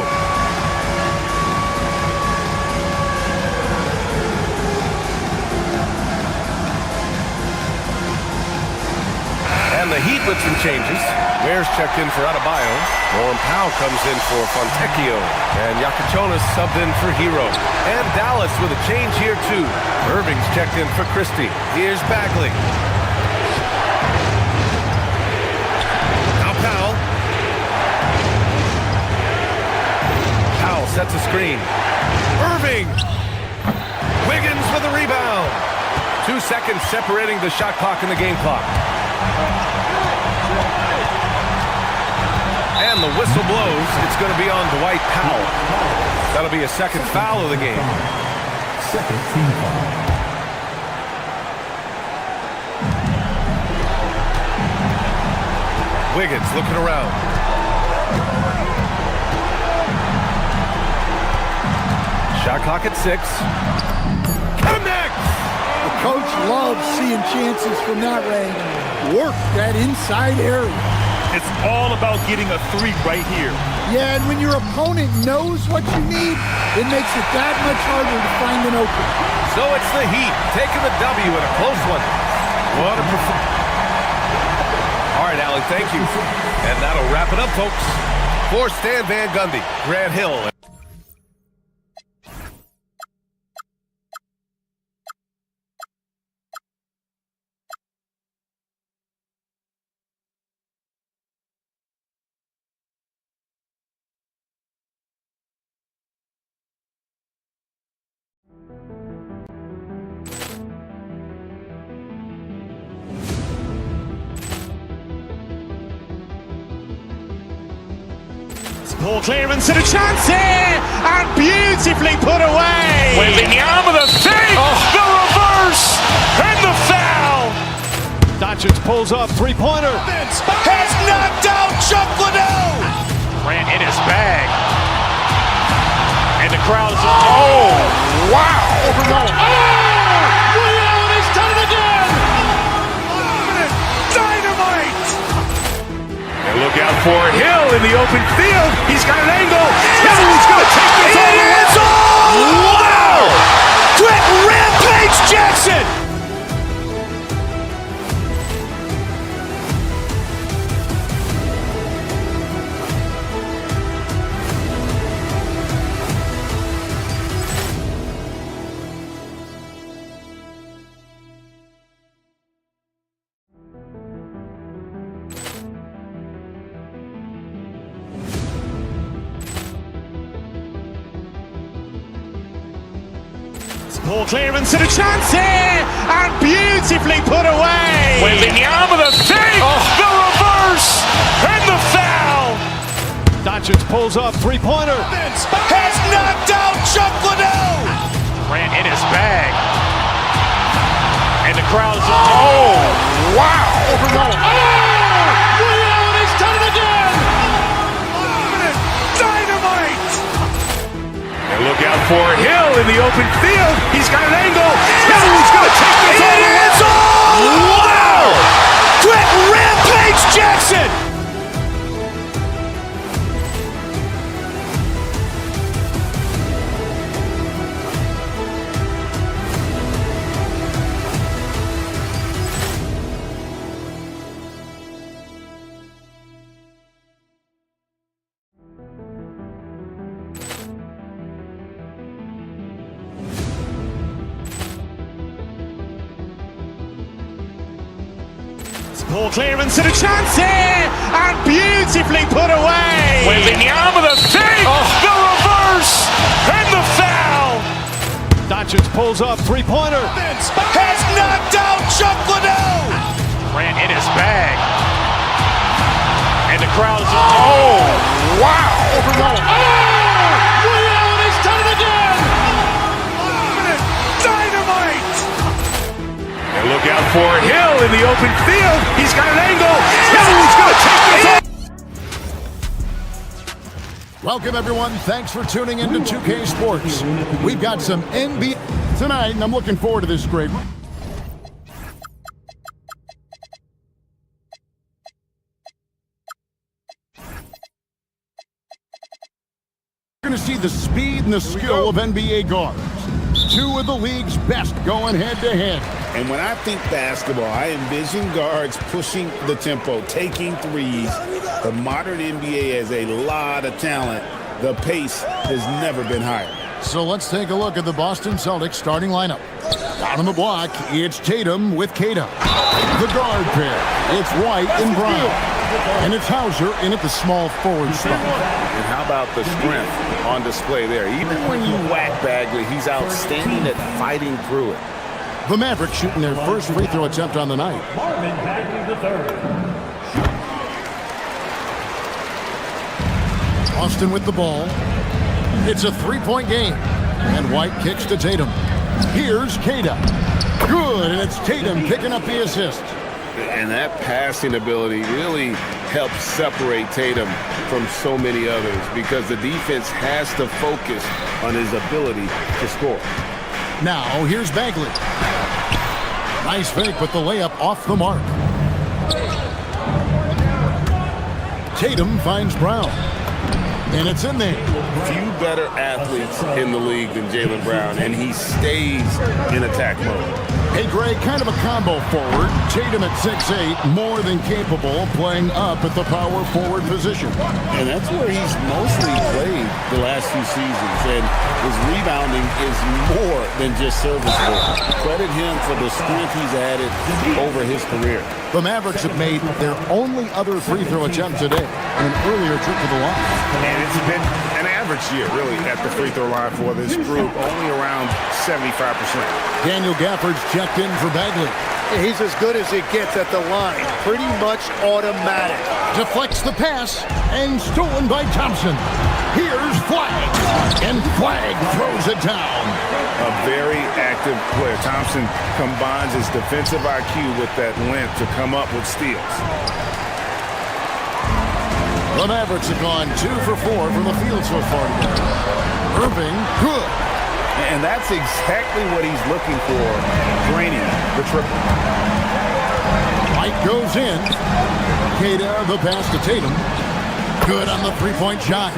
And the Heat with some changes. Ware's checked in for Adebayo. Norm Powell comes in for Fontecchio. And Yakichonis subbed in for Hero. And Dallas with a change here too. Irving's checked in for Christie. Here's Bagley. Now Powell. Powell sets a screen. Irving. Wiggins with a rebound. 2 seconds separating the shot clock and the game clock. And the whistle blows. It's going to be on Dwight Powell. That'll be a second foul of the game. Second team foul. Wiggins looking around. Shot clock at 6. Connects! The coach loves seeing chances from that range. Work that inside area. It's all about getting a 3 right here. Yeah, and when your opponent knows what you need, it makes it that much harder to find an opening. So it's the Heat taking the W in a close one. What a performance. All right, Allie, thank you. And that'll wrap it up, folks. For Stan Van Gundy, Grant Hill. Poor clearance and a chance here, and beautifully put away. Wembanyama the fake, the reverse, and the foul. Doncic pulls up, three-pointer. Has knocked out Chuck Liddell. Grant in his bag. And the crowd is, oh, wow. Ray Allen has done it again. Dynamite. And look out for Hill in the open field. He's got an angle. He's going to take this all the way. Wow. Quick Rampage Jackson. Poor clearance and a chance here, and beautifully put away. Wembanyama the fake, the reverse, and the foul. Doncic pulls up, three-pointer. Has knocked out Chuck Liddell. Grant in his bag. And the crowd is, oh, wow. Ray Allen has done it again. Dynamite. And look out for Hill in the open field. He's got an angle. He's going to take this all the way. Wow. Quick Rampage Jackson. Poor clearance and a chance here, and beautifully put away. Wembanyama the fake, the reverse, and the foul. Doncic pulls up, three-pointer. Has knocked out Chuck Liddell. Grant in his bag. And the crowd is, oh, wow. Ray Allen has done it again. Dynamite. And look out for Hill in the open field. He's got an angle. He's going to take this off. Welcome, everyone. Thanks for tuning in to 2K Sports. We've got some NBA tonight, and I'm looking forward to this great one. You're going to see the speed and the skill of NBA guards. Two of the league's best going head-to-head. And when I think basketball, I envision guards pushing the tempo, taking threes. The modern NBA has a lot of talent. The pace has never been higher. So let's take a look at the Boston Celtics starting lineup. Down on the block, it's Tatum with Keita. The guard pair, it's White and Brown. And it's Hauser in at the small forward spot. And how about the strength on display there? Even when you whack Bagley, he's outstanding at fighting through it. The Mavericks shooting their first free throw attempt on the night. Marvin Bagley III. Austin with the ball. It's a three-point game. And White kicks to Tatum. Here's Kata. Good, and it's Tatum picking up the assist. And that passing ability really helps separate Tatum from so many others because the defense has to focus on his ability to score. Now, here's Bagley. Nice fake, but the layup off the mark. Tatum finds Brown. And it's in there. Few better athletes in the league than Jaylen Brown, and he stays in attack mode. Hey, Greg, kind of a combo forward. Tatum at 6'8", more than capable, playing up at the power forward position. And that's where he's mostly played the last few seasons, and his rebounding is more than just serviceable. Credit him for the strength he's added over his career. The Mavericks have made their only other free throw attempt today on an earlier trip to the line. And it's been an average year, really, at the free throw line for this group, only around 75%. Daniel Gafford's checked in for Bagley. He's as good as it gets at the line. Pretty much automatic. Deflects the pass and stolen by Thompson. Here's Flag. And Flag throws it down. A very active player. Thompson combines his defensive IQ with that length to come up with steals. The Mavericks have gone 2 for 4 from the field so far today. Irving, good. And that's exactly what he's looking for, draining the triple. White goes in. Kata, the pass to Tatum. Good on the three-point shot.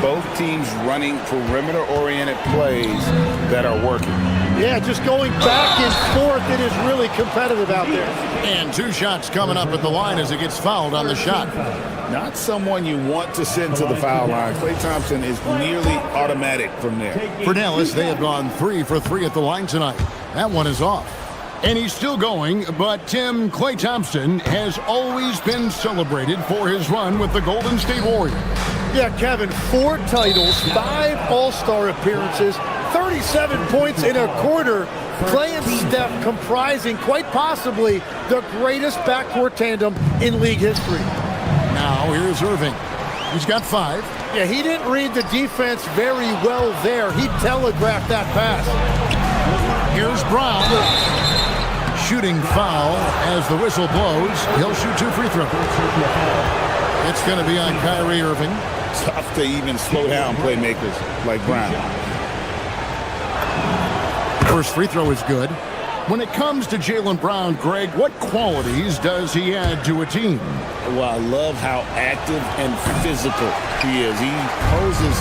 Both teams running perimeter-oriented plays that are working. Yeah, just going back and forth. It is really competitive out there. And 2 shots coming up at the line as he gets fouled on the shot. Not someone you want to send to the foul line. Klay Thompson is nearly automatic from there. For Dallas, they have gone 3 for 3 at the line tonight. That one is off. And he's still going, but Klay Thompson has always been celebrated for his run with the Golden State Warriors. Yeah, Kevin, 4 titles, 5 All-Star appearances, 37 points in a quarter. Klay and Steph comprising quite possibly the greatest backcourt tandem in league history. Now here's Irving. He's got 5. Yeah, he didn't read the defense very well there. He telegraphed that pass. Here's Brown. Shooting foul as the whistle blows. He'll shoot 2 free throws. It's going to be on Kyrie Irving. Tough to even slow down playmakers like Brown. First free throw is good. When it comes to Jaylen Brown, Greg, what qualities does he add to a team? Well, I love how active and physical he is. He poses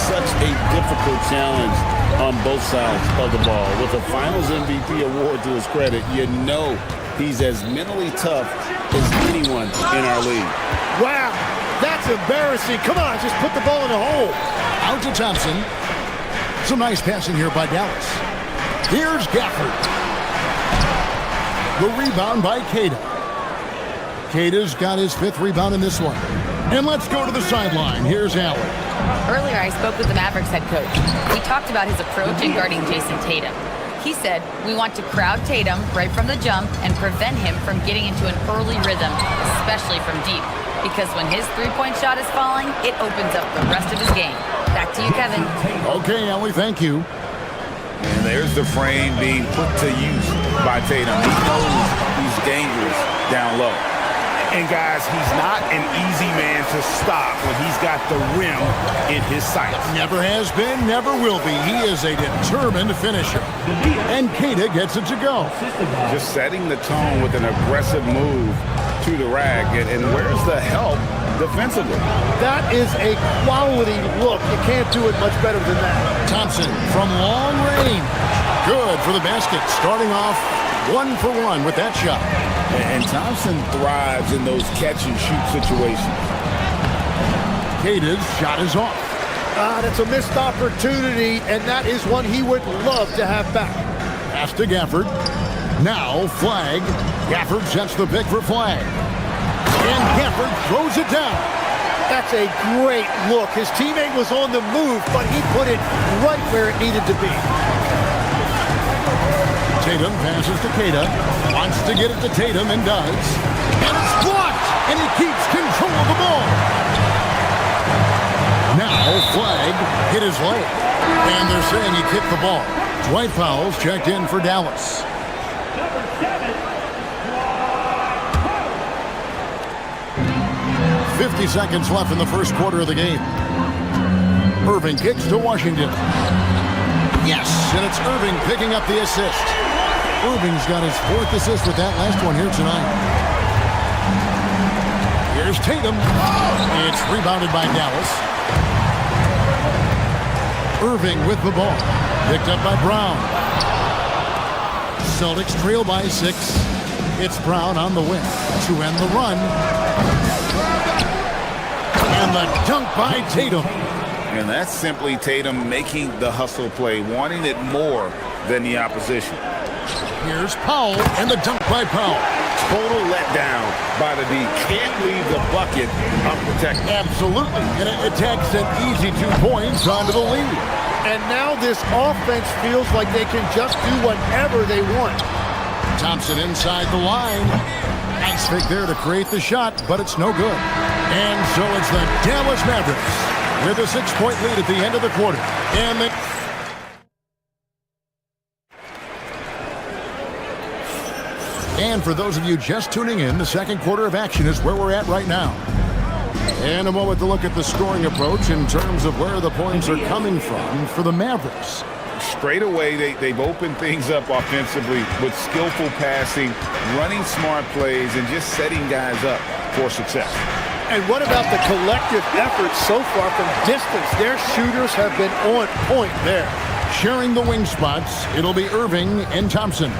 such a difficult challenge on both sides of the ball. With a Finals MVP award to his credit, you know he's as mentally tough as anyone in our league. Wow, that's embarrassing. Come on, just put the ball in the hole. Out to Thompson. Some nice passing here by Dallas. Here's Gafford. The rebound by Kata. Kata's got his 5th rebound in this one. And let's go to the sideline. Here's Allen. Earlier, I spoke with the Mavericks head coach. We talked about his approach in guarding Jason Tatum. He said, we want to crowd Tatum right from the jump and prevent him from getting into an early rhythm, especially from deep. Because when his three-point shot is falling, it opens up the rest of his game. Back to you, Kevin. Okay, Ellie, thank you. And there's the frame being put to use by Tatum. He knows he's dangerous down low. And guys, he's not an easy man to stop when he's got the rim in his sights. Never has been, never will be. He is a determined finisher. And Kata gets it to go. Just setting the tone with an aggressive move to the rack. And where's the help defensively? That is a quality look. You can't do it much better than that. Thompson from long range. Good for the basket. Starting off 1 for 1 with that shot. And Thompson thrives in those catch-and-shoot situations. Kata's shot is off. That's a missed opportunity, and that is one he would love to have back. Pass to Gafford. Now Flag. Gafford sets the pick for Flag. And Gafford throws it down. That's a great look. His teammate was on the move, but he put it right where it needed to be. Tatum passes to Keita. Wants to get it to Tatum and does. And it's blocked. And he keeps control of the ball. Now flag hit his leg. And they're saying he kicked the ball. Dwight Powell's checked in for Dallas. 50 seconds left in the first quarter of the game. Irving kicks to Washington. Yes, and it's Irving picking up the assist. Irving's got his 4th assist with that last one here tonight. Here's Tatum. It's rebounded by Dallas. Irving with the ball. Picked up by Brown. Celtics trail by 6. It's Brown on the wing to end the run. And the dunk by Tatum. And that's simply Tatum making the hustle play, wanting it more than the opposition. Here's Powell, and the dunk by Powell. Total letdown by the D. Can't leave the bucket unprotected. Absolutely. And it takes an easy 2 points onto the lead. And now this offense feels like they can just do whatever they want. Thompson inside the line. Nice fake there to create the shot, but it's no good. And so it's the Dallas Mavericks with a 6-point lead at the end of the quarter. And for those of you just tuning in, the second quarter of action is where we're at right now. And a moment to look at the scoring approach in terms of where the points are coming from for the Mavericks. Straight away, they've opened things up offensively with skillful passing, running smart plays, and just setting guys up for success. And what about the collective effort so far from distance? Their shooters have been on point there. Sharing the wing spots, it'll be Irving and Thompson.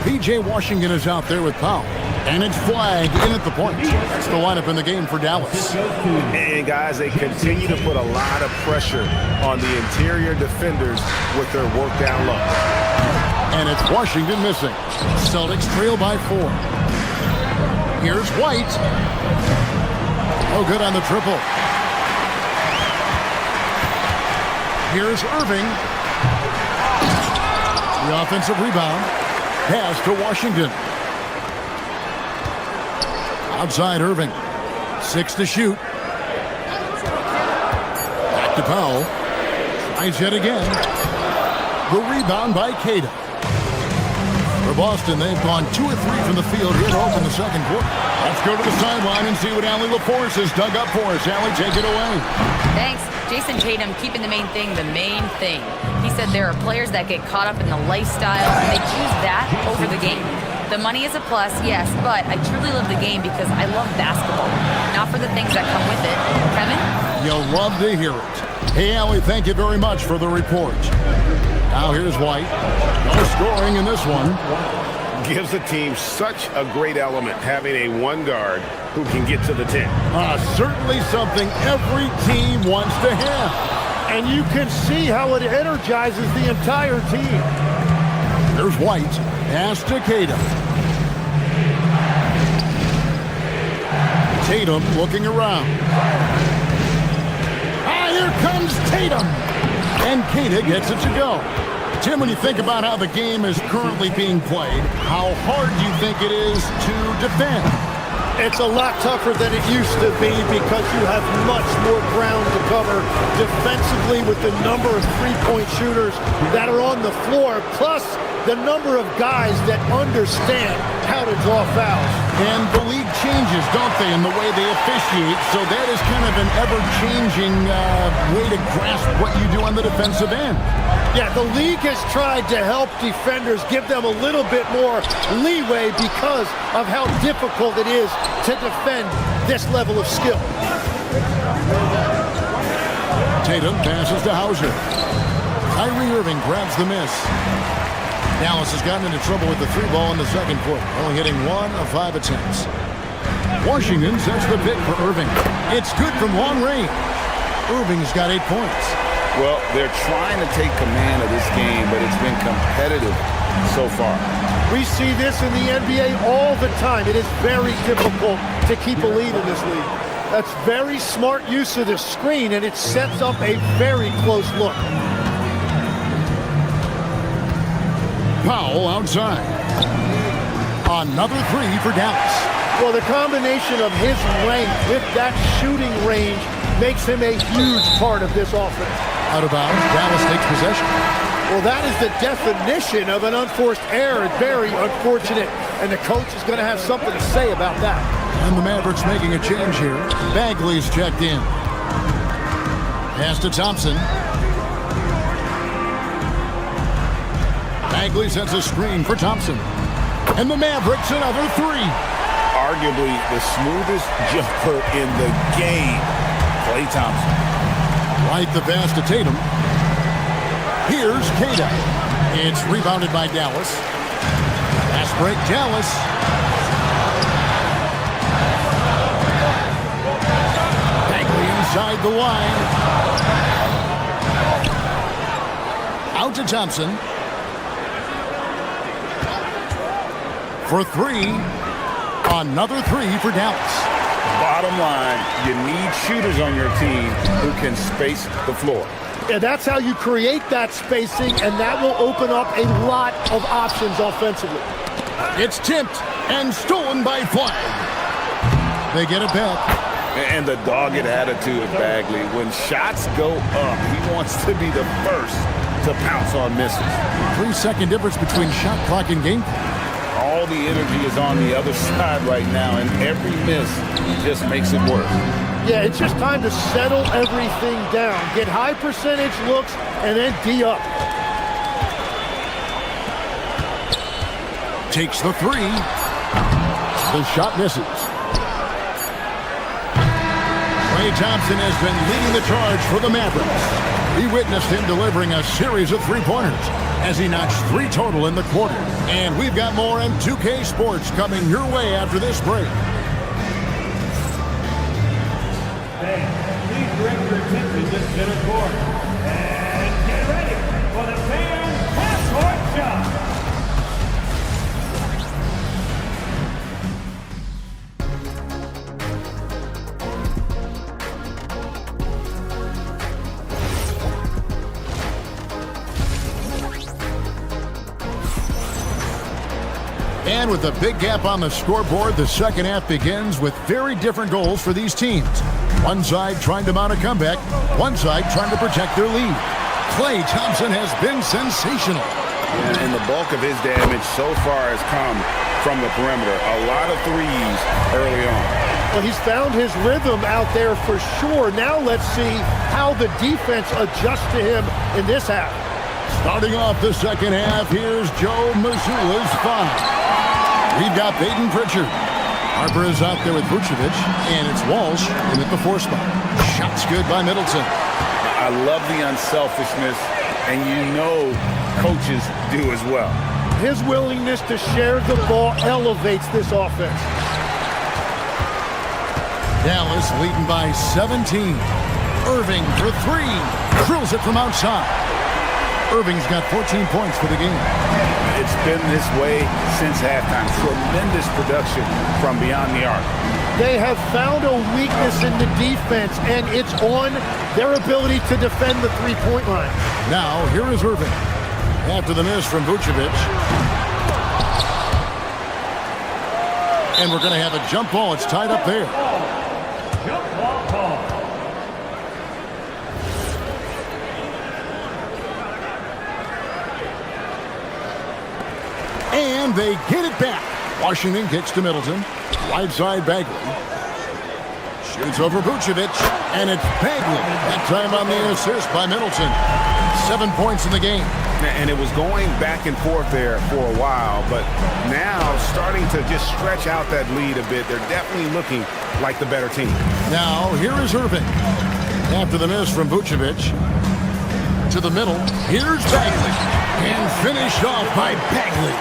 P.J. Washington is out there with Powell. And it's flagged in at the point. That's the lineup in the game for Dallas. And guys, they continue to put a lot of pressure on the interior defenders with their work down low. And it's Washington missing. Celtics trail by 4. Here's White. Oh, good on the triple. Here's Irving. The offensive rebound. Pass to Washington. Outside Irving. 6 to shoot. Back to Powell. Tries yet again. The rebound by Keita. For Boston, they've gone 2 or 3 from the field here to open the second quarter. Let's go to the sideline and see what Allie LaForce has dug up for us. Allie, take it away. Thanks. Jason Tatum keeping the main thing the main thing. He said there are players that get caught up in the lifestyle, and they choose that over the game. The money is a plus, yes, but I truly love the game because I love basketball, not for the things that come with it. Kevin? You'll love to hear it. Hey, Allie, thank you very much for the report. Now here's White. No scoring in this one. Gives the team such a great element having a one guard who can get to the 10. Certainly something every team wants to have. And you can see how it energizes the entire team. There's White. Pass to Keita. Tatum looking around. Here comes Tatum. And Keita gets it to go. Tim, when you think about how the game is currently being played, how hard do you think it is to defend? It's a lot tougher than it used to be because you have much more ground to cover defensively with the number of three-point shooters that are on the floor, plus the number of guys that understand how to draw fouls. And the league changes, don't they, in the way they officiate, so that is kind of an ever-changing way to grasp what you do on the defensive end. Yeah, the league has tried to help defenders, give them a little bit more leeway because of how difficult it is to defend this level of skill. Tatum passes to Hauser. Kyrie Irving grabs the miss. Dallas has gotten into trouble with the 3-ball in the second quarter, only hitting 1 of 5 attempts. Washington sets the pick for Irving. It's good from long range. Irving's got 8 points. Well, they're trying to take command of this game, but it's been competitive so far. We see this in the NBA all the time. It is very difficult to keep a lead in this league. That's very smart use of the screen, and it sets up a very close look. Powell outside. Another three for Dallas. Well, the combination of his length with that shooting range makes him a huge part of this offense. Out of bounds, Dallas takes possession. Well, that is the definition of an unforced error. It's very unfortunate, and the coach is going to have something to say about that. And the Mavericks making a change here. Bagley's checked in. Pass to Thompson. Bagley sets a screen for Thompson. And the Mavericks another three. Arguably the smoothest jumper in the game. Klay Thompson. Right the pass to Tatum. Here's Kata. It's rebounded by Dallas. Fast break, Dallas. Bagley inside the line. Out to Thompson. For three. Another three for Dallas. Bottom line, you need shooters on your team who can space the floor. And that's how you create that spacing, and that will open up a lot of options offensively. It's tipped and stolen by Flag. They get it back. And the dogged attitude of Bagley. When shots go up, he wants to be the first to pounce on misses. 3-second difference between shot clock and game clock. All the energy is on the other side right now, and every miss just makes it worse. Yeah, it's just time to settle everything down. Get high percentage looks and then D up. Takes the three. The shot misses. Klay Thompson has been leading the charge for the Mavericks. We witnessed him delivering a series of three-pointers as he notched 3 total in the quarter. And we've got more M2K Sports coming your way after this break. Please direct your attention to center court. And get ready for the fan half-court shot. And with a big gap on the scoreboard, the second half begins with very different goals for these teams. One side trying to mount a comeback, one side trying to protect their lead. Klay Thompson has been sensational. And the bulk of his damage so far has come from the perimeter. A lot of threes early on. Well, he's found his rhythm out there for sure. Now let's see how the defense adjusts to him in this half. Starting off the second half, here's Joe Mazzulla's five. We've got Peyton Pritchard. Harper is out there with Vucevic, and it's Walsh in at the 4 spot. Shots good by Middleton. I love the unselfishness, and you know coaches do as well. His willingness to share the ball elevates this offense. Dallas leading by 17. Irving for 3. Drills it from outside. Irving's got 14 points for the game. It's been this way since halftime. Tremendous production from beyond the arc. They have found a weakness in the defense, and it's on their ability to defend the three-point line. Now, here is Irving. After the miss from Vucevic. And we're going to have a jump ball. It's tied up there. Jump ball call. And they get it back. Washington kicks to Middleton. Right side Bagley. Shoots over Vucevic. And it's Bagley. That time on the assist by Middleton. 7 points in the game. And it was going back and forth there for a while, but now starting to just stretch out that lead a bit. They're definitely looking like the better team. Now, here is Irving. After the miss from Vucevic. To the middle. Here's Bagley. And finished off by Bagley.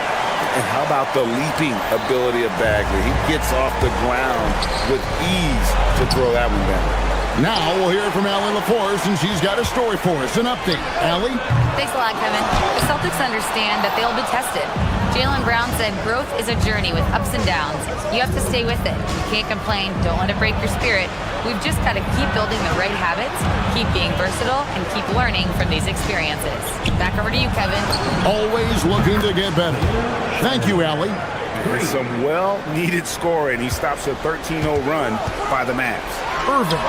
And how about the leaping ability of Bagley? He gets off the ground with ease to throw that one down. Now we'll hear from Allie LaForce, and she's got a story for us. An update. Allie? Thanks a lot, Kevin. The Celtics understand that they'll be tested. Jaylen Brown said growth is a journey with ups and downs. You have to stay with it. You can't complain. Don't let it break your spirit. We've just got to keep building the right habits, keep being versatile, and keep learning from these experiences. Back over to you, Kevin. Always looking to get better. Thank you, Allie. Some well-needed scoring. He stops a 13-0 run by the Mavs. Irving.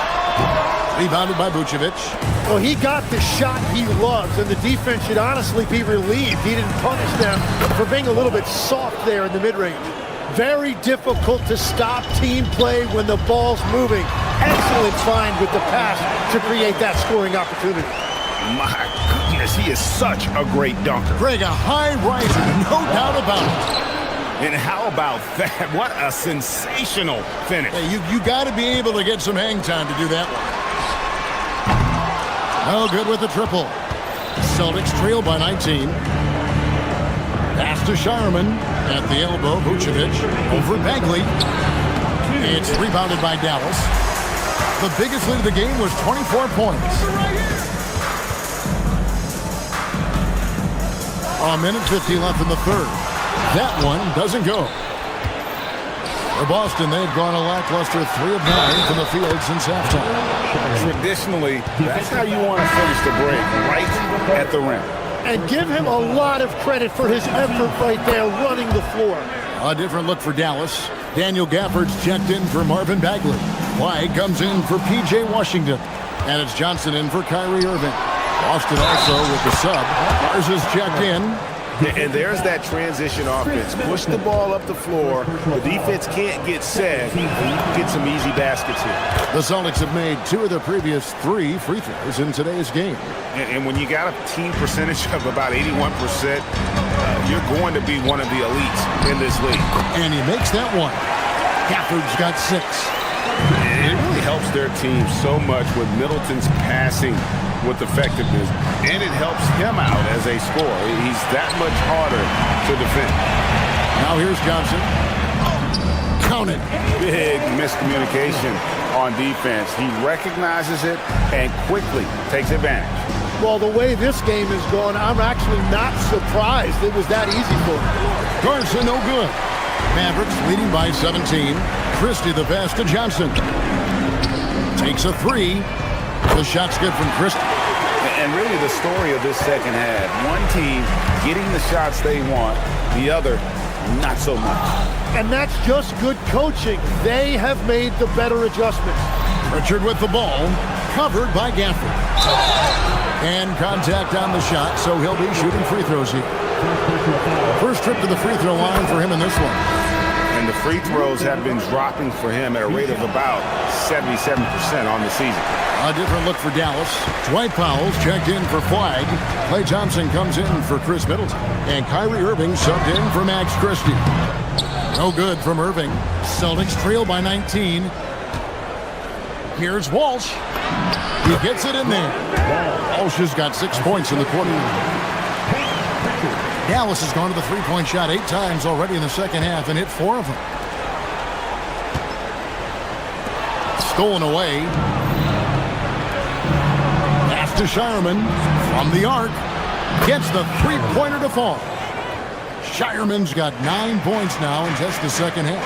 Rebounded by Vucevic. Well, he got the shot he loves, and the defense should honestly be relieved he didn't punish them for being a little bit soft there in the mid-range. Very difficult to stop team play when the ball's moving. Excellent find with the pass to create that scoring opportunity. My goodness, he is such a great dunker. Greg, a high riser, no doubt about it. And how about that? What a sensational finish. Hey, you got to be able to get some hang time to do that one. Oh, good with the triple. Celtics trail by 19. Pass to Shireman at the elbow. Vucevic over Bagley. It's rebounded by Dallas. The biggest lead of the game was 24 points. A minute 50 left in the third. That one doesn't go. For Boston, they've gone a lackluster 3 of 9 from the field since halftime. Traditionally, that's how you want to finish the break, right at the rim. And give him a lot of credit for his effort right there running the floor. A different look for Dallas. Daniel Gafford's checked in for Marvin Bagley. White comes in for P.J. Washington. And it's Johnson in for Kyrie Irving. Boston also with the sub. Garza's checked in. And there's that transition offense. Push the ball up the floor. The defense can't get set. You can get some easy baskets here. The Celtics have made 2 of their previous 3 free throws in today's game. And when you got a team percentage of about 81%, you're going to be one of the elites in this league. And he makes that one. Gafford's got 6. It really helps their team so much with Middleton's passing with effectiveness, and it helps him out as a scorer. He's that much harder to defend. Now here's Johnson. Count it. Big miscommunication on defense. He recognizes it and quickly takes advantage. Well, the way this game is going, I'm actually not surprised it was that easy for him. Garza, no good. Mavericks leading by 17. Christie the pass to Johnson. Takes a 3. The shot's good from Christie. And really the story of this second half, one team getting the shots they want, the other not so much. And that's just good coaching. They have made the better adjustments. Richard with the ball, covered by Gafford. And contact on the shot, so he'll be shooting free throws here. First trip to the free throw line for him in this one. And the free throws have been dropping for him at a rate of about 77% on the season. A different look for Dallas. Dwight Powell's checked in for Flag. Klay Thompson comes in for Chris Middleton. And Kyrie Irving subbed in for Max Christie. No good from Irving. Celtics trail by 19. Here's Walsh. He gets it in there. Walsh has got 6 points in the quarter. Dallas has gone to the three-point shot 8 times already in the second half and hit 4 of them. Stolen away. Pass to Shireman from the arc. Gets the three-pointer to fall. Shireman's got 9 points now in just the second half.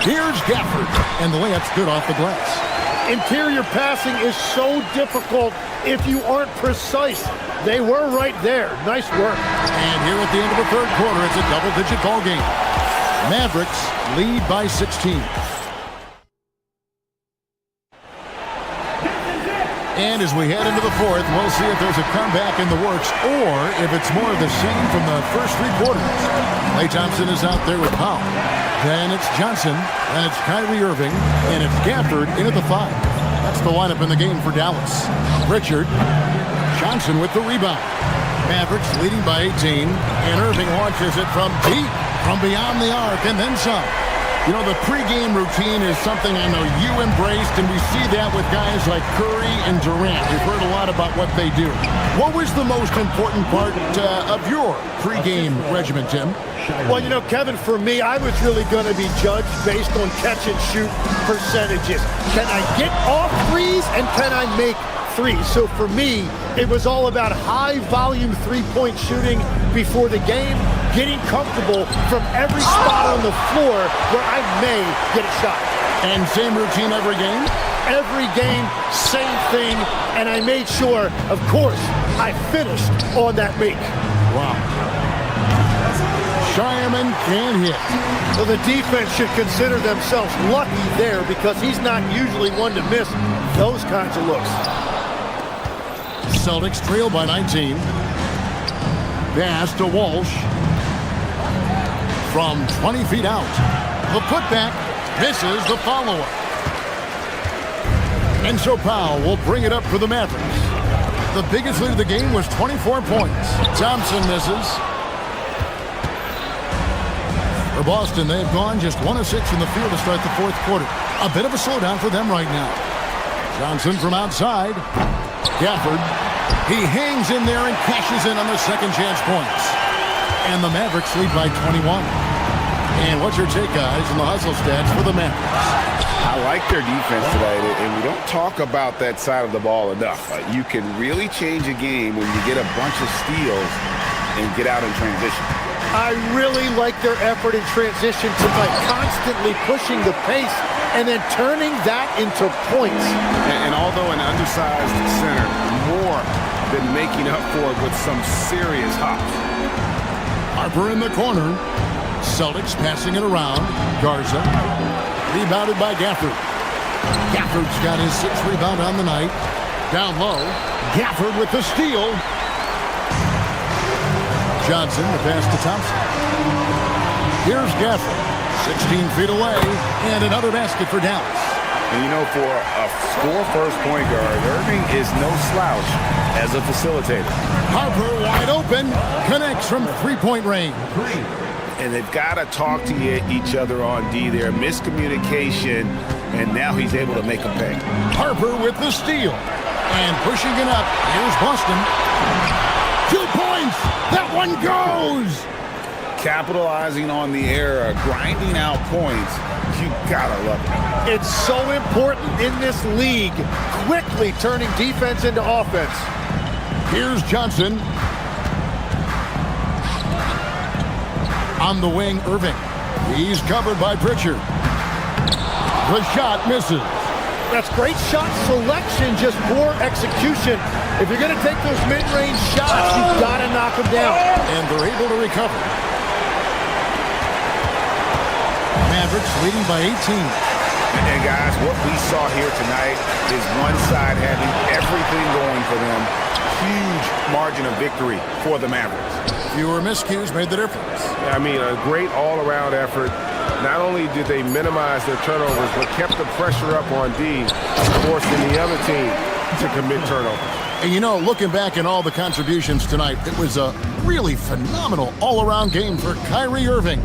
Here's Gafford, and the layup's good off the glass. Interior passing is so difficult if you aren't precise. They were right there. Nice work. And here at the end of the third quarter, it's a double-digit ball game. Mavericks lead by 16. And as we head into the fourth, we'll see if there's a comeback in the works or if it's more of the same from the first 3 quarters. Klay Thompson is out there with Powell. Then it's Johnson, and it's Kyrie Irving, and it's Gafford in at the 5. That's the lineup in the game for Dallas. Richard, Johnson with the rebound. Mavericks leading by 18, and Irving launches it from deep, from beyond the arc, and then some. You know, the pregame routine is something I know you embraced, and we see that with guys like Curry and Durant. We've heard a lot about what they do. What was the most important part of your pregame regimen, Tim? Well, you know, Kevin, for me, I was really going to be judged based on catch-and-shoot percentages. Can I get off threes, and can I make threes? So for me, it was all about high-volume three-point shooting before the game, getting comfortable from every spot on the floor where I may get a shot. And same routine every game? Every game, same thing, and I made sure, of course, I finished on that make. Wow. Shireman can't hit. So the defense should consider themselves lucky there because he's not usually one to miss those kinds of looks. Celtics trail by 19. Pass to Walsh. From 20 feet out. The putback misses the follow-up. And so Powell will bring it up for the Mavericks. The biggest lead of the game was 24 points. Thompson misses. For Boston, they've gone just 1 of 6 in the field to start the fourth quarter. A bit of a slowdown for them right now. Johnson from outside. Gafford. He hangs in there and cashes in on the second chance points. And the Mavericks lead by 21. And what's your take, guys, on the hustle stats for the Mavericks? I like their defense today, and we don't talk about that side of the ball enough. You can really change a game when you get a bunch of steals and get out in transition. I really like their effort in transition tonight, constantly pushing the pace and then turning that into points. And although an undersized center, more than making up for it with some serious hops. Harper in the corner. Celtics passing it around. Garza. Rebounded by Gafford. Gafford's got his 6th rebound on the night. Down low. Gafford with the steal. Johnson, the pass to Thompson. Here's Gafford. 16 feet away. And another basket for Dallas. And you know, for a score-first point guard, Irving is no slouch as a facilitator. Harper wide open. Connects from three-point range. And they've got to talk to each other on D there. Miscommunication, and now he's able to make them pay. Harper with the steal. And pushing it up. Here's Boston. 2 points. That one goes. Capitalizing on the error, grinding out points. You gotta love it. It's so important in this league, quickly turning defense into offense. Here's Johnson. On the wing, Irving. He's covered by Pritchard. The shot misses. That's great shot selection, just poor execution. If you're going to take those mid-range shots, you've got to knock them down. And they're able to recover. Mavericks leading by 18. And guys, what we saw here tonight is one side having everything going for them. Huge margin of victory for the Mavericks. Fewer miscues made the difference. I mean, a great all-around effort. Not only did they minimize their turnovers, but kept the pressure up on D, forcing the other team to commit turnovers. And you know, looking back at all the contributions tonight, it was a really phenomenal all-around game for Kyrie Irving.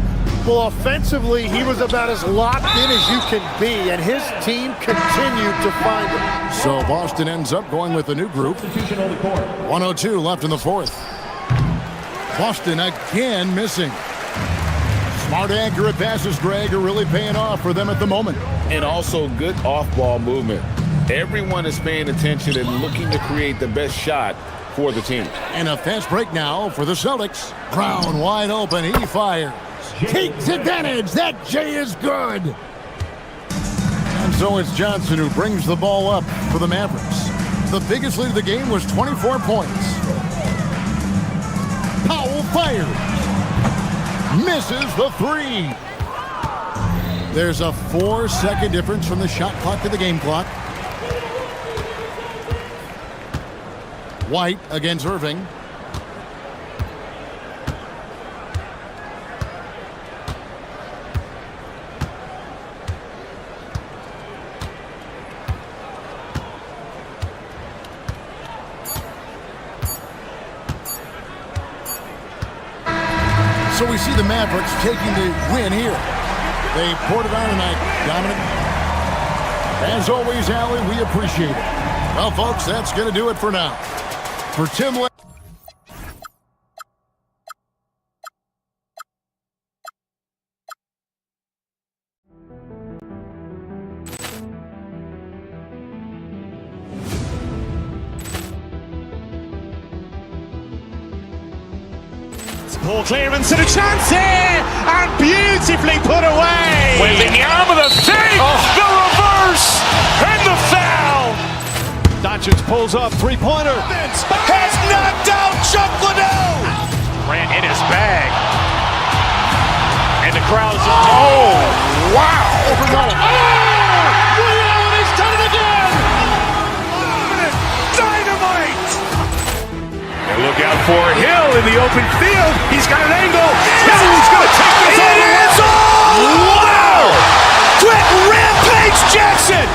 Well, offensively, he was about as locked in as you can be, and his team continued to find him. So Boston ends up going with a new group. 1:02 left in the fourth. Boston again missing. Smart, accurate passes, Greg, are really paying off for them at the moment. And also good off-ball movement. Everyone is paying attention and looking to create the best shot for the team. And a fast break now for the Celtics. Brown wide open. He fires. Takes advantage. That J is good. And so it's Johnson who brings the ball up for the Mavericks. The biggest lead of the game was 24 points. Powell fires. Misses the three. There's a 4-second difference from the shot clock to the game clock. White against Irving. So we see the Mavericks taking the win here. they poured it on tonight, Dominic. As always, Allie, we appreciate it. Well, folks, that's going to do it for now. For Tim Ball clearance and a chance here, and beautifully put away. Wembanyama the fake, the reverse, and the foul. Doncic pulls up, three-pointer. Has knocked out Chuck Liddell. Ran in his bag. And the crowd is, oh, wow. He's done it again. Dynamite. And look out for Hill in the open field. He's got an angle. He's going to take this all the way. Wow. Quick Rampage Jackson.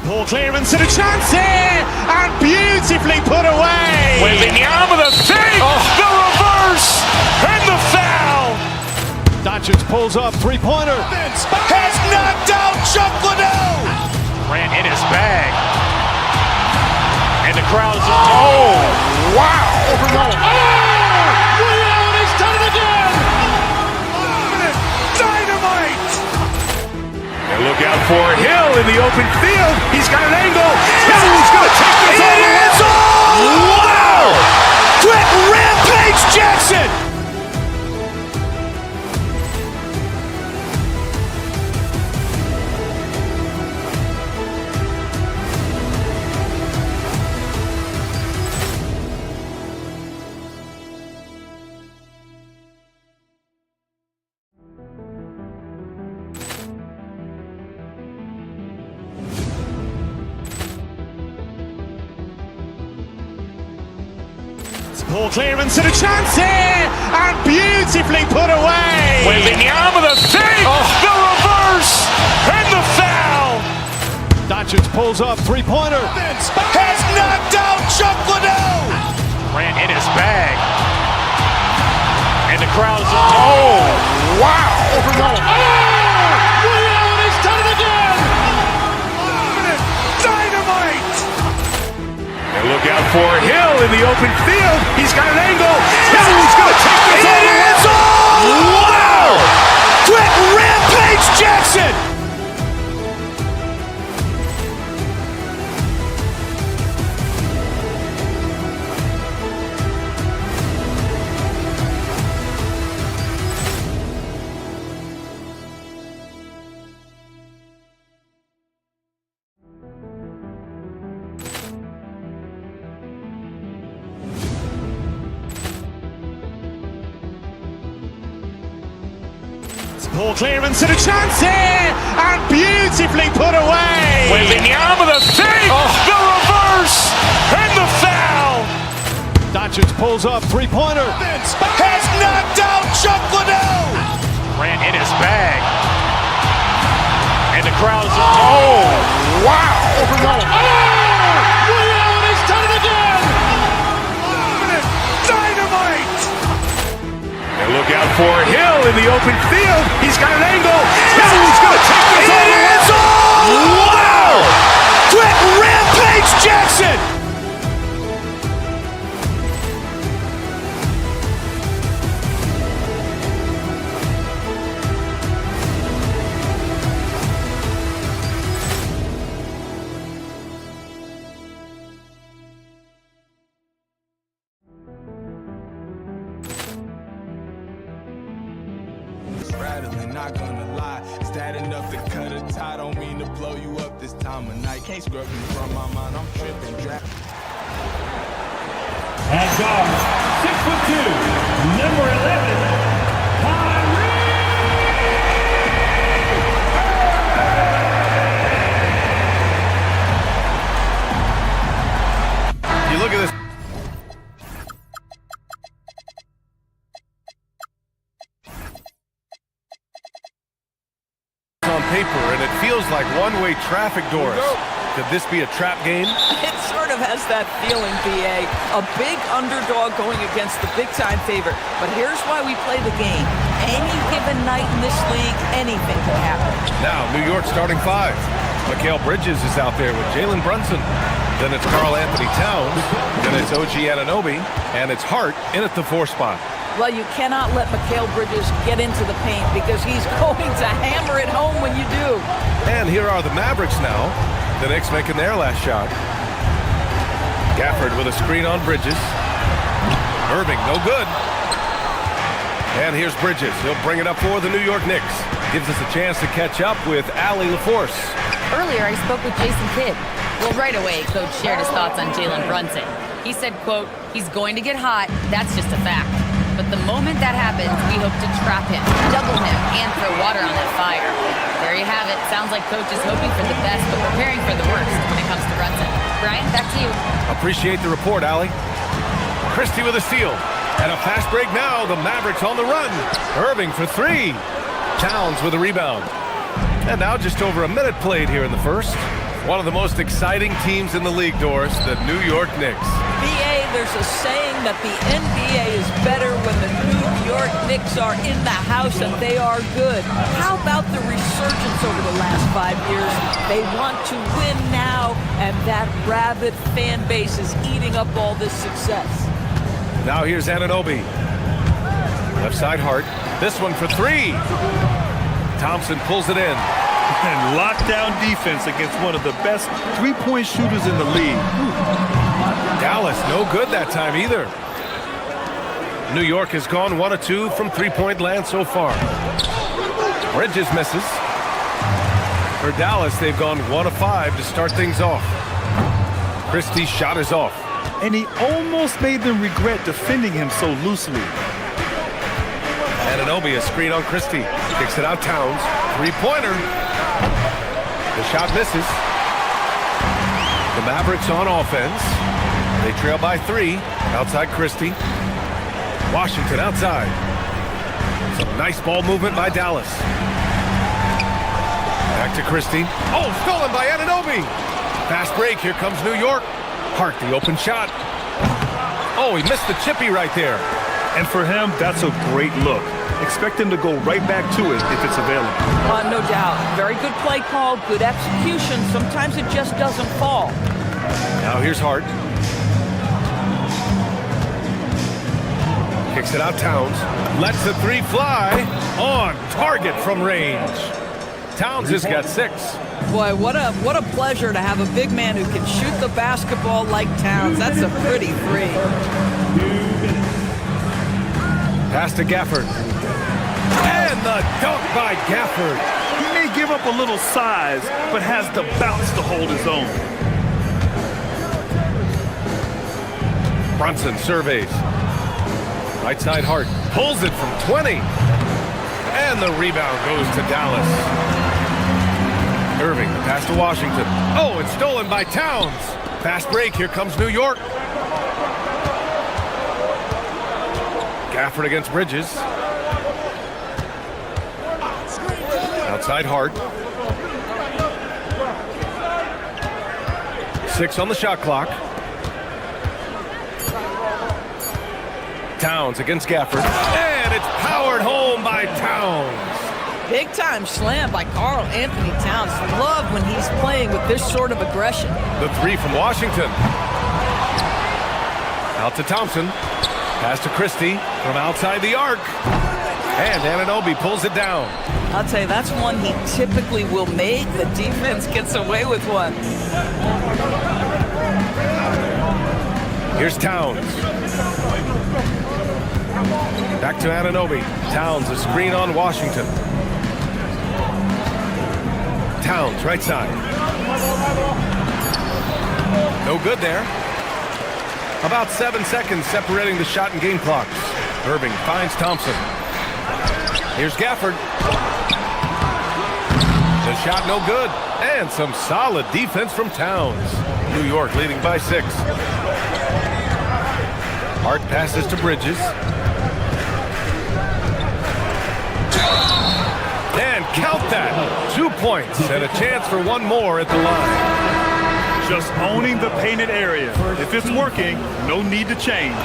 Ball clearance and a chance here, and beautifully put away. Wembanyama the fake, the reverse, and the foul. Doncic pulls up, three-pointer. Has knocked out Chuck Liddell. Ran in his bag. And the crowd is, oh, wow. He's done it again. Dynamite. And look out for Hill in the open field. He's got an angle. He's going to take this all the way. Wow. Quick Rampage Jackson. Ball clearance and a chance here, and beautifully put away. Wembanyama the fake, the reverse, and the foul. Doncic pulls up, three-pointer. Has knocked out Chuck Liddell. Ran in his bag. And the crowd is, oh, wow. He's done it again. Dynamite. And look out for Hill in the open field. He's got an angle. He's going to take this all the way. Wow. Quick Rampage Jackson. Ball clearance and a chance here, and beautifully put away. Wembanyama the fake, the reverse, and the foul. Doncic pulls up, three-pointer. Has knocked out Chuck Liddell. Ran in his bag. And the crowd is, oh, wow. He's done it again. Dynamite. And look out for Hill in the open field. He's got an angle. He's going to take this all the way. Wow. Quick Rampage Jackson. Rattling, not gonna lie. Is that enough to cut a tie? Don't mean to blow you up this time of night. Can't scrub you from my mind. I'm tripping. At guard, 6'2", number 11, paper, and it feels like one-way traffic, Doris. Could this be a trap game? It sort of has that feeling, B.A. A big underdog going against the big-time favorite. But here's why we play the game. Any given night in this league, anything can happen. Now, New York starting five. Mikal Bridges is out there with Jalen Brunson. Then it's Karl Anthony Towns. Then it's OG Anunoby. And it's Hart in at the 4 spot. Well, you cannot let Mikal Bridges get into the paint because he's going to hammer it home when you do. And here are the Mavericks now. The Knicks making their last shot. Gafford with a screen on Bridges. Irving, no good. And here's Bridges. He'll bring it up for the New York Knicks. Gives us a chance to catch up with Allie LaForce. Earlier, I spoke with Jason Kidd. Well, right away, Coach shared his thoughts on Jalen Brunson. He said, quote, "He's going to get hot. That's just a fact. But the moment that happens, we hope to trap him, double him, and throw water on that fire." There you have it. Sounds like Coach is hoping for the best, but preparing for the worst when it comes to Brunson. Brian, back to you. Appreciate the report, Allie. Christie with a steal. And a fast break now. The Mavericks on the run. Irving for 3. Towns with a rebound. And now just over a minute played here in the first. One of the most exciting teams in the league, Doris, the New York Knicks. B.A., there's a saying that the NBA is better when the New York Knicks are in the house and they are good. How about the resurgence over the last 5 years? They want to win now, and that rabid fan base is eating up all this success. Now here's Anunoby. Left side Hart. This one for 3. Thompson pulls it in. And lockdown defense against one of the best three-point shooters in the league. Dallas, no good that time either. New York has gone 1 of 2 from three-point land so far. Bridges misses. For Dallas, they've gone 1 of 5 to start things off. Christie's shot is off. And he almost made them regret defending him so loosely. Anunoby, a screen on Christie. Kicks it out Towns. Three-pointer. The shot misses. The Mavericks on offense. They trail by 3. Outside Christie. Washington outside. Some nice ball movement by Dallas. Back to Christie. Oh, stolen by Anunoby. Fast break. Here comes New York. Hart, the open shot. Oh, he missed the chippy right there. And for him, that's a great look. Expect him to go right back to it if it's available. No doubt. Very good play call, good execution. Sometimes it just doesn't fall. Now here's Hart. Kicks it out Towns. Lets the 3 fly. On target from range. Towns has got 6. Boy, what a pleasure to have a big man who can shoot the basketball like Towns. That's a pretty 3. Pass to Gafford. And the dunk by Gafford. He may give up a little size, but has the bounce to hold his own. Brunson surveys. Right side Hart. Pulls it from 20. And the rebound goes to Dallas. Irving, the pass to Washington. Oh, it's stolen by Towns. Fast break, here comes New York. Gafford against Bridges. Outside Hart. 6 on the shot clock. Towns against Gafford. And it's powered home by Towns. Big time slam by Karl Anthony Towns. Love when he's playing with this sort of aggression. The 3 from Washington. Out to Thompson. Pass to Christie from outside the arc. And Anunoby pulls it down. I'll tell you, that's one he typically will make. The defense gets away with one. Here's Towns. Back to Anunoby. Towns, a screen on Washington. Towns, right side. No good there. About 7 seconds separating the shot and game clocks. Irving finds Thompson. Here's Gafford. The shot no good. And some solid defense from Towns. New York leading by 6. Hart passes to Bridges. And count that. 2 points and a chance for one more at the line. Just owning the painted area. If it's working, no need to change.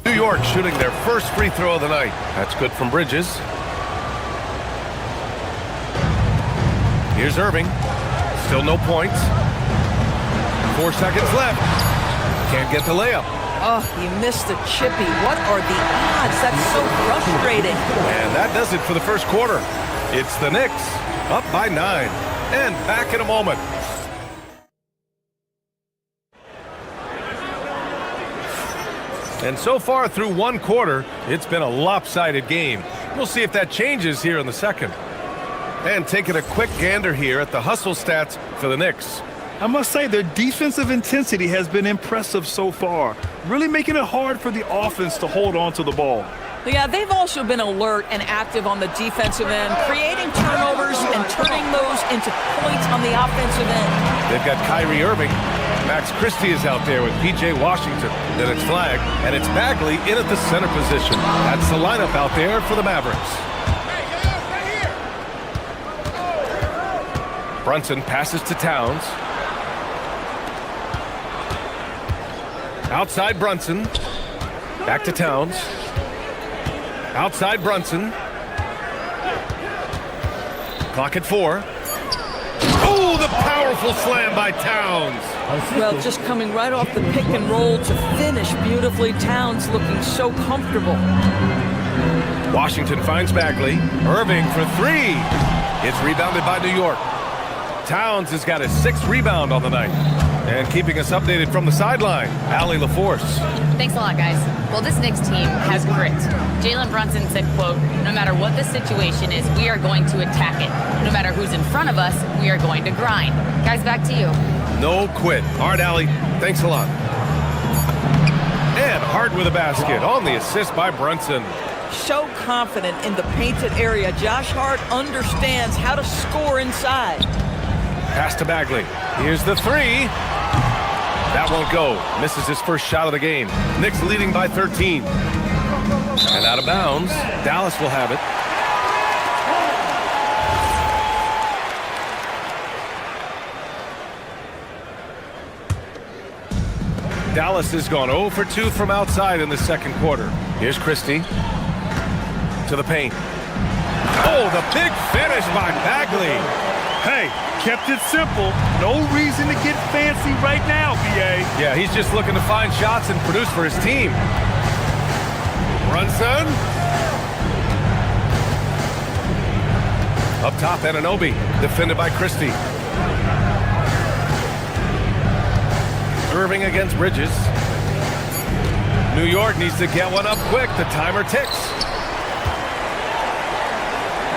New York shooting their first free throw of the night. That's good from Bridges. Here's Irving. Still no points. 4 seconds left. Can't get the layup. Oh, you missed the chippy. What are the odds? That's so frustrating. And that does it for the first quarter. It's the Knicks, up by 9. And back in a moment. And so far through one quarter, it's been a lopsided game. We'll see if that changes here in the second. And taking a quick gander here at the hustle stats for the Knicks. I must say their defensive intensity has been impressive so far, really making it hard for the offense to hold on to the ball. Yeah, they've also been alert and active on the defensive end, creating turnovers and turning those into points on the offensive end. They've got Kyrie Irving. Max Christie is out there with P.J. Washington. Then it's Flag, and it's Bagley in at the center position. That's the lineup out there for the Mavericks. Brunson passes to Towns. Outside Brunson. Back to Towns. Outside Brunson. Clock at 4. Oh, the powerful slam by Towns. Well, just coming right off the pick and roll to finish beautifully. Towns looking so comfortable. Washington finds Bagley. Irving for 3. It's rebounded by New York. Towns has got his 6th rebound on the night. And keeping us updated from the sideline, Allie LaForce. Thanks a lot, guys. Well, this Knicks team has grit. Jalen Brunson said, quote, no matter what the situation is, we are going to attack it. No matter who's in front of us, we are going to grind. Guys, back to you. No quit. All right, Allie. Thanks a lot. And Hart with a basket on the assist by Brunson. So confident in the painted area. Josh Hart understands how to score inside. Pass to Bagley. Here's the 3. That won't go. Misses his first shot of the game. Knicks leading by 13. And out of bounds. Dallas will have it. Dallas has gone 0 for 2 from outside in the second quarter. Here's Christie. To the paint. Oh, the big finish by Bagley. Hey, kept it simple. No reason to get fancy right now, B.A. Yeah, he's just looking to find shots and produce for his team. Brunson. Up top, Anunoby, defended by Christie. Irving against Bridges. New York needs to get one up quick. The timer ticks.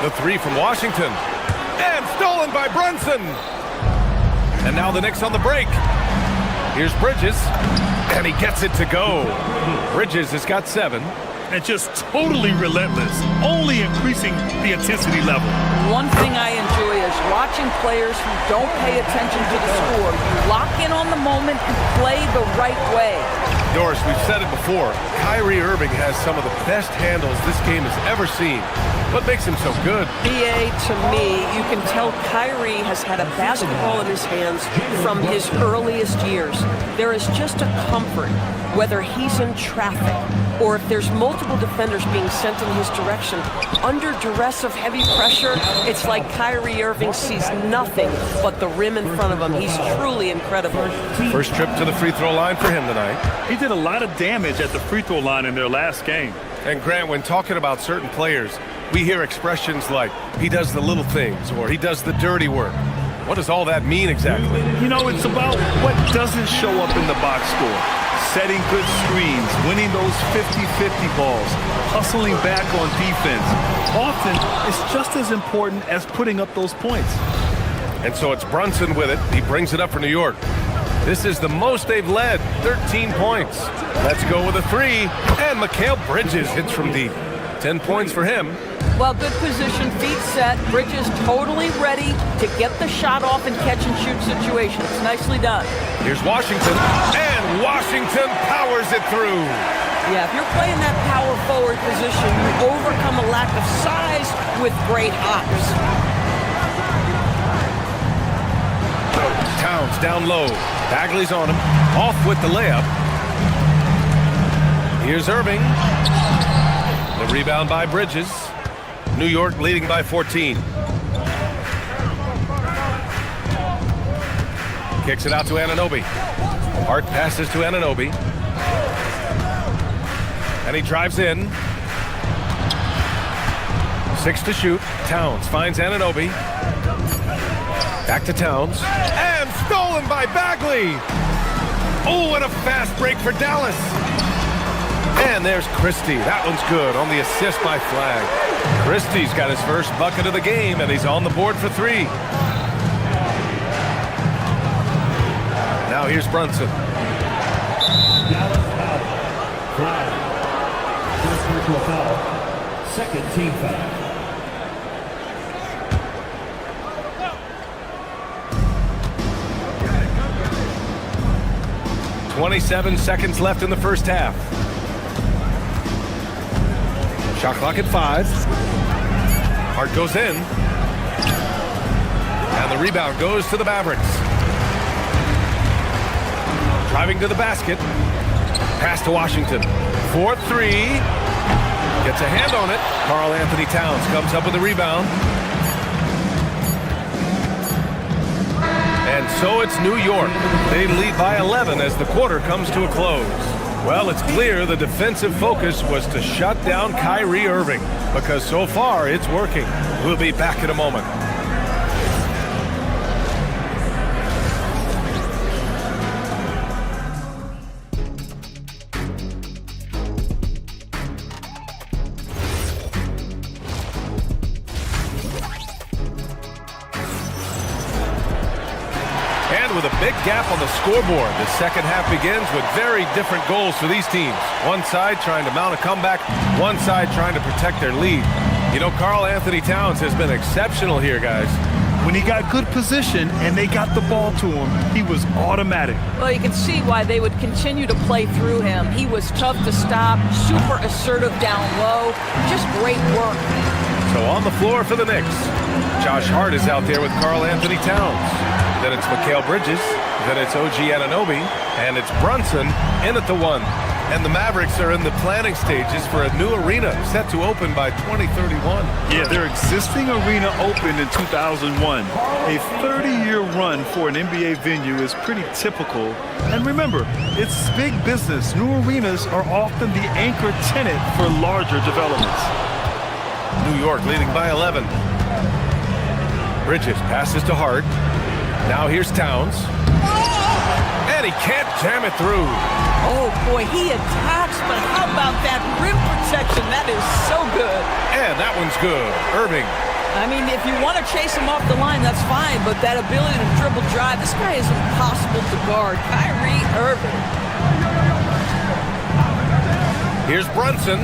The 3 from Washington. And stolen by Brunson. And now the Knicks on the break. Here's Bridges. And he gets it to go. Bridges has got 7. And just totally relentless, only increasing the intensity level. One thing I enjoy is watching players who don't pay attention to the score. You lock in on the moment and play the right way. Doris, we've said it before. Kyrie Irving has some of the best handles this game has ever seen. What makes him so good? BA, to me, you can tell Kyrie has had a basketball in his hands from his earliest years. There is just a comfort, whether he's in traffic or if there's multiple defenders being sent in his direction. Under duress of heavy pressure, it's like Kyrie Irving sees nothing but the rim in front of him. He's truly incredible. First trip to the free throw line for him tonight. He did a lot of damage at the free throw line in their last game. And Grant, when talking about certain players, we hear expressions like, he does the little things, or he does the dirty work. What does all that mean exactly? You know, it's about what doesn't show up in the box score. Setting good screens, winning those 50-50 balls, hustling back on defense. Often, it's just as important as putting up those points. And so it's Brunson with it. He brings it up for New York. This is the most they've led, 13 points. Let's go with a 3, and Mikal Bridges hits from deep. 10 points for him. Well, good position, feet set. Bridges totally ready to get the shot off and catch and shoot situation. It's nicely done. Here's Washington, and Washington powers it through. Yeah, if you're playing that power forward position, you overcome a lack of size with great hops. Towns down low. Bagley's on him. Off with the layup. Here's Irving. The rebound by Bridges. New York leading by 14. Kicks it out to Anunoby. Hart passes to Anunoby. And he drives in. 6 to shoot. Towns finds Anunoby. Back to Towns. And stolen by Bagley. Oh, and a fast break for Dallas. And there's Christie. That one's good on the assist by Flag. Christie's got his first bucket of the game, and he's on the board for 3. Now here's Brunson. Dallas foul. Flag. First personal foul. Second team foul. .27 seconds left in the first half. Shot clock at 5. Hart goes in. And the rebound goes to the Mavericks. Driving to the basket. Pass to Washington. 4-3. Gets a hand on it. Karl Anthony Towns comes up with the rebound. And so it's New York. They lead by 11 as the quarter comes to a close. Well, it's clear the defensive focus was to shut down Kyrie Irving, because so far it's working. We'll be back in a moment. With a big gap on the scoreboard, the second half begins with very different goals for these teams. One side trying to mount a comeback, one side trying to protect their lead. You know, Karl Anthony Towns has been exceptional here, guys. When he got good position and they got the ball to him, he was automatic. Well, you can see why they would continue to play through him. He was tough to stop, super assertive down low, just great work. So on the floor for the Knicks, Josh Hart is out there with Karl Anthony Towns. Then it's Mikal Bridges, then it's OG Anunoby, and it's Brunson in at the 1. And the Mavericks are in the planning stages for a new arena set to open by 2031. Yeah, their existing arena opened in 2001. A 30-year run for an NBA venue is pretty typical. And remember, it's big business. New arenas are often the anchor tenant for larger developments. New York leading by 11. Bridges passes to Hart. Now here's Towns. And he can't jam it through. Oh, boy, he attacks, but how about that rim protection? That is so good. And that one's good. Irving. I mean, if you want to chase him off the line, that's fine, but that ability to dribble drive, this guy is impossible to guard. Kyrie Irving. Here's Brunson.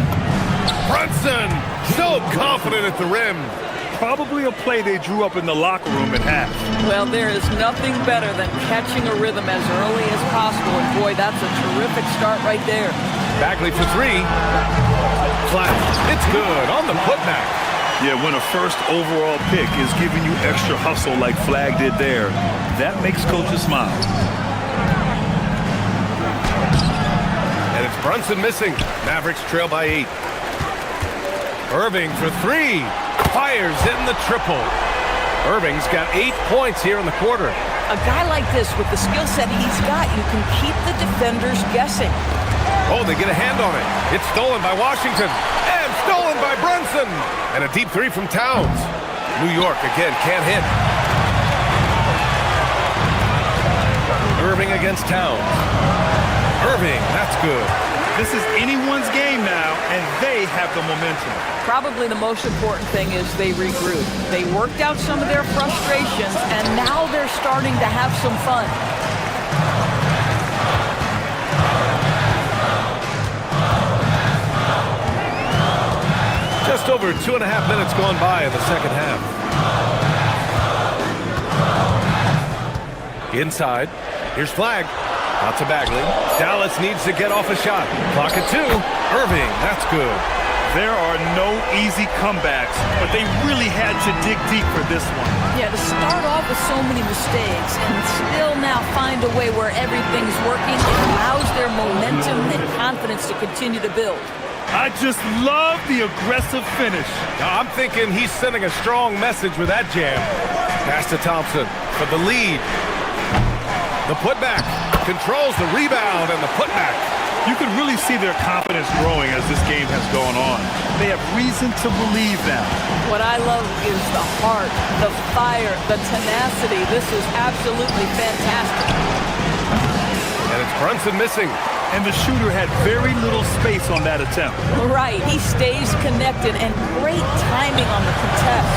Brunson, so confident at the rim. Probably a play they drew up in the locker room at half. Well, there is nothing better than catching a rhythm as early as possible, and boy, that's a terrific start right there. Bagley for 3. Flat. It's good on the putback. Yeah, when a first overall pick is giving you extra hustle like Flag did there, that makes coaches smile. And it's Brunson missing. Mavericks trail by 8. Irving for 3. Fires in the triple. Irving's got 8 points here in the quarter. A guy like this, with the skill set he's got, you can keep the defenders guessing. Oh, they get a hand on it. It's stolen by Washington. And stolen by Brunson. And a deep 3 from Towns. New York, again, can't hit. Irving against Towns. Irving, that's good. This is anyone's game now, and they have the momentum. Probably the most important thing is they regroup. They worked out some of their frustrations, and now they're starting to have some fun. Just over 2.5 minutes gone by in the second half. Inside. Here's Flag. Out to Bagley. Dallas needs to get off a shot. Clock at 2. Irving, that's good. There are no easy comebacks, but they really had to dig deep for this one. Yeah, to start off with so many mistakes and still now find a way where everything's working, it allows their momentum and confidence to continue to build. I just love the aggressive finish. I'm thinking he's sending a strong message with that jam. Pass to Thompson for the lead. The putback controls the rebound and the putback. You can really see their confidence growing as this game has gone on. They have reason to believe that. What I love is the heart, the fire, the tenacity. This is absolutely fantastic. And it's Brunson missing. And the shooter had very little space on that attempt. Right, he stays connected and great timing on the contest.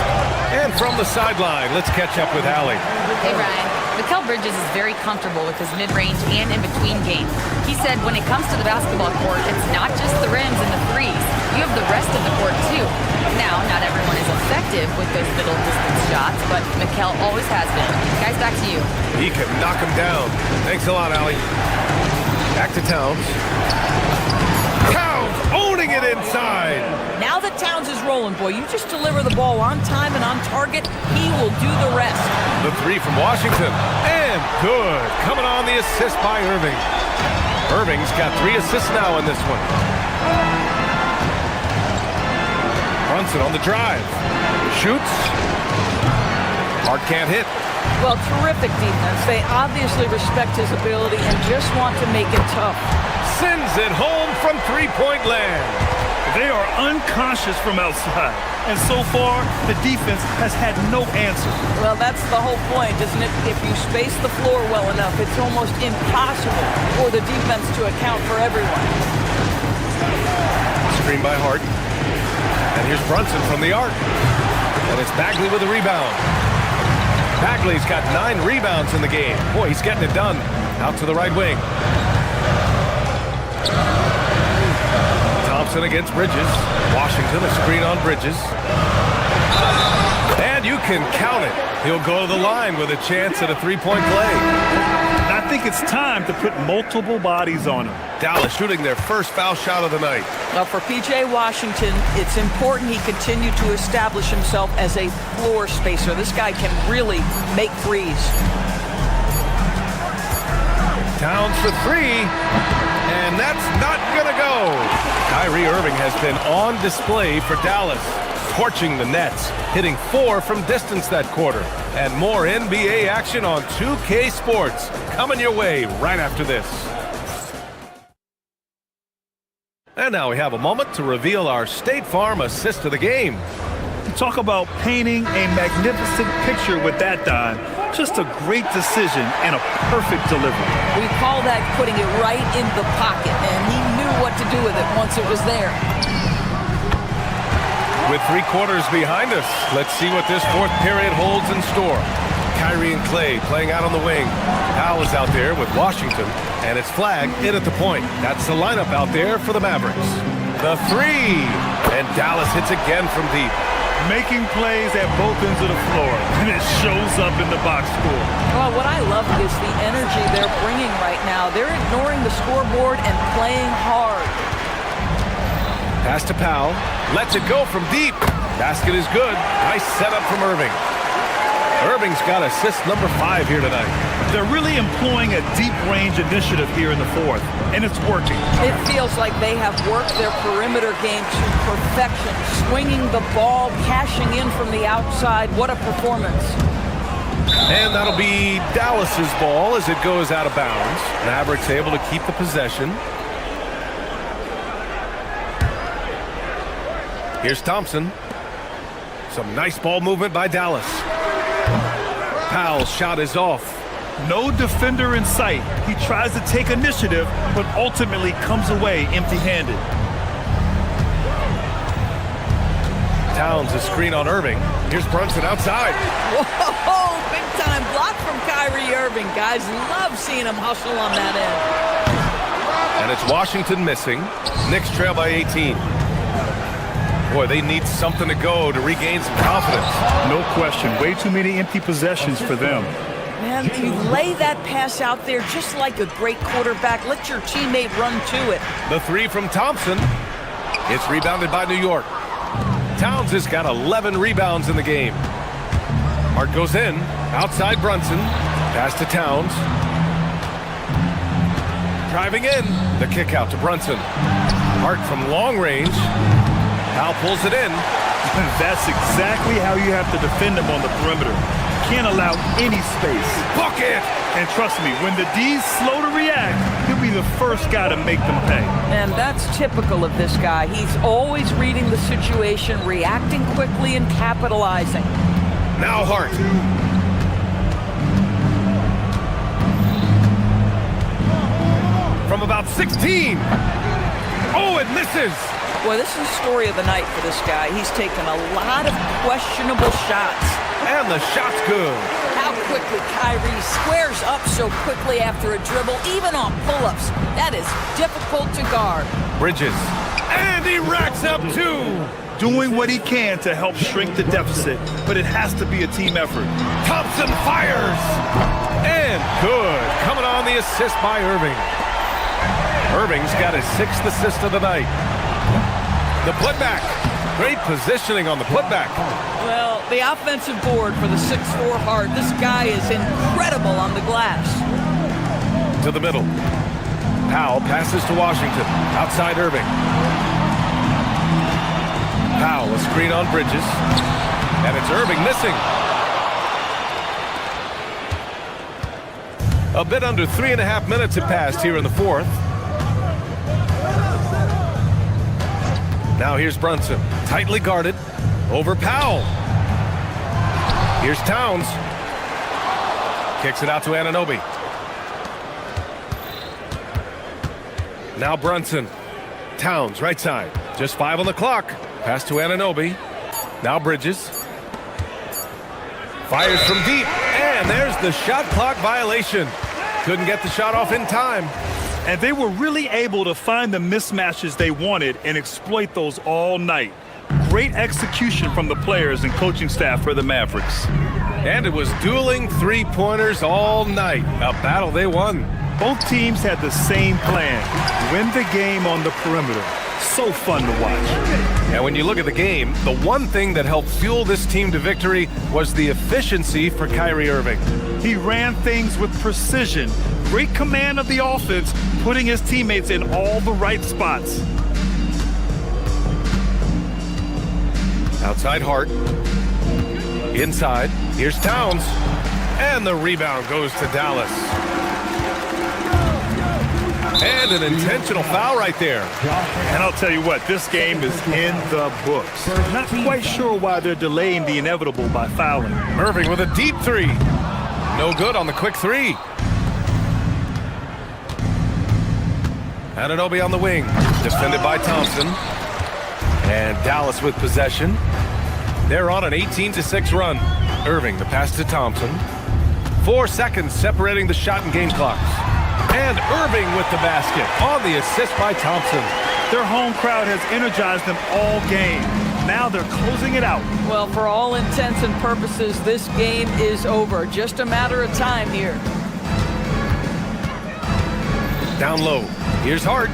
And from the sideline, let's catch up with Allie. Hey, Ryan. Mikal Bridges is very comfortable with his mid-range and in-between game. He said when it comes to the basketball court, it's not just the rims and the threes. You have the rest of the court, too. Now, not everyone is effective with those middle-distance shots, but Mikal always has been. Guys, back to you. He can knock him down. Thanks a lot, Allie. Back to Towns. Towns owning it inside. Now that Towns is rolling, boy, you just deliver the ball on time and on target, he will do the rest. The three from Washington. And good. Coming on the assist by Irving. Irving's got 3 assists now in this one. Brunson on the drive. Shoots. Hart can't hit. Well, terrific defense. They obviously respect his ability and just want to make it tough. Sends it home from three-point land. They are unconscious from outside. And so far, the defense has had no answer. Well, that's the whole point, isn't it? If you space the floor well enough, it's almost impossible for the defense to account for everyone. Screen by Hart. And here's Brunson from the arc. And it's Bagley with a rebound. Bagley's got 9 rebounds in the game. Boy, he's getting it done. Out to the right wing. Thompson against Bridges. Washington, a screen on Bridges. And you can count it. He'll go to the line with a chance at a three-point play. I think it's time to put multiple bodies on him. Dallas shooting their first foul shot of the night. Well, for P.J. Washington, it's important he continue to establish himself as a floor spacer. This guy can really make threes. Towns for 3. And that's not going to go. Kyrie Irving has been on display for Dallas, torching the Nets, hitting 4 from distance that quarter. And more NBA action on 2K Sports coming your way right after this. And now we have a moment to reveal our State Farm assist of the game. Talk about painting a magnificent picture with that dime. Just a great decision and a perfect delivery. We call that putting it right in the pocket, and he knew what to do with it once it was there. With 3 quarters behind us, let's see what this fourth period holds in store. Kyrie and Clay playing out on the wing. Powell is out there with Washington, and it's Flag in at the point. That's the lineup out there for the Mavericks. The 3, and Dallas hits again from deep. Making plays at both ends of the floor, and it shows up in the box score. Well, what I love is the energy they're bringing right now. They're ignoring the scoreboard and playing hard. Pass to Powell. Lets it go from deep. Basket is good. Nice setup from Irving. Irving's got assist number 5 here tonight. They're really employing a deep-range initiative here in the fourth, and it's working. It feels like they have worked their perimeter game to perfection, swinging the ball, cashing in from the outside. What a performance. And that'll be Dallas's ball as it goes out of bounds. Mavericks able to keep the possession. Here's Thompson. Some nice ball movement by Dallas. Powell's shot is off. No defender in sight. He tries to take initiative, but ultimately comes away empty-handed. Towns a screen on Irving. Here's Brunson outside. Whoa, big-time block from Kyrie Irving. Guys love seeing him hustle on that end. And it's Washington missing. Knicks trail by 18. Boy, they need something to go to regain some confidence. No question. Way too many empty possessions for them. Man, you lay that pass out there just like a great quarterback. Let your teammate run to it. The three from Thompson. It's rebounded by New York. Towns has got 11 rebounds in the game. Hart goes in. Outside Brunson. Pass to Towns. Driving in. The kick out to Brunson. Hart from long range. Powell pulls it in. That's exactly how you have to defend him on the perimeter. Can't allow any space. Bucket! And trust me, when the D's slow to react, he'll be the first guy to make them pay. And that's typical of this guy. He's always reading the situation, reacting quickly, and capitalizing. Now Hart. From about 16. Oh, it misses. Boy, this is the story of the night for this guy. He's taken a lot of questionable shots. And the shot's good. How quickly Kyrie squares up so quickly after a dribble, even on pull-ups. That is difficult to guard. Bridges. And he racks up two. Doing what he can to help shrink the deficit, but it has to be a team effort. Thompson fires. And good. Coming on the assist by Irving. Irving's got his 6th assist of the night. The putback. Great positioning on the putback. Well, the offensive board for the 6'4" Hart. This guy is incredible on the glass. To the middle. Powell passes to Washington. Outside Irving. Powell, a screen on Bridges. And it's Irving missing. A bit under 3.5 minutes have passed here in the fourth. Now here's Brunson, tightly guarded, over Powell. Here's Towns. Kicks it out to Anunoby. Now Brunson. Towns, right side. Just 5 on the clock. Pass to Anunoby. Now Bridges. Fires from deep. And there's the shot clock violation. Couldn't get the shot off in time. And they were really able to find the mismatches they wanted and exploit those all night. Great execution from the players and coaching staff for the Mavericks. And it was dueling three-pointers all night. A battle they won. Both teams had the same plan. Win the game on the perimeter. So fun to watch. And when you look at the game, the one thing that helped fuel this team to victory was the efficiency for Kyrie Irving. He ran things with precision. Great command of the offense, putting his teammates in all the right spots. Outside Hart. Inside. Here's Towns. And the rebound goes to Dallas. And an intentional foul right there. And I'll tell you what, this game is in the books. Not quite sure why they're delaying the inevitable by fouling. Irving with a deep three. No good on the quick three. Anunoby on the wing. Defended by Thompson. And Dallas with possession. They're on an 18-6 run. Irving, the pass to Thompson. 4 seconds separating the shot and game clocks. And Irving with the basket on the assist by Thompson. Their home crowd has energized them all game. Now they're closing it out. Well, for all intents and purposes, this game is over. Just a matter of time here. Down low. Here's Hart.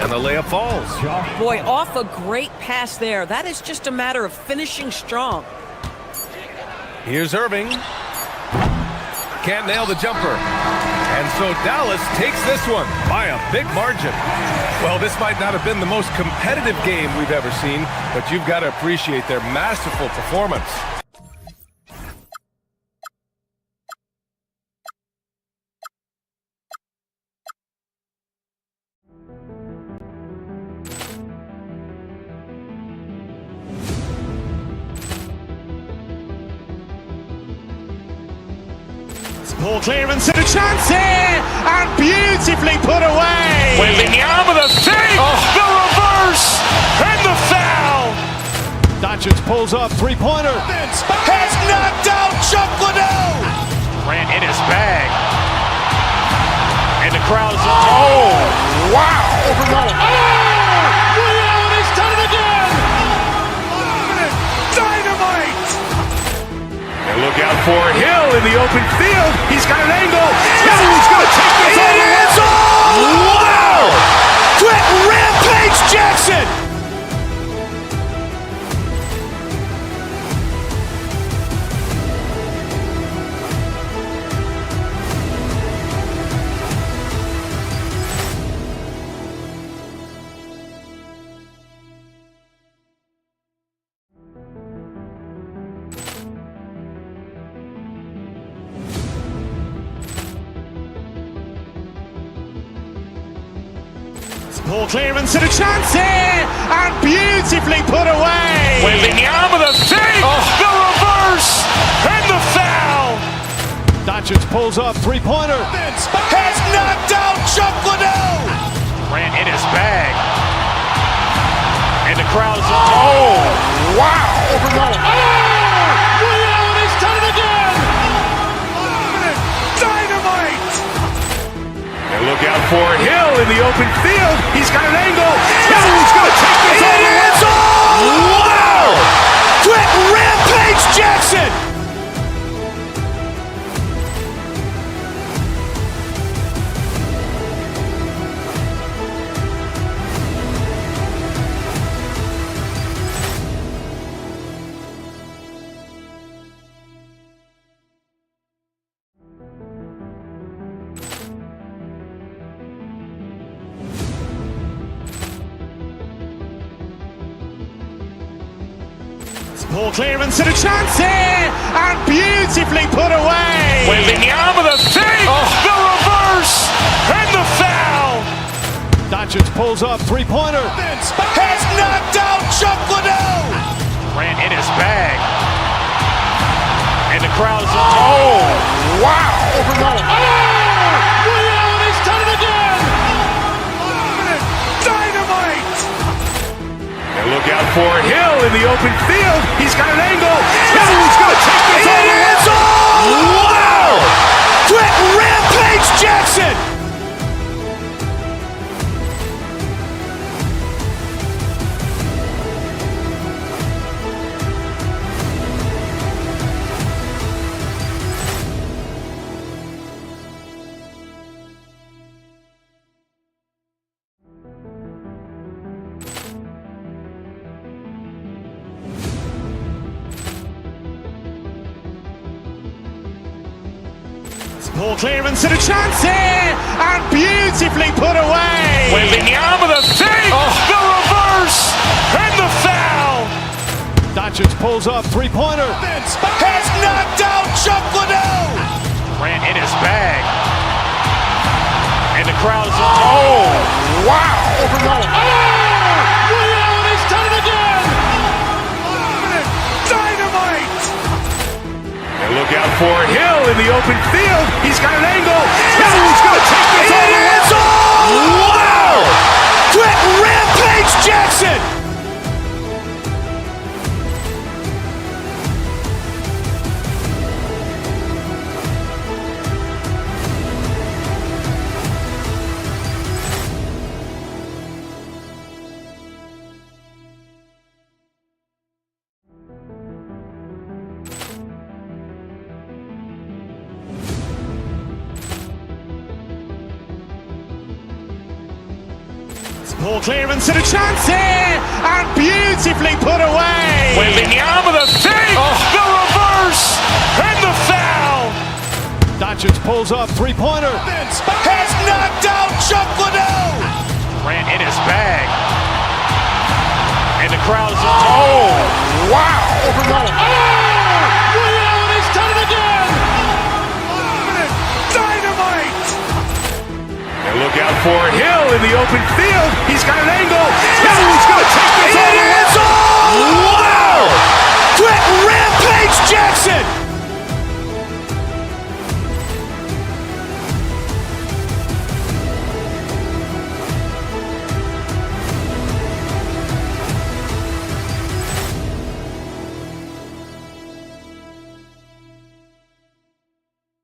And the layup falls. Boy, off a great pass there. That is just a matter of finishing strong. Here's Irving. Can't nail the jumper. And so Dallas takes this one by a big margin. Well, this might not have been the most competitive game we've ever seen, but you've got to appreciate their masterful performance. Ball clearance and a chance here, and beautifully put away. Wembanyama the save, the reverse, and the foul. Doncic pulls up, three-pointer. Has knocked out Chuck Liddell. Ran in his bag. And the crowd is wow. Oh, Liddell, he's done it again. Look out for Hill in the open field. He's got an angle. He's going to take this all the way. Wow! Quick Rampage Jackson! Ball clearance and a chance here, and beautifully put away. Wembanyama the save, the reverse, and the foul. Doncic pulls up, three-pointer. Has knocked out Chuck Liddell. Ran in his bag. And the crowd is, oh, wow. He's done it again. Dynamite. And look out for Hill in the open field. He's got an angle. He's going to take this all the way. Wow. Quick Rampage Jackson. Ball clearance and a chance here, and beautifully put away. Wembanyama the save, the reverse, and the foul. Doncic pulls up, three-pointer. Has knocked out Chuck Liddell. Ran in his bag. And the crowd is, oh, wow. He's done it again. Dynamite. And look out for Hill in the open field. He's got an angle. He's going to take this all the way. Wow. Quick Rampage Jackson. Ball clearance and a chance here, and beautifully put away. Wembanyama the save, the reverse, and the foul. Doncic pulls up, three-pointer. Has knocked out Chuck Liddell. Ran in his bag. And the crowd is, oh, wow. He's done it again. Dynamite. And look out for Hill in the open field. He's got an angle. He's going to take this all the way. Wow. Quick Rampage Jackson. Ball clearance and a chance here, and beautifully put away. Wembanyama the save, the reverse, and the foul. Doncic pulls up, three-pointer. Has knocked out Chuck Liddell. Ran in his bag. And the crowd is, oh, wow. He's done it again. Dynamite. And look out for Hill in the open field. He's got an angle. He's going to take this all the way. Wow. Quick Rampage Jackson.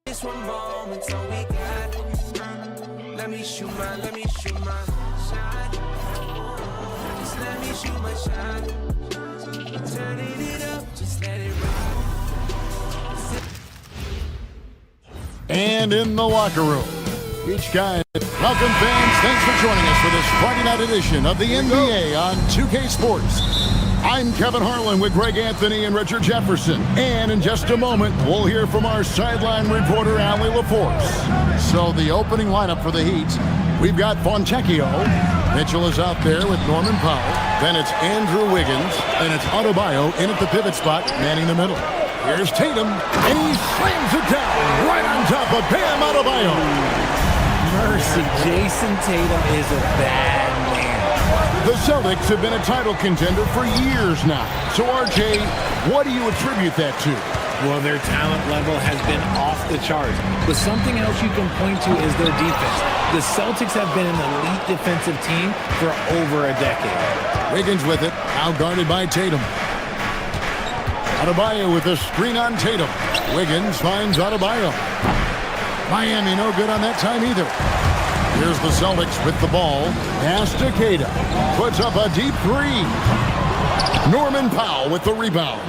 This one moment, so we got. Let me shoot my shot. Just let me shoot my shot. Turning it up, just let it ride. And in the locker room, each guy. Welcome, fans. Thanks for joining us for this Friday night edition of the NBA on 2K Sports. I'm Kevin Harlan with Greg Anthony and Richard Jefferson. And in just a moment, we'll hear from our sideline reporter, Allie LaForce. So the opening lineup for the Heat, we've got Fontecchio. Mitchell is out there with Norman Powell. Then it's Andrew Wiggins. Then it's Adebayo in at the pivot spot, manning the middle. Here's Tatum, and he slams it down right on top of Bam Adebayo. Mercy, Jason Tatum is a bad man. The Celtics have been a title contender for years now. So, RJ, what do you attribute that to? Well, their talent level has been off the charts. But something else you can point to is their defense. The Celtics have been an elite defensive team for over a decade. Wiggins with it, now guarded by Tatum. Adebayo with a screen on Tatum. Wiggins finds Adebayo. Miami no good on that time either. Here's the Celtics with the ball. Pass to Queta. Puts up a deep three. Norman Powell with the rebound.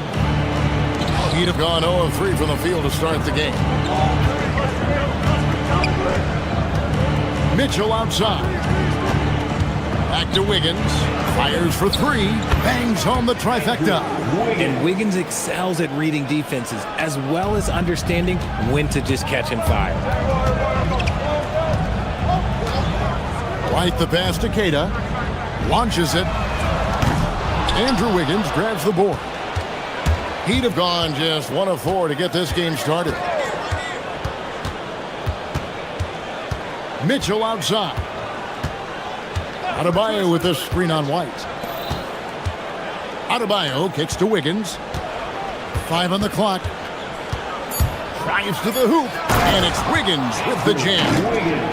He'd have gone 0 of 3 from the field to start the game. Mitchell outside. Back to Wiggins. Fires for 3. Bangs home the trifecta. And Wiggins excels at reading defenses as well as understanding when to just catch and fire. Right the pass to Queta. Launches it. Andrew Wiggins grabs the board. He'd have gone just 1 of 4 to get this game started. Mitchell outside. Adebayo with a screen on White. Adebayo kicks to Wiggins. 5 on the clock. Drives to the hoop. And it's Wiggins with the jam.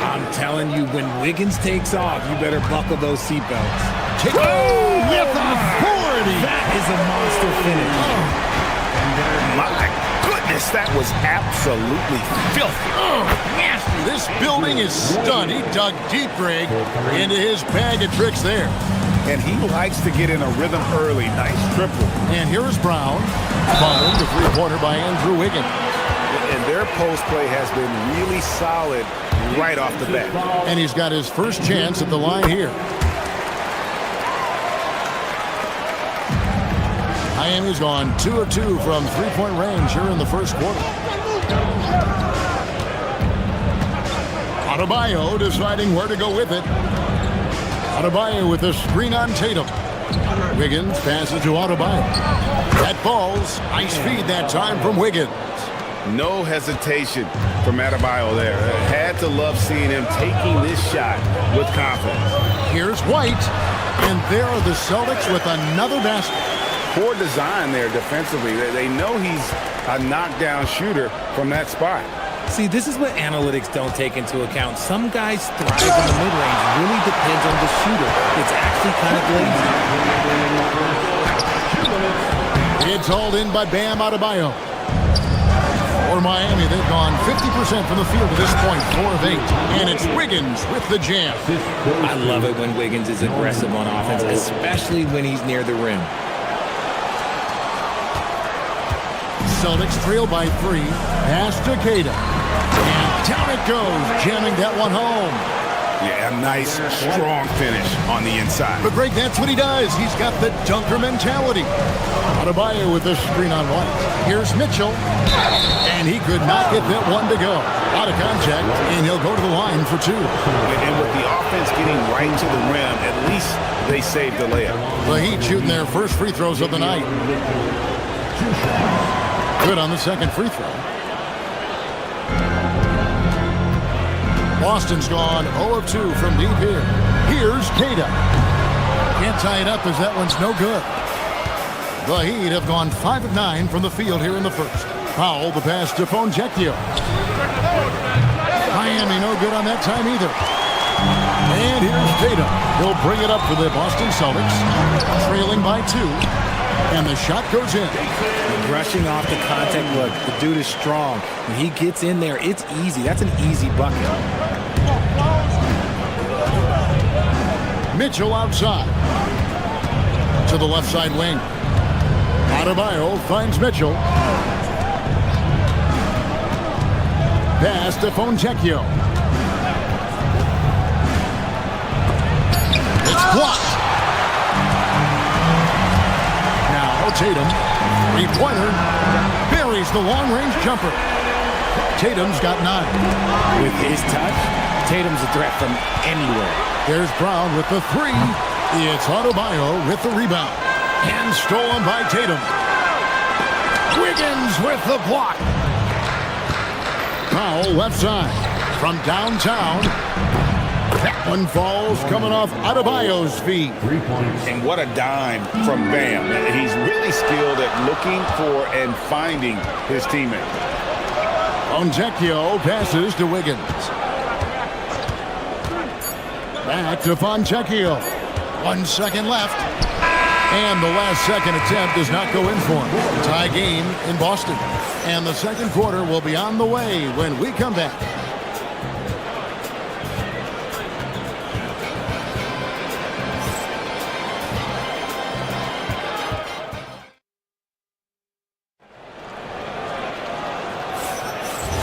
I'm telling you, when Wiggins takes off, you better buckle those seatbelts. With authority. That is a monster finish. My goodness, that was absolutely filthy. Nasty. This building is stunned. He dug deep, Greg, into his bag of tricks there. And he likes to get in a rhythm early. Nice triple. And here is Brown. Followed the three-pointer by Andrew Wiggins. And their post play has been really solid right off the bat. And he's got his first chance at the line here. Miami's gone 2 of 2 from three-point range here in the first quarter. Adebayo deciding where to go with it. Adebayo with a screen on Tatum. Wiggins passes to Adebayo. That falls. Nice feed that time from Wiggins. No hesitation from Adebayo there. Had to love seeing him taking this shot with confidence. Here's White. And there are the Celtics with another basket. Poor design there defensively. They know he's a knockdown shooter from that spot. See, this is what analytics don't take into account. Some guys thrive in the mid-range. Really depends on the shooter. It's actually kind of lazy. It's hauled in by Bam Adebayo. For Miami, they've gone 50% from the field at this point, 4 of 8. And it's Wiggins with the jam. I love it when Wiggins is aggressive on offense, especially when he's near the rim. Celtics trail by 3. Pass to Queta. And down it goes, jamming that one home. Yeah, a nice, strong finish on the inside. But Greg, that's what he does. He's got the dunker mentality. Adebayo with the screen on White. Here's Mitchell. And he could not get that one to go. Out of contact, and he'll go to the line for 2. And with the offense getting right to the rim, at least they saved the layup. The Heat shooting their first free throws of the night. Good on the second free throw. Boston's gone 0 of 2 from deep here. Here's Queta. Can't tie it up as that one's no good. The Heat have gone 5 of 9 from the field here in the first. Powell, the pass to Fontecchio. Miami no good on that time either. And here's Tatum. He'll bring it up for the Boston Celtics. Trailing by 2. And the shot goes in. Rushing off the contact look. The dude is strong. When he gets in there, it's easy. That's an easy bucket. Mitchell outside. To the left side wing. Adebayo finds Mitchell. Pass to Fontecchio. It's blocked. Now Tatum, three-pointer, buries the long-range jumper. Tatum's got 9. With his touch, Tatum's a threat from anywhere. There's Brown with the 3. It's Adebayo with the rebound. And stolen by Tatum. Wiggins with the block. Foul left side from downtown. That one falls coming off Adebayo's feet. 3 points. And what a dime from Bam. He's really skilled at looking for and finding his teammate. Fontecchio passes to Wiggins. Back to Fontecchio. 1 second left. And the last second attempt does not go in for him. Tie game in Boston. And the second quarter will be on the way when we come back.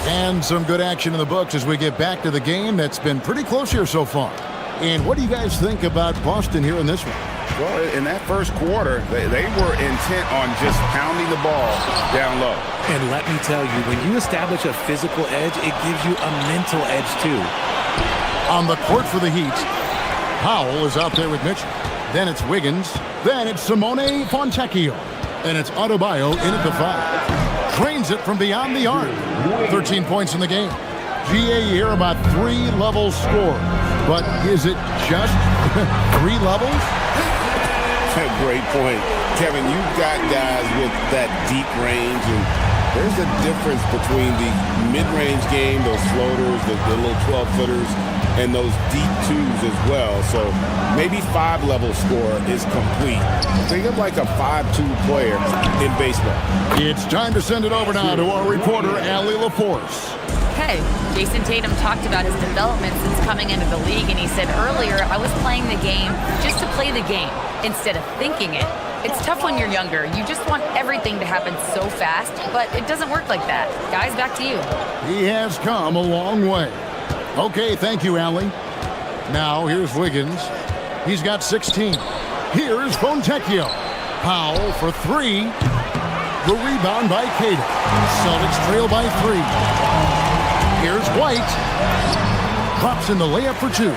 And some good action in the books as we get back to the game that's been pretty close here so far. And what do you guys think about Boston here in this one? Well, in that first quarter, they were intent on just pounding the ball down low. And let me tell you, when you establish a physical edge, it gives you a mental edge too. On the court for the Heat, Powell is out there with Mitchell. Then it's Wiggins. Then it's Simone Fontecchio. And it's Adebayo in at the 5. Drains it from beyond the arc. 13 points in the game. GA here about 3 level score. But is it just 3 levels? Great point. Kevin, you've got guys with that deep range, and there's a difference between the mid-range game, those floaters, the little 12-footers, and those deep 2s as well. So maybe 5-level score is complete. Think of like a 5-2 player in baseball. It's time to send it over now to our reporter, Allie LaForce. Hey, Jason Tatum talked about his development since coming into the league, and he said earlier, I was playing the game just to play the game instead of thinking it. It's tough when you're younger. You just want everything to happen so fast, but it doesn't work like that. Guys, back to you. He has come a long way. Okay, thank you, Allie. Now, here's Wiggins. He's got 16. Here's Fontecchio. Powell for 3. The rebound by Kata. Celtics trail by 3. Here's White. Drops in the layup for 2.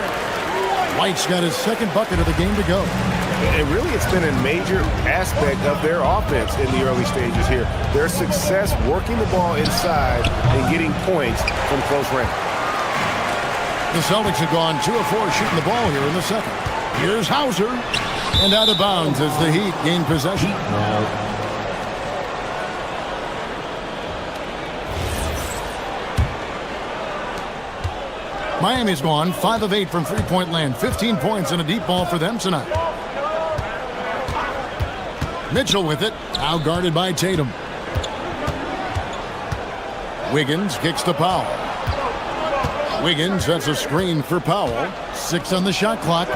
White's got his second bucket of the game to go. And really, it's been a major aspect of their offense in the early stages here. Their success working the ball inside and getting points from close range. The Celtics have gone 2 of 4 shooting the ball here in the second. Here's Hauser. And out of bounds as the Heat gain possession. Miami's gone 5 of 8 from three-point land. 15 points and a deep ball for them tonight. Mitchell with it. Now guarded by Tatum. Wiggins kicks to Powell. Wiggins sets a screen for Powell. 6 on the shot clock.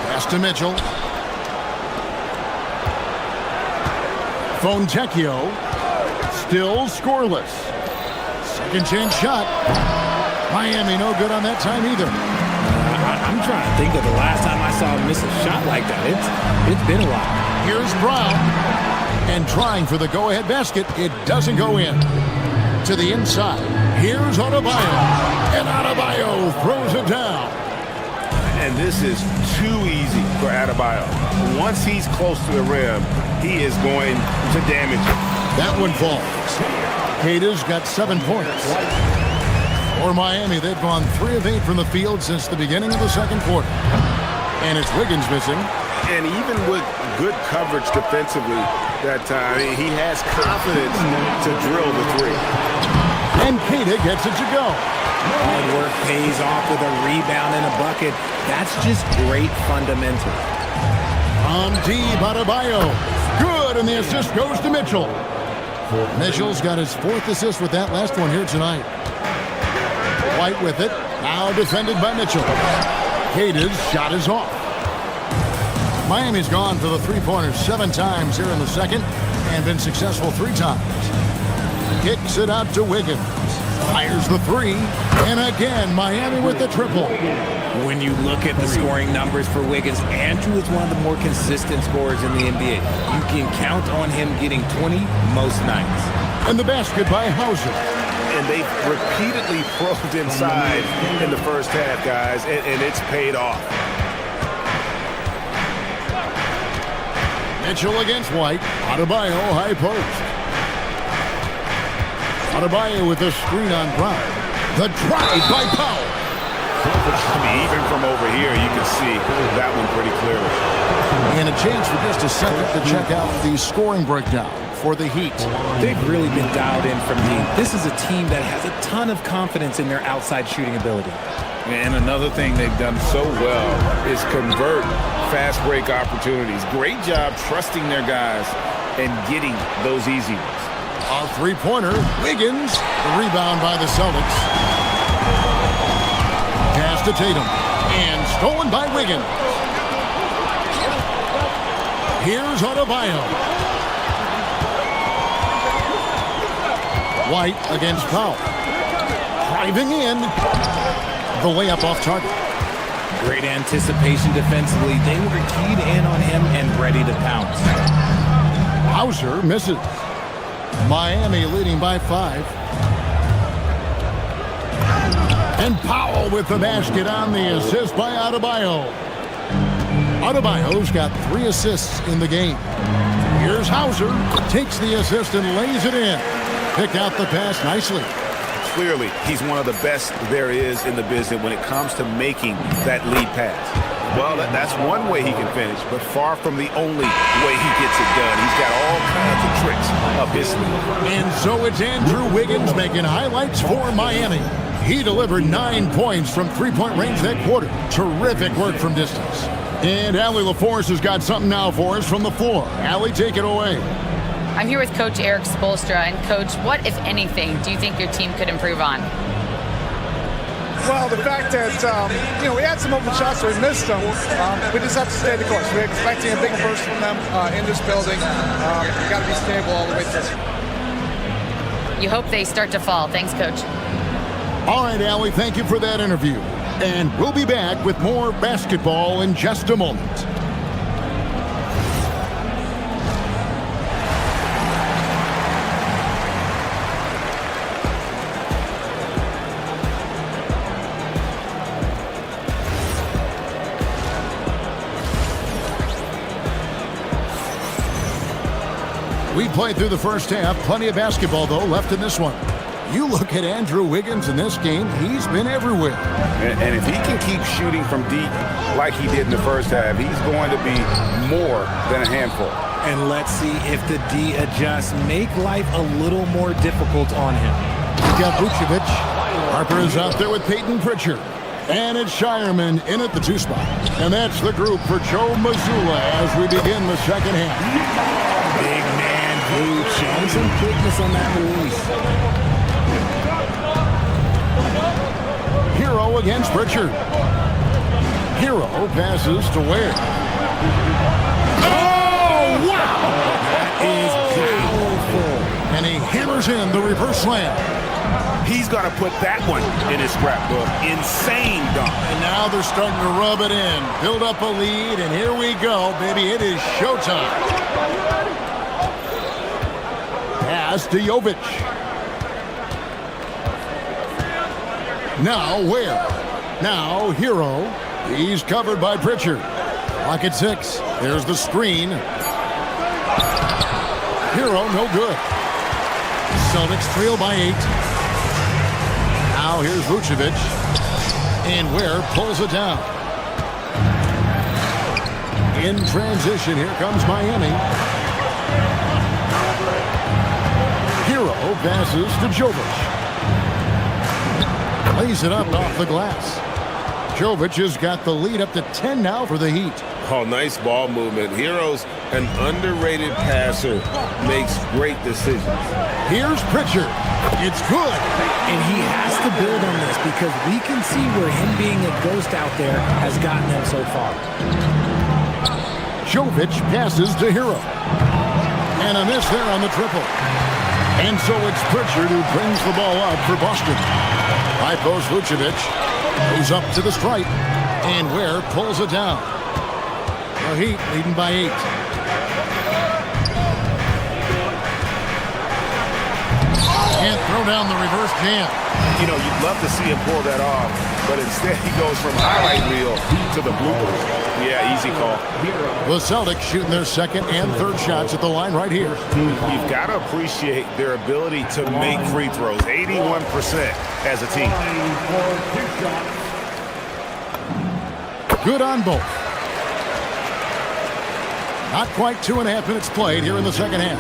Pass to Mitchell. Fontecchio. Still scoreless. Second chance shot. Miami no good on that time either. I'm trying to think of the last time I saw him miss a shot like that. It's been a while. Here's Brown. And trying for the go-ahead basket. It doesn't go in. To the inside. Here's Adebayo. And Adebayo throws it down. And this is too easy for Adebayo. Once he's close to the rim, he is going to damage it. That one falls. Kata's got 7 points. For Miami, they've gone 3 of 8 from the field since the beginning of the second quarter. And it's Wiggins missing. And even with good coverage defensively that time, he has confidence to drill the 3. And Kata gets it to go. Hard work pays off with a rebound and a bucket. That's just great fundamentals. On deep, Adebayo. Good, and the assist goes to Mitchell. Mitchell's got his 4th assist with that last one here tonight. White with it. Now defended by Mitchell. Kata's shot is off. Miami's gone for the three-pointers 7 times here in the second and been successful 3 times. Kicks it out to Wiggins. Fires the three. And again, Miami with the triple. When you look at the scoring numbers for Wiggins, Andrew is one of the more consistent scorers in the NBA. You can count on him getting 20 most nights. And the basket by Hauser. And they repeatedly probed inside in the first half, guys, and it's paid off. Mitchell against White. Adebayo high post. Adebayo with the screen on Brown. The drive by Powell. I mean, even from over here, you can see that one pretty clearly. And a chance for just a second to check out the scoring breakdown for the Heat. They've really been dialed in from deep. This is a team that has a ton of confidence in their outside shooting ability. And another thing they've done so well is convert fast break opportunities. Great job trusting their guys and getting those easy ones. A three-pointer, Wiggins. The rebound by the Celtics. Pass to Tatum. And stolen by Wiggins. Here's Adebayo. White against Powell. Driving in. The layup off target. Great anticipation defensively. They were keyed in on him and ready to pounce. Hauser misses. Miami leading by 5. And Powell with the basket on the assist by Adebayo. Adebayo's got 3 assists in the game. Here's Hauser. Takes the assist and lays it in. Picked out the pass nicely. Clearly, he's one of the best there is in the business when it comes to making that lead pass. Well, that's one way he can finish, but far from the only way he gets it done. He's got all kinds of tricks up his sleeve. And so it's Andrew Wiggins making highlights for Miami. He delivered 9 points from three-point range that quarter. Terrific work from distance. And Allie LaForce has got something now for us from the floor. Allie, take it away. I'm here with Coach Eric Spoelstra. And Coach, what, if anything, do you think your team could improve on? Well, the fact that, we had some open shots, so we missed them. We just have to stay the course. We're expecting a big burst from them in this building. We've got to be stable all the way through. You hope they start to fall. Thanks, Coach. All right, Allie, thank you for that interview. And we'll be back with more basketball in just a moment. We played through the first half. Plenty of basketball, though, left in this one. You look at Andrew Wiggins in this game, he's been everywhere. And if he can keep shooting from deep like he did in the first half, he's going to be more than a handful. And let's see if the D adjusts, make life a little more difficult on him. We got Vucevic. Harper is out there with Peyton Pritchard. And it's Shireman in at the 2 spot. And that's the group for Joe Mazzulla as we begin the second half. Big man, Vooch, showing some quickness on that release. Hero against Pritchard. Hero passes to Ware. Oh, wow! That is powerful. And he hammers in the reverse slam. He's going to put that one in his scrapbook. Insane dunk. And now they're starting to rub it in. Build up a lead, and here we go, baby. It is showtime. Pass to Jovic. Now Ware. Now Hero. He's covered by Pritchard. Clock at 6. There's the screen. Hero, no good. Celtics trail by 8. Now here's Vucevic. And Ware pulls it down. In transition, here comes Miami. Hero passes to Jovic. Lays it up off the glass. Jovic has got the lead up to 10 now for the Heat. Oh, nice ball movement. Hero's an underrated passer. Makes great decisions. Here's Pritchard. It's good. And he has to build on this because we can see where him being a ghost out there has gotten him so far. Jovic passes to Hero. And a miss there on the triple. And so it's Pritchard who brings the ball up for Boston. High post Vucevic goes up to the stripe. And Ware pulls it down. The Heat leading by 8. And throw down the reverse jam. You know, you'd love to see him pull that off, but instead he goes from highlight reel to the bloopers. Yeah, easy call. The Celtics shooting their second and third shots at the line right here. You've got to appreciate their ability to make free throws. 81% as a team. Good on both. Not quite 2.5 minutes played here in the second half.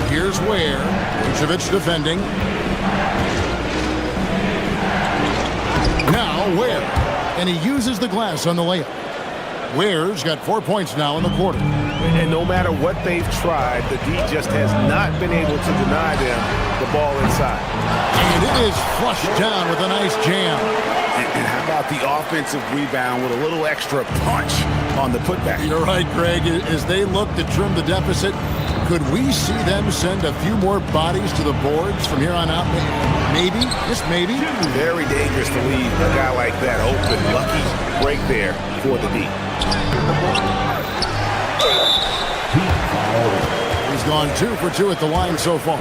Here's Ware. Vucevic defending. Now Ware. And he uses the glass on the layup. Ware's got 4 points now in the quarter. And no matter what they've tried, the D just has not been able to deny them the ball inside. And it is flushed down with a nice jam. And how about the offensive rebound with a little extra punch on the putback? You're right, Greg. As they look to trim the deficit, could we see them send a few more bodies to the boards from here on out? Maybe, just maybe. Very dangerous to leave a guy like that open. Lucky break there for the D. He's gone 2 for 2 at the line so far.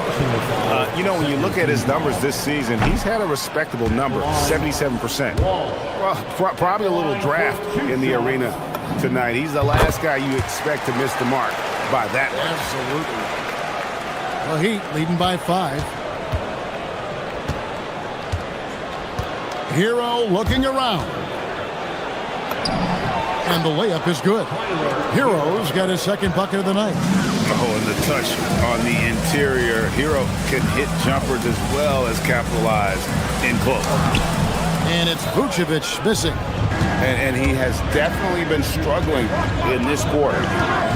You know, when you look at his numbers this season, he's had a respectable number, 77%. Well, probably a little draft in the arena tonight. He's the last guy you expect to miss the mark by that much. Absolutely. The Heat leading by 5. Hero looking around. And the layup is good. Hero's got his second bucket of the night. Oh, and the touch on the interior. Hero can hit jumpers as well as capitalize in close. And it's Vucevic missing. And he has definitely been struggling in this quarter.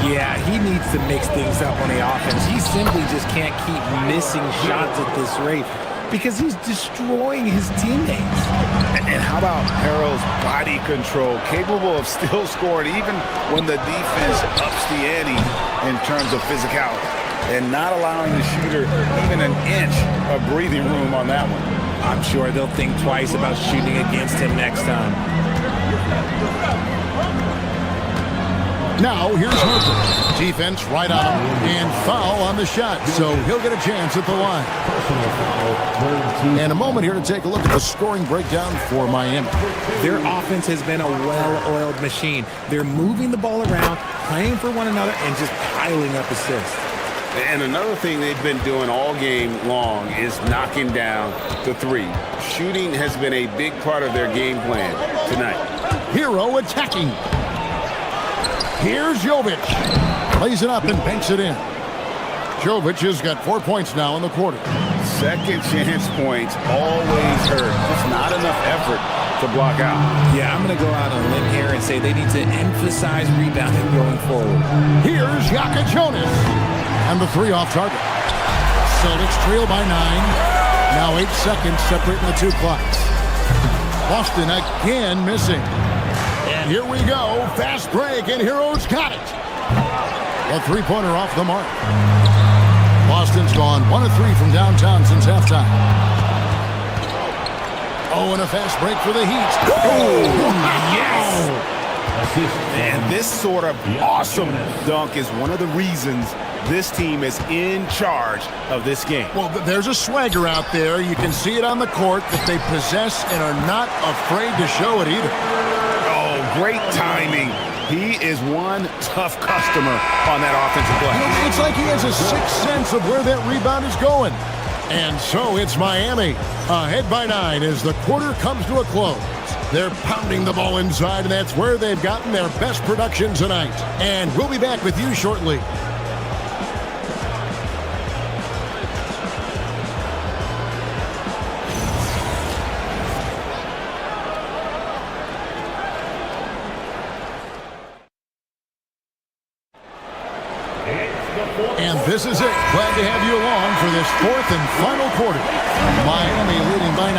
Yeah, he needs to mix things up on the offense. He simply just can't keep missing shots at this rate because he's destroying his teammates. And how about Harrell's body control, capable of still scoring even when the defense ups the ante in terms of physicality and not allowing the shooter even an inch of breathing room on that one. I'm sure they'll think twice about shooting against him next time. Now, here's Harper. Defense right on him, and foul on the shot, so he'll get a chance at the line. And a moment here to take a look at the scoring breakdown for Miami. Their offense has been a well-oiled machine. They're moving the ball around, playing for one another, and just piling up assists. And another thing they've been doing all game long is knocking down the three. Shooting has been a big part of their game plan tonight. Hero attacking. Here's Jovic. Plays it up and banks it in. Jovic has got 4 points now in the quarter. Second chance points always hurt. Just not enough effort to block out. Yeah, I'm going to go out on a limb here and say they need to emphasize rebounding going forward. Here's Yaka Jonas. And the three off target. Celtics trail by 9. Now 8 seconds separating the two clocks. Boston again missing. And here we go. Fast break, and Hero's got it. A three-pointer off the mark. Boston's gone 1 of 3 from downtown since halftime. Oh, and a fast break for the Heat. Oh, yes! And this sort of awesome dunk is one of the reasons this team is in charge of this game. Well, there's a swagger out there. You can see it on the court that they possess and are not afraid to show it either. Oh, great timing. He is one tough customer on that offensive play. It's like he has a sixth sense of where that rebound is going. And so it's Miami ahead by 9 as the quarter comes to a close. They're pounding the ball inside, and that's where they've gotten their best production tonight. And we'll be back with you shortly. And this is it. Glad to have you along for this fourth and final quarter. Miami leading by 9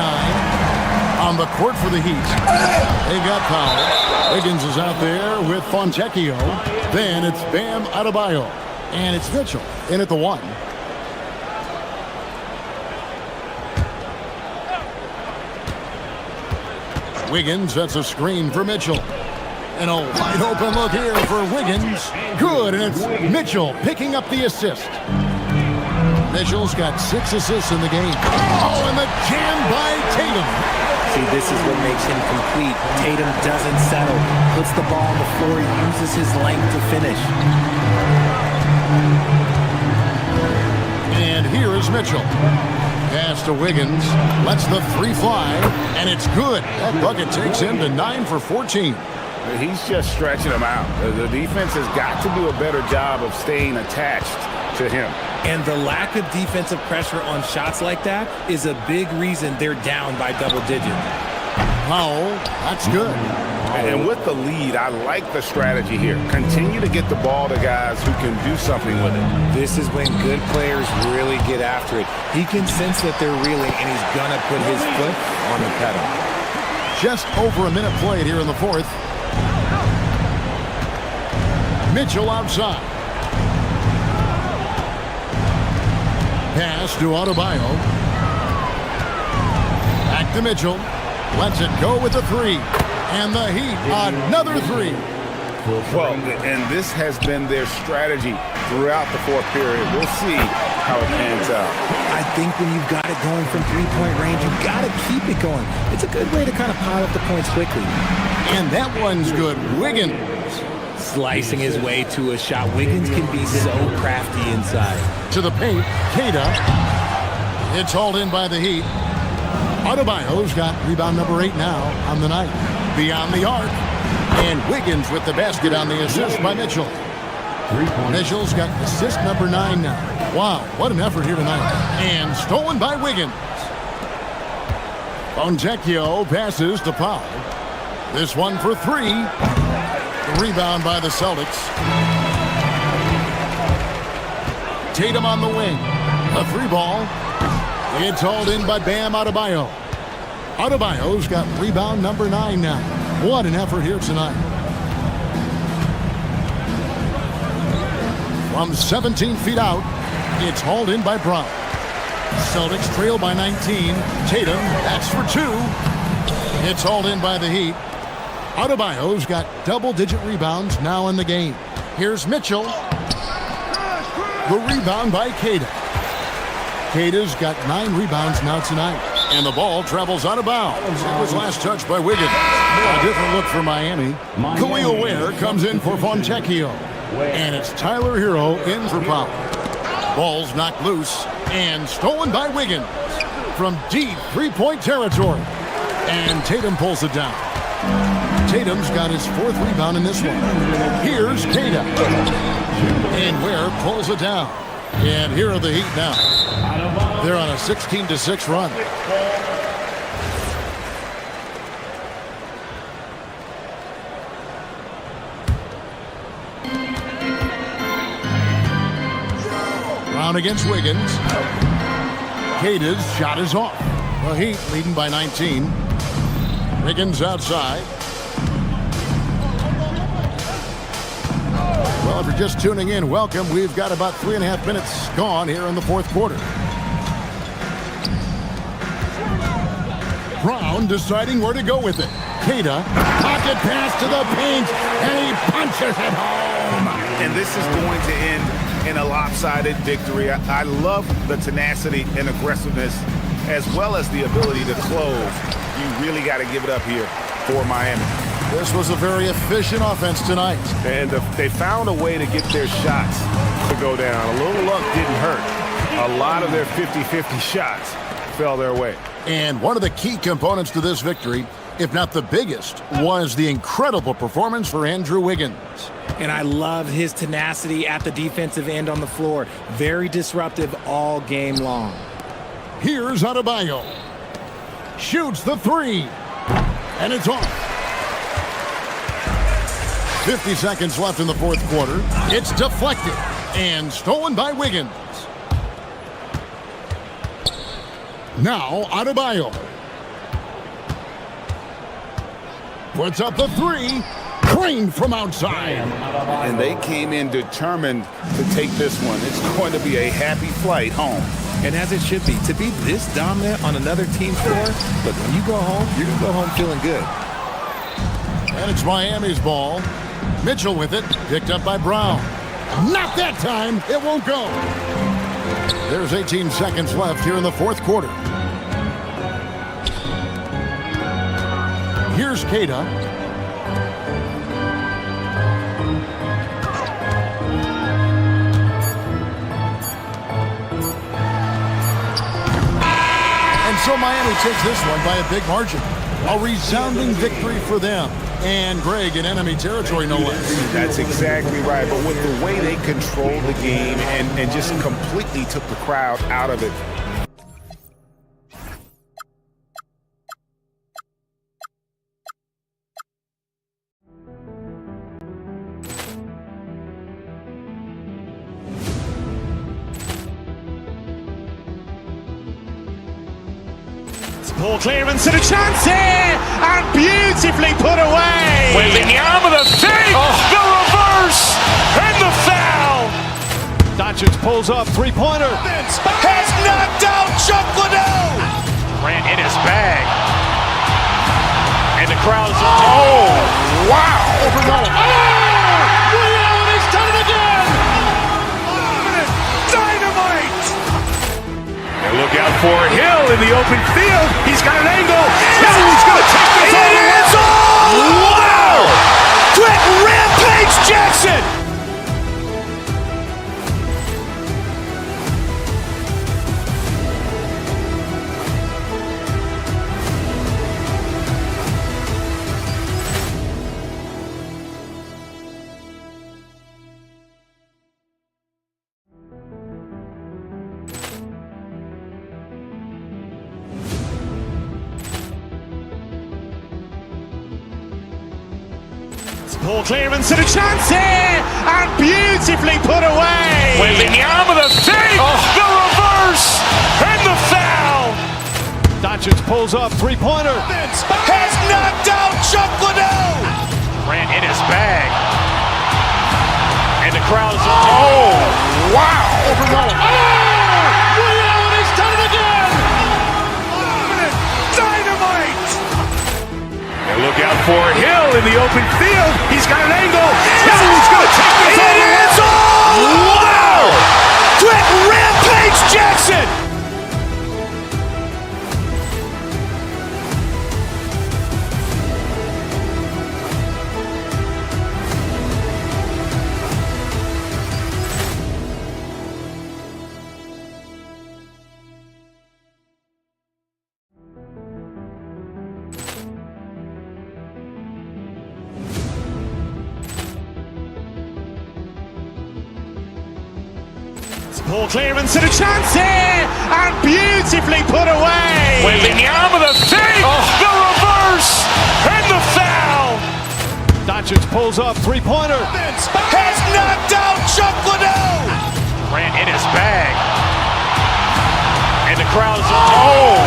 on the court for the Heat. They got Powell. Higgins is out there with Fontecchio. Then it's Bam Adebayo. And it's Mitchell in at the 1. Wiggins sets a screen for Mitchell. And a wide open look here for Wiggins. Good, and it's Mitchell picking up the assist. Mitchell's got 6 assists in the game. Oh, and the jam by Tatum. See, this is what makes him complete. Tatum doesn't settle. Puts the ball on the floor, uses his length to finish. And here is Mitchell. Pass to Wiggins. Lets the 3 fly, and it's good. That bucket takes him to 9 for 14. He's just stretching them out. The defense has got to do a better job of staying attached to him. And the lack of defensive pressure on shots like that is a big reason they're down by double digits. Powell, that's good. And with the lead, I like the strategy here. Continue to get the ball to guys who can do something with it. This is when good players really get after it. He can sense that they're reeling, and he's going to put his foot on the pedal. Just over a minute played here in the 4th. Mitchell outside. Pass to Adebayo. Back to Mitchell. Lets it go with the 3. And the Heat, another 3. Well, and this has been their strategy throughout the 4th period. We'll see how it pans out. I think when you've got it going from 3-point range, you've got to keep it going. It's a good way to kind of pile up the points quickly. And that one's good. Wiggins. Slicing his way to a shot. Wiggins can be so crafty inside. To the paint, Keita. It's hauled in by the Heat. Adebayo's got rebound number 8 now on the night. Beyond the arc. And Wiggins with the basket on the assist by Mitchell. Mitchell's got assist number 9 now. Wow, what an effort here tonight. And stolen by Wiggins. Fontecchio passes to Powell. This one for 3. The rebound by the Celtics. Tatum on the wing. A 3 ball. It's hauled in by Bam Adebayo. Adebayo's got rebound number 9 now. What an effort here tonight. From 17 feet out, it's hauled in by Brown. Celtics trail by 19. Tatum, that's for 2. It's hauled in by the Heat. Adebayo's got double-digit rebounds now in the game. Here's Mitchell. The rebound by Keita. Keita's got 9 rebounds now tonight. And the ball travels out of bounds. It was last touched by Wiggins. A different look for Miami. Khalil Ware comes in for Fontecchio. And it's Tyler Hero in for Powell. Ball's knocked loose and stolen by Wiggins from deep 3-point territory. And Tatum pulls it down. Tatum's got his 4th rebound in this one. Here's Keita. And Ware pulls it down. And here are the Heat now. They're on a 16-6 run. Brown against Wiggins. Keita's shot is off. The Heat leading by 19. Wiggins outside. Well, if you're just tuning in, welcome. We've got about 3.5 minutes gone here in the 4th quarter. Brown deciding where to go with it. Keita, pocket pass to the paint, and he punches it home. And this is going to end in a lopsided victory. I love the tenacity and aggressiveness as well as the ability to close. You really got to give it up here for Miami. This was a very efficient offense tonight. And they found a way to get their shots to go down. A little luck didn't hurt. A lot of their 50-50 shots fell their way. And one of the key components to this victory, if not the biggest, was the incredible performance for Andrew Wiggins. And I love his tenacity at the defensive end on the floor. Very disruptive all game long. Here's Adebayo. Shoots the 3. And it's off. 50 seconds left in the 4th quarter. It's deflected and stolen by Wiggins. Now Adebayo puts up the 3. Green from outside. And they came in determined to take this one. It's going to be a happy flight home. And as it should be. To be this dominant on another team's floor, look, when you go home, you're going to go home feeling good. And it's Miami's ball. Mitchell with it, picked up by Brown. Not that time, it won't go. There's 18 seconds left here in the fourth quarter. Here's Keita. And so Miami takes this one by a big margin. A resounding victory for them. And Greg in enemy territory, no less. That's exactly right. But with the way they controlled the game and just completely took the crowd out of it. Ball clearance and a chance here, and beautifully put away. Wembanyama with a fake, the reverse, and the foul. Doncic pulls up, three-pointer. Has knocked out Chuck Liddell. Ran in his bag. And the crowd is, oh, wow. Liddell, he's done it again. Dynamite. And look out for Hill in the open field. He's got an angle. He's going to take this all the way. Wow! Quick Rampage Jackson. Ball clearance and a chance here, and beautifully put away. Wembanyama with a fake, the reverse, and the foul. Doncic pulls up, three-pointer. Has knocked out Chuck Liddell. Ran in his bag. And the crowd is, oh, wow. Liddell, he's done it again. Dynamite. And look out for Hill in the open field. He's got an angle. He's going to take this all the way. Wow. Quick Rampage Jackson. Ball clearance and a chance here, and beautifully put away. Wembanyama with a fake, the reverse, and the foul. Doncic pulls up, three-pointer. Has knocked out Chuck Liddell. Ran in his bag. And the crowd is, oh,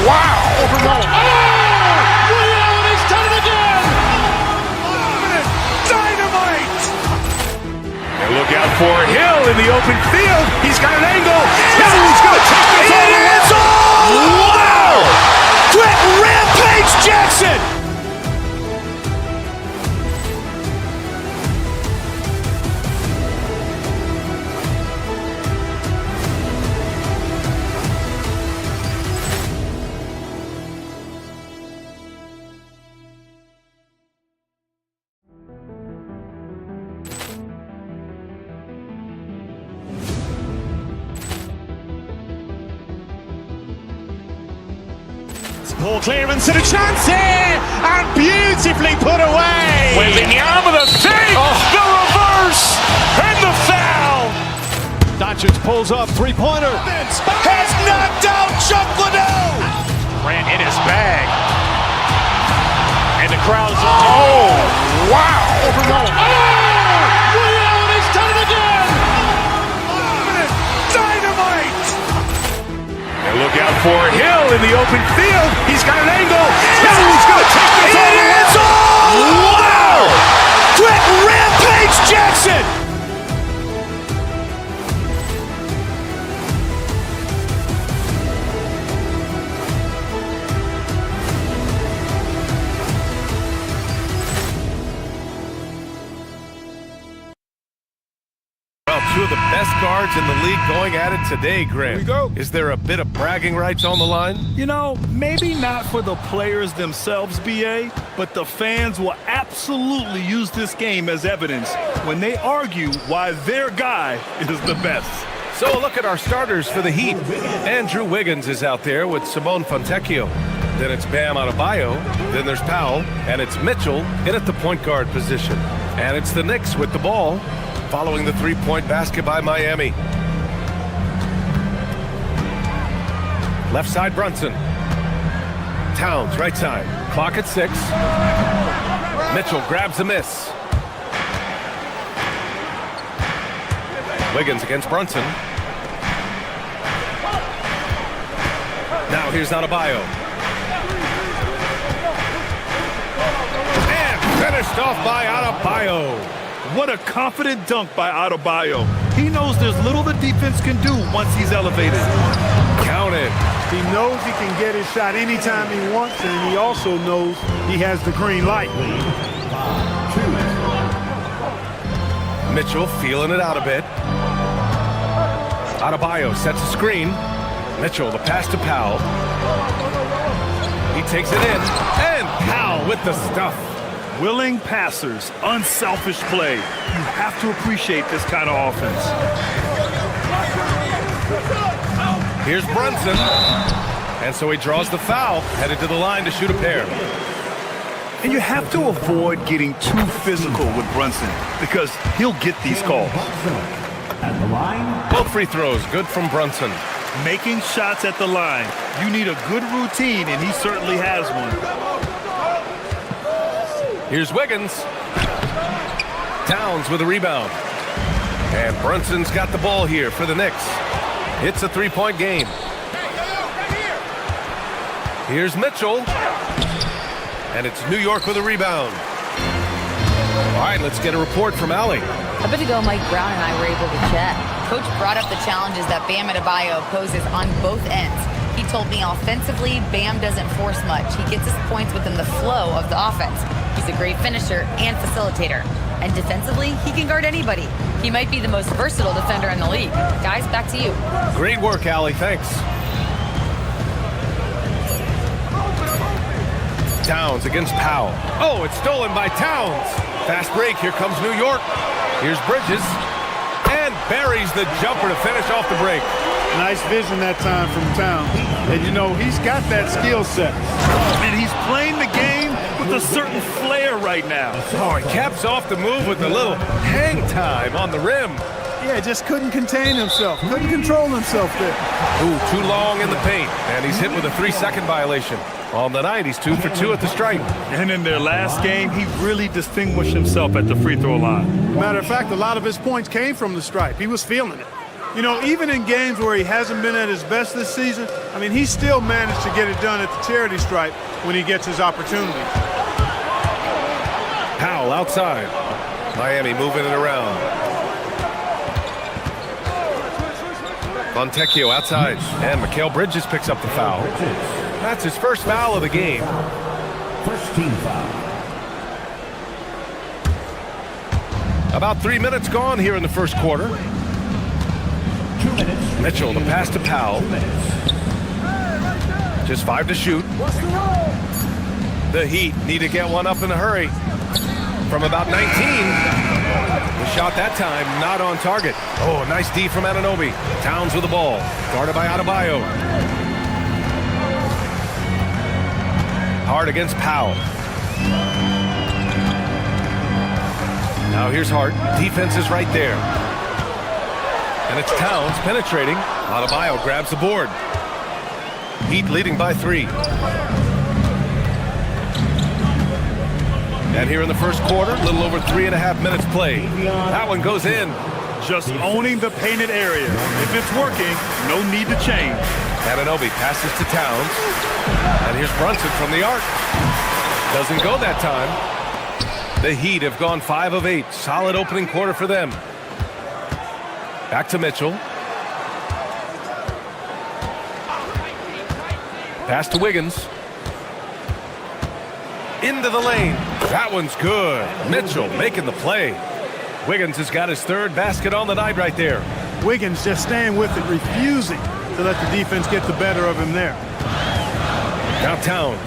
wow. Liddell, he's done it again. Dynamite. And look out for Hill in the open field. He's got an angle. He's going to take this all the way. Wow. Quick Rampage Jackson. Ball clearance and a chance here, and beautifully put away. Wembanyama with a fake, the reverse, and the foul. Doncic pulls up, three-pointer. Has knocked out Chuck Liddell. Ran in his bag. And the crowd is, oh, wow. Liddell, he's done it again. Dynamite. And look out for Hill in the open field. He's got an angle. He's going to take this all the way. Wow. guards in the league going at it today, Grant. Here we go. Is there a bit of bragging rights on the line? You know, maybe not for the players themselves, BA, but the fans will absolutely use this game as evidence when they argue why their guy is the best. So a look at our starters for the Heat. Andrew Wiggins is out there with Simone Fontecchio. Then it's Bam Adebayo. Then there's Powell. And it's Mitchell in at the point guard position. And it's the Knicks with the ball, following the three-point basket by Miami. Left side, Brunson. Towns, right side. Clock at 6. Mitchell grabs a miss. Wiggins against Brunson. Now here's Adebayo. And finished off by Adebayo. What a confident dunk by Adebayo. He knows there's little the defense can do once he's elevated. Count it. He knows he can get his shot anytime he wants, and he also knows he has the green light. Mitchell feeling it out a bit. Adebayo sets a screen. Mitchell, the pass to Powell. He takes it in. And Powell with the stuff. Willing passers, unselfish play. You have to appreciate this kind of offense. Here's Brunson. And so he draws the foul, headed to the line to shoot a pair. And you have to avoid getting too physical with Brunson because he'll get these calls. At the line. Both free throws, good from Brunson. Making shots at the line. You need a good routine, and he certainly has one. Here's Wiggins. Towns with a rebound. And Brunson's got the ball here for the Knicks. It's a three-point game. Here's Mitchell. And it's New York with a rebound. All right, let's get a report from Allie. A bit ago, Mike Brown and I were able to chat. Coach brought up the challenges that Bam Adebayo poses on both ends. He told me offensively, Bam doesn't force much. He gets his points within the flow of the offense. He's a great finisher and facilitator. And defensively, he can guard anybody. He might be the most versatile defender in the league. Guys, back to you. Great work, Allie. Thanks. Towns against Powell. Oh, it's stolen by Towns. Fast break. Here comes New York. Here's Bridges. And buries the jumper to finish off the break. Nice vision that time from Towns. And, you know, he's got that skill set. And he's playing the game with a certain flair right now. Oh, he caps off the move with a little hang time on the rim. Yeah, just couldn't contain himself. Couldn't control himself there. Ooh, too long in the paint. And he's hit with a 3-second violation. On the night, he's 2 for 2 at the stripe. And in their last game, he really distinguished himself at the free throw line. Matter of fact, a lot of his points came from the stripe. He was feeling it. You know, even in games where he hasn't been at his best this season, I mean, he still managed to get it done at the charity stripe when he gets his opportunity. Powell outside. Miami moving it around. Fontecchio outside. And Mikal Bridges picks up the foul. That's his first foul of the game. First team foul. About 3 minutes gone here in the first quarter. 2 minutes. Mitchell, the pass to Powell. Just 5 to shoot. The Heat need to get one up in a hurry. From about 19. The shot that time not on target. Oh, nice D from Anunoby. Towns with the ball. Guarded by Adebayo. Hart against Powell. Now here's Hart. Defense is right there. And it's Towns penetrating. Adebayo grabs the board. Heat leading by 3. And here in the first quarter, a little over 3.5 minutes played. That one goes in. Just owning the painted area. If it's working, no need to change. Anunoby passes to Towns. And here's Brunson from the arc. Doesn't go that time. The Heat have gone 5 of 8. Solid opening quarter for them. Back to Mitchell. Pass to Wiggins. Into the lane. That one's good. Mitchell making the play. Wiggins has got his 3rd basket on the night right there. Wiggins just staying with it, refusing to let the defense get the better of him there. Now Towns.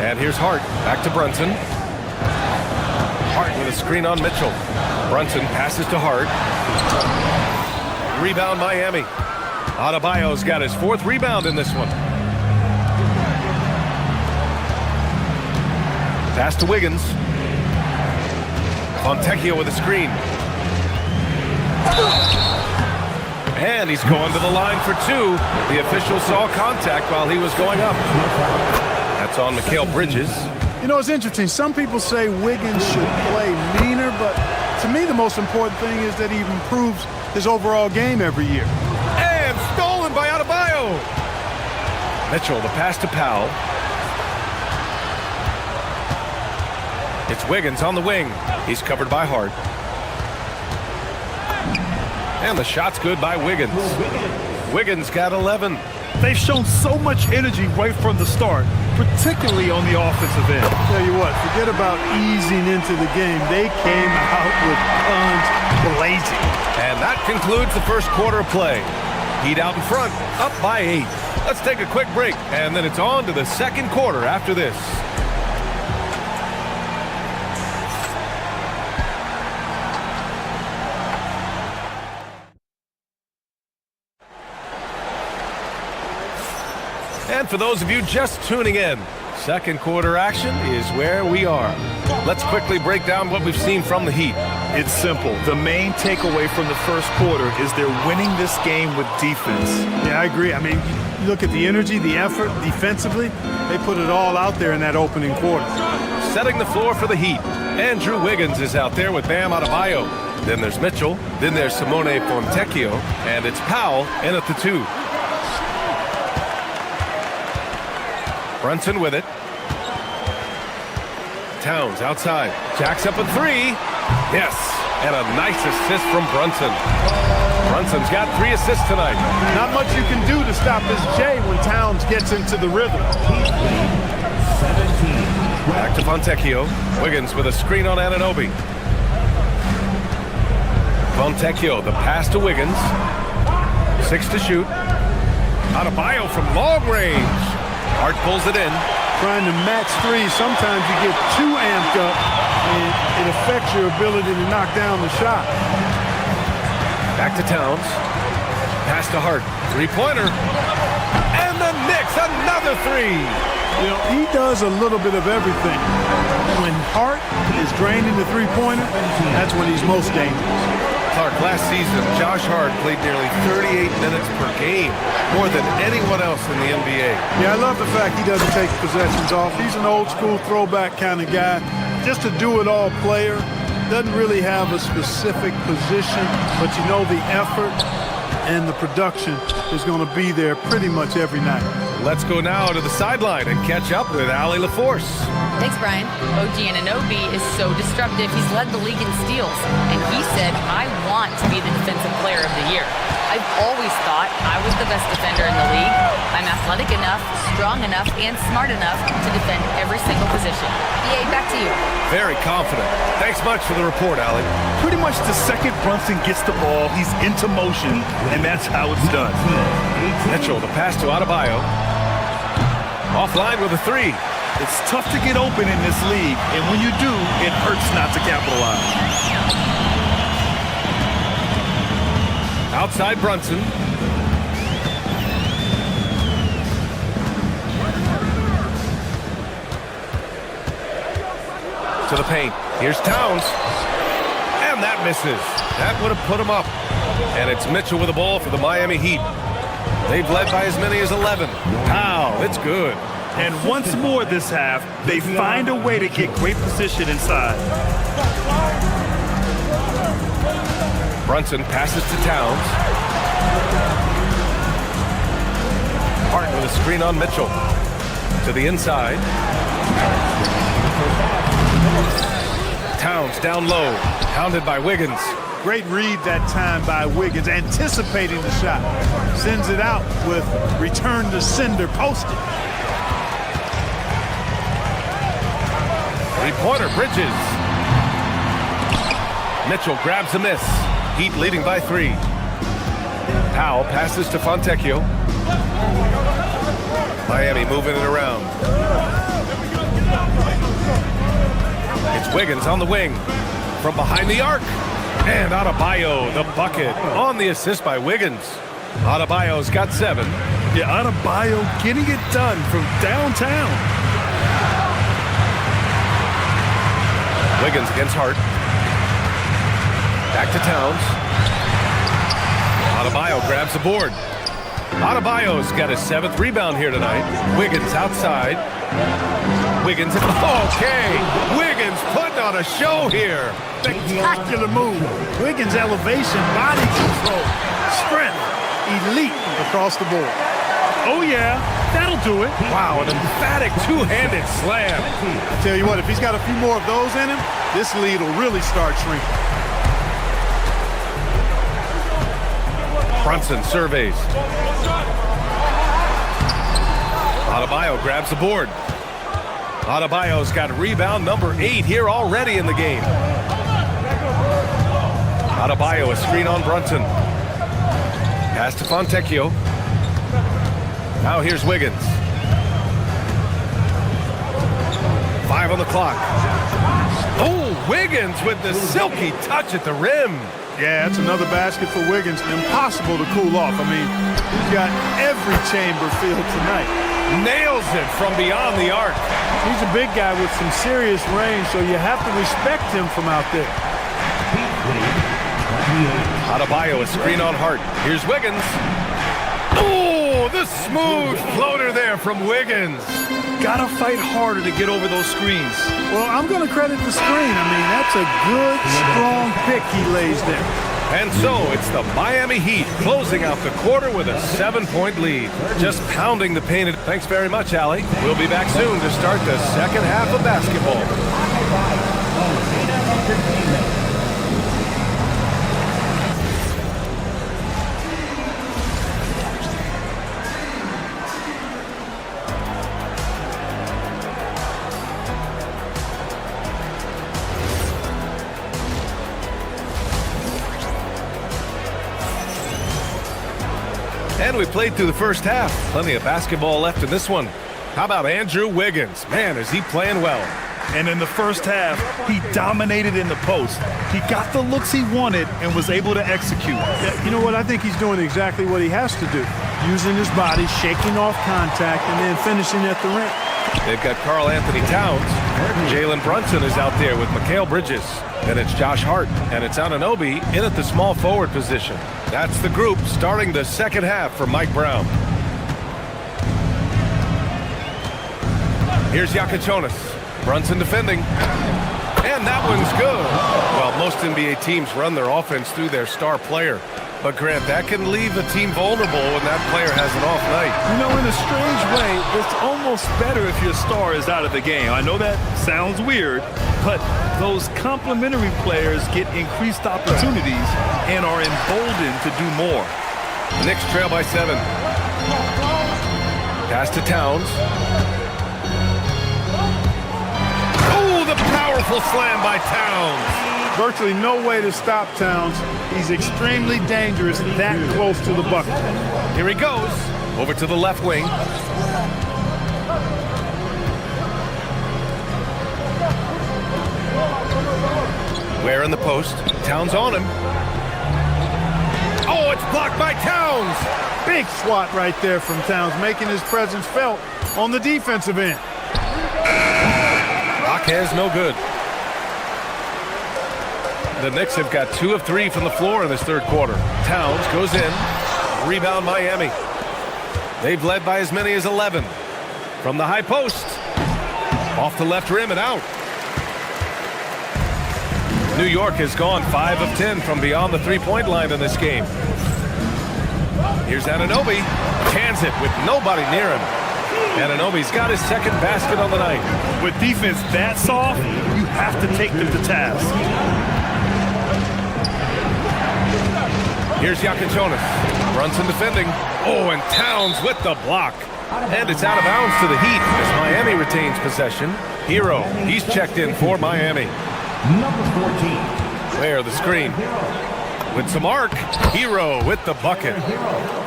And here's Hart. Back to Brunson. Hart with a screen on Mitchell. Brunson passes to Hart. Rebound Miami. Adebayo's got his 4th rebound in this one. Pass to Wiggins. Fontecchio with a screen. And he's going to the line for 2. The official saw contact while he was going up. That's on Mikal Bridges. You know, it's interesting. Some people say Wiggins should play meaner, but to me the most important thing is that he improves his overall game every year. And stolen by Adebayo. Mitchell, the pass to Powell. It's Wiggins on the wing. He's covered by Hart. And the shot's good by Wiggins. Wiggins got 11. They've shown so much energy right from the start, particularly on the offensive end. Tell you what, forget about easing into the game. They came out with guns blazing. And that concludes the first quarter of play. Heat out in front, up by 8. Let's take a quick break, and then it's on to the second quarter after this. And for those of you just tuning in, second quarter action is where we are. Let's quickly break down what we've seen from the Heat. It's simple. The main takeaway from the first quarter is they're winning this game with defense. Yeah, I agree. I mean, you look at the energy, the effort, defensively, they put it all out there in that opening quarter. Setting the floor for the Heat. Andrew Wiggins is out there with Bam Adebayo. Then there's Mitchell. Then there's Simone Fontecchio. And it's Powell in at the 2. Brunson with it. Towns outside. Jacks up a 3. Yes. And a nice assist from Brunson. Brunson's got 3 assists tonight. Not much you can do to stop this J when Towns gets into the rhythm. Back to Fontecchio. Wiggins with a screen on Anunoby. Fontecchio, the pass to Wiggins. 6 to shoot. Adebayo from long range. Hart pulls it in. Trying to match 3, sometimes you get too amped up and it affects your ability to knock down the shot. Back to Towns. Pass to Hart. 3-pointer. And the Knicks, another 3. You know, he does a little bit of everything. When Hart is draining the 3-pointer, that's when he's most dangerous. Clark, last season, Josh Hart played nearly 38 minutes per game, more than anyone else in the NBA. Yeah, I love the fact he doesn't take possessions off. He's an old-school throwback kind of guy. Just a do-it-all player. Doesn't really have a specific position, but you know the effort and the production is going to be there pretty much every night. Let's go now to the sideline and catch up with Allie LaForce. Thanks, Brian. OG Anunoby is so disruptive. He's led the league in steals. And he said, I want to be the defensive player of the year. I've always thought I was the best defender in the league. I'm athletic enough, strong enough, and smart enough to defend every single position. BA, back to you. Very confident. Thanks much for the report, Allie. Pretty much the second Brunson gets the ball, he's into motion, and that's how it's done. Mitchell, the pass to Adebayo. Offline with a 3. It's tough to get open in this league, and when you do, it hurts not to capitalize. Outside Brunson. To the paint. Here's Towns. And that misses. That would have put him up. And it's Mitchell with the ball for the Miami Heat. They've led by as many as 11. Wow, it's good. And once more this half, they find a way to get great position inside. Brunson passes to Towns. Hart with a screen on Mitchell. To the inside. Towns down low, pounded by Wiggins. Great read that time by Wiggins, anticipating the shot. Sends it out with return to sender posted. 3-pointer, Bridges. Mitchell grabs a miss. Heat leading by 3. Powell passes to Fontecchio. Miami moving it around. It's Wiggins on the wing. From behind the arc. And Adebayo, the bucket, on the assist by Wiggins. Adebayo's got 7. Yeah, Adebayo getting it done from downtown. Wiggins against Hart. Back to Towns. Adebayo grabs the board. Adebayo's got his 7th rebound here tonight. Wiggins outside. Wiggins. Okay. Wiggins putting on a show here. Spectacular move. Wiggins' elevation, body control, strength, elite across the board. Oh, yeah. That'll do it. Wow, an emphatic two-handed slam. I tell you what, if he's got a few more of those in him, this lead will really start shrinking. Brunson surveys. Adebayo grabs the board. Adebayo's got rebound number 8 here already in the game. Adebayo, a screen on Brunson. Pass to Fontecchio. Now here's Wiggins. 5 on the clock. Oh, Wiggins with the silky touch at the rim. Yeah, that's another basket for Wiggins. Impossible to cool off. I mean, he's got every chamber filled tonight. Nails it from beyond the arc. He's a big guy with some serious range, so you have to respect him from out there. Adebayo, a screen on Hart. Here's Wiggins. Oh, the smooth floater there from Wiggins. Gotta fight harder to get over those screens. Well, I'm going to credit the screen. I mean, that's a good, strong pick he lays there. And so it's the Miami Heat closing out the quarter with a 7-point lead. Just pounding the paint. Thanks very much, Allie. We'll be back soon to start the second half of basketball. And we played through the first half. Plenty of basketball left in this one. How about Andrew Wiggins? Man, is he playing well. And in the first half, he dominated in the post. He got the looks he wanted and was able to execute. Yeah, you know what? I think he's doing exactly what he has to do. Using his body, shaking off contact, and then finishing at the rim. They've got Karl Anthony Towns. Jalen Brunson is out there with Mikal Bridges. And it's Josh Hart. And it's Anunoby in at the small forward position. That's the group starting the second half for Mike Brown. Here's Yakichonis. Brunson defending. And that one's good. Well, most NBA teams run their offense through their star player. But, Grant, that can leave the team vulnerable when that player has an off night. You know, in a strange way, it's almost better if your star is out of the game. I know that sounds weird, but those complementary players get increased opportunities and are emboldened to do more. The Knicks trail by 7. Pass to Towns. Oh, the powerful slam by Towns. Virtually no way to stop Towns. He's extremely dangerous that close to the bucket. Here he goes. Over to the left wing. Ware in the post. Towns on him. Oh, it's blocked by Towns. Big swat right there from Towns, making his presence felt on the defensive end. Rockhead's no good. The Knicks have got 2 of 3 from the floor in this third quarter. Towns goes in. Rebound Miami. They've led by as many as 11. From the high post. Off the left rim and out. New York has gone 5 of 10 from beyond the three-point line in this game. Here's Anunoby. Cans it with nobody near him. Anunoby's got his second basket on the night. With defense that soft, you have to take them to task. Here's Yakichonis. Brunson defending. Oh, and Towns with the block. And it's out of bounds to the Heat as Miami retains possession. Hero, he's checked in for Miami. Number 14. Ware the screen. with some arc. Hero with the bucket.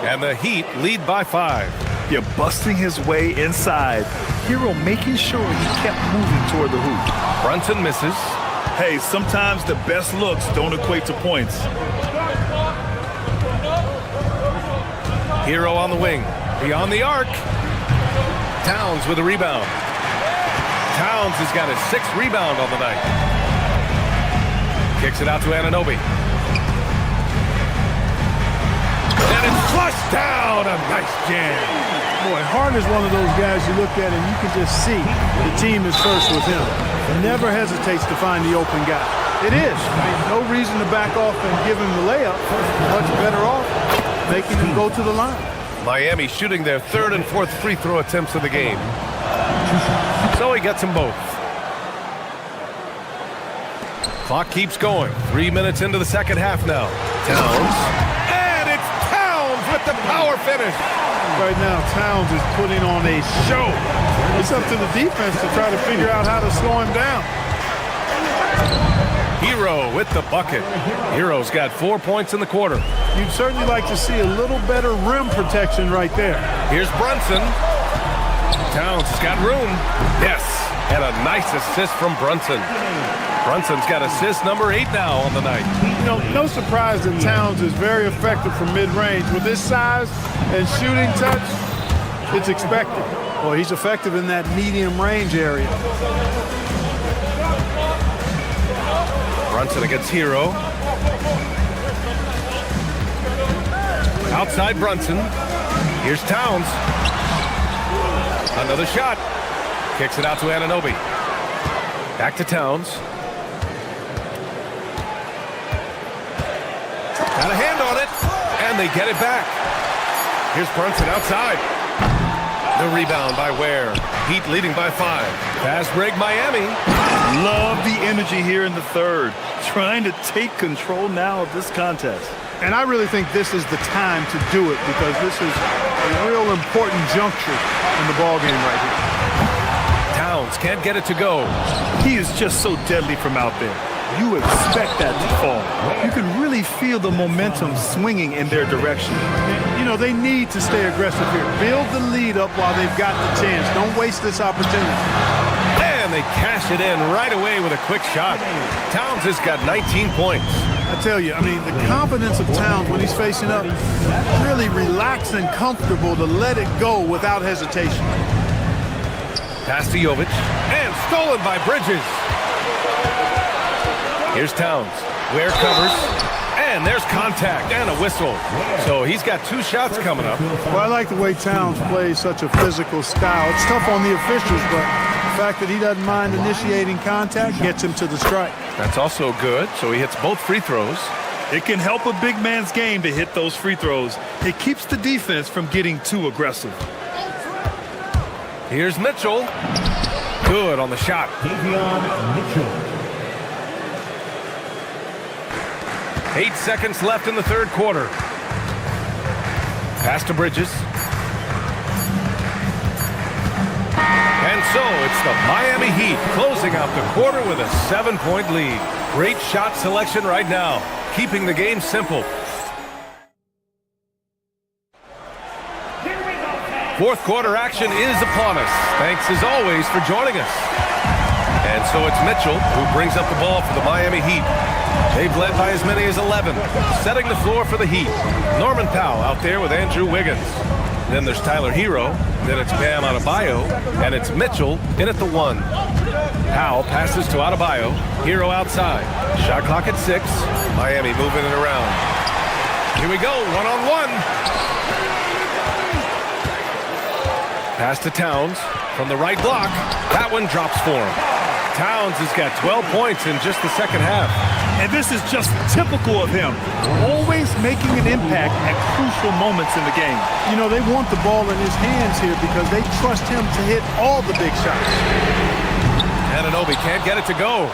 And the Heat lead by 5. You're busting his way inside. Hero making sure he kept moving toward the hoop. Brunson misses. Hey, sometimes the best looks don't equate to points. Hero on the wing. Beyond the arc. Towns with a rebound. Towns has got his 6th rebound on the night. Kicks it out to Anunoby. And it's flushed down. A nice jam. Boy, Hart is one of those guys you look at and you can just see the team is first with him. He never hesitates to find the open guy. It is. I mean, no reason to back off and give him the layup. Much better off making him go to the line. Miami shooting their 3rd and 4th free throw attempts of the game. So he gets them both. Clock keeps going. 3 minutes into the second half now. Towns. And it's Towns with the power finish. Right now, Towns is putting on a show. It's up to the defense to try to figure out how to slow him down. Hero with the bucket. Hero's got 4 points in the quarter. You'd certainly like to see a little better rim protection right there. Here's Brunson. Towns has got room. Yes, and a nice assist from Brunson. Brunson's got assist number 8 now on the night. You know, no surprise that Towns is very effective from mid-range. With his size and shooting touch, it's expected. Well, he's effective in that medium range area. Brunson against Hero. Outside Brunson. Here's Towns. Another shot. Kicks it out to Anunoby. Back to Towns. Got a hand on it. And they get it back. Here's Brunson outside. The rebound by Ware. Heat leading by 5. Fast break Miami. Love the energy here in the 3rd. Trying to take control now of this contest. And I really think this is the time to do it because this is a real important juncture in the ballgame right here. Towns can't get it to go. He is just so deadly from out there. You expect that to fall. You can really feel the momentum swinging in their direction. You know, they need to stay aggressive here. Build the lead up while they've got the chance. Don't waste this opportunity. And they cash it in right away with a quick shot. Towns has got 19 points. I tell you, I mean, the confidence of Towns when he's facing up, really relaxed and comfortable to let it go without hesitation. Pass to Jovic. And stolen by Bridges. Here's Towns. Ware covers. And there's contact and a whistle. So he's got 2 shots coming up. Well, I like the way Towns plays such a physical style. It's tough on the officials, but the fact that he doesn't mind initiating contact gets him to the strike. That's also good. So he hits both free throws. It can help a big man's game to hit those free throws. It keeps the defense from getting too aggressive. Here's Mitchell. Good on the shot. Mitchell. 8 seconds left in the 3rd quarter. Pass to Bridges. And so it's the Miami Heat closing out the quarter with a 7-point lead. Great shot selection right now, keeping the game simple. 4th quarter action is upon us. Thanks as always for joining us. And so it's Mitchell who brings up the ball for the Miami Heat. They've led by as many as 11, setting the floor for the Heat. Norman Powell out there with Andrew Wiggins. Then there's Tyler Hero. Then it's Bam Adebayo. And it's Mitchell in at the 1. Powell passes to Adebayo. Hero outside. Shot clock at 6. Miami moving it around. Here we go, one-on-one. Pass to Towns from the right block. That one drops for him. Towns has got 12 points in just the second half. And this is just typical of him. Always making an impact at crucial moments in the game. You know, they want the ball in his hands here because they trust him to hit all the big shots. Anunoby can't get it to go.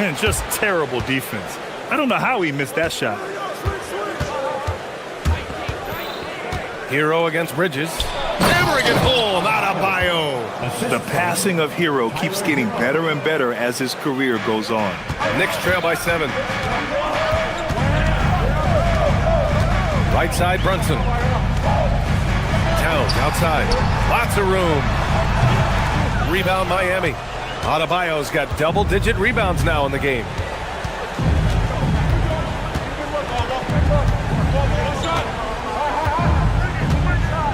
And just terrible defense. I don't know how he missed that shot. Hero against Bridges. Hammering it home, Adebayo. The passing of Hero keeps getting better and better as his career goes on. Knicks trail by 7. Right side, Brunson. Towns outside. Lots of room. Rebound, Miami. Adebayo's got double-digit rebounds now in the game.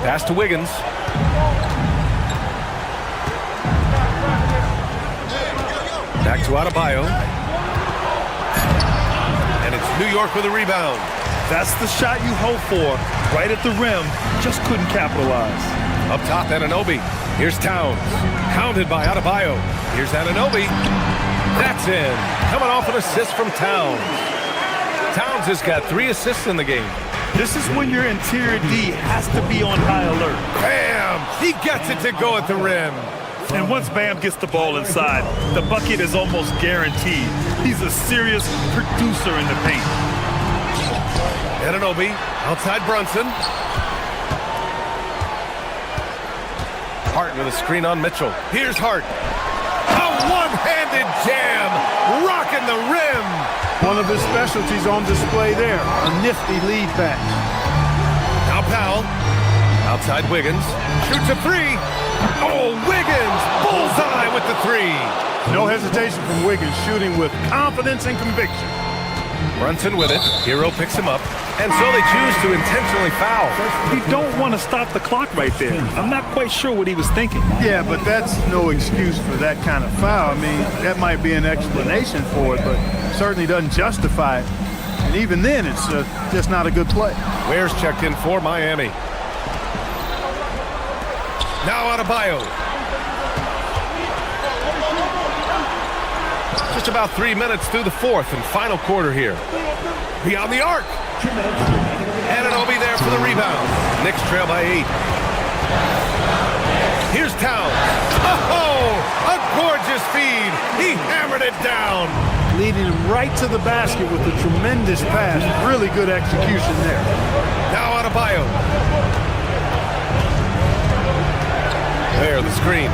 Pass to Wiggins. Back to Adebayo. And it's New York with a rebound. That's the shot you hope for. Right at the rim. Just couldn't capitalize. Up top, Anunoby. Here's Towns. Pounded by Adebayo. Here's Anunoby. That's in. Coming off an assist from Towns. Towns has got 3 assists in the game. This is when your interior D has to be on high alert. Bam! He gets it to go at the rim. And once Bam gets the ball inside, the bucket is almost guaranteed. He's a serious producer in the paint. Anunoby outside Brunson. Hart with a screen on Mitchell. Here's Hart. A one-handed jam, rocking the rim. One of his specialties on display there, a nifty lead pass. Now Powell, outside Wiggins, shoots a 3. Oh, Wiggins, bullseye with the 3. No hesitation from Wiggins, shooting with confidence and conviction. Brunson with it. Hero picks him up. And so they choose to intentionally foul. You don't want to stop the clock right there. I'm not quite sure what he was thinking. Yeah, but that's no excuse for that kind of foul. I mean, that might be an explanation for it, but certainly doesn't justify it. And even then, it's just not a good play. Ware's checked in for Miami. Now Adebayo. Just about 3 minutes through the fourth and final quarter here. Beyond the arc. Anunoby there for the rebound. Knicks trail by 8. Here's Towns. Oh, a gorgeous feed. He hammered it down. Leading him right to the basket with a tremendous pass. Really good execution there. Now Adebayo. There, the screen.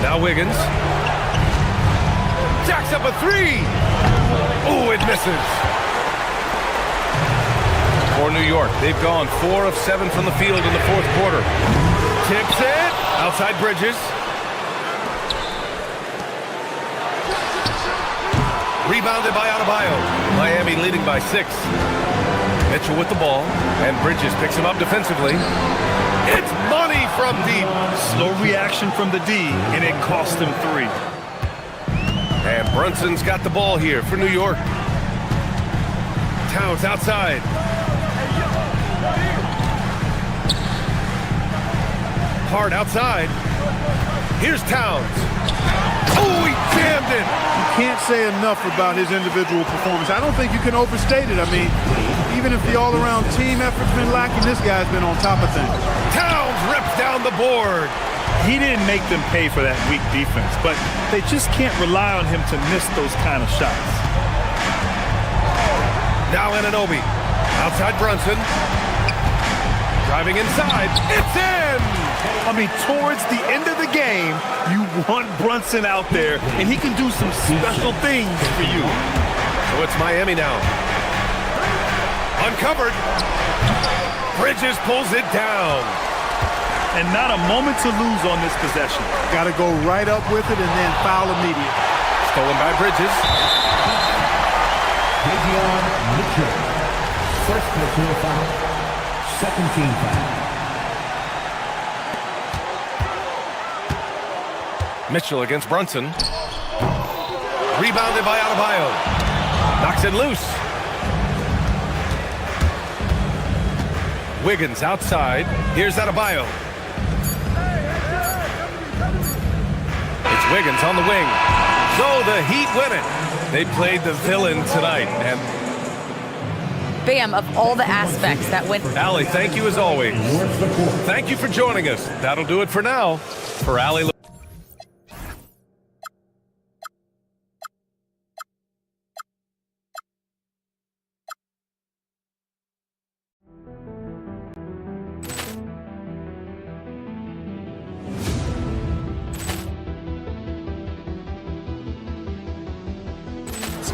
Now Wiggins. Jacks up a 3. Oh, it misses. For New York, they've gone 4 of 7 from the field in the fourth quarter. Tips it. Outside Bridges. Rebounded by Adebayo. Miami leading by 6. Mitchell with the ball. And Bridges picks him up defensively. It's money from deep. Slow reaction from the D, and it cost him 3. And Brunson's got the ball here for New York. Towns outside. Hart outside. Here's Towns. Oh, he jammed it. You can't say enough about his individual performance. I don't think you can overstate it. I mean, even if the all-around team effort's been lacking, this guy's been on top of things. Towns rips down the board. He didn't make them pay for that weak defense, but they just can't rely on him to miss those kind of shots. Now Anunoby. Outside Brunson. Driving inside. It's in! I mean, towards the end of the game, you want Brunson out there, and he can do some special things for you. So it's Miami now. Uncovered. Bridges pulls it down. And not a moment to lose on this possession. Got to go right up with it and then foul immediately. Stolen by Bridges. Davion Mitchell. First personal foul. Second team foul. Mitchell against Brunson. Rebounded by Adebayo. Knocks it loose. Wiggins outside. Here's Adebayo. It's Wiggins on the wing. So the Heat win it. They played the villain tonight. And Bam, of all the aspects that went... Allie, thank you as always. Thank you for joining us. That'll do it for now. For Allie...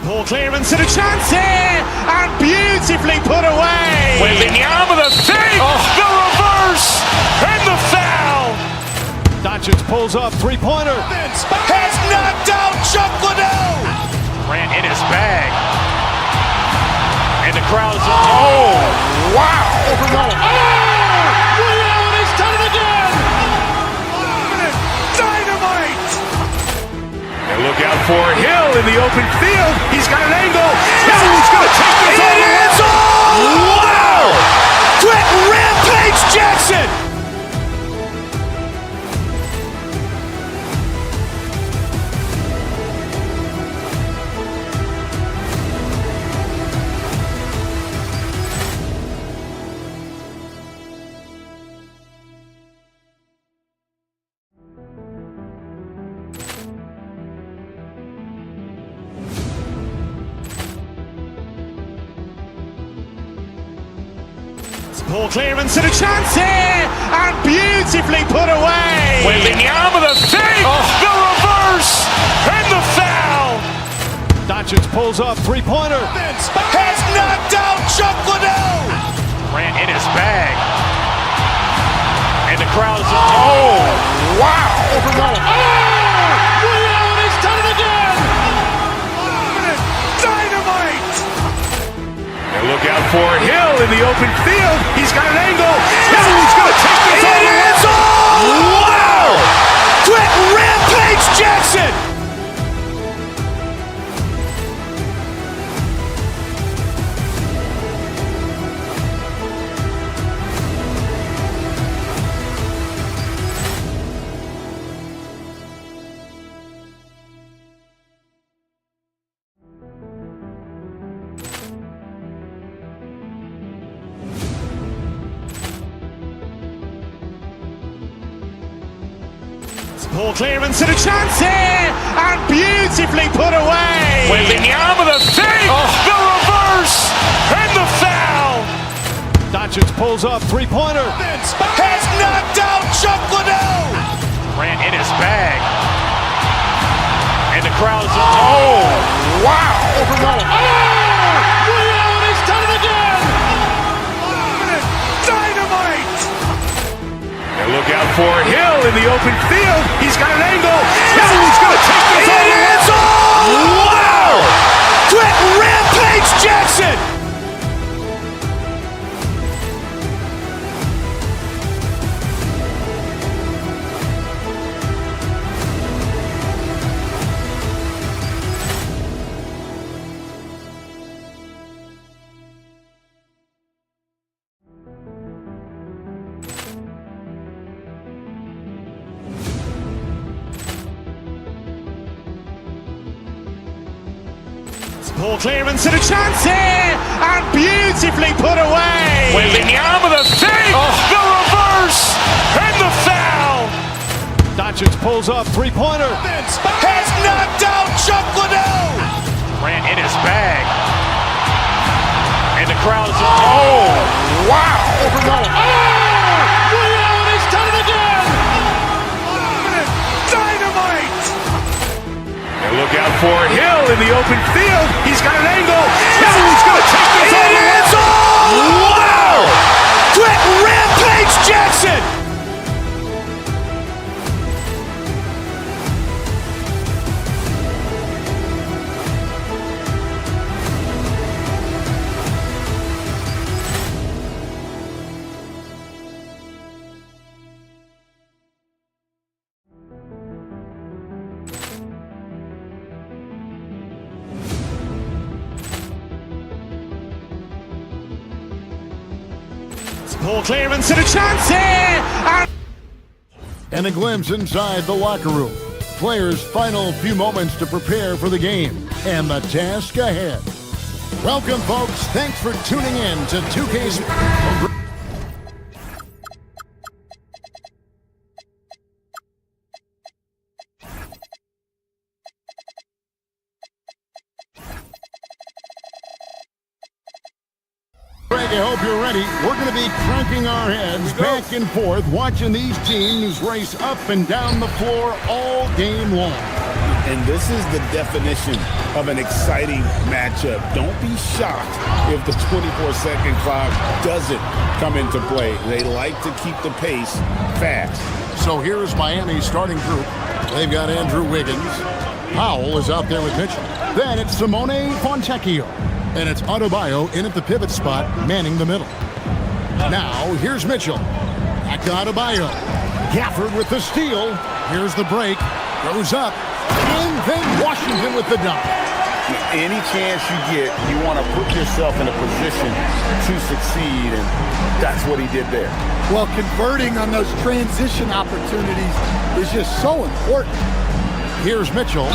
Poor clearance and a chance here, and beautifully put away. Wembanyama the save, the reverse, and the foul. Doncic pulls up, three-pointer. Has knocked out Chuck Liddell. Grant in his bag. And the crowd's wow. He's done it again. Dynamite. And look out for Hill in the open field. He's got an angle. Hill's going to take this all the way. Wow! Quick Rampage Jackson. Poor clearance and a chance here, and beautifully put away. Wembanyama the save, the reverse, and the foul. Doncic pulls up, three-pointer. Has knocked out Chuck Liddell. Grant in his bag. And the crowd's wow. He's done it again. Dynamite. And look out for Hill in the open field. He's got an angle. Hill's going to take this all the way. Wow! Quick Rampage Jackson. Poor clearance and a chance here, and beautifully put away. Wembanyama the save, the reverse, and the foul. Doncic pulls up, three-pointer. Has knocked out Chuck Liddell. Grant in his bag. And the crowd's wow. He's done it again. Dynamite. And look out for Hill in the open field. He's got an angle. Hill's going to take this all the way. Wow! Quick Rampage Jackson. Poor clearance and a chance here, and beautifully put away. Wembanyama the save, the reverse, and the foul. Doncic pulls up, three-pointer. Has knocked out Chuck Liddell. Grant in his bag. And the crowd's wow. He's done it again. Dynamite. And look out for Hill in the open field. He's got an angle. Hill's going to take this all the way. Wow! Quick Rampage Jackson. Poor clearance and a chance here, And a glimpse inside the locker room. Players' final few moments to prepare for the game and the task ahead. Welcome, folks. Thanks for tuning in to 2K's. Greg, I hope you're ready. We're going to be cranking our heads back and forth, watching these teams race up and down the floor all game long. And this is the definition of an exciting matchup. Don't be shocked if the 24-second clock doesn't come into play. They like to keep the pace fast. So here's Miami's starting group. They've got Andrew Wiggins. Powell is out there with Mitchell. Then it's Simone Fontecchio. And it's Adebayo in at the pivot spot, manning the middle. Now, here's Mitchell. Back to Adebayo. Gafford with the steal. Here's the break. Goes up. And then Washington with the dunk. Any chance you get, you want to put yourself in a position to succeed, and that's what he did there. Well, converting on those transition opportunities is just so important. Here's Mitchell.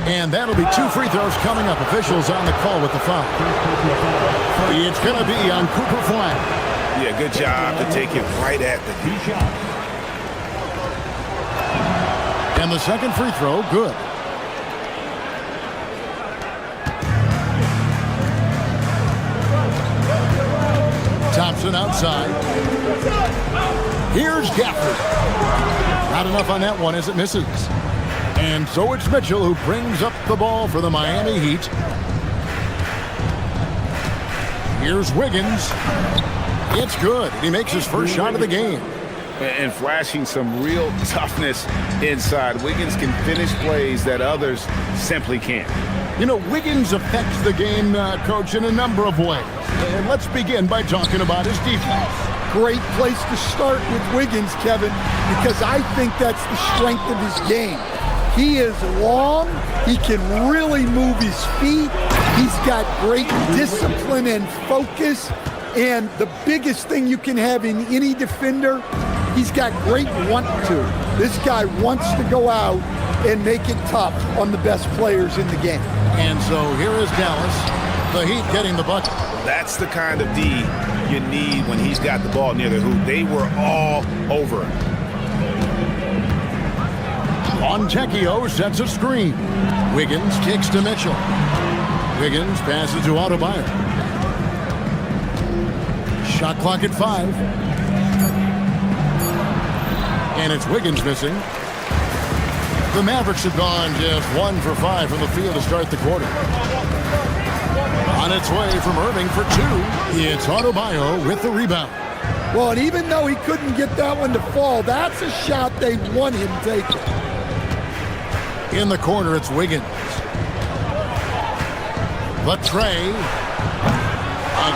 And that'll be 2 free throws coming up. Officials on the call with the foul. It's going to be on Cooper Flag. Yeah, good job to take it right at the knee. And the second free throw, good. Thompson outside. Here's Gafford. Not enough on that one as it misses. And so it's Mitchell who brings up the ball for the Miami Heat. Here's Wiggins. It's good. He makes his first shot of the game. And flashing some real toughness inside. Wiggins can finish plays that others simply can't. You know, Wiggins affects the game, Coach, in a number of ways. And let's begin by talking about his defense. Great place to start with Wiggins, Kevin, because I think that's the strength of his game. He is long. He can really move his feet. He's got great discipline and focus. And the biggest thing you can have in any defender, he's got great want to. This guy wants to go out and make it tough on the best players in the game. And so here is Dallas, the Heat getting the bucket. That's the kind of D you need when he's got the ball near the hoop. They were all over him. Fontecchio sets a screen. Wiggins kicks to Mitchell. Wiggins passes to Adebayo. Shot clock at 5. And it's Wiggins missing. The Mavericks have gone just 1 for 5 from the field to start the quarter. On its way from Irving for 2. It's Adebayo with the rebound. Well, and even though he couldn't get that one to fall, that's a shot they want him taking. In the corner, it's Wiggins. The tray.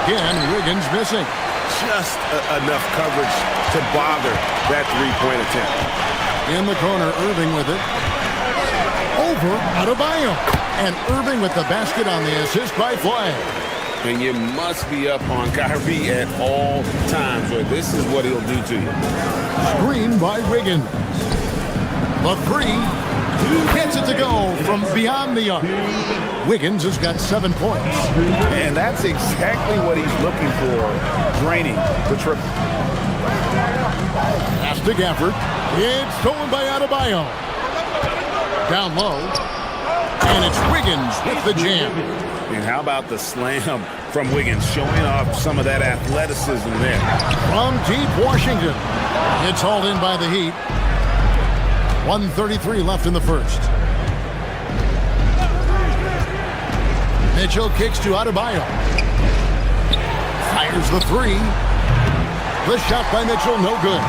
Again, Wiggins missing. Just enough coverage to bother that three-point attempt. In the corner, Irving with it. Over Adebayo. And Irving with the basket on the assist by Flag. And you must be up on Kyrie at all times, or this is what he'll do to you. Screen by Wiggins. The 3. Gets it to go from beyond the arc. Wiggins has got 7 points. And that's exactly what he's looking for, draining the triple. Pass to Gafford. It's stolen by Adebayo. Down low. And it's Wiggins with the jam. And how about the slam from Wiggins, showing off some of that athleticism there. From deep Washington. It's hauled in by the Heat. 1:33 left in the first. Mitchell kicks to Adebayo. Fires the 3. The shot by Mitchell, no good.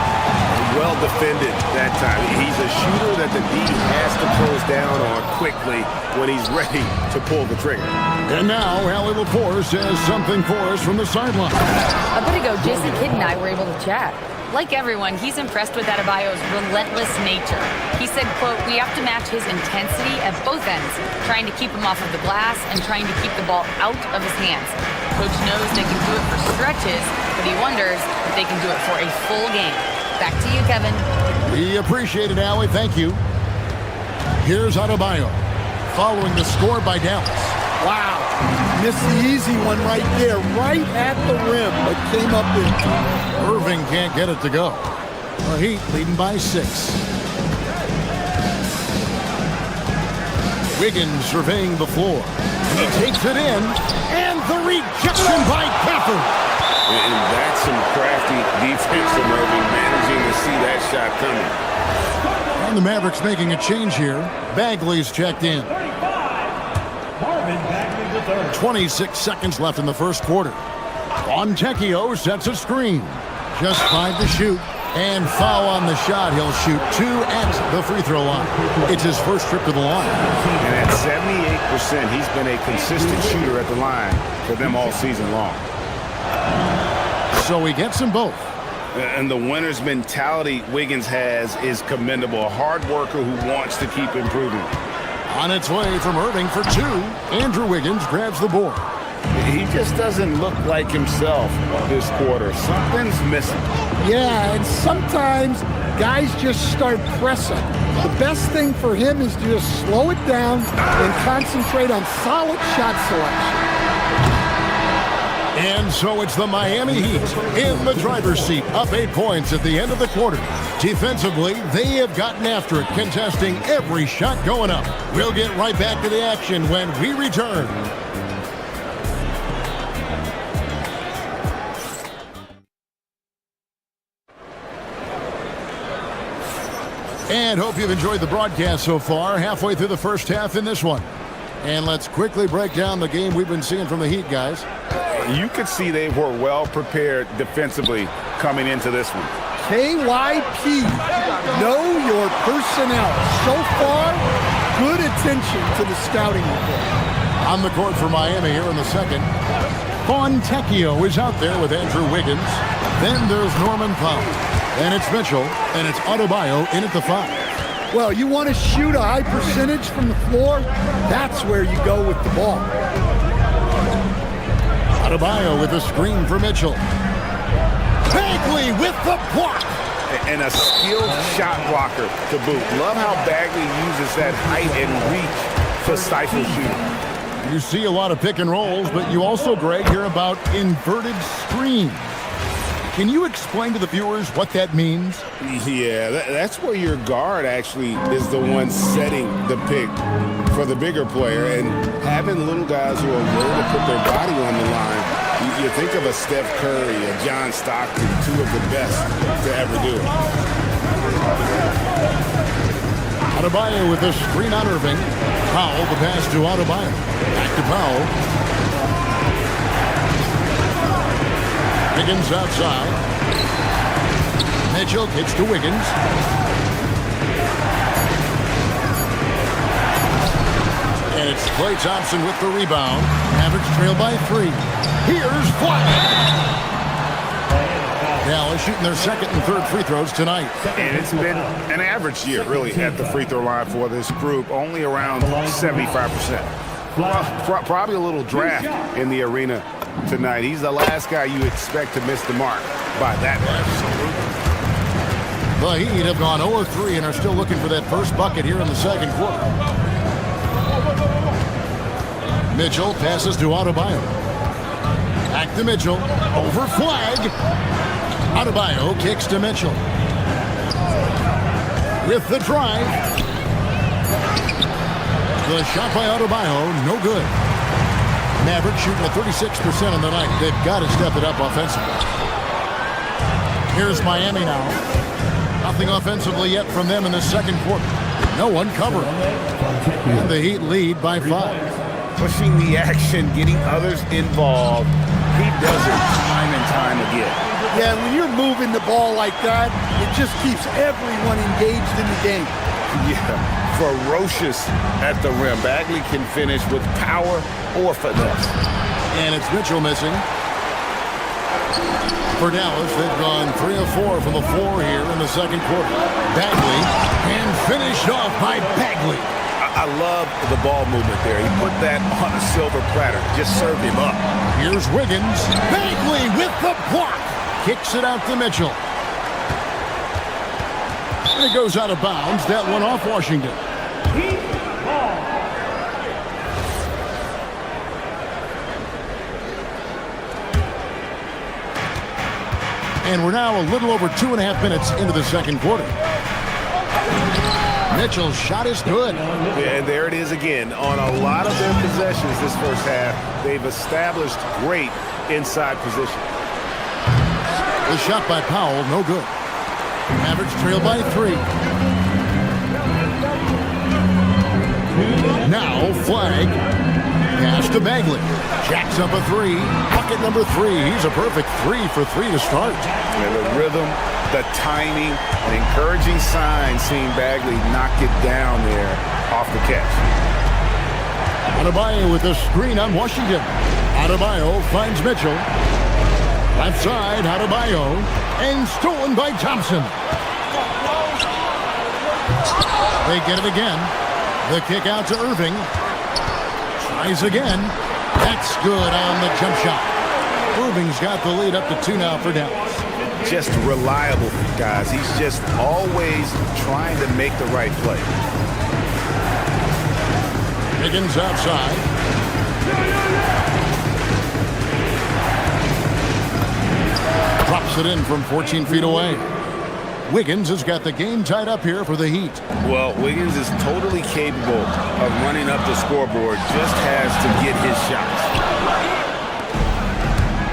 Well defended that time. He's a shooter that the D has to close down on quickly when he's ready to pull the trigger. And now, Allie Lepore says something for us from the sideline. A bit ago, Jason Kidd and I were able to chat. Like everyone, he's impressed with Adebayo's relentless nature. He said, quote, "We have to match his intensity at both ends, trying to keep him off of the glass and trying to keep the ball out of his hands. Coach knows they can do it for stretches, but he wonders if they can do it for a full game." Back to you, Kevin. We appreciate it, Allie. Thank you. Here's Adebayo, following the score by Dallas. Wow. Missed the easy one right there, right at the rim, but came up with. Irving can't get it to go. The Heat leading by 6. Wiggins surveying the floor. He takes it in, and the rejection by Gafford. And that's some crafty defense from Irving, managing to see that shot coming. And the Mavericks making a change here. Bagley's checked in. 26 seconds left in the first quarter. Fontecchio sets a screen. Just 5 to shoot. And foul on the shot. He'll shoot 2 at the free throw line. It's his first trip to the line. And at 78%, he's been a consistent shooter at the line for them all season long. So he gets them both. And the winner's mentality Wiggins has is commendable. A hard worker who wants to keep improving. On its way from Irving for 2. Andrew Wiggins grabs the board. He just doesn't look like himself this quarter. Something's missing. Yeah, and sometimes guys just start pressing. The best thing for him is to just slow it down and concentrate on solid shot selection. And so it's the Miami Heat in the driver's seat, up 8 points at the end of the quarter. Defensively, they have gotten after it, contesting every shot going up. We'll get right back to the action when we return. And hope you've enjoyed the broadcast so far. Halfway through the first half in this one. And let's quickly break down the game we've been seeing from the Heat, guys. You could see they were well prepared defensively coming into this one. KYP, know your personnel. So far, good attention to the scouting report. On the court for Miami here in the second. Fontecchio is out there with Andrew Wiggins. Then there's Norman Powell. And it's Mitchell, and it's Adebayo in at the 5. Well, you want to shoot a high percentage from the floor? That's where you go with the ball. Adebayo with a screen for Mitchell. Bagley with the block. And a skilled shot blocker to boot. Love how Bagley uses that height and reach to stifle shooting. You see a lot of pick and rolls, but you also, Greg, hear about inverted screens. Can you explain to the viewers what that means? Yeah, that's where your guard actually is the one setting the pick for the bigger player, and having little guys who are willing to put their body on the line. You think of a Steph Curry, a John Stockton, 2 of the best to ever do it. Adebayo with the screen on Irving. Powell, the pass to Adebayo. Back to Powell. Wiggins outside. Mitchell kicks to Wiggins. And it's Klay Thompson with the rebound. Mavericks trail by 3. Here's Flash. Dallas shooting their second and third free throws tonight. And it's been an average year, really, at the free throw line for this group. Only around 75%. Probably a little draft in the arena tonight. He's the last guy you expect to miss the mark by that much. The Heat have gone 0-3 and are still looking for that first bucket here in the second quarter. Mitchell passes to Adebayo. Back to Mitchell. Over flag. Adebayo kicks to Mitchell. With the drive. The shot by Adebayo, no good. Mavericks shooting at 36% on the night. They've got to step it up offensively. Here's Miami now. Nothing offensively yet from them in the second quarter. No one covering. And the Heat lead by 5. Pushing the action, getting others involved. He does it time and time again. Yeah, when you're moving the ball like that, it just keeps everyone engaged in the game. Yeah. Ferocious at the rim. Bagley can finish with power or finesse. And it's Mitchell missing. For Dallas, they've gone 3 of 4 from the floor here in the second quarter. Bagley, and finished off by Bagley. I love the ball movement there. He put that on a silver platter. Just served him up. Here's Wiggins. Bagley with the block. Kicks it out to Mitchell. It goes out of bounds. That one off Washington. And we're now a little over 2.5 minutes into the second quarter. Mitchell's shot is good. Yeah, and there it is again. On a lot of their possessions this first half, they've established great inside position. The shot by Powell, no good. Mavericks trail by 3. Now flag. Pass to Bagley. Jacks up a three. Bucket number 3. He's a perfect 3 for 3 to start. Yeah, the rhythm, the timing, an encouraging sign seeing Bagley knock it down there off the catch. Adebayo with the screen on Washington. Adebayo finds Mitchell. Left side, Adebayo. And stolen by Thompson. They get it again. The kick out to Irving. Tries again. That's good on the jump shot. Irving's got the lead up to 2 now for Dallas. Just reliable, guys. He's just always trying to make the right play. Higgins outside. Drops it in from 14 feet away. Wiggins has got the game tied up here for the Heat. Well, Wiggins is totally capable of running up the scoreboard, just has to get his shots.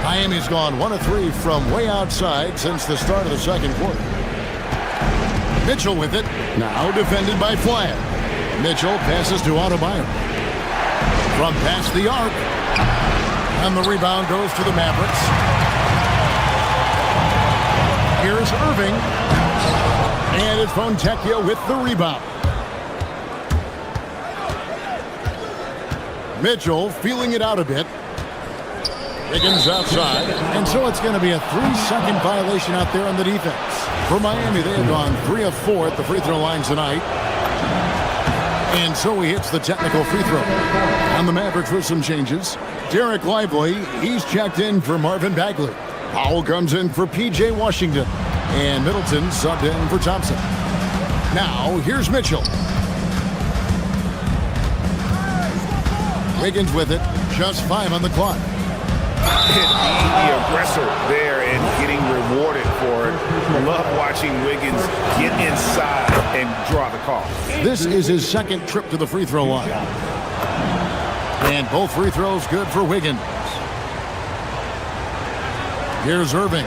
Miami's gone 1 of 3 from way outside since the start of the second quarter. Mitchell with it, now defended by Flagg. Mitchell passes to Adebayo. From past the arc, and the rebound goes to the Mavericks. Here's Irving. And it's Fontecchio with the rebound. Mitchell feeling it out a bit. Higgins outside. And so it's going to be a 3-second violation out there on the defense. For Miami, they have gone 3 of 4 at the free throw line tonight. And so he hits the technical free throw. On the Mavericks with some changes. Derek Lively, he's checked in for Marvin Bagley. Powell comes in for P.J. Washington. And Middleton subbed in for Thompson. Now, here's Mitchell. Wiggins with it. Just 5 on the clock. The aggressor there and getting rewarded for it. Love watching Wiggins get inside and draw the call. This is his second trip to the free throw line. And both free throws good for Wiggins. Here's Irving.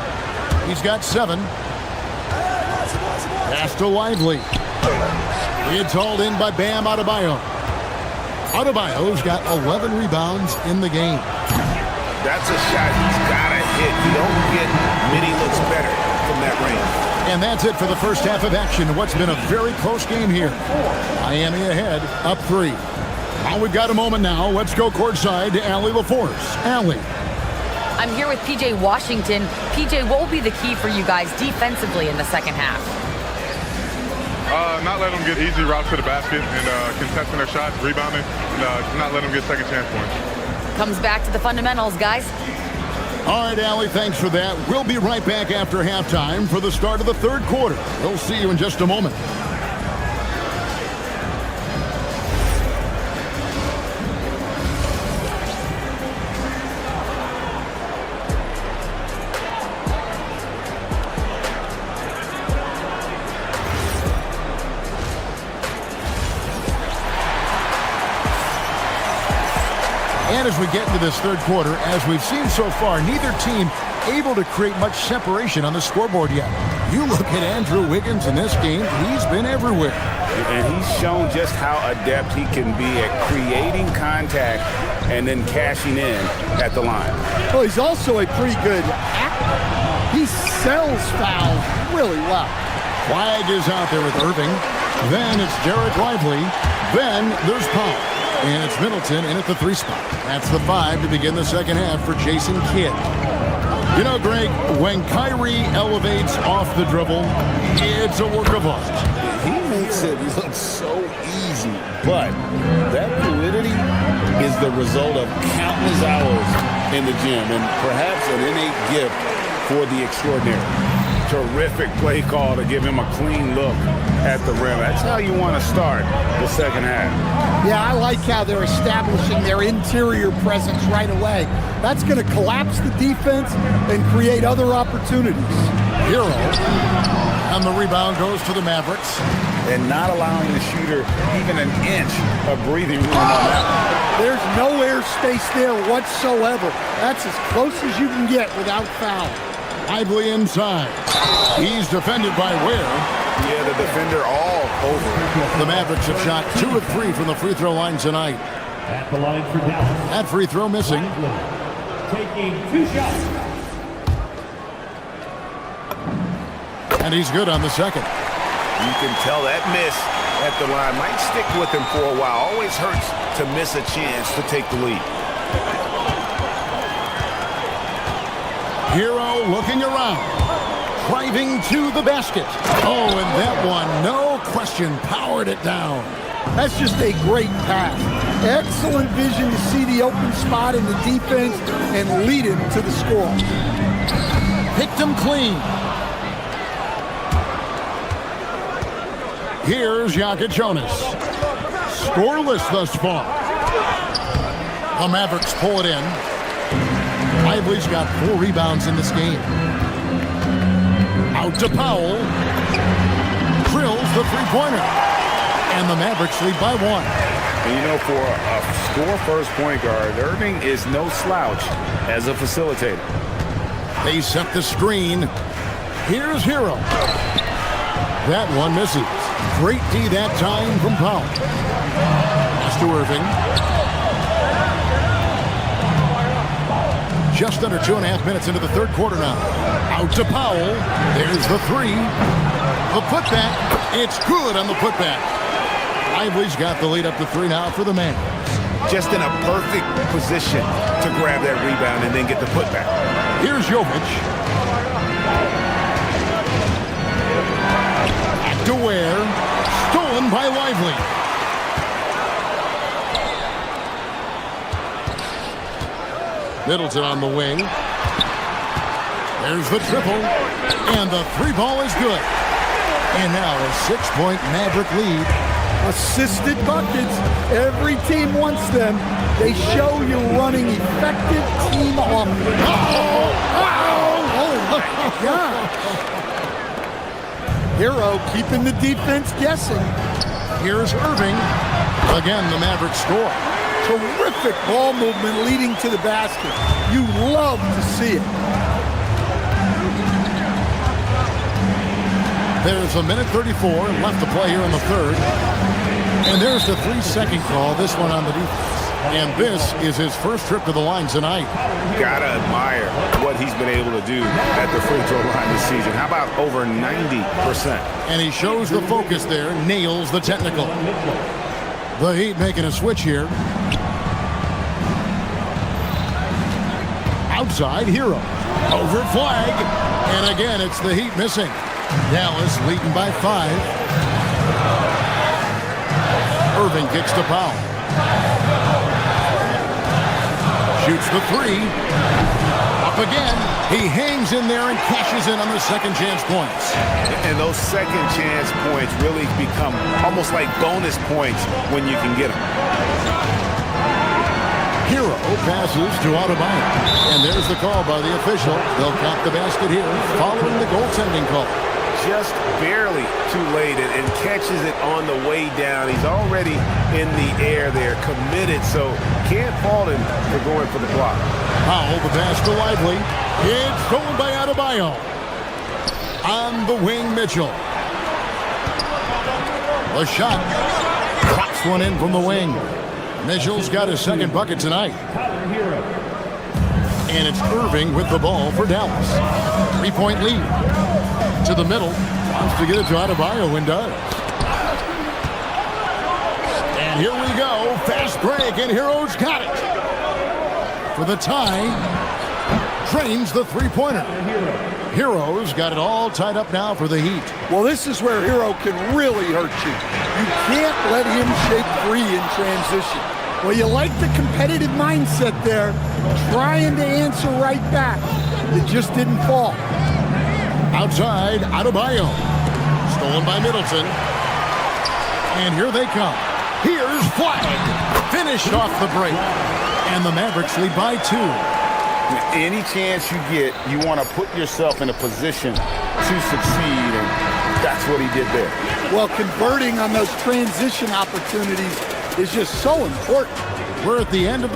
He's got 7. Pass to Lively. It's hauled in by Bam Adebayo. Adebayo's got 11 rebounds in the game. That's a shot he's got to hit. You don't get many looks better from that range. And that's it for the first half of action. What's been a very close game here. Miami ahead, up 3. Now we've got a moment now. Let's go courtside to Allie LaForce. Allie. I'm here with P.J. Washington. P.J., what will be the key for you guys defensively in the second half? Not letting them get easy routes to the basket and contesting their shots, rebounding, and not letting them get second chance points. Comes back to the fundamentals, guys. All right, Allie, thanks for that. We'll be right back after halftime for the start of the third quarter. We'll see you in just a moment. And as we get into this third quarter, as we've seen so far, neither team able to create much separation on the scoreboard yet. You look at Andrew Wiggins in this game, he's been everywhere. And he's shown just how adept he can be at creating contact and then cashing in at the line. Well, he's also a pretty good actor. He sells fouls really well. Flagg is out there with Irving. Then it's Derek Lively. Then there's Powell. And it's Middleton in at the 3 spot. That's the 5 to begin the second half for Jason Kidd. You know, Greg, when Kyrie elevates off the dribble, it's a work of art. He makes it look so easy, but that fluidity is the result of countless hours in the gym and perhaps an innate gift for the extraordinary. Terrific play call to give him a clean look at the rim. That's how you want to start the second half. Yeah, I like how they're establishing their interior presence right away. That's going to collapse the defense and create other opportunities. Hero. And the rebound goes to the Mavericks. And not allowing the shooter even an inch of breathing room on that one. There's no air space there whatsoever. That's as close as you can get without foul. Lively inside. He's defended by Ware. Yeah, the defender all over. The Mavericks have shot 2 of 3 from the free throw line tonight. At the line for Dallas. That free throw missing. Taking 2 shots. And he's good on the second. You can tell that miss at the line might stick with him for a while. Always hurts to miss a chance to take the lead. Hero looking around. Driving to the basket. Oh, and that one, no question, powered it down. That's just a great pass. Excellent vision to see the open spot in the defense and lead him to the score. Picked him clean. Here's Jokic Jonas. Scoreless thus far. The Mavericks pull it in. Lively's got 4 rebounds in this game. Out to Powell. Drills the three-pointer. And the Mavericks lead by 1. And you know, for a score-first point guard, Irving is no slouch as a facilitator. They set the screen. Here's Hero. That one misses. Great D that time from Powell. Pass to Irving. Just under 2.5 minutes into the third quarter now. Out to Powell. There's the 3. The putback. It's good on the putback. Lively's got the lead up to 3 now for the man. Just in a perfect position to grab that rebound and then get the putback. Here's Jokic. Back to Ware. Stolen by Lively. Middleton on the wing. There's the triple. And the 3 ball is good. And now a 6-point Maverick lead. Assisted buckets. Every team wants them. They show you're running effective team offense. Oh my God. Hero keeping the defense guessing. Here's Irving. Again, the Mavericks score. Terrific ball movement leading to the basket. You love to see it. There's a minute 34 left to play here in the third. And there's the 3-second call, this one on the defense. And this is his first trip to the line tonight. Gotta admire what he's been able to do at the free throw line this season. How about over 90%? And he shows the focus there, nails the technical. The Heat making a switch here. Outside, Hero. Over flag. And again, it's the Heat missing. Dallas leading by 5. Irving kicks to Powell. Shoots the 3. Up again. He hangs in there and cashes in on the second chance points. And those second chance points really become almost like bonus points when you can get them. Hero passes to Adebayo. And there's the call by the official. They'll count the basket here following the goaltending call. Just barely too late and catches it on the way down. He's already in the air there, committed, so can't fault him for going for the block. Powell, the pass to Lively. It's stolen by Adebayo. On the wing, Mitchell. The shot. Drops one in from the wing. Mitchell's got his second bucket tonight. And it's Irving with the ball for Dallas. 3-point lead. To the middle. Wants to get it to Adebayo and does. And here we go. Fast break, and Hero's got it. For the tie. Drains the 3-pointer. Hero's got it all tied up now for the Heat. Well, this is where Hero can really hurt you. You can't let him shake free in transition. Well, you like the competitive mindset there, trying to answer right back. It just didn't fall. Outside, Adebayo. Stolen by Middleton. And here they come. Here's flag. Finished off the break. And the Mavericks lead by 2. Any chance you get, you want to put yourself in a position to succeed, and that's what he did there. Well, converting on those transition opportunities is just so important. We're at the end of...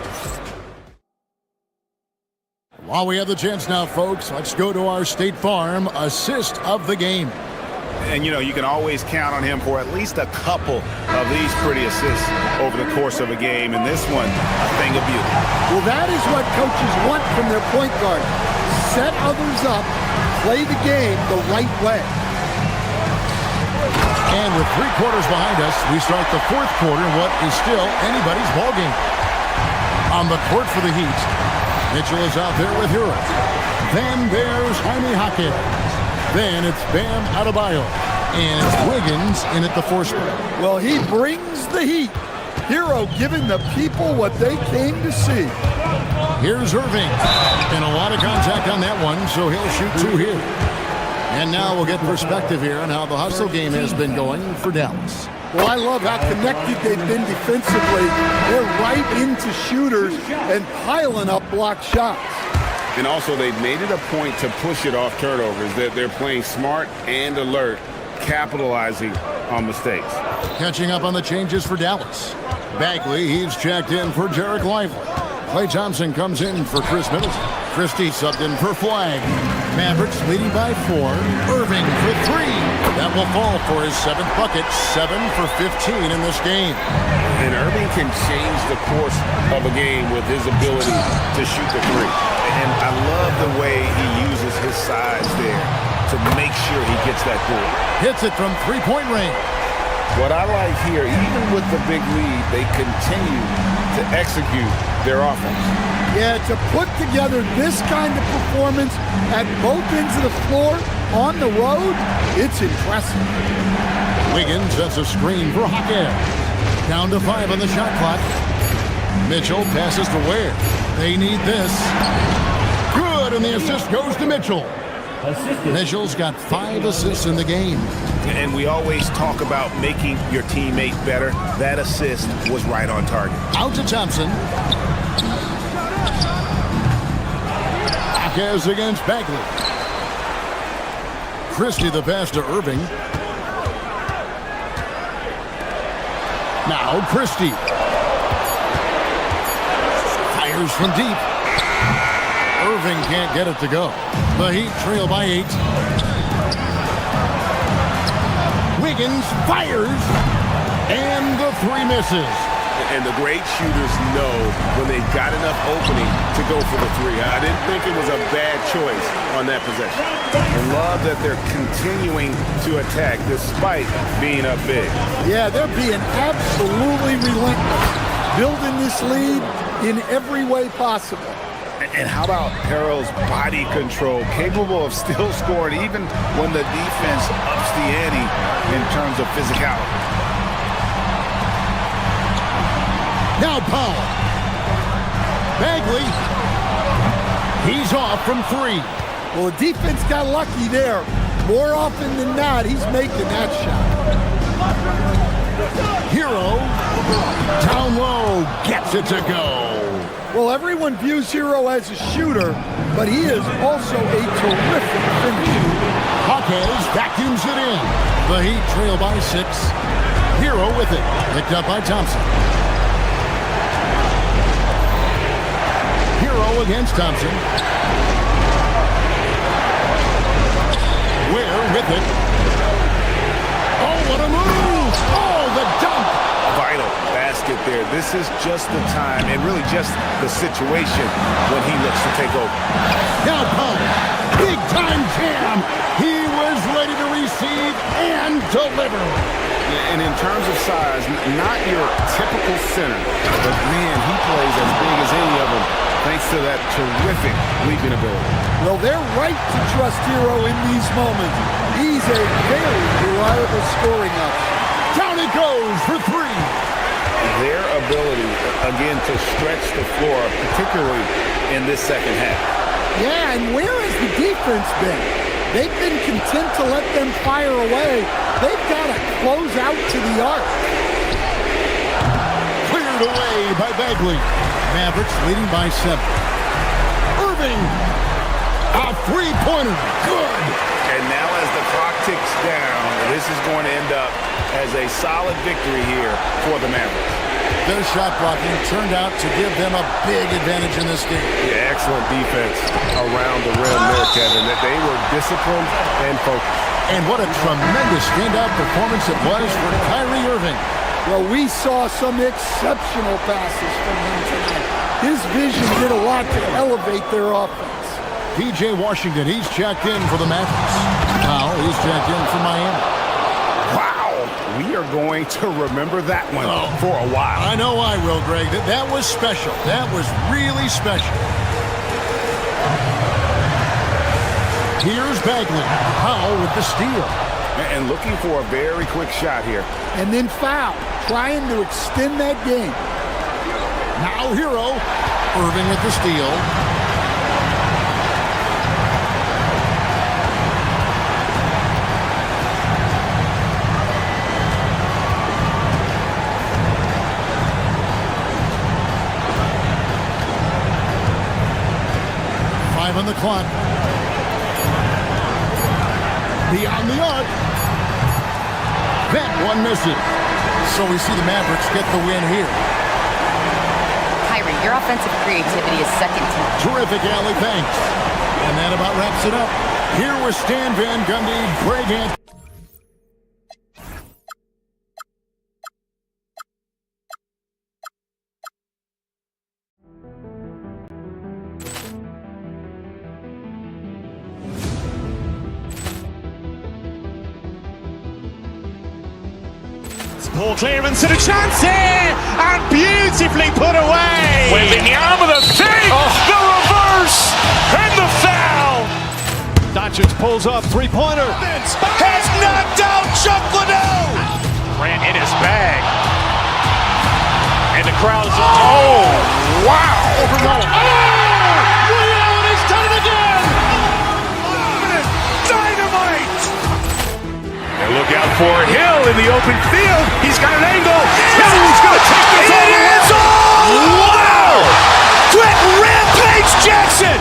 While we have the chance now, folks, let's go to our State Farm assist of the game. And, you know, you can always count on him for at least a couple of these pretty assists over the course of a game. And this one, a thing of beauty. Well, that is what coaches want from their point guard. Set others up, play the game the right way. And with 3 quarters behind us, we start the 4th quarter in what is still anybody's ballgame. On the court for the Heat, Mitchell is out there with Hero. Then there's Jaime Jaquez. Then it's Bam Adebayo. And it's Wiggins in at the 4 spot. Well, he brings the heat. Hero giving the people what they came to see. Here's Irving. And a lot of contact on that one, so he'll shoot 2 here. And now we'll get perspective here on how the hustle game has been going for Dallas. Well, I love how connected they've been defensively. They're right into shooters and piling up block shots. And also, they've made it a point to push it off turnovers. They're playing smart and alert, capitalizing on mistakes. Catching up on the changes for Dallas. Bagley, he's checked in for Jarek Lively. Klay Thompson comes in for Chris Middleton. Christie subbed in for Flag. Mavericks leading by 4. Irving for 3. That will fall for his 7th bucket. 7 for 15 in this game. And Irving can change the course of a game with his ability to shoot the 3. And I love the way he uses his size there to make sure he gets that goal. Hits it from 3-point range. What I like here, even with the big lead, they continue to execute their offense. Yeah, to put together this kind of performance at both ends of the floor on the road, it's impressive. Wiggins sets a screen for Jaquez. Down to 5 on the shot clock. Mitchell passes to Ware. They need this. Good, and the assist goes to Mitchell. Mitchell's got 5 assists in the game. And we always talk about making your teammate better. That assist was right on target. Out to Thompson. Jaquez against Bagley. Christie the pass to Irving. Now Christie. Fires from deep. Irving can't get it to go. The Heat trail by 8. Wiggins fires, and the 3 misses. And the great shooters know when they've got enough opening to go for the 3. I didn't think it was a bad choice on that possession. I love that they're continuing to attack despite being up big. Yeah, they're being absolutely relentless, building this lead in every way possible. And how about Harrell's body control, capable of still scoring even when the defense ups the ante in terms of physicality. Now Powell. Bagley. He's off from 3. Well, the defense got lucky there. More often than not, he's making that shot. Hero. Down low. Gets it to go. Well, everyone views Hero as a shooter, but he is also a terrific finisher. Jaquez vacuums it in. The Heat trail by 6. Hero with it. Picked up by Thompson. Hero against Thompson. Ware with it. Oh, what a move! Oh, the dunk! Vital basket there. This is just the time and really just the situation when he looks to take over. Now Powell, big time jam. He was ready to receive and deliver. And in terms of size, not your typical center, but man, he plays as big as any of them thanks to that terrific leaping ability. Well, they're right to trust Hero in these moments. He's a very reliable scoring option. Down it goes for 3. Their ability, again, to stretch the floor, particularly in this second half. Yeah, and where has the defense been? They've been content to let them fire away. They've got to close out to the arc. Cleared away by Bagley. Mavericks leading by 7. Irving. A 3-pointer. Good. And now as the clock ticks down, this is going to end up as a solid victory here for the Mavericks. Their shot blocking turned out to give them a big advantage in this game. Yeah, excellent defense around the rim there, Kevin. That they were disciplined and focused. And what a tremendous standout performance it was for Kyrie Irving. Well, we saw some exceptional passes from him tonight. His vision did a lot to elevate their offense. P.J. Washington, he's checked in for the Mavericks. Powell, he's checked in for Miami. Wow, we are going to remember that one for a while. I know I will, Greg. That was special. That was really special. Here's Bagley. Powell with the steal. And looking for a very quick shot here. And then foul, trying to extend that game. Now Hero. Irving with the steal. On the clock. Beyond the arc. That one misses. So we see the Mavericks get the win here. Kyrie, your offensive creativity is second to none. Terrific, Allie. Thanks. And that about wraps it up. Here was Stan Van Gundy, Greg Ant. Poor clearance and a chance here, and beautifully put away. Wembanyama the save, the reverse, and the foul. Doncic pulls up, three-pointer. Has knocked out Chuck Liddell. Ran in his bag. And the crowd's, oh, wow. Overrun. Liddell has done it again. Dynamite. And look out for Hill in the open field. He's got an angle. Hill's going to take this all the way. Wow! Quick Rampage Jackson.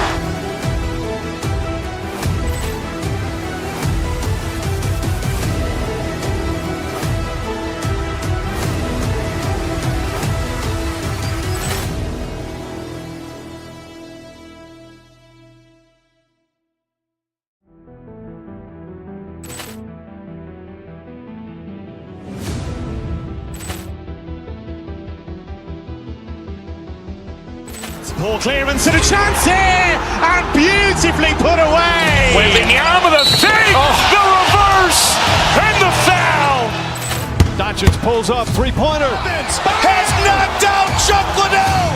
Poor clearance and a chance here, and beautifully put away. Wembanyama the save, the reverse, and the foul. Doncic pulls up, three-pointer. Has knocked out Chuck Liddell.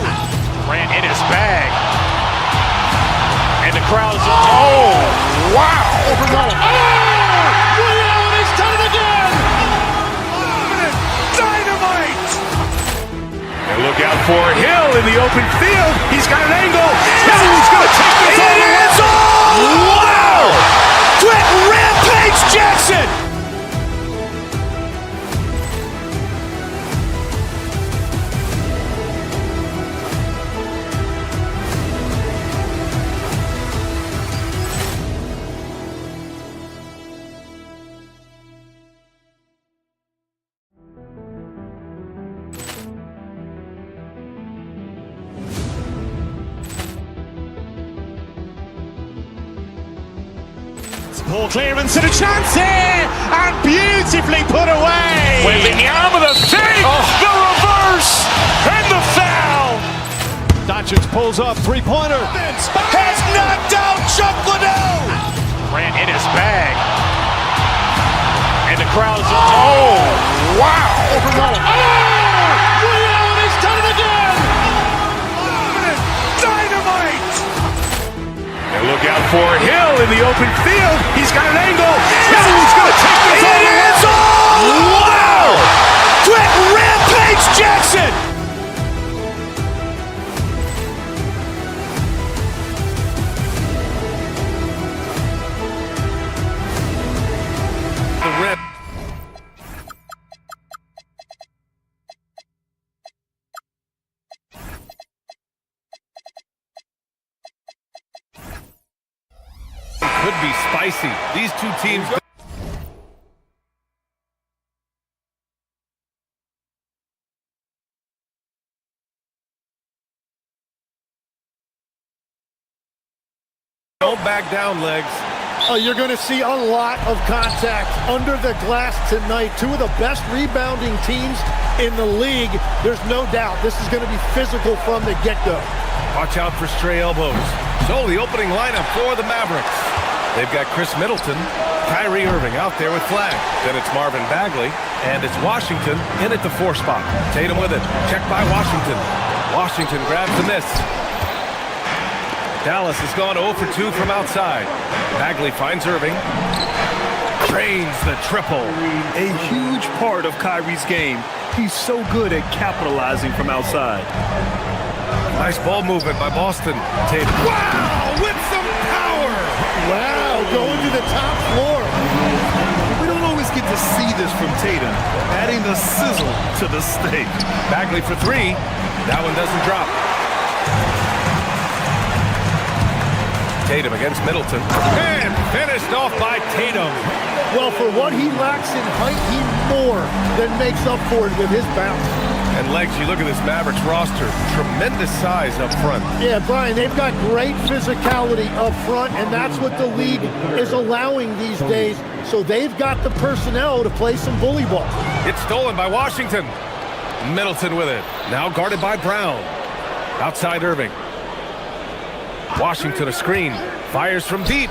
Ran in his bag. And the crowd's, oh, wow. Overrun. Liddell has done it again. Dynamite. And look out for Hill in the open field. He's got an angle. Hill's going to take this all the way. Wow! Quick Rampage Jackson. Poor clearance and a chance here, and beautifully put away. Wembanyama the save, the reverse, and the foul. Doncic pulls up, three-pointer. Has knocked out Chuck Liddell. Ran in his bag. And the crowd's, oh, wow. Overrun. Liddell has done it again. Dynamite. And look out for Hill in the open field. He's got an angle. Hill's going to take this all the way. Wow! Quick Rampage Jackson. The rip. Could be spicy. These two teams. Don't back down, legs. You're going to see a lot of contact under the glass tonight. Two of the best rebounding teams in the league. There's no doubt this is going to be physical from the get-go. Watch out for stray elbows. So the opening lineup for the Mavericks. They've got Chris Middleton, Kyrie Irving out there with Flag. Then it's Marvin Bagley, and it's Washington in at the 4 spot. Tatum with it. Checked by Washington. Washington grabs the miss. Dallas has gone 0 for 2 from outside. Bagley finds Irving. Drains the triple. A huge part of Kyrie's game. He's so good at capitalizing from outside. Nice ball movement by Boston. Tatum. Wow, with some power. Wow, going to the top floor. We don't always get to see this from Tatum, adding the sizzle to the steak. Bagley for 3. That one doesn't drop. Tatum against Middleton. And finished off by Tatum. Well, for what he lacks in height, he more than makes up for it with his bounce. And legs, you look at this Mavericks roster, tremendous size up front. Yeah, Brian, they've got great physicality up front, and that's what the league is allowing these days. So they've got the personnel to play some bully ball. It's stolen by Washington. Middleton with it. Now guarded by Brown. Outside Irving. Washington a screen. Fires from deep.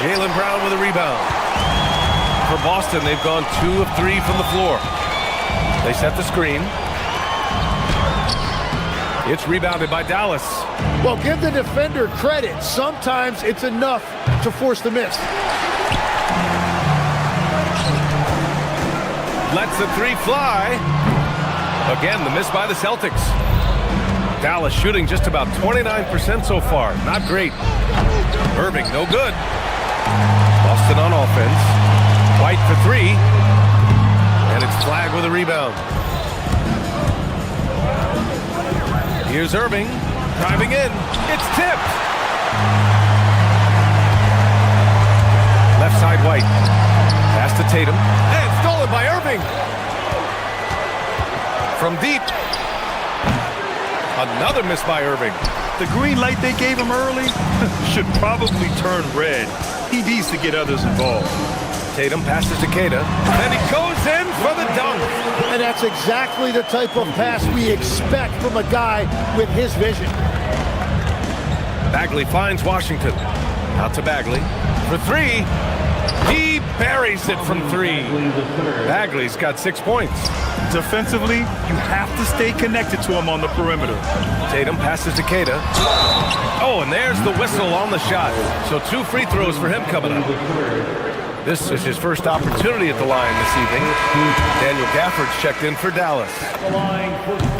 Jaylen Brown with a rebound. For Boston, they've gone 2 of 3 from the floor. They set the screen. It's rebounded by Dallas. Well, give the defender credit. Sometimes it's enough to force the miss. Lets the 3 fly. Again, the miss by the Celtics. Dallas shooting just about 29% so far. Not great. Irving, no good. Boston on offense. White for 3. And it's Flag with a rebound. Here's Irving. Driving in. It's tipped. Left side White. Pass to Tatum. And stolen by Irving. From deep. Another miss by Irving. The green light they gave him early should probably turn red. He needs to get others involved. Tatum passes to Keita. And he goes in for the dunk. And that's exactly the type of pass we expect from a guy with his vision. Bagley finds Washington. Out to Bagley. For 3. He buries it from 3. Bagley's got 6 points. Defensively, you have to stay connected to him on the perimeter. Tatum passes to Keita. Oh, and there's the whistle on the shot. So 2 free throws for him coming up. This is his first opportunity at the line this evening. Daniel Gafford's checked in for Dallas.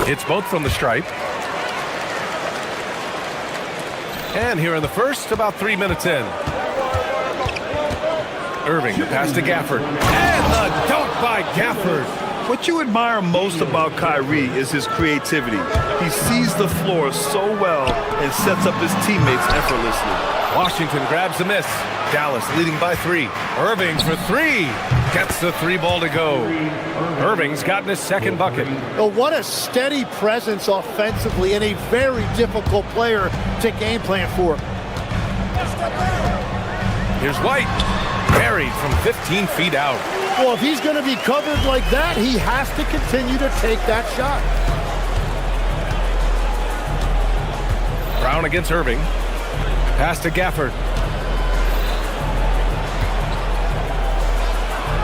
It's both from the stripe. And here in the first, about 3 minutes in. Irving, the pass to Gafford. And the dunk by Gafford. What you admire most about Kyrie is his creativity. He sees the floor so well and sets up his teammates effortlessly. Washington grabs the miss. Dallas leading by 3. Irving for 3. Gets the 3 ball to go. Irving's gotten his second bucket. Oh, what a steady presence offensively and a very difficult player to game plan for. Here's White. Buried from 15 feet out. Well, if he's going to be covered like that, he has to continue to take that shot. Brown against Irving. Pass to Gafford.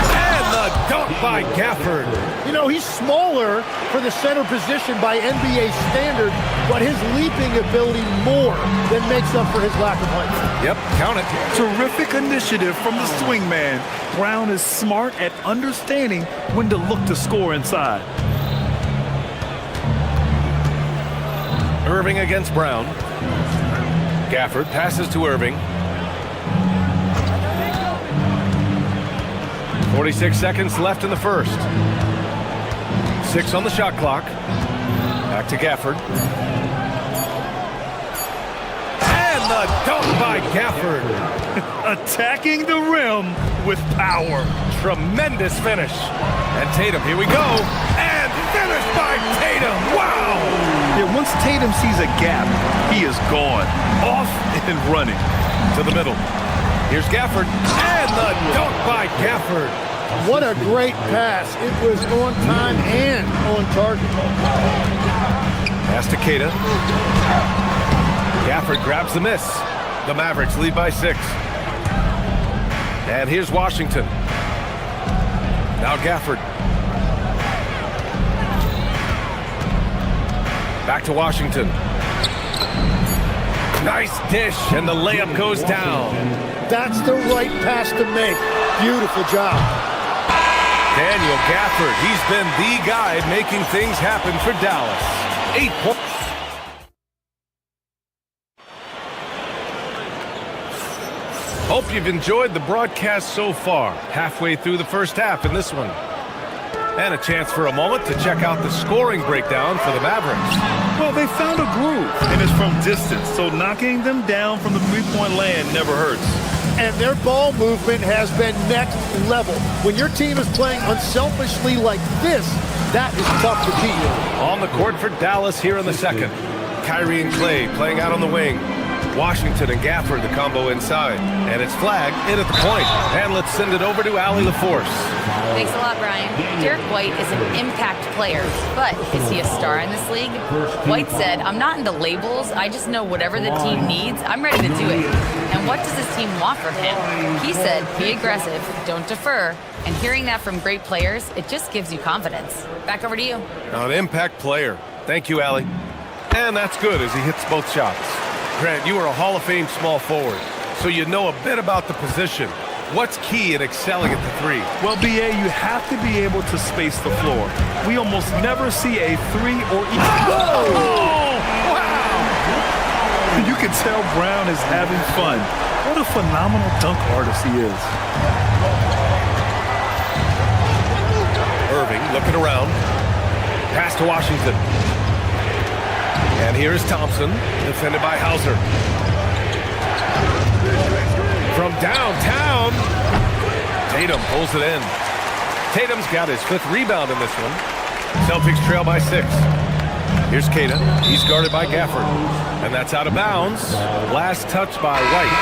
And the dunk by Gafford. You know, he's smaller for the center position by NBA standard, but his leaping ability more than makes up for his lack of height. Yep, count it. Terrific initiative from the swing man. Brown is smart at understanding when to look to score inside. Irving against Brown. Gafford passes to Irving. 46 seconds left in the first. 6 on the shot clock. Back to Gafford. And the dunk by Gafford. Attacking the rim with power. Tremendous finish. And Tatum, here we go. And finished by Tatum. Wow! Yeah, once Tatum sees a gap, he is gone. Off and running. To the middle. Here's Gafford, and the dunk by Gafford. What a great pass. It was on time and on target. Pass to Keita. Gafford grabs the miss. The Mavericks lead by 6. And here's Washington. Now Gafford. Back to Washington. Nice dish, and the layup goes down. That's the right pass to make. Beautiful job. Daniel Gafford, he's been the guy making things happen for Dallas. 8 points. Hope you've enjoyed the broadcast so far. Halfway through the first half in this one. And a chance for a moment to check out the scoring breakdown for the Mavericks. Well, they found a groove, and it's from distance, so knocking them down from the three-point land never hurts. And their ball movement has been next level. When your team is playing unselfishly like this, that is tough to beat. On the court for Dallas here in the second. Kyrie and Clay playing out on the wing. Washington and Gafford, the combo inside. And it's flagged in at the point. And let's send it over to Allie LaForce. Thanks a lot, Brian. Derek White is an impact player, but is he a star in this league? White said, "I'm not into labels. I just know whatever the team needs, I'm ready to do it. And what does this team want from him?" He said, "Be aggressive, don't defer." And hearing that from great players, it just gives you confidence. Back over to you. An impact player. Thank you, Allie. And that's good as he hits both shots. Grant, you are a Hall of Fame small forward, so you know a bit about the position. What's key in excelling at the three? Well, BA, you have to be able to space the floor. We almost never see a three or even... Oh! Wow! You can tell Brown is having fun. What a phenomenal dunk artist he is. Irving looking around. Pass to Washington. And here is Thompson, defended by Hauser. From downtown, Tatum pulls it in. Tatum's got his 5th rebound in this one. Celtics trail by 6. Here's Keita. He's guarded by Gafford. And that's out of bounds. Last touch by White.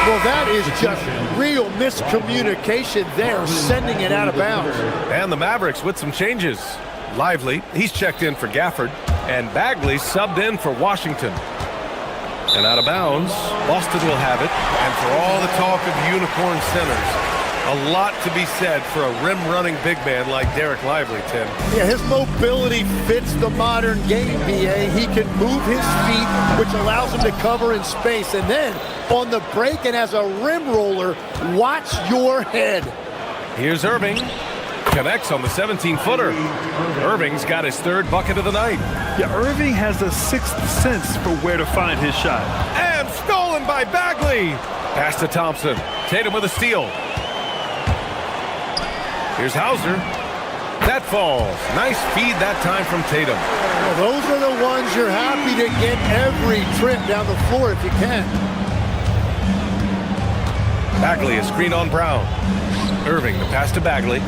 Well, that is just real miscommunication there, sending it out of bounds. And the Mavericks with some changes. Lively, he's checked in for Gafford. And Bagley subbed in for Washington. And out of bounds, Boston will have it. And for all the talk of unicorn centers, a lot to be said for a rim-running big man like Derek Lively, Tim. Yeah, his mobility fits the modern game, BA. He can move his feet, which allows him to cover in space. And then on the break and as a rim roller, watch your head. Here's Irving. Connects on the 17-footer. Irving's got his 3rd bucket of the night. Yeah, Irving has a 6th sense for where to find his shot. And stolen by Bagley. Pass to Thompson. Tatum with a steal. Here's Hauser. That falls. Nice feed that time from Tatum. Well, those are the ones you're happy to get every trip down the floor if you can. Bagley is screen on Brown. Irving, the pass to Bagley.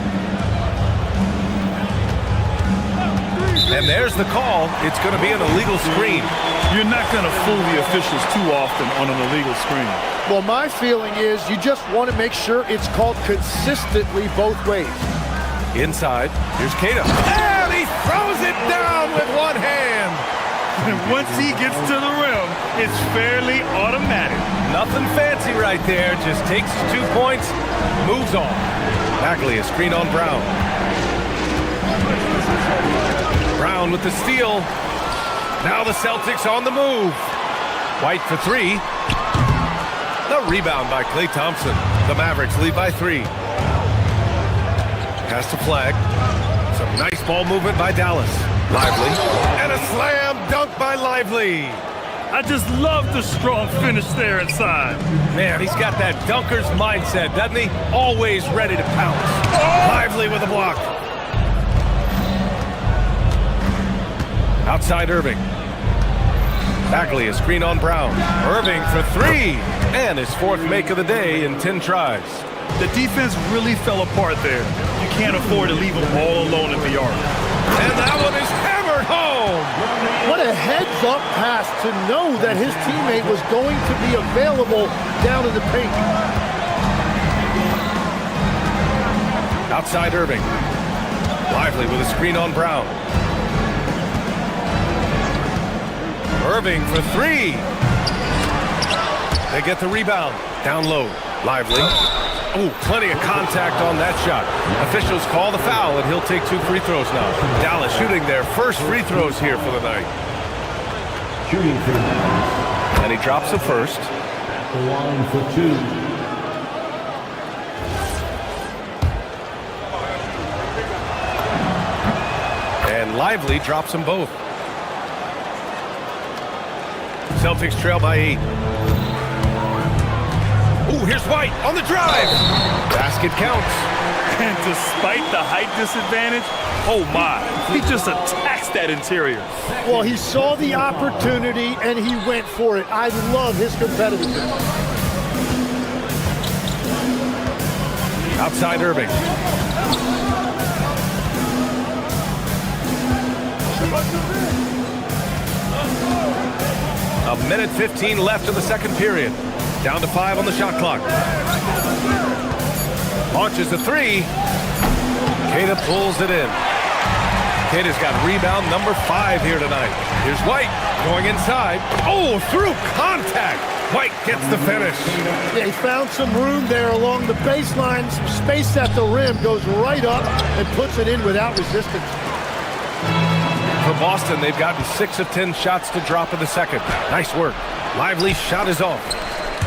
And there's the call. It's going to be an illegal screen. You're not going to fool the officials too often on an illegal screen. Well, my feeling is you just want to make sure it's called consistently both ways. Inside, here's Keita. And he throws it down with one hand. And once he gets to the rim, it's fairly automatic. Nothing fancy right there. Just takes 2 points, moves on. Bagley is screen on Brown. Brown with the steal. Now the Celtics on the move. White for 3. The rebound by Klay Thompson. The Mavericks lead by 3. Pass to Flag. Some nice ball movement by Dallas. Lively. And a slam dunk by Lively. I just love the strong finish there inside. Man, he's got that dunker's mindset, doesn't he? Always ready to pounce. Lively with a block. Outside Irving. Bagley is screen on Brown. Irving for 3. And his 4th make of the day in 10 tries. The defense really fell apart there. You can't afford to leave them all alone at the arc. And that one is hammered home. What a heads-up pass to know that his teammate was going to be available down in the paint. Outside Irving. Lively with a screen on Brown. Irving for three. They get the rebound. Down low. Lively. Oh, plenty of contact on that shot. Officials call the foul, and he'll take 2 free throws now. Dallas shooting their first free throws here for the night. Shooting for Dallas. And he drops the first. At the line for 2. And Lively drops them both. Celtics trail by 8. Ooh, here's White on the drive. Basket counts. And despite the height disadvantage, oh my, he just attacks that interior. Well, he saw the opportunity and he went for it. I love his competitiveness. Outside Irving. A minute 15 left in the second period. Down to 5 on the shot clock. Launches the three. Queta pulls it in. Queta's got rebound number 5 here tonight. Here's White going inside. Oh, through contact. White gets the finish. They found some room there along the baseline. Some space at the rim. Goes right up and puts it in without resistance. For Boston, they've gotten 6 of 10 shots to drop in the second. Nice work. Lively shot is off.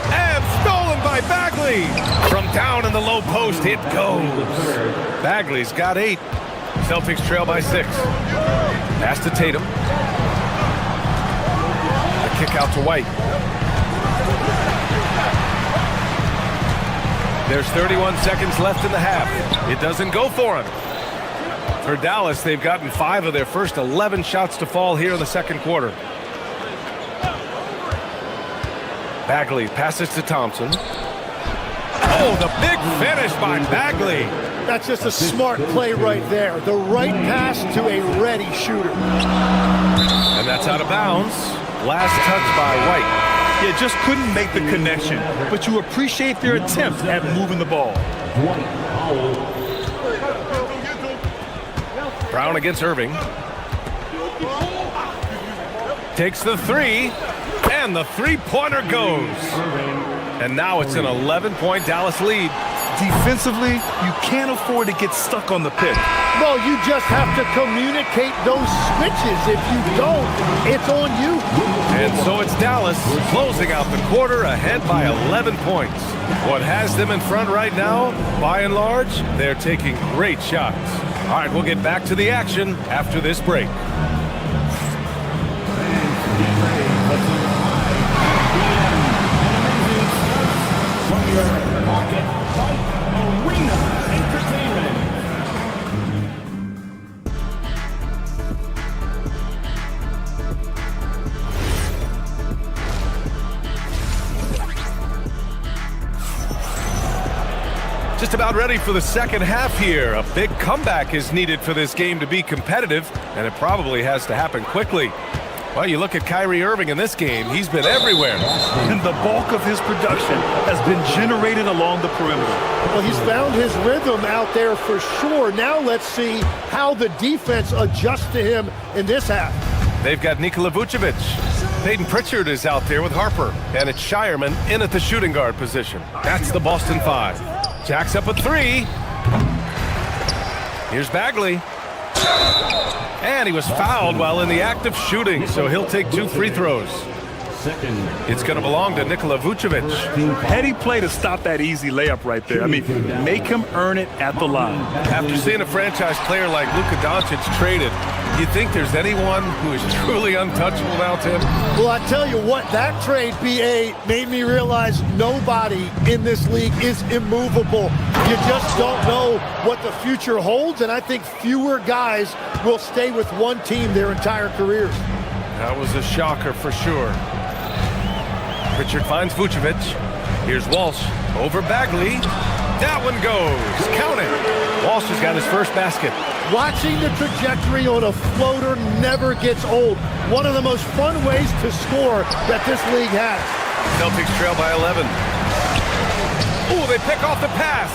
And stolen by Bagley. From down in the low post, it goes. Bagley's got 8. Celtics trail by 6. Pass to Tatum. The kick out to White. There's 31 seconds left in the half. It doesn't go for him. For Dallas, they've gotten 5 of their first 11 shots to fall here in the second quarter. Bagley passes to Thompson. Oh, the big finish by Bagley. That's just a smart play right there. The right pass to a ready shooter. And that's out of bounds. Last touch by White. Yeah, just couldn't make the connection, but you appreciate their attempt at moving the ball. Brown against Irving. Takes the three, and the three-pointer goes. And now it's an 11-point Dallas lead. Defensively, you can't afford to get stuck on the pick. Well, you just have to communicate those switches. If you don't, it's on you. And so it's Dallas closing out the quarter ahead by 11 points. What has them in front right now, by and large, they're taking great shots. All right, we'll get back to the action after this break. Just about ready for the second half here. A big comeback is needed for this game to be competitive, and it probably has to happen quickly. Well, you look at Kyrie Irving in this game, he's been everywhere. And the bulk of his production has been generated along the perimeter. Well, he's found his rhythm out there for sure. Now let's see how the defense adjusts to him in this half. They've got Nikola Vucevic. Peyton Pritchard is out there with Harper, and it's Shireman in at the shooting guard position. That's the Boston 5. Jacks up a 3. Here's Bagley. And he was fouled while in the act of shooting, so he'll take 2 free throws. It's going to belong to Nikola Vucevic. Heady play to stop that easy layup right there. I mean, make him earn it at the line. After seeing a franchise player like Luka Doncic traded, do you think there's anyone who is truly untouchable now, Tim? Well, I tell you what, that trade, BA, made me realize nobody in this league is immovable. You just don't know what the future holds, and I think fewer guys will stay with one team their entire careers. That was a shocker for sure. Pritchard finds Vucevic. Here's Walsh over Bagley. That one goes. Count it. Walsh has got his first basket. Watching the trajectory on a floater never gets old. One of the most fun ways to score that this league has. Celtics trail by 11. Ooh, they pick off the pass.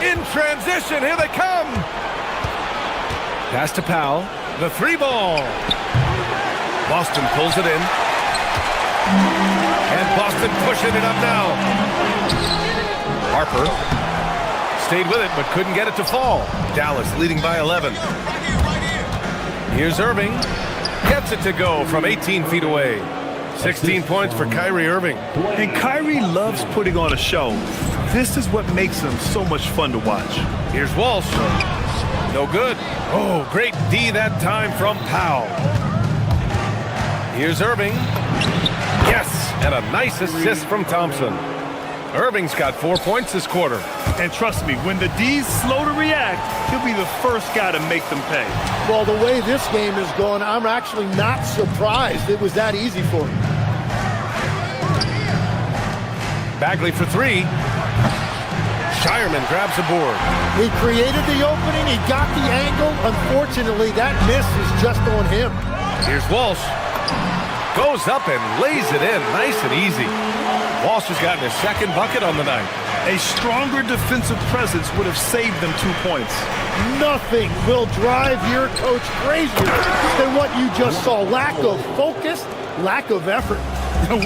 In transition, here they come. Pass to Powell. The 3-ball. Boston pulls it in. And Boston pushing it up now. Harper stayed with it, but couldn't get it to fall. Dallas leading by 11. Here's Irving. Gets it to go from 18 feet away. 16 points for Kyrie Irving. And Kyrie loves putting on a show. This is what makes him so much fun to watch. Here's Walsh. No good. Oh, great D that time from Powell. Here's Irving. Yes, and a nice assist from Thompson. Irving's got 4 points this quarter. And trust me, when the D's slow to react, he'll be the first guy to make them pay. Well, the way this game is going, I'm actually not surprised it was that easy for him. Bagley for 3. Shireman grabs the board. He created the opening. He got the angle. Unfortunately, that miss is just on him. Here's Walsh. Goes up and lays it in nice and easy. Walsh has gotten his second bucket on the night. A stronger defensive presence would have saved them 2 points. Nothing will drive your coach crazier than what you just saw. Lack of focus, lack of effort.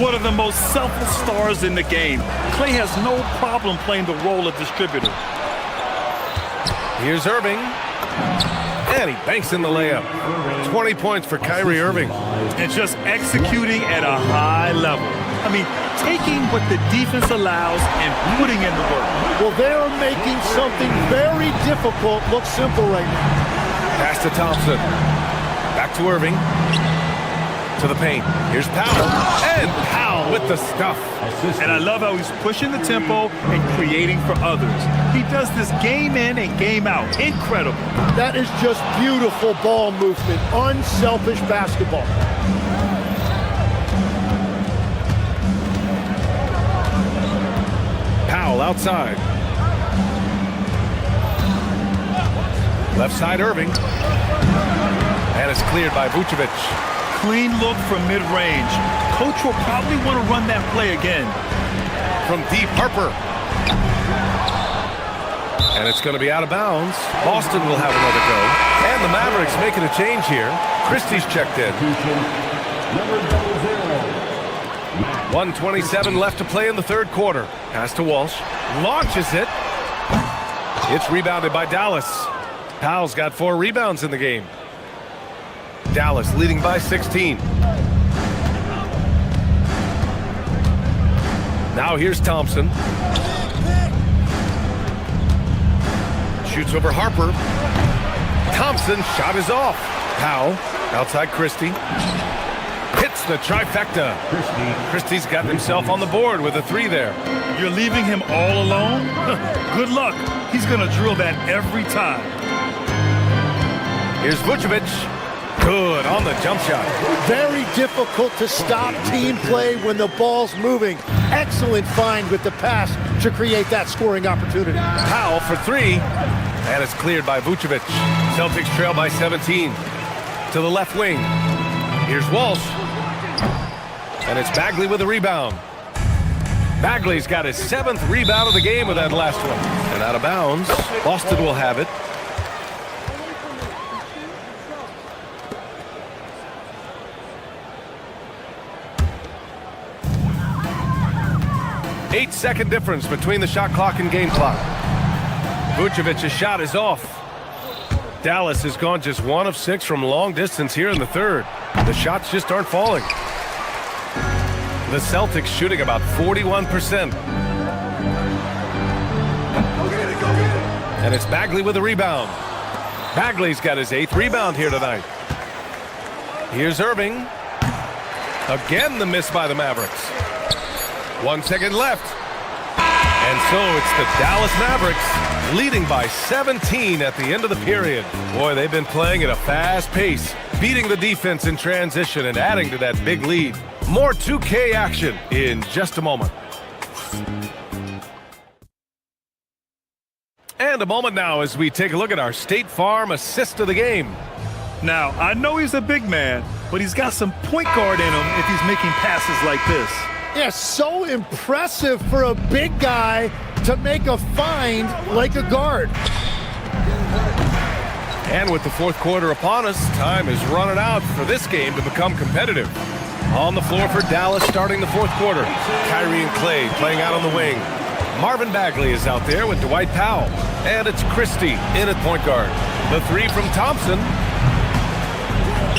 One of the most selfless stars in the game. Klay has no problem playing the role of distributor. Here's Irving. And he banks in the layup. 20 points for Kyrie Irving. And just executing at a high level. I mean, taking what the defense allows and putting in the work. Well, they're making something very difficult look simple right now. Pass to Thompson. Back to Irving. To the paint. Here's Powell. And Powell with the stuff. And I love how he's pushing the tempo and creating for others. He does this game in and game out. Incredible. That is just beautiful ball movement. Unselfish basketball. Powell outside. Left side Irving. And it's cleared by Vucevic. Clean look from mid-range. Coach will probably want to run that play again. From deep, Harper. And it's going to be out of bounds. Boston will have another go. And the Mavericks making a change here. Christie's checked in. 1:27 left to play in the third quarter. Pass to Walsh. Launches it. It's rebounded by Dallas. Powell's got 4 rebounds in the game. Dallas leading by 16. Now here's Thompson. Shoots over Harper. Thompson, shot is off. Powell, outside Christie. Hits the trifecta. Christie's got himself on the board with a 3 there. You're leaving him all alone? Good luck. He's going to drill that every time. Here's Vucevic. Good on the jump shot. Very difficult to stop team play when the ball's moving. Excellent find with the pass to create that scoring opportunity. Powell for 3. And it's cleared by Vucevic. Celtics trail by 17. To the left wing. Here's Walsh. And it's Bagley with a rebound. Bagley's got his 7th rebound of the game with that last one. And out of bounds. Boston will have it. Eight-second difference between the shot clock and game clock. Vucevic's shot is off. Dallas has gone just 1 of 6 from long distance here in the third. The shots just aren't falling. The Celtics shooting about 41%. And it's Bagley with a rebound. Bagley's got his 8th rebound here tonight. Here's Irving. Again, the miss by the Mavericks. 1 second left. And so it's the Dallas Mavericks leading by 17 at the end of the period. Boy, they've been playing at a fast pace, beating the defense in transition and adding to that big lead. More 2K action in just a moment. And a moment now as we take a look at our State Farm assist of the game. Now, I know he's a big man, but he's got some point guard in him if he's making passes like this. Yeah, so impressive for a big guy to make a find like a guard. And with the fourth quarter upon us, time is running out for this game to become competitive. On the floor for Dallas starting the fourth quarter. Kyrie and Clay playing out on the wing. Marvin Bagley is out there with Dwight Powell. And it's Christie in at point guard. The three from Thompson.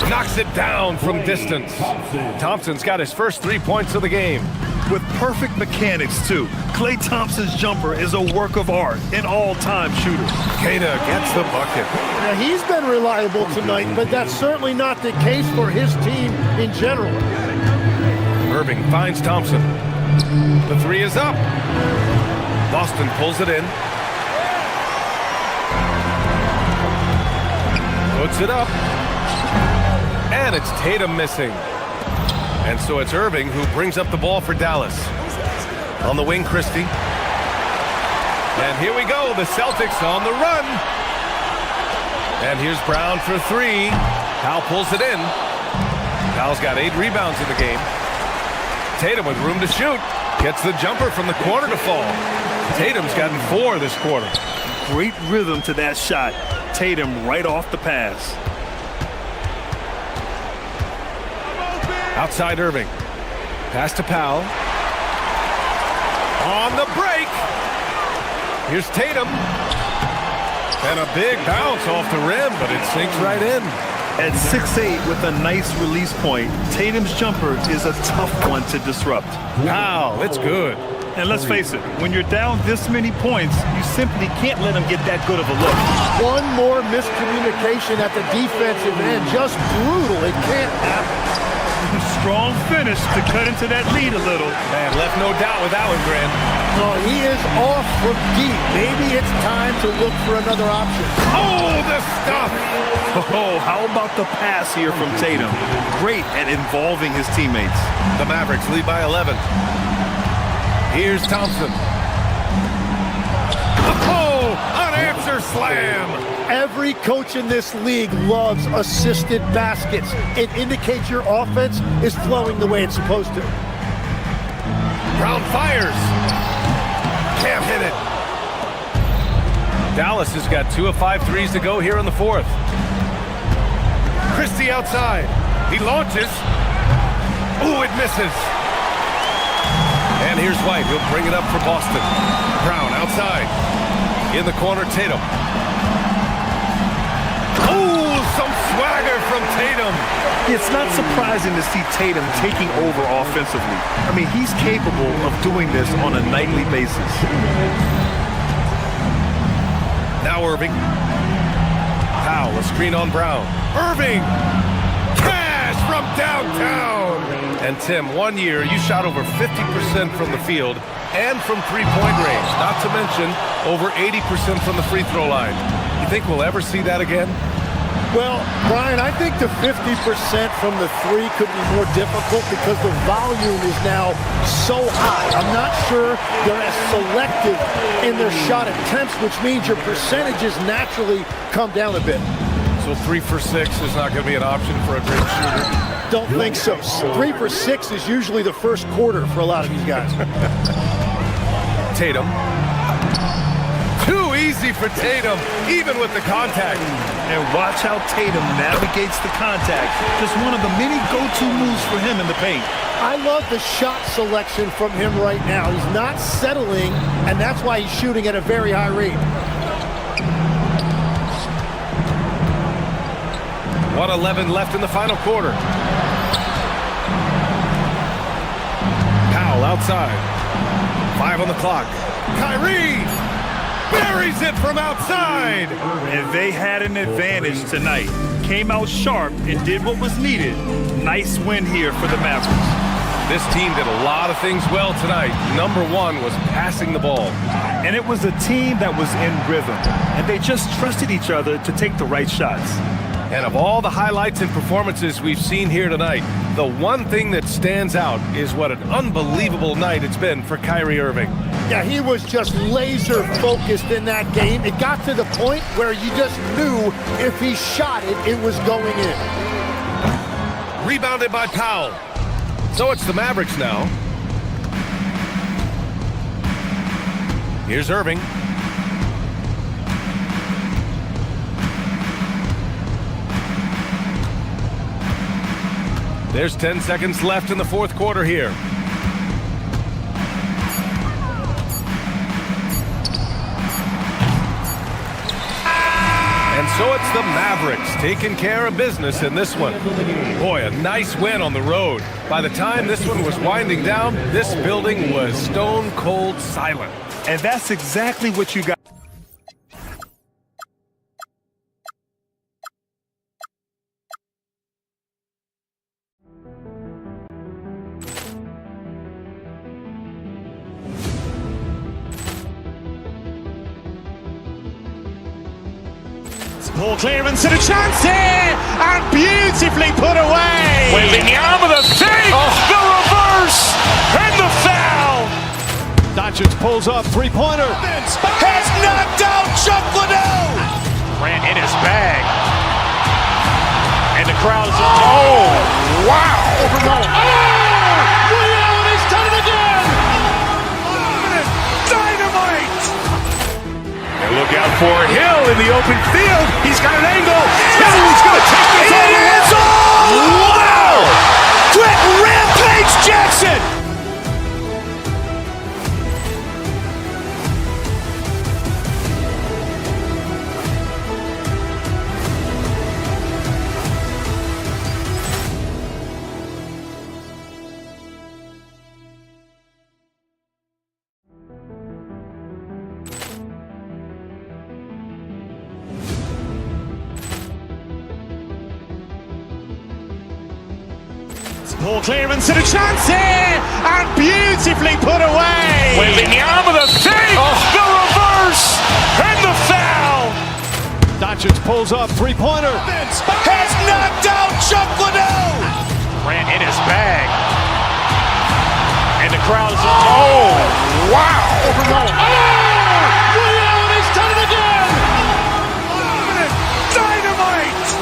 Knocks it down from distance. Thompson's got his first 3 points of the game. With perfect mechanics, too. Klay Thompson's jumper is a work of art, an all-time shooter. Keita gets the bucket. Now, he's been reliable tonight, but that's certainly not the case for his team in general. Irving finds Thompson. The three is up. Boston pulls it in. Puts it up. And it's Tatum missing. And so it's Irving who brings up the ball for Dallas. On the wing, Christie. And here we go, the Celtics on the run. And here's Brown for three. Powell pulls it in. Powell's got 8 rebounds in the game. Tatum with room to shoot. Gets the jumper from the corner to fall. Tatum's gotten 4 this quarter. Great rhythm to that shot. Tatum right off the pass. Outside Irving. Pass to Powell. On the break. Here's Tatum. And a big bounce off the rim, but it sinks right in. At 6'8" with a nice release point, Tatum's jumper is a tough one to disrupt. Wow, it's good. And let's face it, when you're down this many points, you simply can't let him get that good of a look. One more miscommunication at the defensive end. Just brutal. It can't happen. Strong finish to cut into that lead a little. Man, left no doubt with that one, Grant. Oh, he is off from deep. Maybe it's time to look for another option. Oh, the stuff! Oh, how about the pass here from Tatum? Great at involving his teammates. The Mavericks lead by 11. Here's Thompson. Oh, unanswered slam! Every coach in this league loves assisted baskets. It indicates your offense is flowing the way it's supposed to. Brown fires. Can't hit it. Dallas has got 2 of 5 threes to go here in the fourth. Christie outside. He launches. Ooh, it misses. And here's White. He'll bring it up for Boston. Brown outside. In the corner, Tatum. Oh, some swagger from Tatum. It's not surprising to see Tatum taking over offensively. I mean, he's capable of doing this on a nightly basis. Now Irving. Powell, a screen on Brown. Irving! Cash from downtown! And Tim, 1 year, you shot over 50% from the field and from three-point range. Not to mention over 80% from the free throw line. You think we'll ever see that again? Well, Brian, I think the 50% from the three could be more difficult because the volume is now so high. I'm not sure they're as selective in their shot attempts, which means your percentages naturally come down a bit. So 3 for 6 is not going to be an option for a great shooter? Don't think so. 3 for 6 is usually the first quarter for a lot of these guys. Tatum. Too easy for Tatum, even with the contact. And watch how Tatum navigates the contact. Just one of the many go-to moves for him in the paint. I love the shot selection from him right now. He's not settling, and that's why he's shooting at a very high rate. 1:11 left in the final quarter. Powell outside. 5 on the clock. Kyrie buries it from outside. And they had an advantage tonight. Came out sharp and did what was needed. Nice win here for the Mavericks. This team did a lot of things well tonight. Number 1 was passing the ball. And it was a team that was in rhythm. And they just trusted each other to take the right shots. And of all the highlights and performances we've seen here tonight, the one thing that stands out is what an unbelievable night it's been for Kyrie Irving. Yeah, he was just laser focused in that game. It got to the point where you just knew if he shot it, it was going in. Rebounded by Powell. So it's the Mavericks now. Here's Irving. There's 10 seconds left in the fourth quarter here. And so it's the Mavericks taking care of business in this one. Boy, a nice win on the road. By the time this one was winding down, this building was stone cold silent. And that's exactly what you got. Ball clearance and a chance here, and beautifully put away. Wembanyama the fake, the reverse, and the foul. Doncic pulls up, three-pointer. Has knocked out Chuck Liddell. Ran in his bag. And the crowd is, oh, wow. Ray Allen has done it again. Dynamite. And look out for Hill in the open field. He's got an angle. He's going to take this all the way. Wow! Quick Rampage Jackson. Ball clearance and a chance here, and beautifully put away. Wembanyama the fake, the reverse, and the foul. Doncic pulls up, three-pointer. Has knocked out Chuck Liddell. Ran in his bag. And the crowd is, oh, wow. Ray Allen has done it again. Dynamite.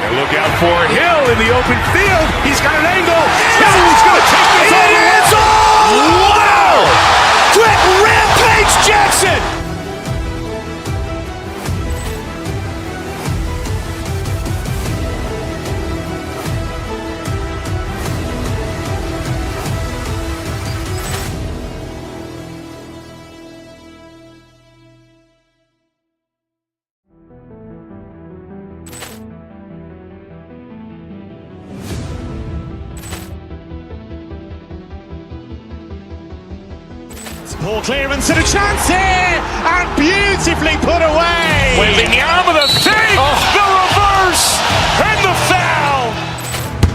And look out for Hill in the open field. He's got an angle. He's going to take this all the way. Wow! Quick Rampage Jackson. Ball clearance and a chance here, and beautifully put away. Wembanyama the fake, the reverse, and the foul.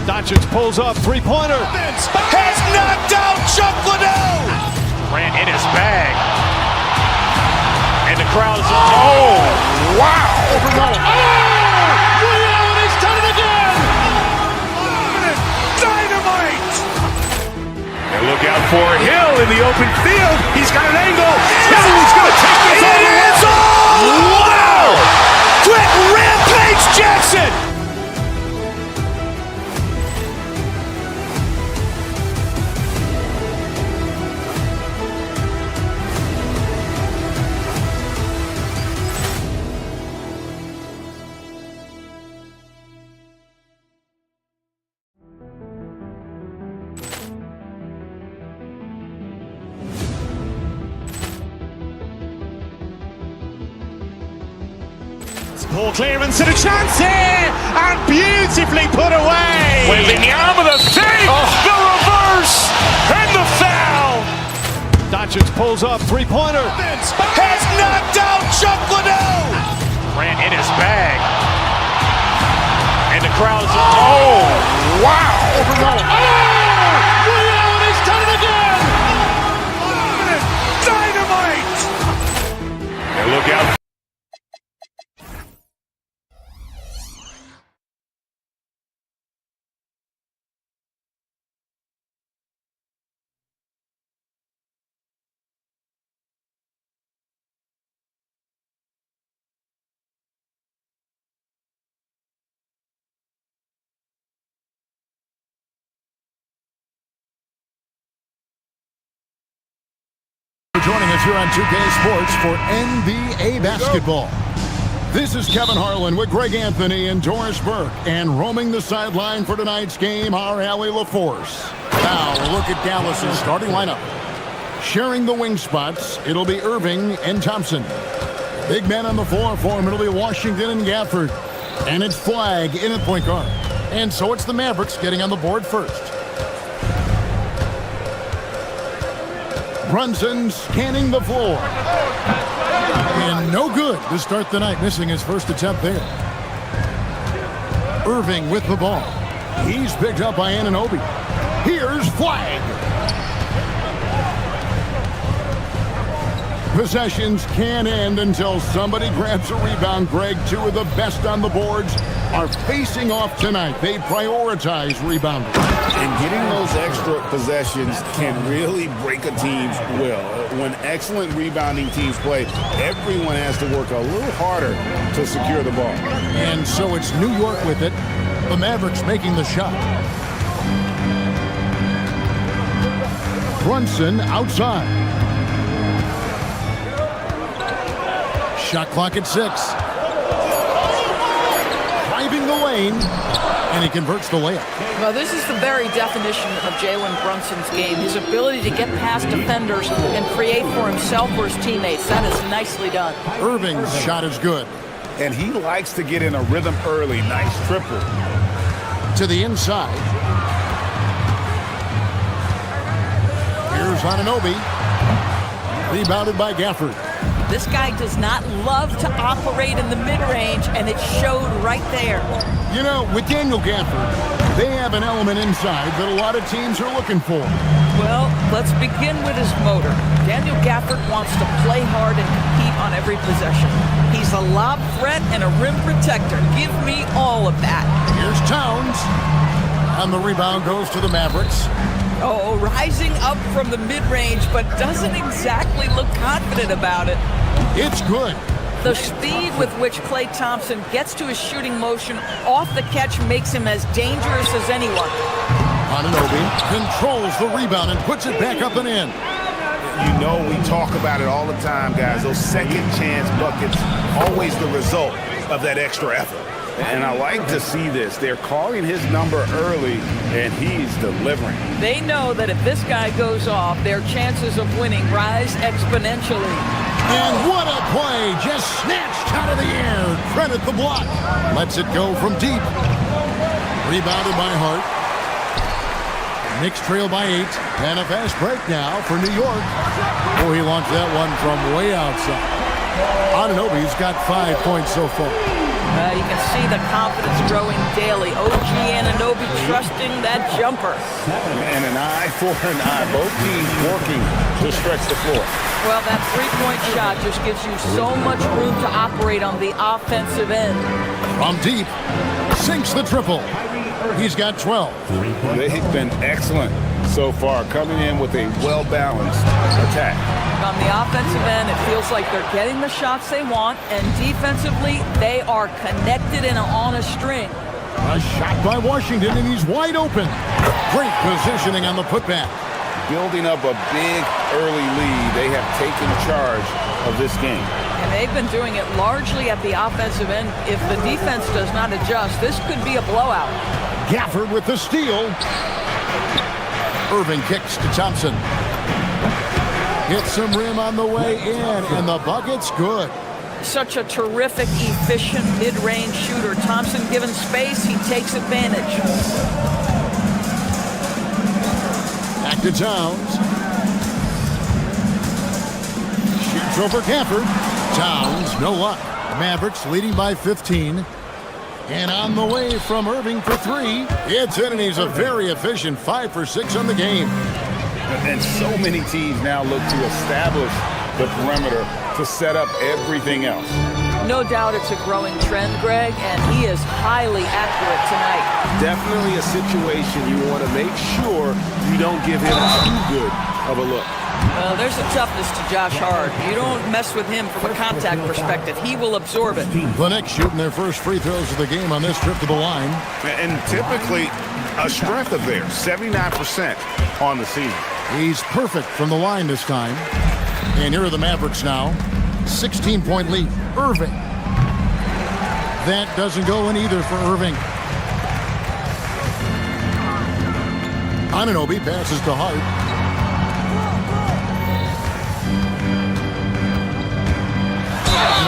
Doncic pulls up, three-pointer. Has knocked out Chuck Liddell. Ran in his bag. And the crowd is, oh, wow. Ray Allen has done it again. Dynamite. And look out for Hill in the open field. He's got an angle. He's going to take this all the way. Wow! Quick Rampage Jackson. Ball clearance and a chance here, and beautifully put away. Wembanyama the fake, the reverse, and the foul. Doncic pulls up, three-pointer. Has knocked out Chuck Liddell. Ran in his bag. And the crowd is, oh, wow. Ray Allen has done it again. Dynamite. And look out. joining us here on 2K Sports for NBA basketball. This is Kevin Harlan with Greg Anthony and Doris Burke. And roaming the sideline for tonight's game, our Allie LaForce. Now, look at Dallas's starting lineup. Sharing the wing spots, it'll be Irving and Thompson. Big men on the floor for him, it'll be Washington and Gafford. And it's Flagg in at point guard. And so it's the Mavericks getting on the board first. Brunson scanning the floor. And no good to start the night, missing his first attempt there. Irving with the ball. He's picked up by Anunoby. Here's Flagg. Possessions can't end until somebody grabs a rebound. Greg, two of the best on the boards are facing off tonight. They prioritize rebounding. And getting those extra possessions can really break a team's will. When excellent rebounding teams play, everyone has to work a little harder to secure the ball. And so it's New York with it. The Mavericks making the shot. Brunson outside. Shot clock at 6. Driving the lane, and he converts the layup. Well, this is the very definition of Jalen Brunson's game. His ability to get past defenders and create for himself or his teammates. That is nicely done. Irving's shot is good. And he likes to get in a rhythm early. Nice triple. To the inside. Here's Anunoby. Rebounded by Gafford. This guy does not love to operate in the mid-range, and it showed right there. You know, with Daniel Gafford, they have an element inside that a lot of teams are looking for. Well, let's begin with his motor. Daniel Gafford wants to play hard and compete on every possession. He's a lob threat and a rim protector. Give me all of that. Here's Towns. And the rebound goes to the Mavericks. Oh, rising up from the mid-range, but doesn't exactly look confident about it. It's good. The speed with which Klay Thompson gets to his shooting motion off the catch makes him as dangerous as anyone. Anunoby controls the rebound and puts it back up and in. You know, we talk about it all the time, guys. Those second chance buckets, always the result of that extra effort. And I like to see this. They're calling his number early, and he's delivering. They know that if this guy goes off, their chances of winning rise exponentially. And what a play! Just snatched out of the air. Credit the block. Lets it go from deep. Rebounded by Hart. Knicks trail by 8. And a fast break now for New York. Oh, he launched that one from way outside. Anunoby's got 5 points so far. You can see the confidence growing daily. OG Anunoby trusting that jumper. And an eye for an eye. Both teams working to stretch the floor. Well, that three-point shot just gives you so much room to operate on the offensive end. From deep, sinks the triple. He's got 12. They've been excellent so far, coming in with a well-balanced attack. On the offensive end, it feels like they're getting the shots they want, and defensively, they are connected and on a string. A shot by Washington, and he's wide open. Great positioning on the putback. Building up a big early lead, they have taken charge of this game. And they've been doing it largely at the offensive end. If the defense does not adjust, this could be a blowout. Gafford with the steal. Irving kicks to Thompson. Hits some rim on the way in, and the bucket's good. Such a terrific, efficient mid-range shooter. Thompson given space, he takes advantage. Back to Towns. Shoots over Gafford. Towns, no luck. Mavericks leading by 15. And on the way from Irving for 3. It's in, and he's a very efficient 5 for 6 on the game. And so many teams now look to establish the perimeter to set up everything else. No doubt it's a growing trend, Greg, and he is highly accurate tonight. Definitely a situation you want to make sure you don't give him too good of a look. Well, there's a toughness to Josh Hart. You don't mess with him from a contact perspective. He will absorb it. The Knicks shooting their first free throws of the game on this trip to the line. And typically a strength of theirs, 79% on the season. He's perfect from the line this time. And here are the Mavericks now. 16-point lead. Irving. That doesn't go in either for Irving. Anunoby passes to Hart.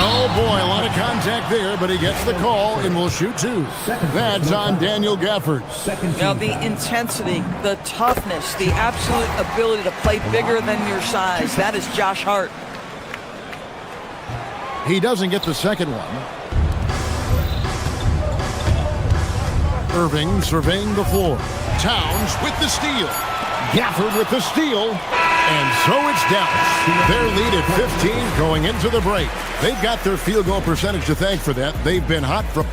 Oh boy, a lot of contact there, but he gets the call and will shoot two. That's on Daniel Gafford. Now the intensity, the toughness, the absolute ability to play bigger than your size, that is Josh Hart. He doesn't get the second one. Irving surveying the floor. Towns with the steal. Gafford with the steal. And so it's Dallas. Their lead at 15 going into the break. They've got their field goal percentage to thank for that. They've been hot from...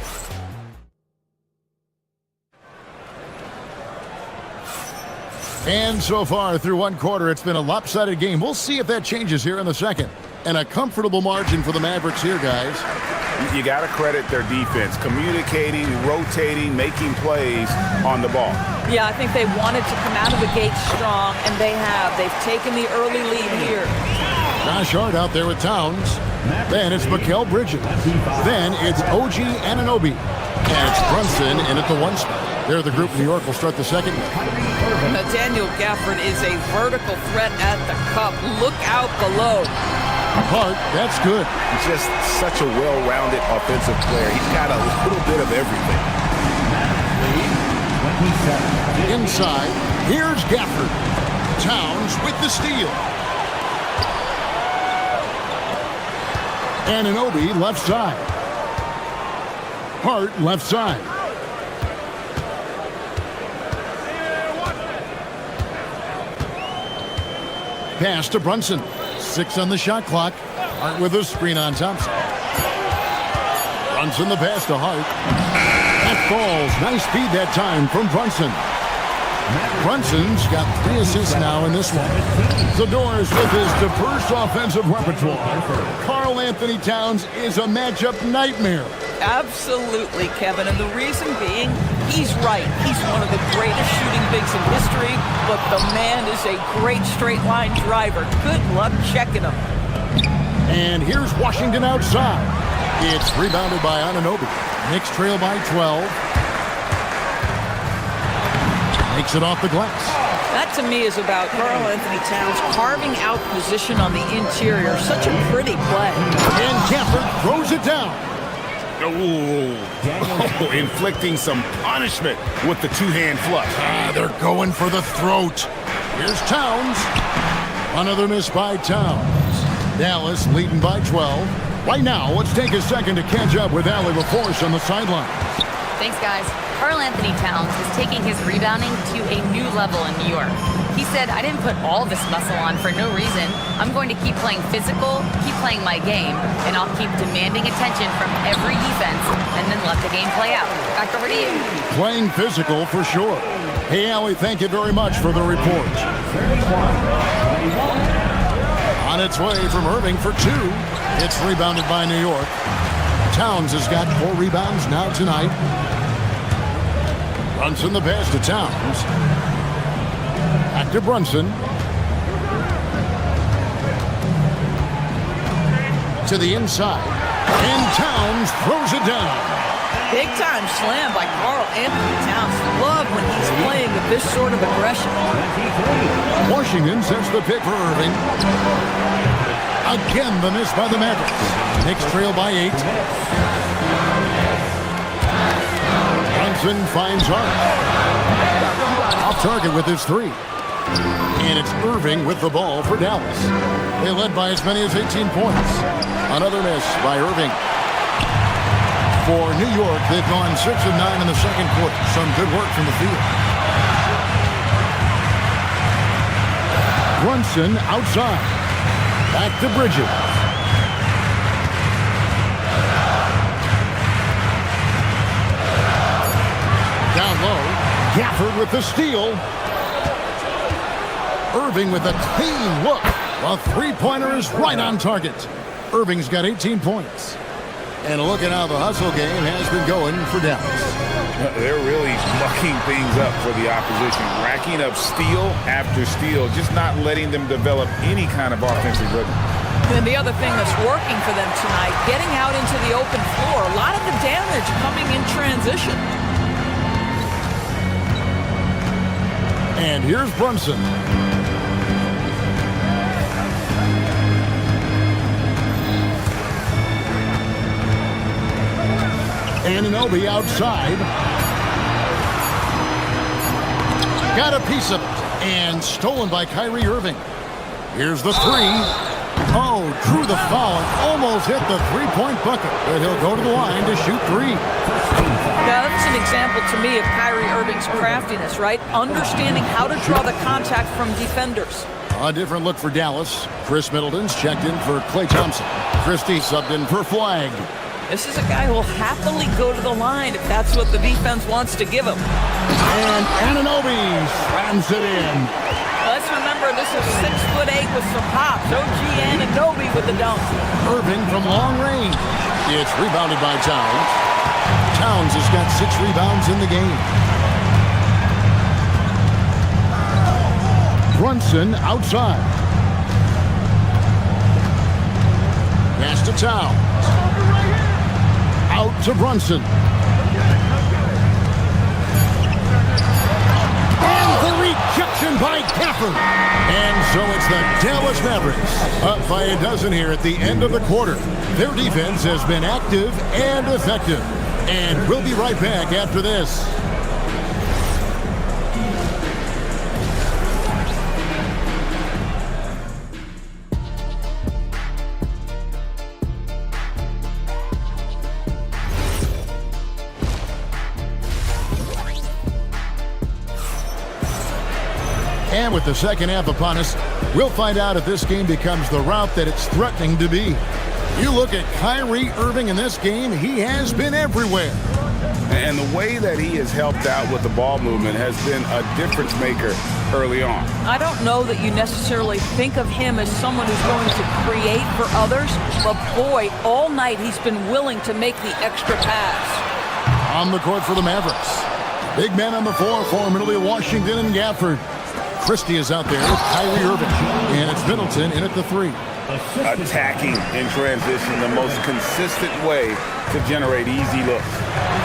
And so far through one quarter, it's been a lopsided game. We'll see if that changes here in the second. And a comfortable margin for the Mavericks here, guys. You got to credit their defense, communicating, rotating, making plays on the ball. Yeah, I think they wanted to come out of the gate strong, and they have. They've taken the early lead here. Josh Hart out there with Towns. Then it's Mikal Bridges. Then it's OG Anunoby. And it's Brunson in at the one spot. There, the group in New York will start the second. Now, Daniel Gafford is a vertical threat at the cup. Look out below. Hart, that's good. He's just such a well-rounded offensive player. He's got a little bit of everything. Inside, here's Gafford. Towns with the steal. Anunoby left side. Hart left side. Pass to Brunson. 6 on the shot clock. Hart with a screen on Thompson. Brunson the pass to Hart. That falls. Nice speed that time from Brunson. Brunson's got 3 assists now in this one. Zador's with his diverse offensive repertoire. Karl Anthony Towns is a matchup nightmare. Absolutely, Kevin. And the reason being, he's right. He's one of the greatest shooting bigs in history, but the man is a great straight line driver. Good luck checking him. And here's Washington outside. It's rebounded by Anunoby. Knicks trail by 12. Makes it off the glass. That to me is about Karl Anthony Towns carving out position on the interior. Such a pretty play. And Gafford throws it down. Oh, inflicting some punishment with the two-hand flush. They're going for the throat. Here's Towns. Another miss by Towns. Dallas leading by 12. Right now, let's take a second to catch up with Allie LaForce on the sideline. Thanks, guys. Karl Anthony Towns is taking his rebounding to a new level in New York. He said, I didn't put all this muscle on for no reason. I'm going to keep playing physical, keep playing my game, and I'll keep demanding attention from every defense and then let the game play out. Back over to you. Playing physical for sure. Hey, Allie, thank you very much for the report. On its way from Irving for 2. It's rebounded by New York. Towns has got 4 rebounds now tonight. Brunson the pass to Towns. Back to Brunson. To the inside. And Towns throws it down. Big time slam by Karl Anthony Towns. Love when he's playing with this sort of aggression. Washington sets the pick for Irving. Again, the miss by the Mavericks. Knicks trail by 8. Brunson finds Hart. Off target with his 3. And it's Irving with the ball for Dallas. They led by as many as 18 points. Another miss by Irving. For New York, they've gone 6 of 9 in the second quarter. Some good work from the field. Brunson outside. Back to Bridges. Down low. Gafford with the steal. Irving with a clean look. The three-pointer is right on target. Irving's got 18 points. And look at how the hustle game has been going for Dallas. They're really mucking things up for the opposition, racking up steal after steal, just not letting them develop any kind of offensive rhythm. And the other thing that's working for them tonight, getting out into the open floor, a lot of the damage coming in transition. And here's Brunson. Anunoby outside. Got a piece of it. And stolen by Kyrie Irving. Here's the three. Oh, drew the foul and almost hit the three-point bucket. But he'll go to the line to shoot three. Now, that's an example to me of Kyrie Irving's craftiness, right? Understanding how to draw the contact from defenders. A different look for Dallas. Chris Middleton's checked in for Klay Thompson. Christie subbed in for Flag. This is a guy who will happily go to the line if that's what the defense wants to give him. And Anunoby slams it in. Let's remember, this is 6'8" with some hops. OG Anunoby with the dunk. Irving from long range. It's rebounded by Towns. Towns has got 6 rebounds in the game. Brunson outside. Pass to Towns. Out to Brunson. And the rejection by Gafford. And so it's the Dallas Mavericks up by a dozen here at the end of the quarter. Their defense has been active and effective. And we'll be right back after this. And with the second half upon us, we'll find out if this game becomes the route that it's threatening to be. You look at Kyrie Irving in this game, he has been everywhere. And the way that he has helped out with the ball movement has been a difference maker early on. I don't know that you necessarily think of him as someone who's going to create for others, but boy, all night he's been willing to make the extra pass. On the court for the Mavericks. Big man on the floor, formerly Washington and Gafford. Christie is out there with Kyrie Irving. And it's Middleton in at the three. Attacking in transition, the most consistent way to generate easy looks.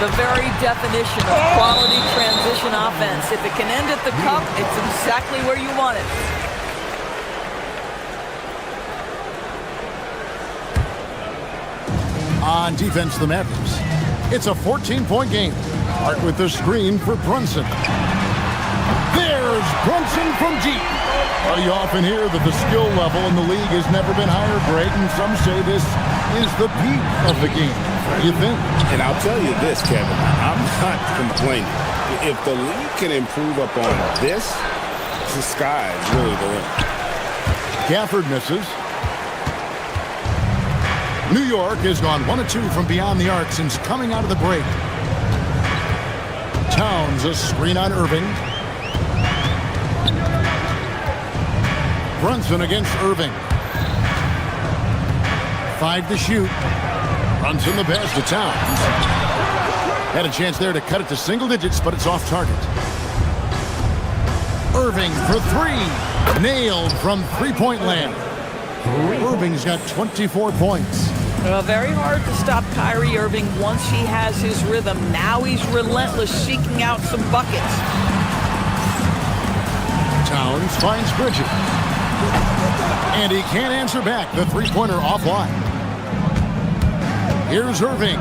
The very definition of quality transition offense. If it can end at the cup, it's exactly where you want it. On defense, the Mavericks. It's a 14-point game. Hart with the screen for Brunson. There's Brunson from deep. Well, you often hear that the skill level in the league has never been higher, Greg, and some say this is the peak of the game. What do you think? And I'll tell you this, Kevin, I'm not complaining. If the league can improve upon this, the sky is really the limit. Gafford misses. New York has gone 1 of 2 from beyond the arc since coming out of the break. Towns, a screen on Irving. Brunson against Irving. 5 to shoot. Brunson the pass to Towns. Had a chance there to cut it to single digits, but it's off target. Irving for 3. Nailed from three-point land. Irving's got 24 points. Very hard to stop Kyrie Irving once he has his rhythm. Now he's relentless, seeking out some buckets. Towns finds Bridget. And he can't answer back. The three-pointer offline. Here's Irving.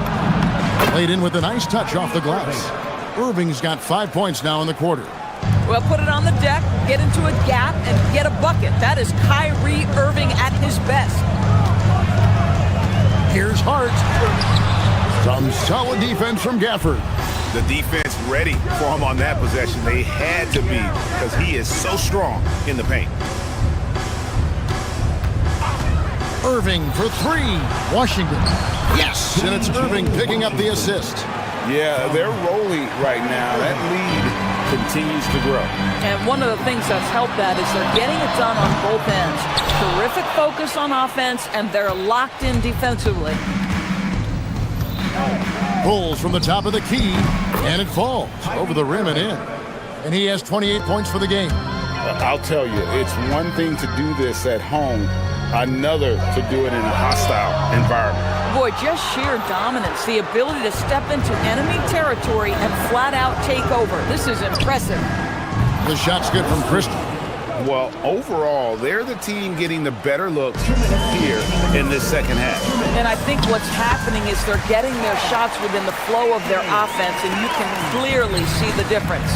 Played in with a nice touch off the glass. Irving's got 5 points now in the quarter. Well, put it on the deck, get into a gap, and get a bucket. That is Kyrie Irving at his best. Here's Hart. Some solid defense from Gafford. The defense ready for him on that possession. They had to be, because he is so strong in the paint. Irving for 3. Washington. Yes! And it's Irving picking up the assist. Yeah, they're rolling right now. That lead continues to grow. And one of the things that's helped that is they're getting it done on both ends. Terrific focus on offense, and they're locked in defensively. Pulls from the top of the key, and it falls over the rim and in. And he has 28 points for the game. I'll tell you, it's one thing to do this at home, another to do it in a hostile environment. Boy, just sheer dominance, the ability to step into enemy territory and flat out take over. This is impressive. The shot's good from Christie. Well, overall, they're the team getting the better looks here in this second half. And I think what's happening is they're getting their shots within the flow of their offense, and you can clearly see the difference.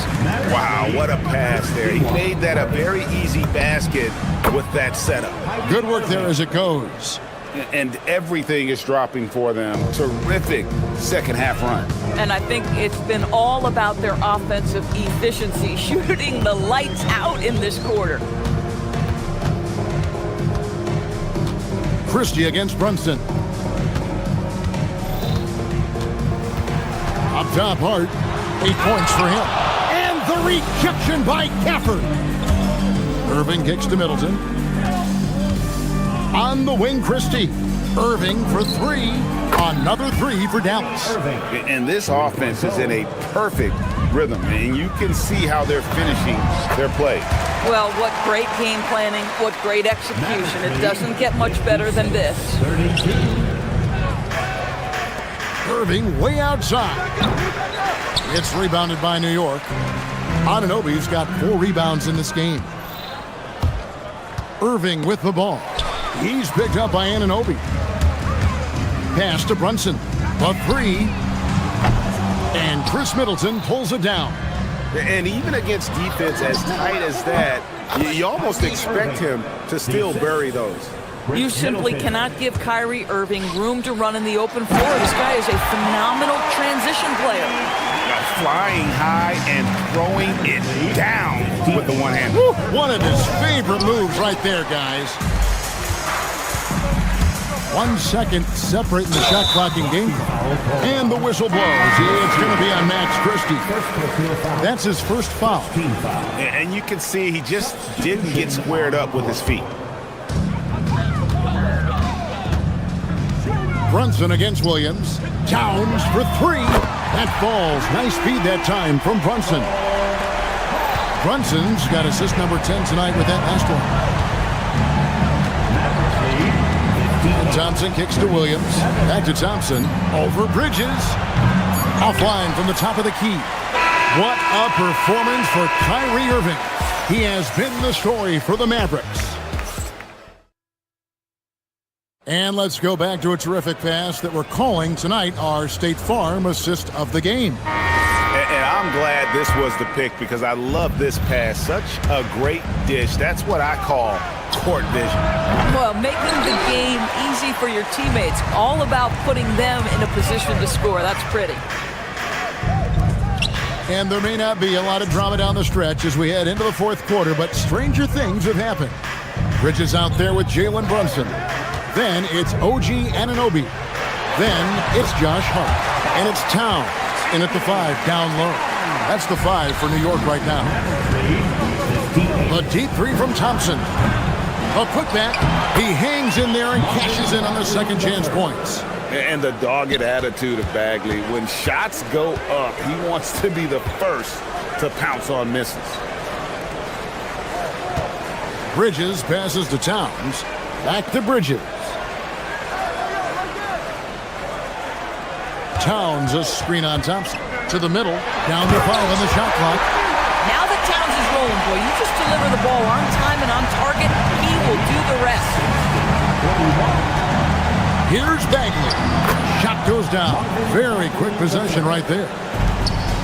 Wow, what a pass there. He made that a very easy basket with that setup. Good work there as it goes. And everything is dropping for them. Terrific second half run. And I think it's been all about their offensive efficiency, shooting the lights out in this quarter. Christie against Brunson. Up top, Hart. 8 points for him. And the rejection by Gafford. Irving kicks to Middleton. On the wing, Christie. Irving for three. Another three for Dallas. And this offense is in a perfect rhythm, and you can see how they're finishing their play. Well, what great game planning, what great execution. It doesn't get much better than this. Irving way outside. It's rebounded by New York. Anunoby's got 4 rebounds in this game. Irving with the ball. He's picked up by Anunoby. Pass to Brunson. A 3. And Chris Middleton pulls it down. And even against defense as tight as that, you almost expect him to still bury those. You simply cannot give Kyrie Irving room to run in the open floor. This guy is a phenomenal transition player. Flying high and throwing it down with the one hand. One of his favorite moves right there, guys. 1 second separating the shot clock in game. And the whistle blows. It's going to be on Max Christie. That's his first foul. And you can see he just didn't get squared up with his feet. Brunson against Williams. Towns for 3. That falls. Nice feed that time from Brunson. Brunson's got assist number 10 tonight with that last one. And Thompson kicks to Williams. Back to Thompson. Over Bridges. Offline from the top of the key. What a performance for Kyrie Irving. He has been the story for the Mavericks. And let's go back to a terrific pass that we're calling tonight our State Farm assist of the game. And I'm glad this was the pick because I love this pass. Such a great dish. That's what I call court vision. Well, making the game easy for your teammates. All about putting them in a position to score. That's pretty. And there may not be a lot of drama down the stretch as we head into the fourth quarter, but stranger things have happened. Bridges out there with Jalen Brunson. Then it's OG Anunoby. Then it's Josh Hart. And it's Towns in at the 5 down low. That's the 5 for New York right now. A deep 3 from Thompson. A putback. He hangs in there and cashes in on the second chance points. And the dogged attitude of Bagley. When shots go up, he wants to be the first to pounce on misses. Bridges passes to Towns. Back to Bridges. Towns, a screen on Thompson. To the middle, down to 5 on the shot clock. Now that Towns is rolling, boy, you just deliver the ball on time and on target, he will do the rest. Here's Bagley. Shot goes down. Very quick possession right there.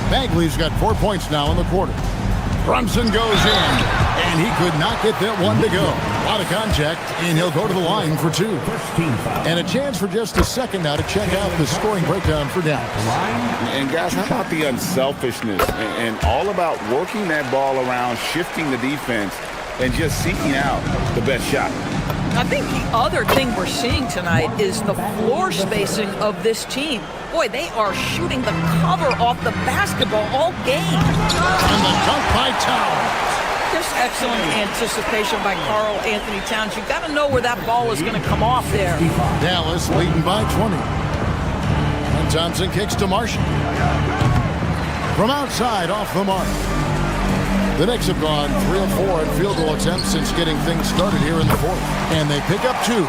Bagley's got 4 points now in the quarter. Brunson goes in, and he could not get that one to go. A lot of contact, and he'll go to the line for 2. And a chance for just a second now to check out the scoring breakdown for Dallas. And guys, how about the unselfishness and all about working that ball around, shifting the defense, and just seeking out the best shot? I think the other thing we're seeing tonight is the floor spacing of this team. Boy, they are shooting the cover off the basketball all game. And the dunk by Towns. Just excellent anticipation by Karl Anthony Towns. You've got to know where that ball is going to come off there. Dallas leading by 20. And Thompson kicks to Marshall. From outside, off the mark. The Knicks have gone 3 of 4 at field goal attempts since getting things started here in the fourth. And they pick up 2.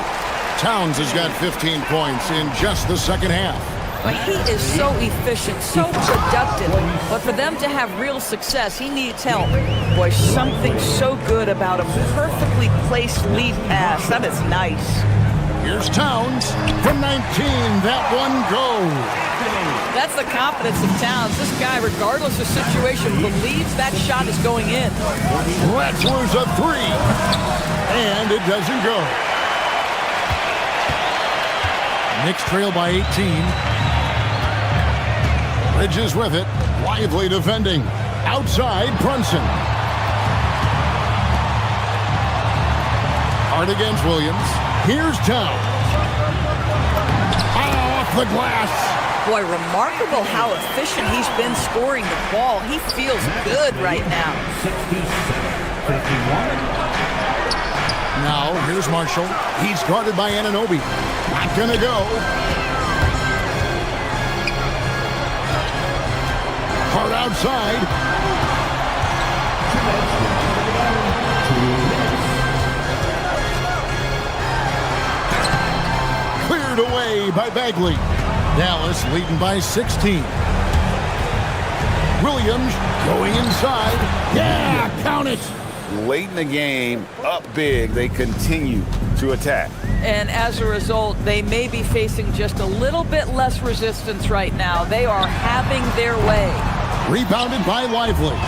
Towns has got 15 points in just the second half. But he is so efficient, so productive. But for them to have real success, he needs help. Boy, something so good about a perfectly placed lead pass. That is nice. Here's Towns from 19. That one goes. That's the confidence of Towns. This guy, regardless of situation, believes that shot is going in. Wrestlers a 3. And it doesn't go. Knicks trail by 18. Bridges with it. Lively defending. Outside, Brunson. Hard against Williams. Here's Towns. Off the glass. Boy, remarkable how efficient he's been scoring the ball. He feels good right now. Now, here's Marshall. He's guarded by Anunoby. Not gonna go. Hard outside. Cleared away by Bagley. Dallas leading by 16. Williams going inside. Yeah, count it. Late in the game, up big, they continue to attack. And as a result, they may be facing just a little bit less resistance right now. They are having their way. Rebounded by Lively.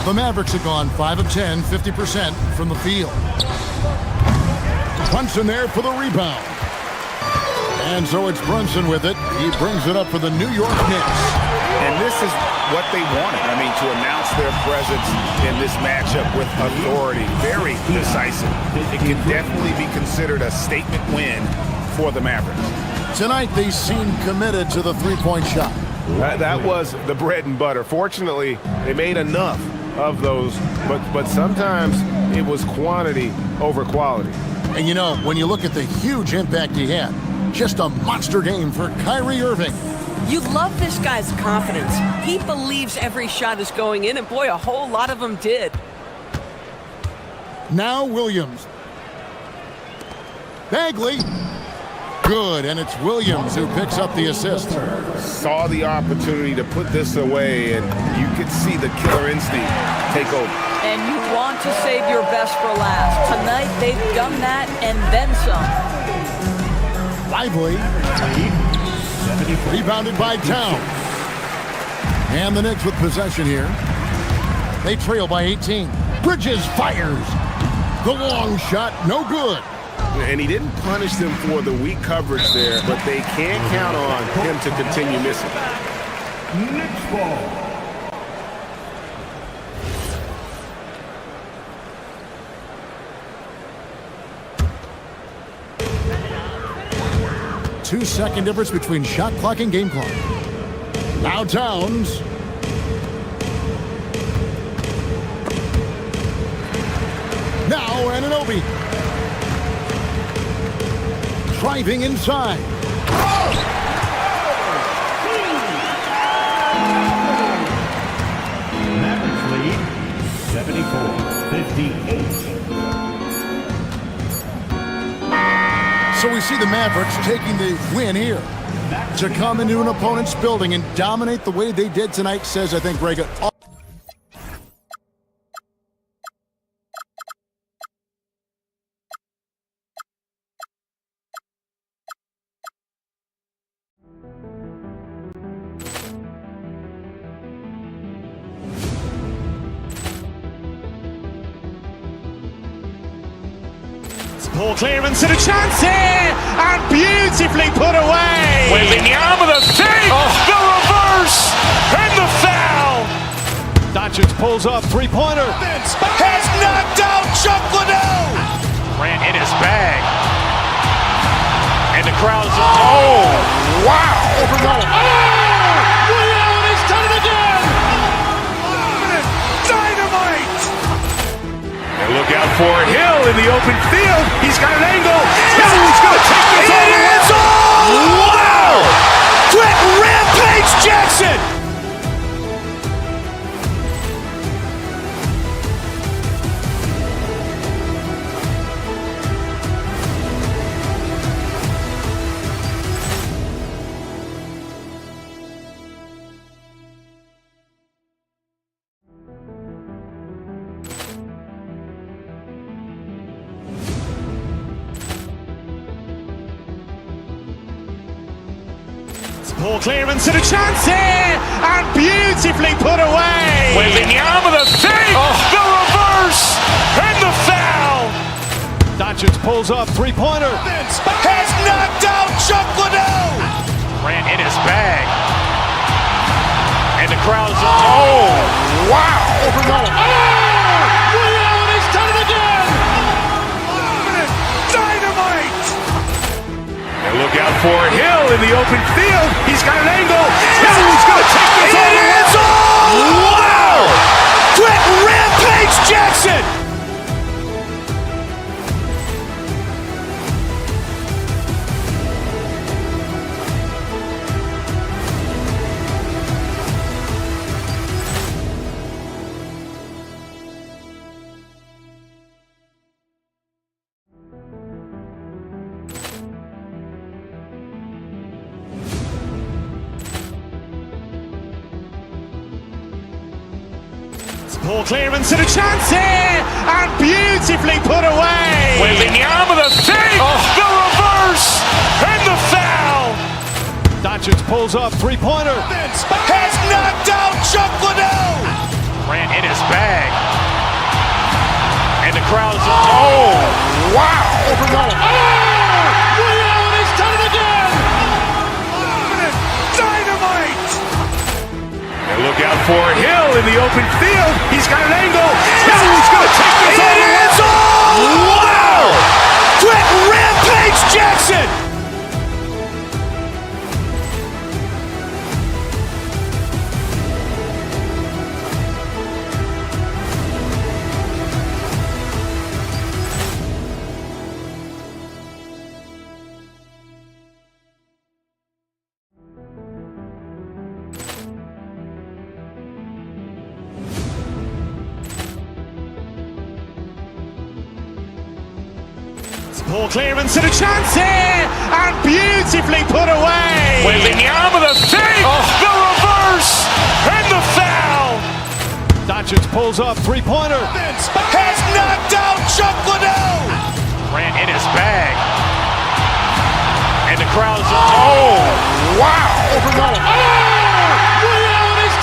The Mavericks have gone 5 of 10, 50% from the field. Brunson there for the rebound. And so it's Brunson with it. He brings it up for the New York Knicks. And this is what they wanted. I mean, to announce their presence in this matchup with authority. Very decisive. It can definitely be considered a statement win for the Mavericks. Tonight, they seem committed to the three-point shot. That was the bread and butter. Fortunately, they made enough of those, but sometimes it was quantity over quality. And you know, when you look at the huge impact he had, just a monster game for Kyrie Irving. You love this guy's confidence. He believes every shot is going in, and boy, a whole lot of them did. Now Williams. Bagley. Good, and it's Williams who picks up the assist. Saw the opportunity to put this away, and you could see the killer instinct take over. And you want to save your best for last. Tonight, they've done that and then some. Lively. Rebounded by Towns. And the Knicks with possession here. They trail by 18. Bridges fires. The long shot, no good. And he didn't punish them for the weak coverage there, but they can't count on him to continue missing. Knicks ball. Two-second difference between shot clock and game clock. Now Towns. Now Anunoby. Driving inside. Mavericks lead 74-58. So we see the Mavericks taking the win here. To come into an opponent's building and dominate the way they did tonight says, I think, Greg, Ball clearance and a chance here, and beautifully put away. Wembanyama the fake, the reverse, and the foul. Doncic pulls up, three-pointer. Has knocked out Chuck Liddell. Ran in his bag. And the crowd is, oh, wow. Ray Allen has done it again. Dynamite. And look out for Hill in the open field. He's got an angle. He's going to take this all the way. Wow! Quick Poor clearance and a chance here, and beautifully put away. Wembanyama with a save, the reverse, and the foul. Doncic pulls up, three-pointer. Has knocked out Chuck Liddell. Ran in his bag. And the crowd's, wow. He's done it again. Dynamite. And look out for Hill in the open field. He's got an angle. Hill's going to take this all the way. Wow. Quick Rampage Jackson. Poor clearance and a chance here, and beautifully put away. Wembanyama with a save, the reverse, and the foul. Doncic pulls up, three-pointer. Has knocked out Chuck Liddell. Ran in his bag. And the crowd's, wow. He's done it again. Dynamite. And look out for Hill in the open field. He's got an angle. Hill's going to take this all the way. Wow. Quick Rampage Jackson. Poor clearance and a chance here, and beautifully put away. Wembanyama with a save, the reverse, and the foul. Doncic pulls up, three-pointer. Has knocked out Chuck Liddell. Ran in his bag. And the crowd's, wow. He's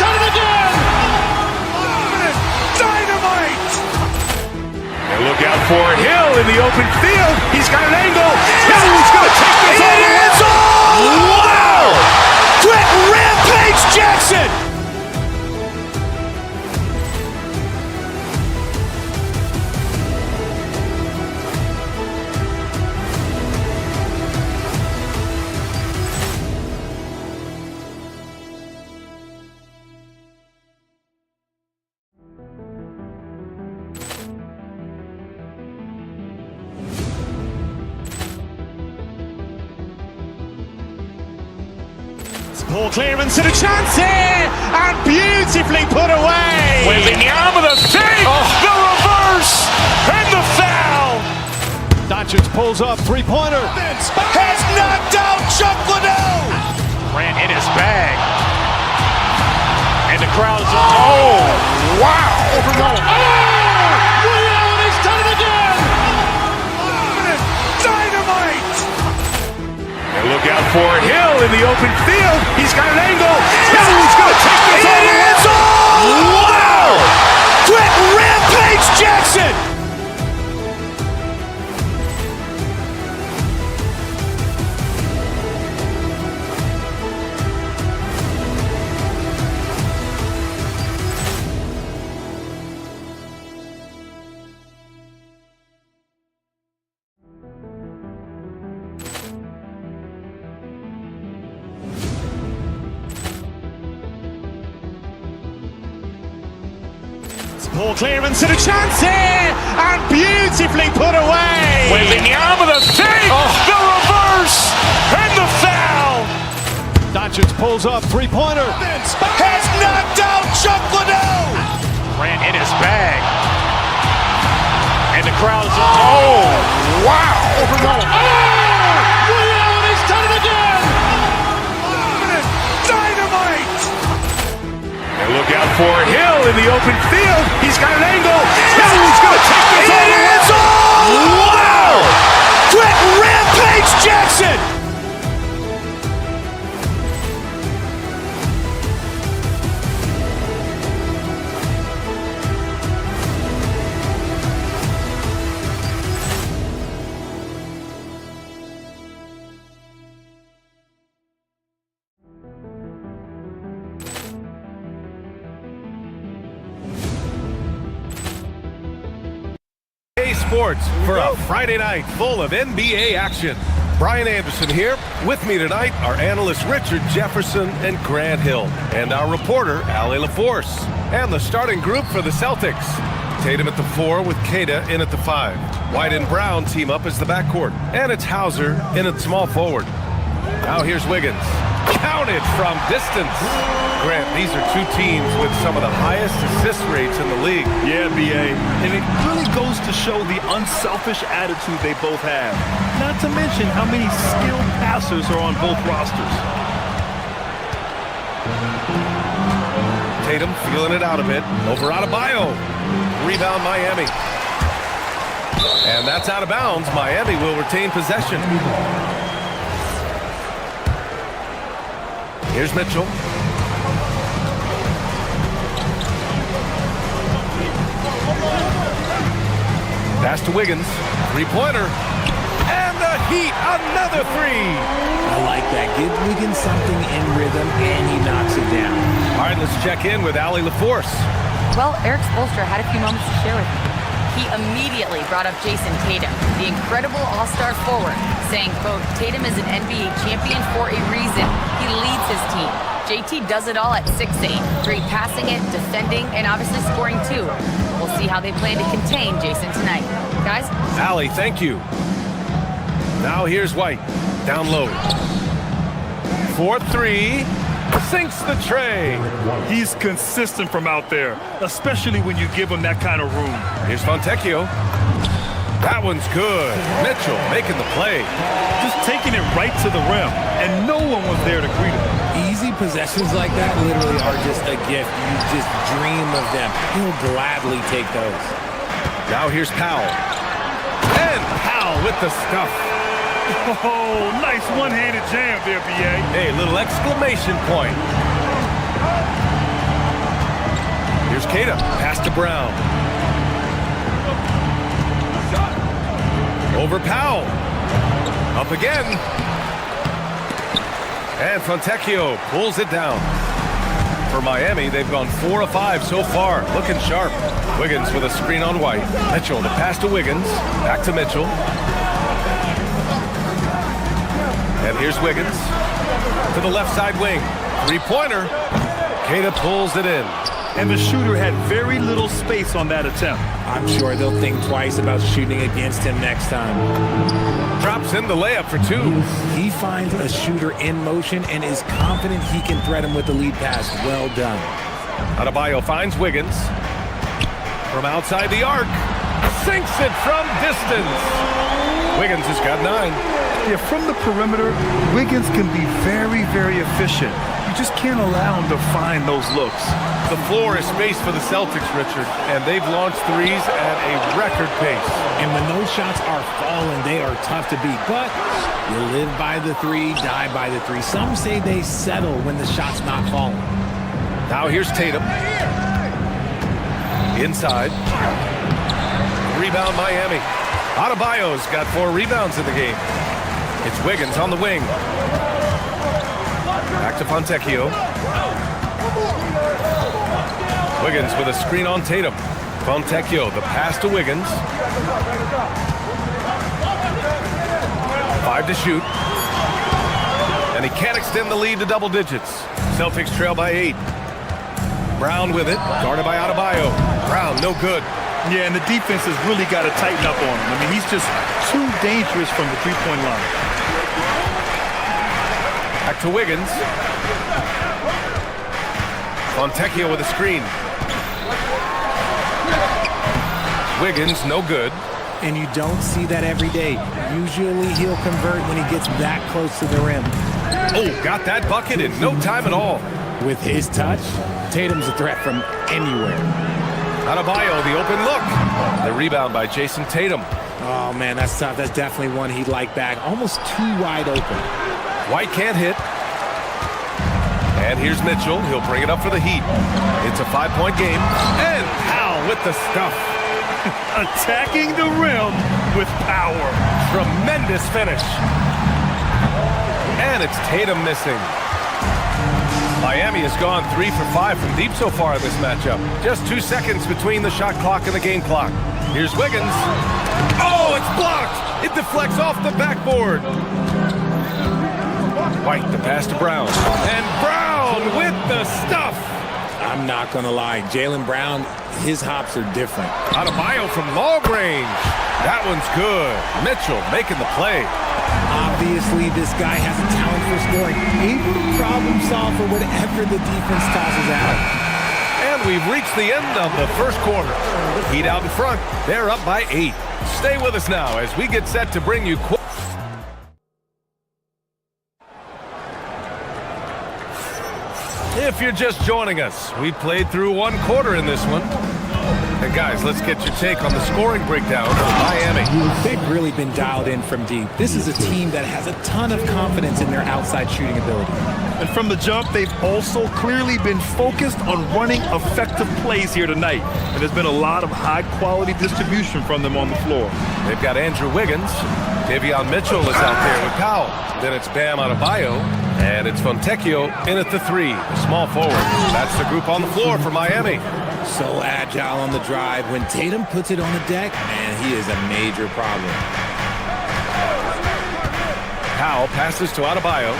done it again. Dynamite. And look out for Hill in the open field. He's got an angle. Hill's going to take this all the way. Wow. Quick Rampage Jackson. Poor clearance and a chance here, and beautifully put away. Wembanyama with a save, the reverse, and the foul. Doncic pulls up, three-pointer. Has knocked out Chuck Liddell. Ran in his bag. And the crowd's, wow. He's done it again. Dynamite. And look out for Hill in the open field. He's got an angle. Hill's going to take this all the way. Wow. Quick Rampage Jackson. Poor clearance and a chance here, and beautifully put away. Wembanyama with a save, the reverse, and the foul. Doncic pulls up, three-pointer. Has knocked out Chuck Liddell. Ran in his bag. And the crowd's, wow. He's done it again. Dynamite. And look out for Hill in the open field. He's got an angle. Hill's going to take this all the way. Wow. Quick Rampage Jackson. EA Sports for a Friday night full of NBA action. Brian Anderson here. With me tonight are analysts Richard Jefferson and Grant Hill, and our reporter, Allie LaForce. And the starting group for the Celtics. Tatum at the 4 with Keita in at the 5. White and Brown team up as the backcourt. And it's Hauser in at small forward. Now here's Wiggins. Counted from distance. Grant, these are two teams with some of the highest assist rates in the league. Yeah, B.A. And it really goes to show the unselfish attitude they both have. Not to mention how many skilled passers are on both rosters. Tatum feeling it out a bit. Over Adebayo. Rebound Miami. And that's out of bounds. Miami will retain possession. Here's Mitchell. Pass to Wiggins. Three-pointer. And the Heat, another three. I like that. Give Wiggins something in rhythm, and he knocks it down. All right, let's check in with Allie LaForce. Well, Eric Spoelstra had a few moments to share with me. He immediately brought up Jason Tatum, the incredible all-star forward, saying, quote, Tatum is an NBA champion for a reason. He leads his team. JT does it all at 6'8". Great passing it, defending, and obviously scoring too. We'll see how they plan to contain Jason tonight. Guys? Allie, thank you. Now here's White. Down low. 4-3. Sinks the tray. He's consistent from out there, especially when you give him that kind of room. Here's Fontecchio. That one's good. Mitchell making the play. Just taking it right to the rim, and no one was there to greet him. Easy possessions like that literally are just a gift. You just dream of them. He'll gladly take those. Now here's Powell. And Powell with the stuff. Oh, nice one-handed jam there, B.A. Hey, little exclamation point. Here's Keita. Pass to Brown. Over Powell. Up again. And Fontecchio pulls it down. For Miami, they've gone 4 of 5 so far. Looking sharp. Wiggins with a screen on White. Mitchell to pass to Wiggins. Back to Mitchell. And here's Wiggins to the left side wing. Three-pointer. Keita pulls it in. And the shooter had very little space on that attempt. I'm sure they'll think twice about shooting against him next time. Drops in the layup for 2. He finds a shooter in motion and is confident he can threat him with the lead pass. Well done. Adebayo finds Wiggins. From outside the arc. Sinks it from distance. Wiggins has got 9. Yeah, from the perimeter, Wiggins can be very, very efficient. You just can't allow him to find those looks. The floor is spaced for the Celtics, Richard, and they've launched threes at a record pace. And when those shots are falling, they are tough to beat. But you live by the 3, die by the 3. Some say they settle when the shot's not falling. Now here's Tatum. Inside. Rebound Miami. Adebayo's got 4 rebounds in the game. It's Wiggins on the wing. Back to Fontecchio. Wiggins with a screen on Tatum. Fontecchio, the pass to Wiggins. 5 to shoot. And he can't extend the lead to double digits. Celtics trail by 8. Brown with it, guarded by Adebayo. Brown, no good. Yeah, and the defense has really got to tighten up on him. I mean, he's just too dangerous from the three-point line. Back to Wiggins. Fontecchio with a screen. Wiggins, no good. And you don't see that every day. Usually he'll convert when he gets that close to the rim. Oh, got that bucket in no time at all. With his touch, Tatum's a threat from anywhere. Adebayo, the open look. The rebound by Jason Tatum. Oh, man, that's tough. That's definitely one he'd like back. Almost too wide open. White can't hit. And here's Mitchell. He'll bring it up for the Heat. It's a 5-point game. And Powell with the stuff. Attacking the rim with power. Tremendous finish. And it's Tatum missing. Miami has gone 3 for 5 from deep so far in this matchup. Just 2 seconds between the shot clock and the game clock. Here's Wiggins. Oh, it's blocked. It deflects off the backboard. White, the pass to Brown. And Brown with the stuff. I'm not going to lie. Jaylen Brown, his hops are different. Adebayo from long range. That one's good. Mitchell making the play. Obviously, this guy has a talent for scoring. Able to problem solve for whatever the defense tosses at him. And we've reached the end of the first quarter. Heat out in front. They're up by 8. Stay with us now as we get set to bring you... If you're just joining us, we played through one quarter in this one. And guys, let's get your take on the scoring breakdown for Miami. They've really been dialed in from deep. This is a team that has a ton of confidence in their outside shooting ability. And from the jump, they've also clearly been focused on running effective plays here tonight. And there's been a lot of high-quality distribution from them on the floor. They've got Andrew Wiggins. Davion Mitchell is out there with Powell. Then it's Bam Adebayo. And it's Fontecchio in at the 3, the small forward. That's the group on the floor for Miami. So agile on the drive. When Tatum puts it on the deck, man, he is a major problem. Powell passes to Adebayo.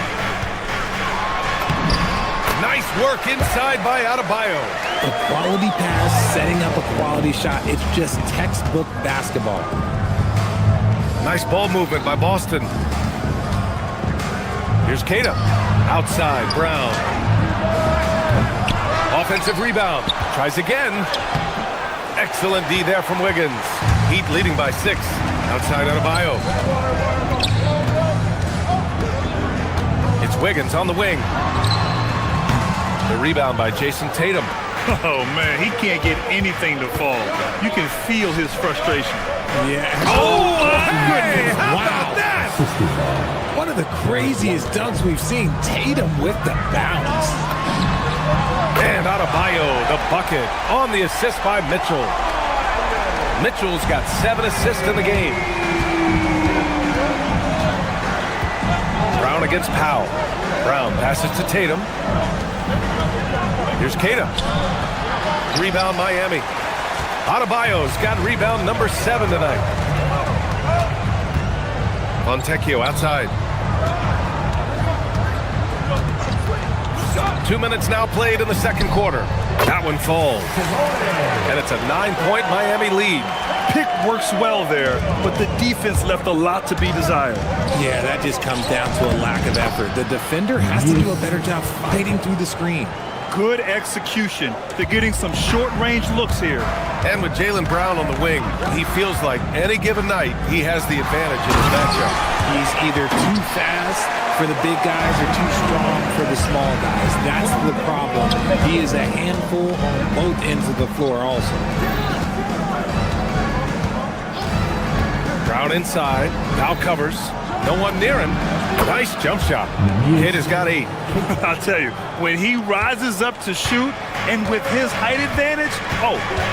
Nice work inside by Adebayo. A quality pass, setting up a quality shot. It's just textbook basketball. Nice ball movement by Boston. Here's Keita. Outside, Brown. Offensive rebound. Tries again. Excellent D there from Wiggins. Heat leading by 6. Outside Adebayo. It's Wiggins on the wing. The rebound by Jason Tatum. Oh, man, he can't get anything to fall. You can feel his frustration. Yeah. Oh, hey, how about that? One of the craziest dunks we've seen. Tatum with the bounce. And Adebayo, the bucket, on the assist by Mitchell. Mitchell's got 7 assists in the game. Brown against Powell. Brown passes to Tatum. Here's Keita. Rebound Miami. Adebayo's got rebound number 7 tonight. Fontecchio outside. 2 minutes now played in the second quarter. That one falls. And it's a 9-point Miami lead. Pick works well there, but the defense left a lot to be desired. Yeah, that just comes down to a lack of effort. The defender has to do a better job fighting through the screen. Good execution. They're getting some short-range looks here. And with Jaylen Brown on the wing, he feels like any given night he has the advantage in his matchup. He's either too fast for the big guys or too strong for the small guys. That's the problem. He is a handful on both ends of the floor also. Brown inside. Now covers. No one near him. Nice jump shot. Kid has got 8. I'll tell you, when he rises up to shoot, and with his height advantage,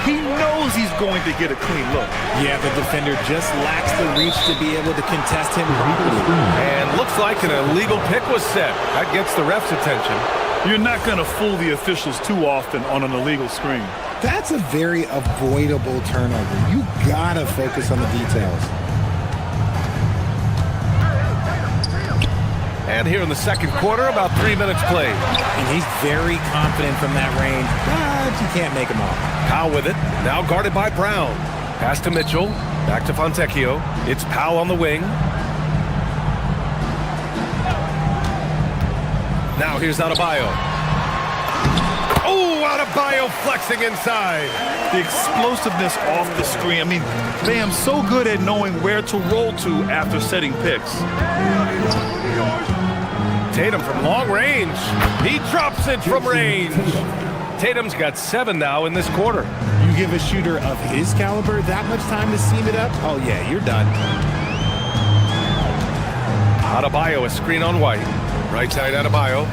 he knows he's going to get a clean look. Yeah, the defender just lacks the reach to be able to contest him properly. And looks like an illegal pick was set. That gets the ref's attention. You're not going to fool the officials too often on an illegal screen. That's a very avoidable turnover. You gotta focus on the details. And here in the second quarter, about 3 minutes played. And he's very confident from that range, but you can't make him off. Powell with it, now guarded by Brown. Pass to Mitchell, back to Fontecchio. It's Powell on the wing. Now here's Adebayo. Oh, Adebayo flexing inside. The explosiveness off the screen. I mean, Bam's so good at knowing where to roll to after setting picks. Tatum from long range. He drops it from range. Tatum's got 7 now in this quarter. You give a shooter of his caliber that much time to seam it up? Oh, yeah, you're done. Adebayo, a screen on White. Right side Adebayo.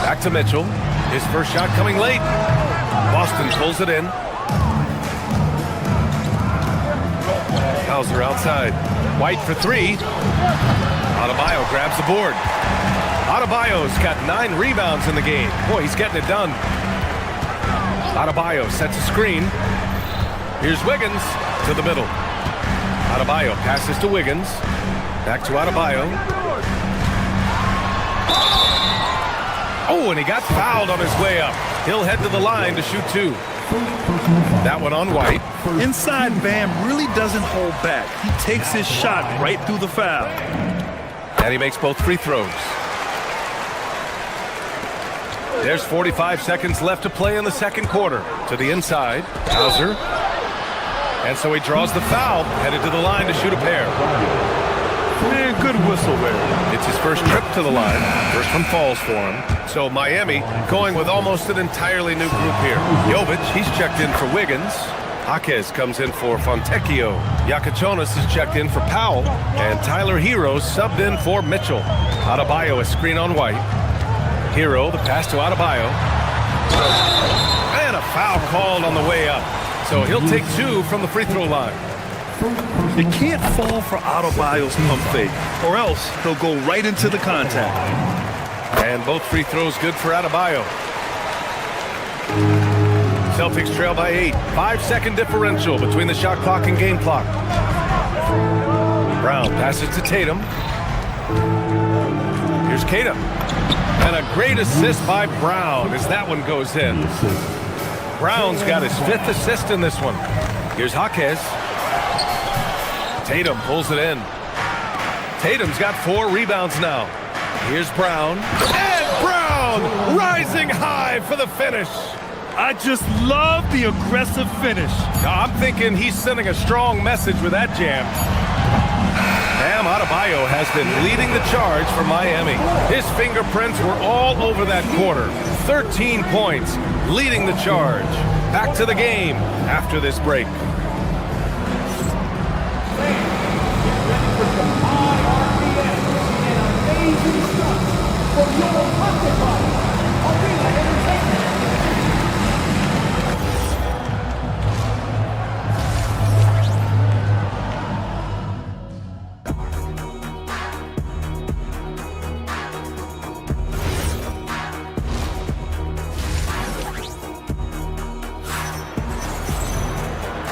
Back to Mitchell. His first shot coming late. Boston pulls it in. Hauser outside. White for 3. Adebayo grabs the board. Adebayo's got 9 rebounds in the game. Boy, he's getting it done. Adebayo sets a screen. Here's Wiggins to the middle. Adebayo passes to Wiggins. Back to Adebayo. Oh, and he got fouled on his way up. He'll head to the line to shoot 2. That one on White. Inside Bam really doesn't hold back. He takes his shot right through the foul. And he makes both free throws. There's 45 seconds left to play in the second quarter. To the inside, Hauser. And so he draws the foul, headed to the line to shoot a pair. Man, good whistle there. It's his first trip to the line. First one falls for him. So Miami going with almost an entirely new group here. Jovic, he's checked in for Wiggins. Jaquez comes in for Fontecchio. Yakachonis is checked in for Powell. And Tyler Hero subbed in for Mitchell. Adebayo, a screen on White. Hero, the pass to Adebayo. And a foul called on the way up. So he'll take 2 from the free throw line. You can't fall for Adebayo's pump fake, or else he'll go right into the contact. And both free throws good for Adebayo. Celtics trail by 8. 5-second differential between the shot clock and game clock. Brown passes to Tatum. Here's Tatum. And a great assist by Brown as that one goes in. Brown's got his 5th assist in this one. Here's Jaquez. Tatum pulls it in. Tatum's got 4 rebounds now. Here's Brown. And Brown rising high for the finish. I just love the aggressive finish. I'm thinking he's sending a strong message with that jam. Bam Adebayo has been leading the charge for Miami. His fingerprints were all over that quarter. 13 points, leading the charge. Back to the game after this break.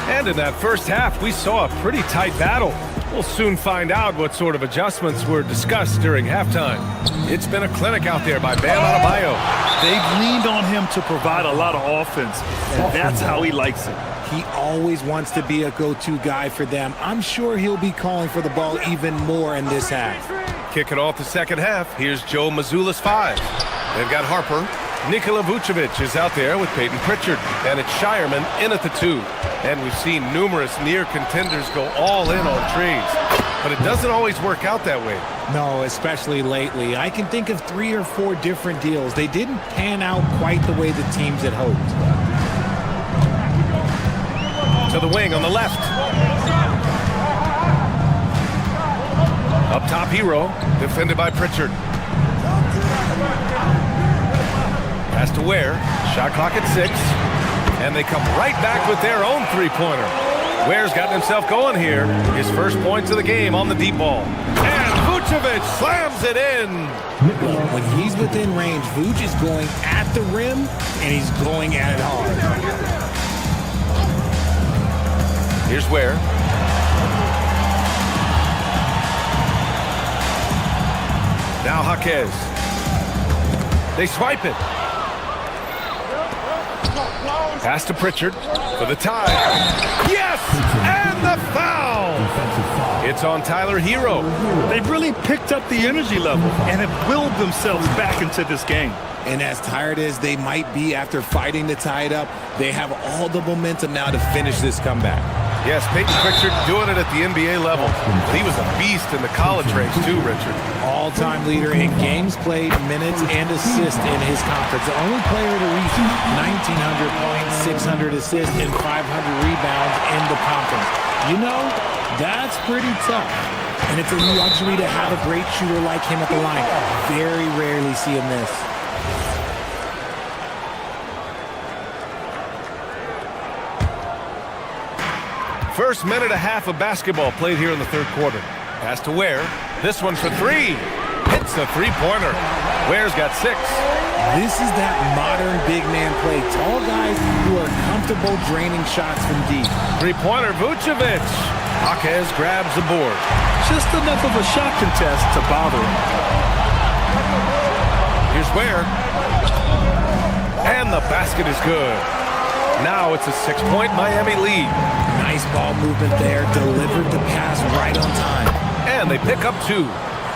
And in that first half, we saw a pretty tight battle. We'll soon find out what sort of adjustments were discussed during halftime. It's been a clinic out there by Bam Adebayo. They've leaned on him to provide a lot of offense, and that's how he likes it. He always wants to be a go-to guy for them. I'm sure he'll be calling for the ball even more in this half. Kicking off the second half, here's Joe Mazzulla's 5. They've got Harper. Nikola Vucevic is out there with Peyton Pritchard, and it's Shireman in at the 2. And we've seen numerous near contenders go all in on trades. But it doesn't always work out that way. No, especially lately. I can think of 3 or 4 different deals. They didn't pan out quite the way the teams had hoped. To the wing on the left. Up top, Hero, defended by Pritchard. Pass to Ware, shot clock at 6. And they come right back with their own 3-pointer. Ware's gotten himself going here. His first points of the game on the deep ball. And Vucevic slams it in. Look, when he's within range, Vuce is going at the rim, and he's going at it hard. Here's Ware. Now Jaquez. They swipe it. Pass to Pritchard for the tie. Yes! And the foul! It's on Tyler Hero. They've really picked up the energy level and have willed themselves back into this game. And as tired as they might be after fighting to tie it up, they have all the momentum now to finish this comeback. Yes, Peyton Pritchard doing it at the NBA level. He was a beast in the college ranks too, Richard. All-time leader in games played, minutes, and assists in his conference. The only player to reach 1,900 points, 600 assists, and 500 rebounds in the conference. You know, that's pretty tough. And it's a luxury to have a great shooter like him at the line. Very rarely see him miss. First minute and a half of basketball played here in the third quarter. Pass to Ware. This one for 3. hits the three-pointer. Ware's got 6. This is that modern big man play. Tall guys who are comfortable draining shots from deep. Three-pointer, Vucevic. Jaquez grabs the board. Just enough of a shot contest to bother him. Here's Ware. And the basket is good. Now it's a 6-point Miami lead. Nice ball movement there. Delivered the pass right on time. And they pick up 2.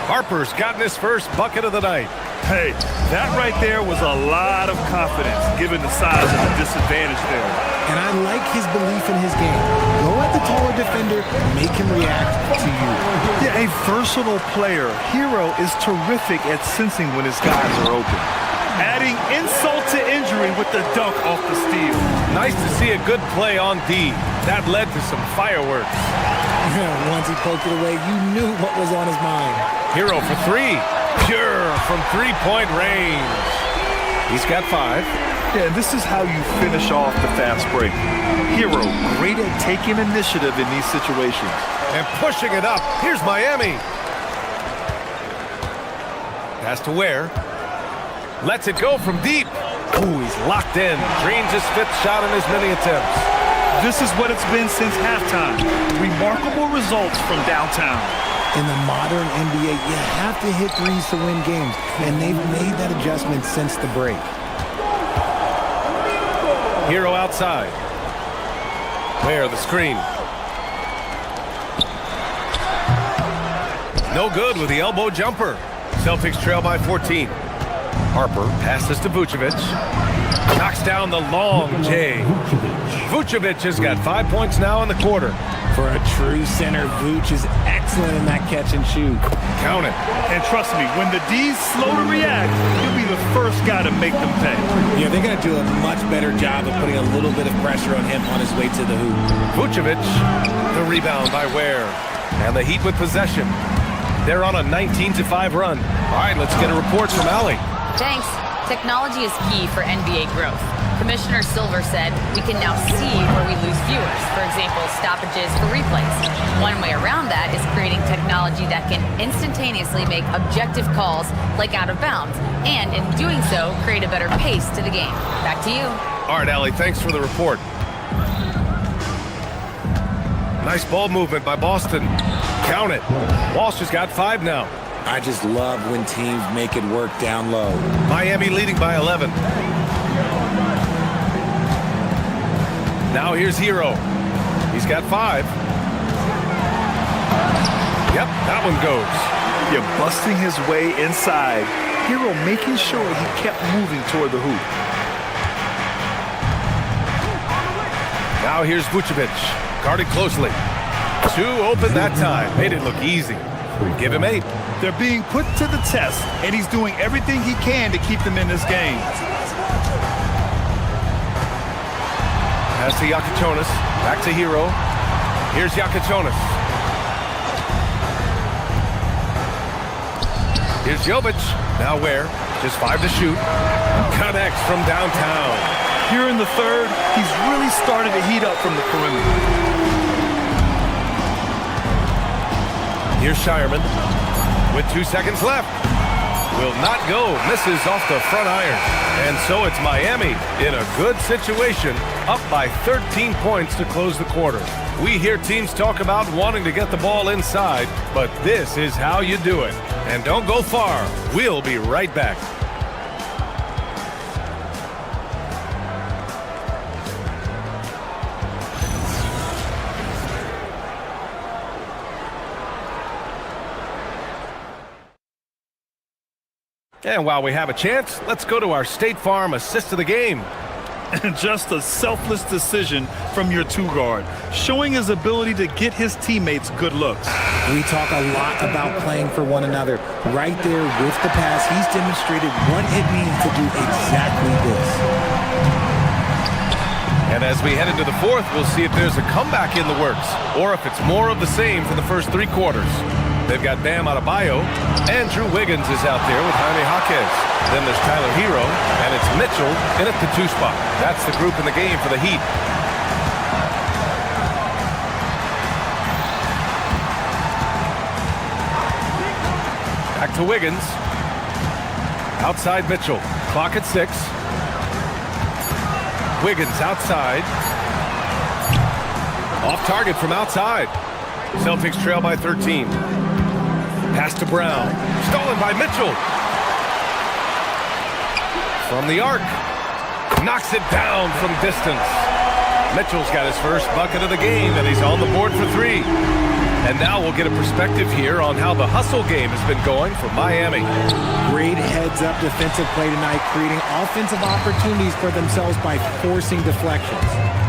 Harper's gotten his first bucket of the night. Hey, that right there was a lot of confidence, given the size of the disadvantage there. And I like his belief in his game. Go at the taller defender, make him react to you. Yeah, a versatile player. Hero is terrific at sensing when his guys are open. Adding insult to injury with the dunk off the steal. Nice to see a good play on D. That led to some fireworks. Once he poked it away, you knew what was on his mind. Hero for 3. Pure from three-point range. He's got 5. Yeah, and this is how you finish off the fast break. Hero, great at taking initiative in these situations. And pushing it up. Here's Miami. Pass to Ware. Lets it go from deep. Ooh, he's locked in. Drains his 5th shot in as many attempts. This is what it's been since halftime. Remarkable results from downtown. In the modern NBA, you have to hit threes to win games, and they've made that adjustment since the break. Hero outside. Ware the screen. No good with the elbow jumper. Celtics trail by 14. Harper passes to Vucevic. Knocks down the long J. Vucevic has got 5 points now in the quarter. For a true center, Vuce is excellent in that catch and shoot. Count it. And trust me, when the D's slow to react, you'll be the first guy to make them pay. Yeah, they're going to do a much better job of putting a little bit of pressure on him on his way to the hoop. Vucevic, the rebound by Ware. And the Heat with possession. They're on a 19-5 run. All right, let's get a report from Allie. Thanks. Technology is key for NBA growth. Commissioner Silver said we can now see where we lose viewers. For example, stoppages for replays. One way around that is creating technology that can instantaneously make objective calls like out of bounds, and in doing so, create a better pace to the game. Back to you. All right, Allie, thanks for the report. Nice ball movement by Boston. Count it. Walsh has got 5 now. I just love when teams make it work down low. Miami leading by 11. Now here's Hero. He's got 5. Yep, that one goes. You're busting his way inside. Hero making sure he kept moving toward the hoop. Now here's Vucevic. Guarded closely. 2 open that time. Made it look easy. Give him 8. They're being put to the test, and he's doing everything he can to keep them in this game. Pass to Yakichonis. Back to Hero. Here's Yakichonis. Here's Jovic. Now Ware. Just 5 to shoot. Connects from downtown. Here in the third, he's really started to heat up from the perimeter. Here's Shireman. With 2 seconds left. Will not go. Misses off the front iron. And so it's Miami in a good situation, up by 13 points to close the quarter. We hear teams talk about wanting to get the ball inside, but this is how you do it. And don't go far. We'll be right back. And while we have a chance, let's go to our State Farm assist of the game. And just a selfless decision from your 2-guard, showing his ability to get his teammates good looks. We talk a lot about playing for one another. Right there with the pass, he's demonstrated what it means to do exactly this. And as we head into the fourth, we'll see if there's a comeback in the works, or if it's more of the same for the first 3 quarters. They've got Bam Adebayo, and Drew Wiggins is out there with Jaime Jaquez. Then there's Tyler Hero, and it's Mitchell in at the 2 spot. That's the group in the game for the Heat. Back to Wiggins. Outside Mitchell. Clock at 6. Wiggins outside. Off target from outside. Celtics trail by 13. Pass to Brown. Stolen by Mitchell. From the arc. Knocks it down from distance. Mitchell's got his first bucket of the game, and he's on the board for 3. And now we'll get a perspective here on how the hustle game has been going for Miami. Great heads-up defensive play tonight, creating offensive opportunities for themselves by forcing deflections.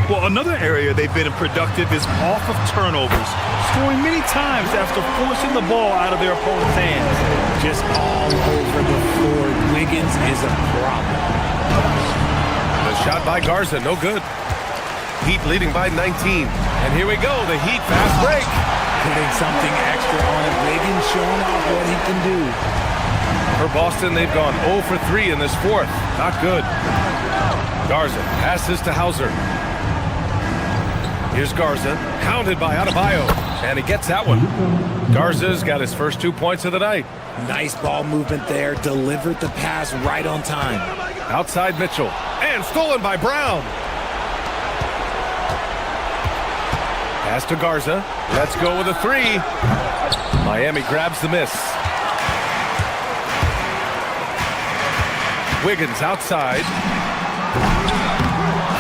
Well, another area they've been productive is off of turnovers, scoring many times after forcing the ball out of their opponent's hands. Just all over the floor. Wiggins is a problem. The shot by Garza, no good. Heat leading by 19. And here we go, the Heat fast break. Putting something extra on it. Wiggins showing off what he can do. For Boston, they've gone 0 for 3 in this fourth. Not good. Garza passes to Hauser. Here's Garza, hounded by Adebayo, and he gets that one. Garza's got his first 2 points of the night. Nice ball movement there. Delivered the pass right on time. Outside Mitchell, and stolen by Brown. Pass to Garza. Let's go with a 3. Miami grabs the miss. Wiggins outside.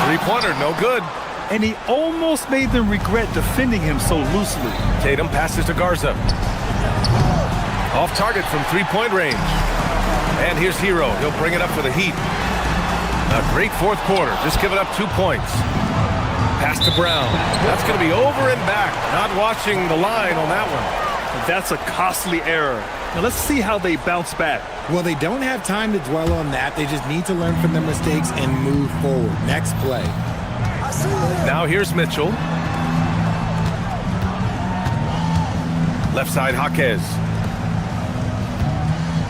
Three-pointer, no good. And he almost made them regret defending him so loosely. Tatum passes to Garza. Off target from three-point range. And here's Hero. He'll bring it up for the Heat. A great fourth quarter. Just giving up 2 points. Pass to Brown. That's going to be over and back. Not watching the line on that one. That's a costly error. Now let's see how they bounce back. Well, they don't have time to dwell on that. They just need to learn from their mistakes and move forward. Next play. Now here's Mitchell. Left side, Jaquez.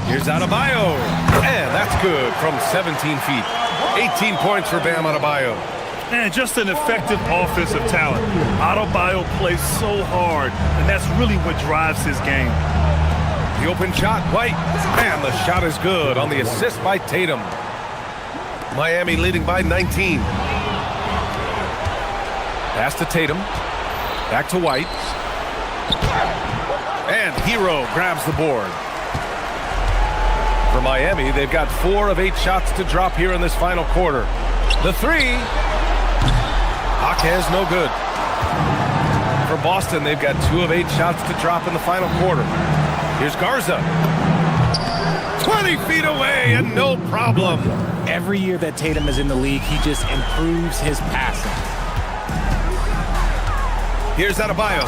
Here's Adebayo. And that's good from 17 feet. 18 points for Bam Adebayo. And just an effective offensive talent. Adebayo plays so hard, and that's really what drives his game. The open shot, White. And the shot is good on the assist by Tatum. Miami leading by 19. Pass to Tatum. Back to White. And Hero grabs the board. For Miami, they've got 4 of 8 shots to drop here in this final quarter. The 3. Jaquez, no good. For Boston, they've got 2 of 8 shots to drop in the final quarter. Here's Garza. 20 feet away and no problem. Every year that Tatum is in the league, he just improves his passing. Here's Adebayo.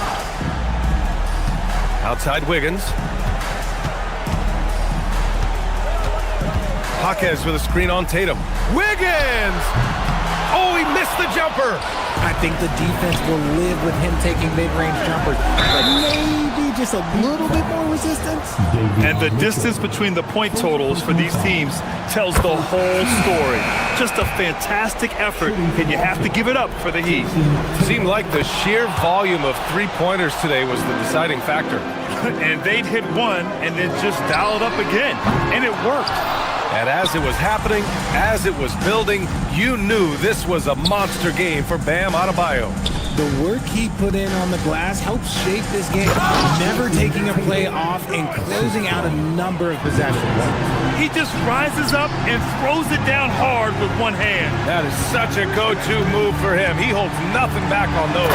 Outside Wiggins. Jaquez with a screen on Tatum. Wiggins! Oh, he missed the jumper. I think the defense will live with him taking mid-range jumpers, but maybe just a little bit more resistance. And the distance between the point totals for these teams tells the whole story. Just a fantastic effort, and you have to give it up for the Heat. Seemed like the sheer volume of three-pointers today was the deciding factor. And they'd hit one and then just dial it up again, and it worked. And as it was happening, as it was building, you knew this was a monster game for Bam Adebayo. The work he put in on the glass helped shape this game, never taking a play off and closing out a number of possessions. He just rises up and throws it down hard with one hand. That is such a go-to move for him. He holds nothing back on those.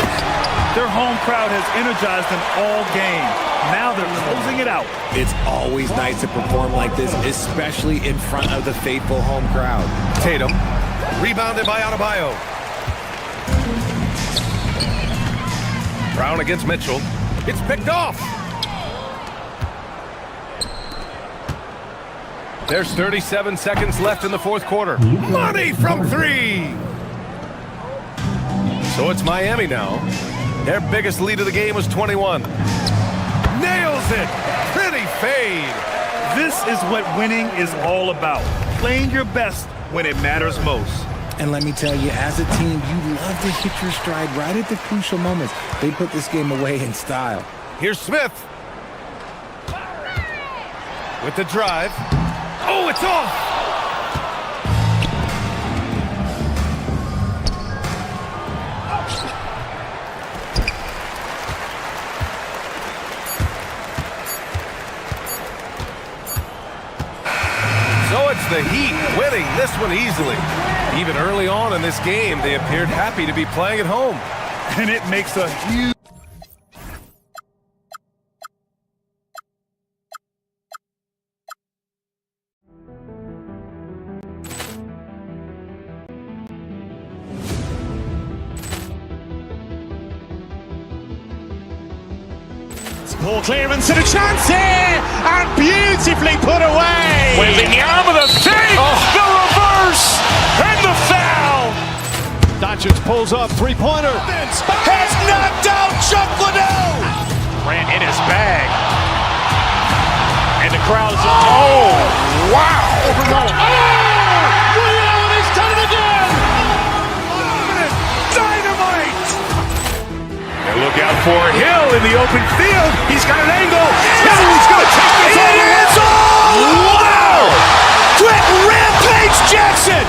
Their home crowd has energized them all game. Now they're closing it out. It's always nice to perform like this, especially in front of the faithful home crowd. Tatum, rebounded by Adebayo. Brown against Mitchell. It's picked off. There's 37 seconds left in the fourth quarter. Money from 3. So it's Miami now. Their biggest lead of the game was 21. Nails it. Pretty fade. This is what winning is all about. Playing your best when it matters most. And let me tell you, as a team, you love to hit your stride right at the crucial moments. They put this game away in style. Here's Smith. with the drive. Oh, it's off! So it's the Heat winning this one easily. Even early on in this game, they appeared happy to be playing at home. And it makes a huge... Ball clearance and a chance here, and beautifully put away. Waving the arm of the fake, the reverse, and the foul. Doncic pulls up, three-pointer. Has knocked out Chuck Liddell. Ran in his bag. And the crowd's, oh, wow. He's done it again. Dynamite. And look out for Hill in the open field. He's got an angle. He's going to take this all the way. Wow. Quick Rampage Jackson.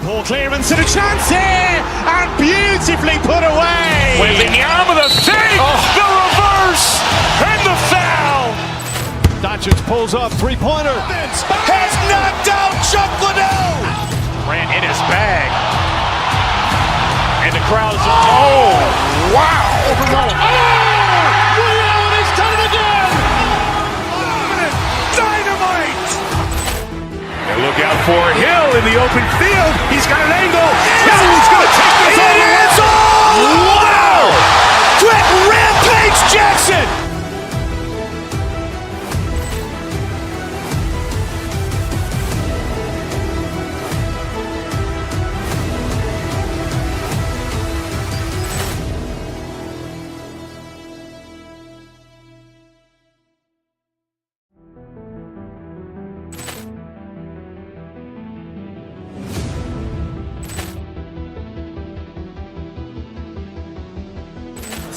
Ball clearance and a chance here, and beautifully put away. Waving the arm of the fake, the reverse, and the foul. Doncic pulls up, three-pointer. Has knocked out Chuck Liddell. Ran in his bag. And the crowd's, oh, wow. He's done it again. Dynamite. And look out for Hill in the open field. He's got an angle. He's going to take this all the way. Wow. Quick Rampage Jackson.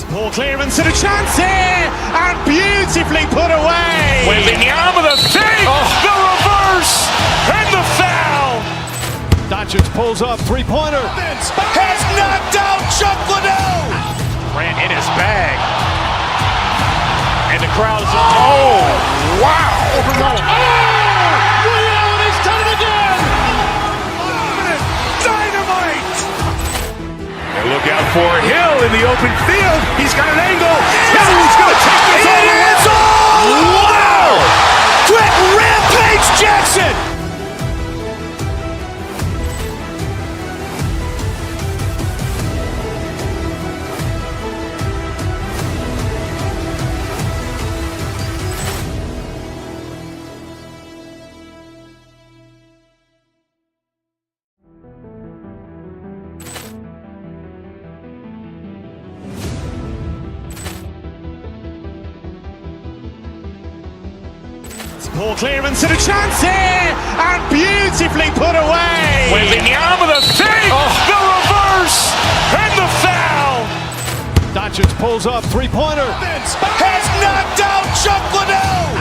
Ball clearance and a chance here, and beautifully put away. Waving the arm of the fake, the reverse, and the foul. Doncic pulls up, three-pointer. Has knocked out Chuck Liddell. Ran in his bag. And the crowd's, oh, wow. He's done it again. Dynamite. And look out for Hill in the open field. He's got an angle. He's going to take this all the way. Wow. Quick Rampage Jackson. Ball clearance and a chance here, and beautifully put away. Waving the arm of the fake, the reverse, and the foul. Doncic pulls up, three-pointer. Has knocked out Chuck Liddell.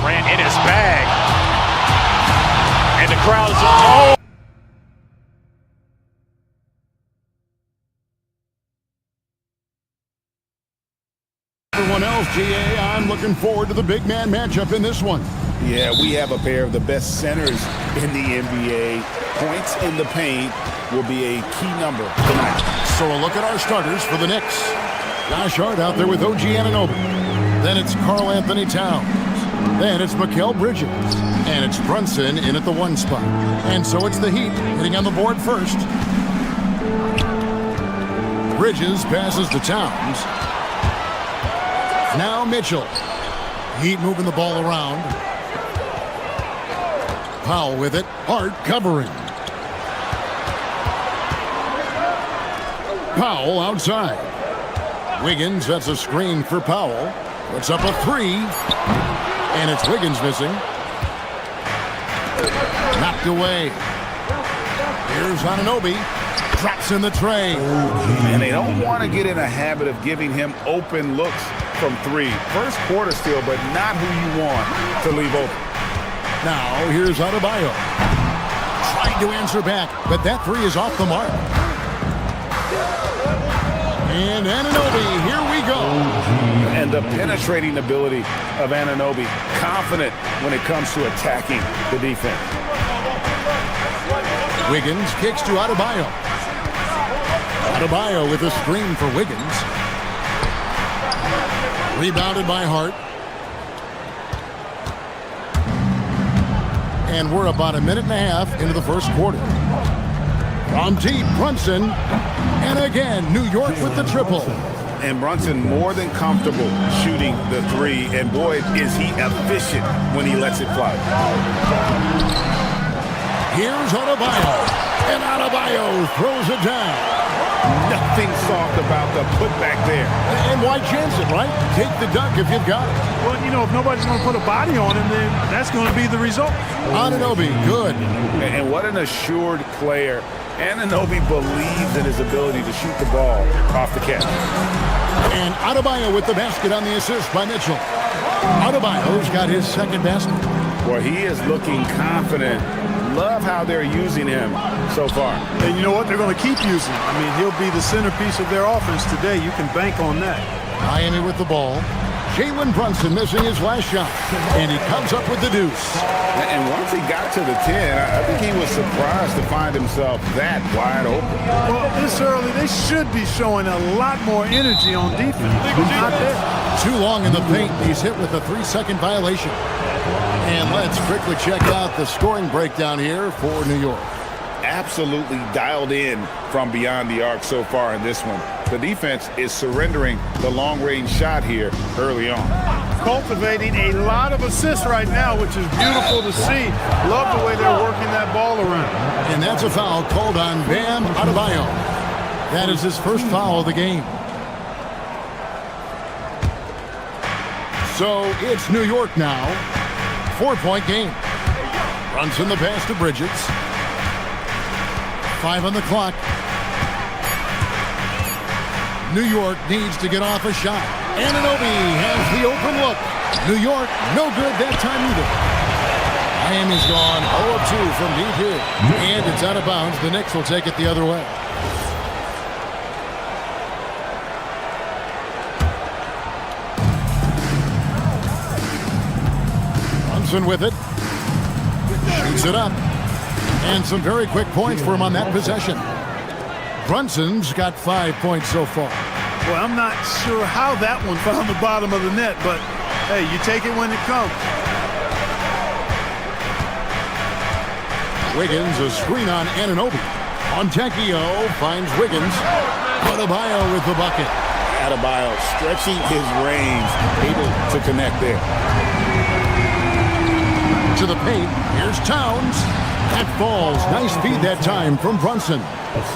Ran in his bag. And the crowd's, oh. Everyone else, GA, I'm looking forward to the big man matchup in this one. Yeah, we have a pair of the best centers in the NBA. Points in the paint will be a key number tonight. So a look at our starters for the Knicks. Josh Hart out there with OG Anunoby. Then it's Karl Anthony Towns. Then it's Mikal Bridges. And it's Brunson in at the one spot. And so it's the Heat hitting on the board first. Bridges passes to Towns. Now Mitchell. Heat moving the ball around. Powell with it. Hart covering. Powell outside. Wiggins, that's a screen for Powell. Puts up a three. And it's Wiggins missing. Knocked away. Here's Anunoby. Drops in the tray. And they don't want to get in a habit of giving him open looks from three. First quarter still, but not who you want to leave open. Now, here's Adebayo. Trying to answer back, but that three is off the mark. And Anunoby, here we go. And the penetrating ability of Anunoby, confident when it comes to attacking the defense. Wiggins kicks to Adebayo. Adebayo with a screen for Wiggins. Rebounded by Hart. And we're about a minute and a half into the first quarter. From deep, Brunson. And again, New York with the triple. And Brunson more than comfortable shooting the three. And boy, is he efficient when he lets it fly. Here's Adebayo. And Adebayo throws it down. Nothing soft about the putback there. And why chance it, right? Take the dunk if you've got it. Well, you know, if nobody's going to put a body on him, then that's going to be the result. Anunoby, good. And what an assured player. Anunoby believes in his ability to shoot the ball off the catch. And Adebayo with the basket on the assist by Mitchell. Adebayo's got his second basket. Well, he is looking confident. Love how they're using him so far. And you know what? They're going to keep using him. I mean, he'll be the centerpiece of their offense today. You can bank on that. Miami with the ball. Jalen Brunson missing his last shot. And he comes up with the deuce. And once he got to the 10, I think he was surprised to find himself that wide open. Well, this early, they should be showing a lot more energy on defense. Not there. Too long in the paint. He's hit with a 3-second violation. And let's quickly check out the scoring breakdown here for New York. Absolutely dialed in from beyond the arc so far in this one. The defense is surrendering the long-range shot here early on. Cultivating a lot of assists right now, which is beautiful to see. Love the way they're working that ball around. And that's a foul called on Bam Adebayo. That is his first foul of the game. So it's New York now. 4-point game. Brunson the pass to Bridges. 5 on the clock. New York needs to get off a shot. Anunoby has the open look. New York, no good that time either. Miami's gone 0 of 2 from deep here. And it's out of bounds. The Knicks will take it the other way. Brunson with it. Shoots it up. And some very quick points for him on that possession. Brunson's got 5 points so far. Well, I'm not sure how that one found the bottom of the net, but hey, you take it when it comes. Wiggins, a screen on Anunoby. Montecchio finds Wiggins. Adebayo with the bucket. Adebayo stretching his range, able to connect there. To the paint, here's Towns. That falls. Nice feed that time from Brunson.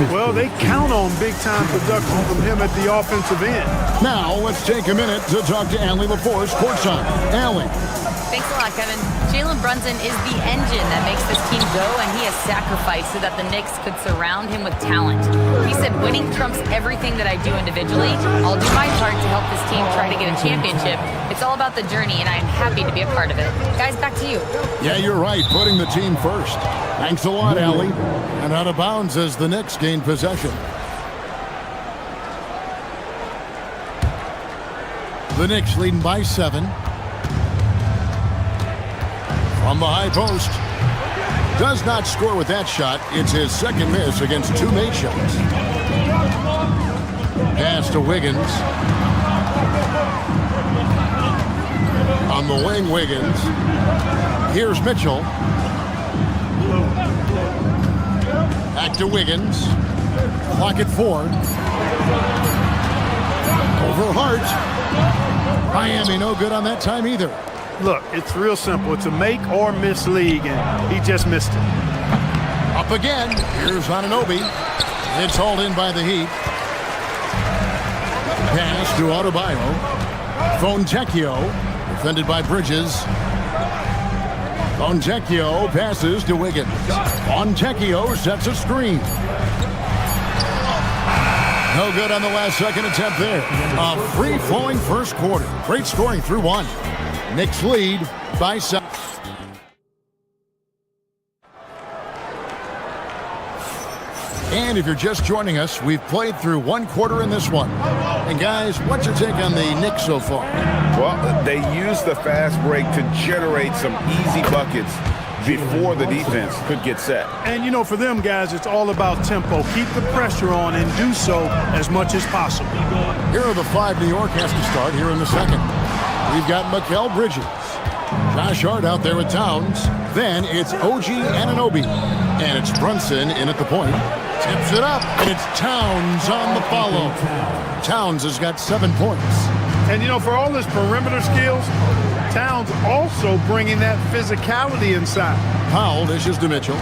Well, they count on big-time production from him at the offensive end. Now, let's take a minute to talk to Allie LaForce courtside. Allie. Thanks a lot, Kevin. Jalen Brunson is the engine that makes this team go, and he has sacrificed so that the Knicks could surround him with talent. He said, winning trumps everything that I do individually. I'll do my part to help this team try to get a championship. It's all about the journey, and I'm happy to be a part of it. Guys, back to you. Yeah, you're right. Putting the team first. Thanks a lot, Allie. And out of bounds as the Knicks gain possession. The Knicks leading by 7. From the high post. Does not score with that shot. It's his second miss against 2 made shots. Pass to Wiggins. On the wing, Wiggins. Here's Mitchell. Back to Wiggins. Clock at 4. Over Hart. Miami no good on that time either. Look, it's real simple. It's a make or miss league, and he just missed it. Up again. Here's Anunoby. It's hauled in by the Heat. Pass to Adebayo. Fontecchio, defended by Bridges. Fontecchio passes to Wiggins. Fontecchio sets a screen. No good on the last second attempt there. A free-flowing first quarter. Great scoring through one. Knicks lead by 7. And if you're just joining us, we've played through one quarter in this one. And guys, what's your take on the Knicks so far? Well, they used the fast break to generate some easy buckets before the defense could get set. And, you know, for them guys, it's all about tempo. Keep the pressure on and do so as much as possible. Here are the 5 New York has to start here in the second. We've got Mikal Bridges. Josh Hart out there with Towns. Then it's OG Anunoby. And it's Brunson in at the point. Tips it up, and it's Towns on the follow. Towns has got 7 points. And, you know, for all his perimeter skills, Towns also bringing that physicality inside. Powell dishes to Mitchell.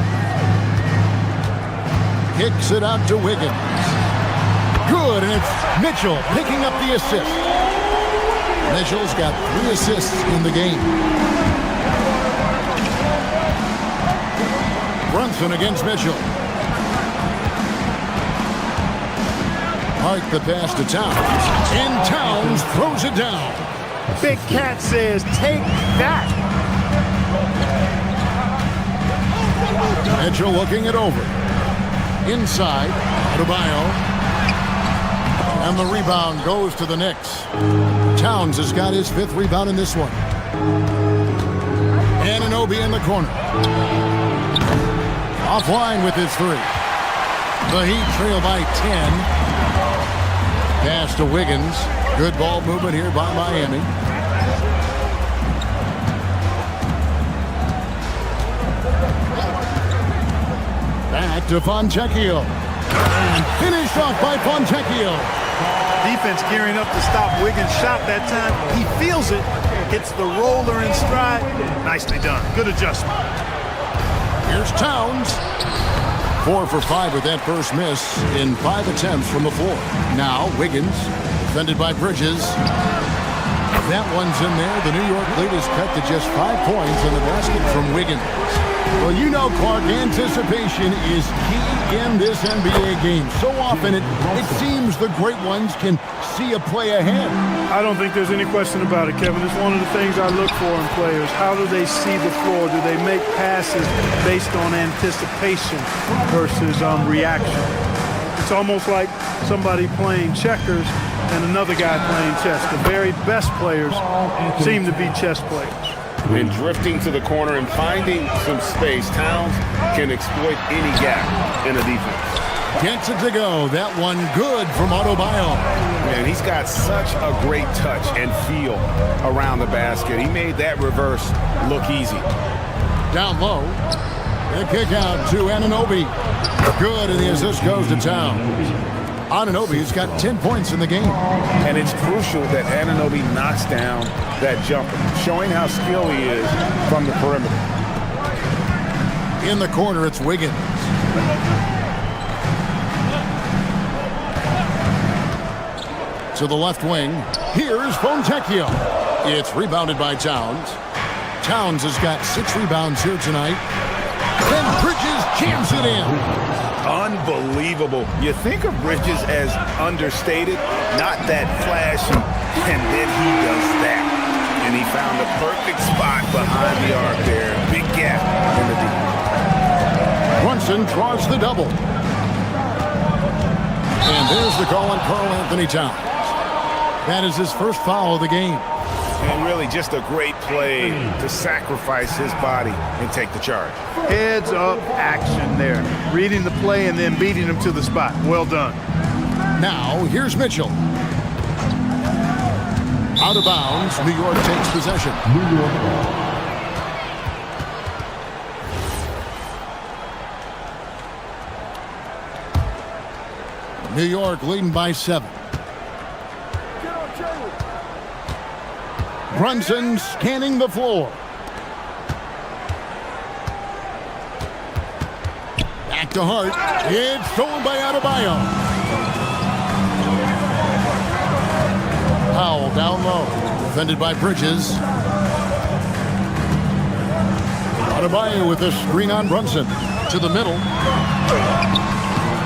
Kicks it out to Wiggins. Good, and it's Mitchell picking up the assist. Mitchell's got 3 assists in the game. Brunson against Mitchell. Hart the pass to Towns. And Towns throws it down. Big Cat says, take that. Mitchell looking it over. Inside, Adebayo. And the rebound goes to the Knicks. Towns has got his 5th rebound in this one. Anunoby in the corner. Offline with his 3. The Heat trail by 10. Pass to Wiggins. Good ball movement here by Miami. Back to Fontecchio. And finished off by Fontecchio. Defense gearing up to stop Wiggins' shot that time. He feels it. Hits the roller in stride. Nicely done. Good adjustment. Here's Towns. 4 for 5 with that first miss in 5 attempts from the floor. Now Wiggins, defended by Bridges. That one's in there. The New York lead is cut to just 5 points in the basket from Wiggins. Well, you know, Clark, anticipation is key in this NBA game. So often it seems the great ones can see a play ahead. I don't think there's any question about it, Kevin. It's one of the things I look for in players. How do they see the floor? Do they make passes based on anticipation versus reaction? It's almost like somebody playing checkers and another guy playing chess. The very best players seem to be chess players. And drifting to the corner and finding some space, Towns can exploit any gap in a defense. Gets it to go. That one good from Adebayo. Man, he's got such a great touch and feel around the basket. He made that reverse look easy. Down low. The kick out to Anunoby. Good, and the assist goes to Towns. Anunoby's got 10 points in the game. And it's crucial that Anunoby knocks down that jumper, showing how skilled he is from the perimeter. In the corner, it's Wiggins. To the left wing, here's Fontecchio. It's rebounded by Towns. Towns has got 6 rebounds here tonight. Then Bridges jams it in. Unbelievable. You think of Bridges as understated, not that flashy, and then he does that. And he found the perfect spot behind the arc there. Big gap in the defense. Brunson draws the double. And there's the call on Karl Anthony Towns. That is his first foul of the game. And really just a great play to sacrifice his body and take the charge. Heads up action there. Reading the play and then beating him to the spot. Well done. Now, here's Mitchell. Out of bounds, New York takes possession. New York. New York leading by 7. Brunson scanning the floor. Back to Hart. It's stolen by Adebayo. Powell down low. Defended by Bridges. Adebayo with the screen on Brunson. To the middle.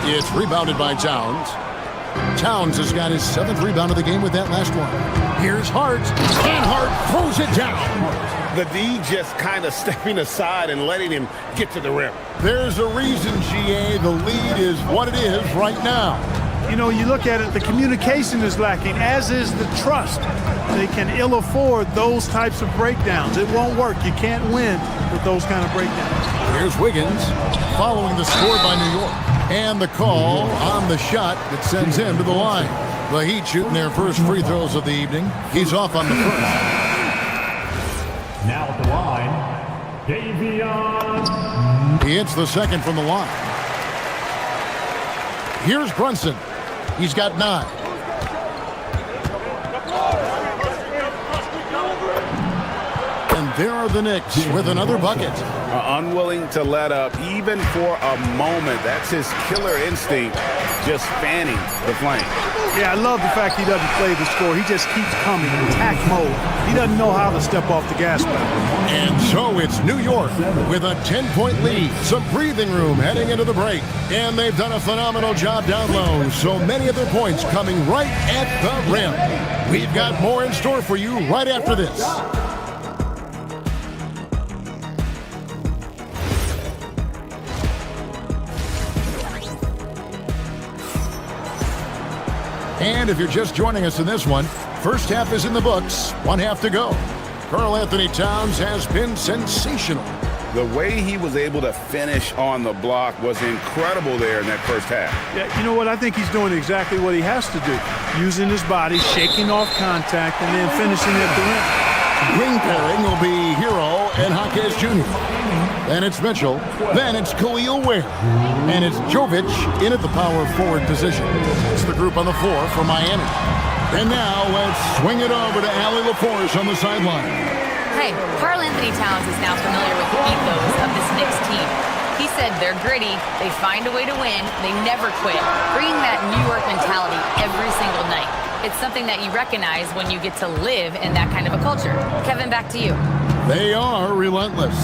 It's rebounded by Towns. Towns has got his 7th rebound of the game with that last one. Here's Hart. And Hart throws it down. The D just kind of stepping aside and letting him get to the rim. There's a reason, GA. The lead is what it is right now. You know, you look at it, the communication is lacking, as is the trust. They can ill afford those types of breakdowns. It won't work. You can't win with those kind of breakdowns. Here's Wiggins following the score by New York. And the call on the shot that sends him to the line. The Heat shooting their first free throws of the evening. He's off on the first. Now at the line, Davion. He hits the second from the line. Here's Brunson. He's got 9. And there are the Knicks with another bucket. Unwilling to let up even for a moment. That's his killer instinct, just fanning the flame. Yeah, I love the fact he doesn't play the score. He just keeps coming, attack mode. He doesn't know how to step off the gas pedal. And so it's New York with a 10-point lead. Some breathing room heading into the break. And they've done a phenomenal job down low. So many of their points coming right at the rim. We've got more in store for you right after this. And if you're just joining us in this one, first half is in the books, 1 half to go. Karl Anthony Towns has been sensational. The way he was able to finish on the block was incredible there in that first half. Yeah, you know what? I think he's doing exactly what he has to do. Using his body, shaking off contact, and then finishing at the rim. Wing pairing will be Hero and Jaquez Jr. Then it's Mitchell. Then it's Khalil Ware. And it's Jovic in at the power forward position. It's the group on the floor for Miami. And now let's swing it over to Allie LaForce on the sideline. Hey, Karl Anthony Towns is now familiar with the ethos of this Knicks team. He said they're gritty, they find a way to win, they never quit, bringing that New York mentality every single night. It's something that you recognize when you get to live in that kind of a culture. Kevin, back to you. They are relentless.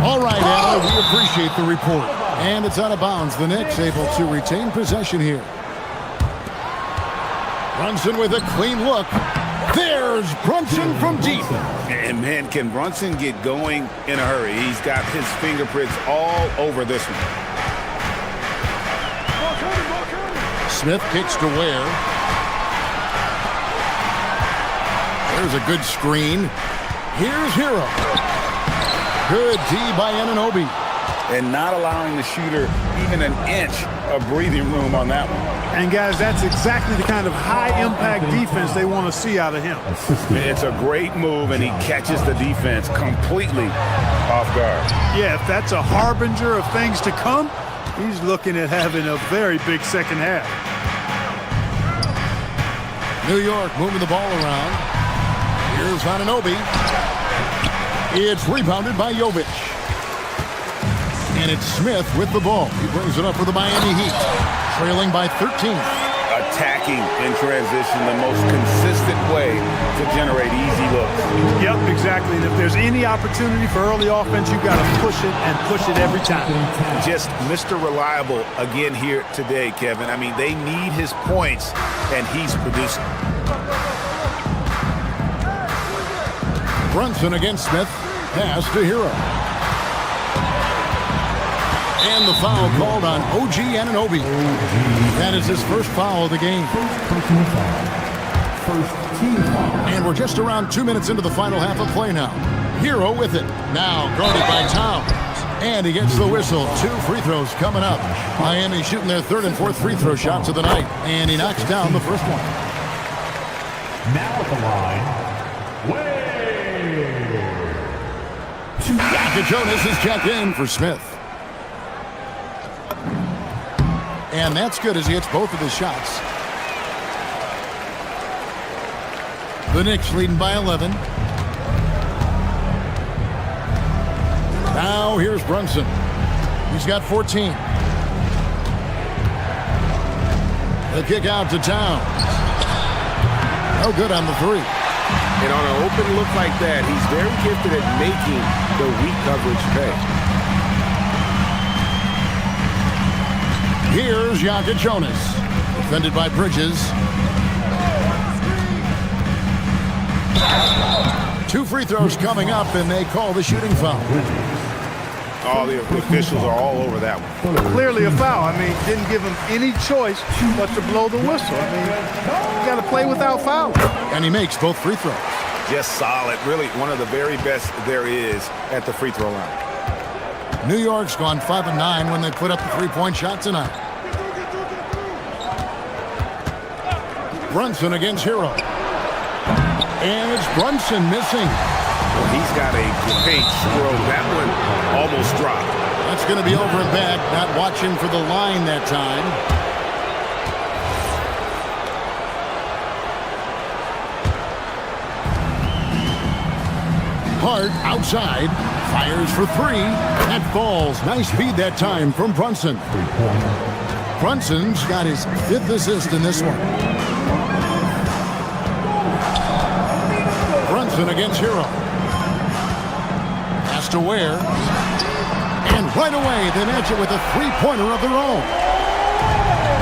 All right, Allie, we appreciate the report. And it's out of bounds. The Knicks able to retain possession here. Brunson with a clean look. There's Brunson from deep. And man, can Brunson get going in a hurry? He's got his fingerprints all over this one. Smith kicks to Ware. There's a good screen. Here's Hero. Good D by Anunoby. And not allowing the shooter even an inch of breathing room on that one. And guys, that's exactly the kind of high-impact defense they want to see out of him. It's a great move, and he catches the defense completely off guard. Yeah, if that's a harbinger of things to come, he's looking at having a very big second half. New York moving the ball around. Here's Anunoby. It's rebounded by Jovic. And it's Smith with the ball. He brings it up for the Miami Heat. Trailing by 13. Attacking in transition, the most consistent way to generate easy looks. Yep, exactly. And if there's any opportunity for early offense, you've got to push it and push it every time. Just Mr. Reliable again here today, Kevin. I mean, they need his points, and he's producing. Brunson against Smith. Pass to Hero. And the foul called on OG Anunoby. That is his first foul of the game. And we're just around 2 minutes into the final half of play now. Hero with it. Now guarded by Towns. And he gets the whistle. 2 free throws coming up. Miami shooting their 3rd and 4th free throw shots of the night. And he knocks down the first one. Now at the line, Dr. Jonas is checked in for Smith. And that's good as he hits both of his shots. The Knicks leading by 11. Now here's Brunson. He's got 14. The kick out to Towns. No good on the three. And on an open look like that, he's very gifted at making the weak coverage pay. Here's Jonas. Defended by Bridges. 2 free throws coming up, and they call the shooting foul. All the officials are all over that one. Clearly a foul. I mean, didn't give him any choice but to blow the whistle. I mean, you got to play without foul. And he makes both free throws. Just solid. Really one of the very best there is at the free throw line. New York's gone 5 of 9 when they put up the three-point shot tonight. Brunson against Hero. And it's Brunson missing. Well, he's got a great stroke. That one almost dropped. That's going to be over and back. Not watching for the line that time. Hart outside. Fires for 3. That falls. Nice feed that time from Brunson. Brunson's got his 5th assist in this one. Brunson against Hero. Pass to Ware. And right away, they match it with a three-pointer of their own.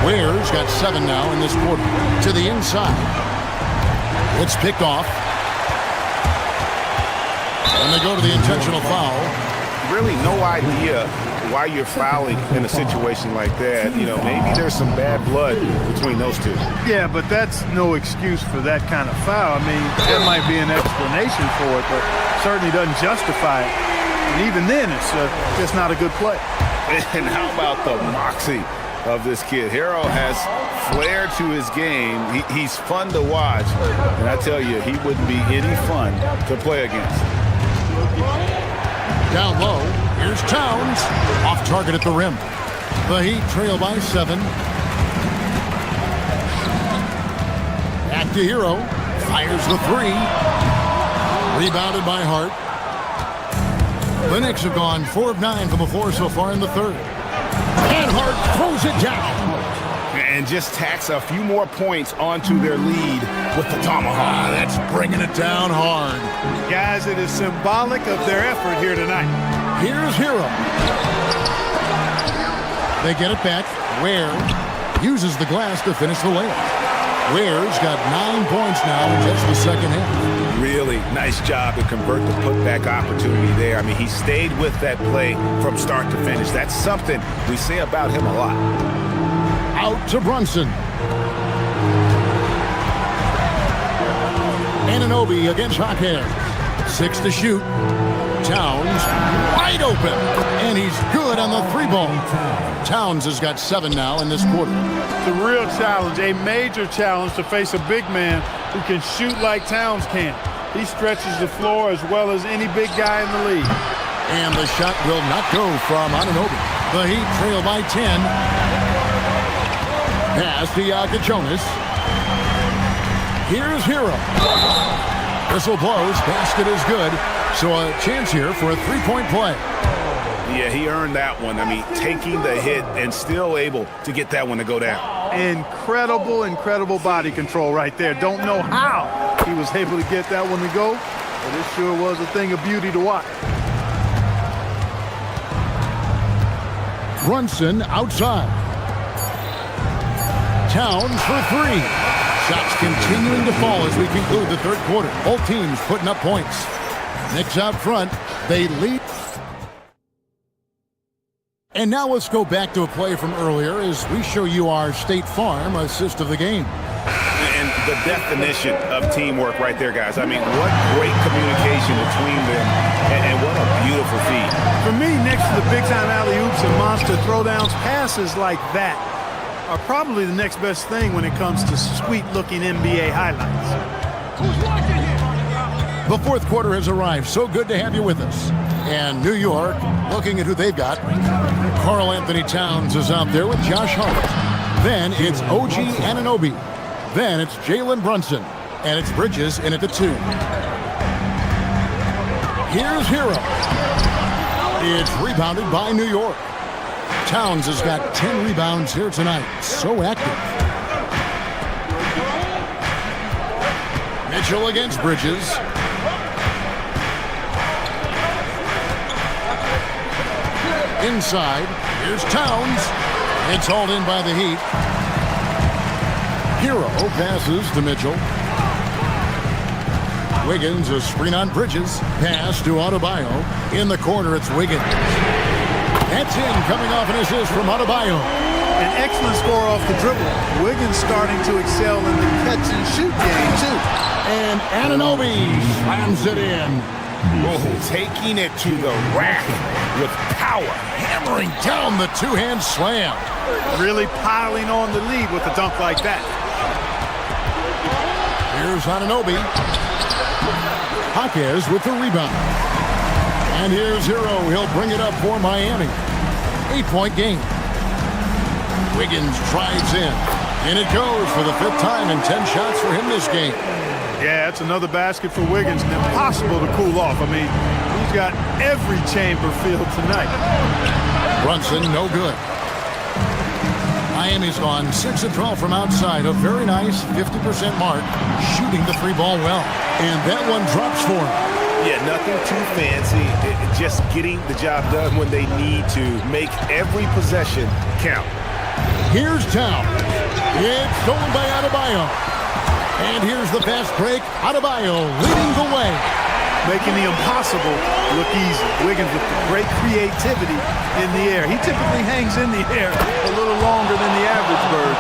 Ware's got 7 now in this quarter. To the inside. It's picked off. And they go to the intentional foul. Really no idea why you're fouling in a situation like that. You know, maybe there's some bad blood between those two. Yeah, but that's no excuse for that kind of foul. I mean, there might be an explanation for it, but certainly doesn't justify it. And even then, it's just not a good play. And how about the moxie of this kid? Hero has flair to his game. He's fun to watch. And I tell you, he wouldn't be any fun to play against. Down low, here's Towns. Off target at the rim. The Heat trail by 7. Back to Hero. Fires the 3. Rebounded by Hart. The Knicks have gone 4 of 9 from the floor so far in the third. And Hart throws it down. And just tacks a few more points onto their lead with the tomahawk. That's bringing it down hard. Guys, it is symbolic of their effort here tonight. Here's Hero. They get it back. Ware uses the glass to finish the layup. Ware's got 9 points now in just the second half. Really nice job to convert the putback opportunity there. I mean, he stayed with that play from start to finish. That's something we say about him a lot. Out to Brunson. Anunoby against Hackett. 6 to shoot. Towns wide open. And he's good on the 3-ball. Towns has got 7 now in this quarter. It's a real challenge, a major challenge to face a big man who can shoot like Towns can. He stretches the floor as well as any big guy in the league. And the shot will not go from Anunoby. The Heat trail by 10. Pass to Jonas. Here's Hero. Whistle blows. Basket is good. So a chance here for a 3-point play. Yeah, he earned that one. I mean, taking the hit and still able to get that one to go down. Incredible body control right there. Don't know how he was able to get that one to go, but it sure was a thing of beauty to watch. Brunson outside. Towns for 3. Shots continuing to fall as we conclude the third quarter. Both teams putting up points. Knicks out front. They lead. And now let's go back to a play from earlier as we show you our State Farm assist of the game. And the definition of teamwork right there, guys. I mean, what great communication between them, and what a beautiful feed. For me, next to the big-time alley-oops and monster throwdowns, passes like that are probably the next best thing when it comes to sweet-looking NBA highlights. The fourth quarter has arrived. So good to have you with us. And New York, looking at who they've got. Karl Anthony Towns is out there with Josh Hart. Then it's OG Anunoby. Then it's Jalen Brunson. And it's Bridges in at the 2. Here's Hero. It's rebounded by New York. Towns has got 10 rebounds here tonight. So active. Mitchell against Bridges. Inside, here's Towns. It's hauled in by the Heat. Hero passes to Mitchell. Wiggins, a screen on Bridges. Pass to Adebayo. In the corner, it's Wiggins. That's in, coming off an assist from Adebayo. An excellent score off the dribble. Wiggins starting to excel in the catch-and-shoot game, too. And Anunoby slams it in. Taking it to the rack with power. Hammering down the two-hand slam. Really piling on the lead with a dunk like that. Here's Anunoby. Jaquez with the rebound. And here's Hero. He'll bring it up for Miami. 8-point game. Wiggins drives in. And it goes for the 5th time and 10 shots for him this game. Yeah, it's another basket for Wiggins and impossible to cool off. I mean, he's got every chamber filled tonight. Brunson, no good. Miami's gone 6 of 12 from outside. A very nice 50% mark. Shooting the free ball well. And that one drops for him. Yeah, nothing too fancy. Just getting the job done when they need to. Make every possession count. Here's Towns. It's stolen by Adebayo. And here's the fast break. Adebayo leading the way. Making the impossible look easy. Wiggins with great creativity in the air. He typically hangs in the air a little longer than the average bird.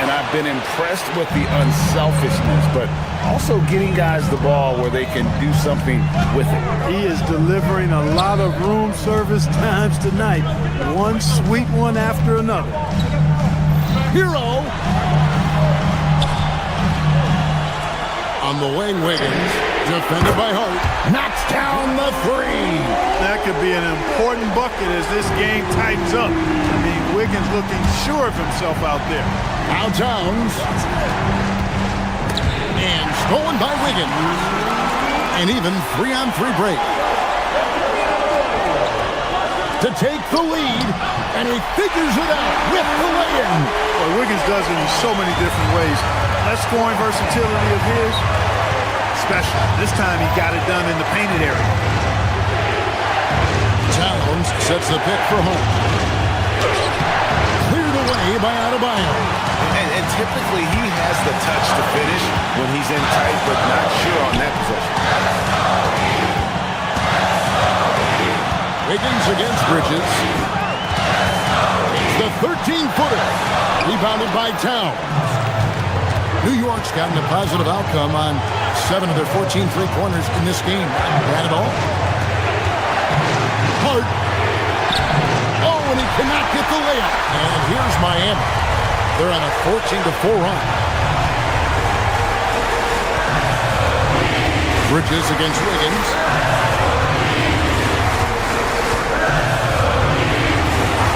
And I've been impressed with the unselfishness, but also getting guys the ball where they can do something with it. He is delivering a lot of room service times tonight. One sweet one after another. Hero. On the wing, Wiggins. Defended by Hart. Knocks down the 3. That could be an important bucket as this game tightens up. I mean, Wiggins looking sure of himself out there. Now Towns. And stolen by Wiggins. An even 3-on-3 break. To take the lead. And he figures it out with the lay-in. Well, Wiggins does it in so many different ways. That scoring versatility of his, special. This time he got it done in the painted area. Towns sets the pick for home. Cleared away by Adebayo. And typically he has the touch to finish when he's in tight, but not sure on that possession. Wiggins against Bridges. The 13-footer. Rebounded by Towns. New York's gotten a positive outcome on 7 of their 14 three-pointers in this game. Ran it all. Hart. Oh, and he cannot get the layup. And here's Miami. They're on a 14-4 run. Bridges against Wiggins.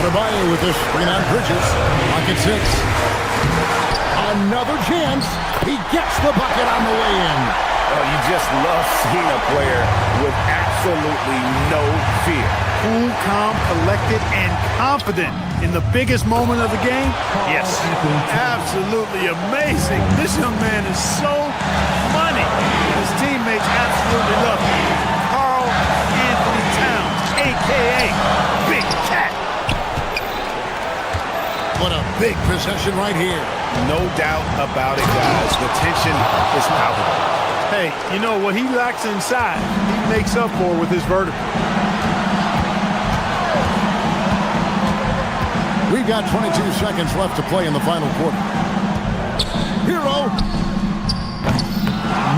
Adebayo with this screen on Bridges. Pocket 6. Another chance. He gets the bucket on the way in. Oh, you just love seeing a player with absolutely no fear. Cool, calm, collected, and confident in the biggest moment of the game. Yes, absolutely amazing. This young man is so money. His teammates absolutely love him. Karl Anthony Towns, a.k.a. Big Cat. What a big possession right here. No doubt about it, guys. The tension is palpable. Hey, you know what he lacks inside, he makes up for with his vertical. We've got 22 seconds left to play in the final quarter. Hero.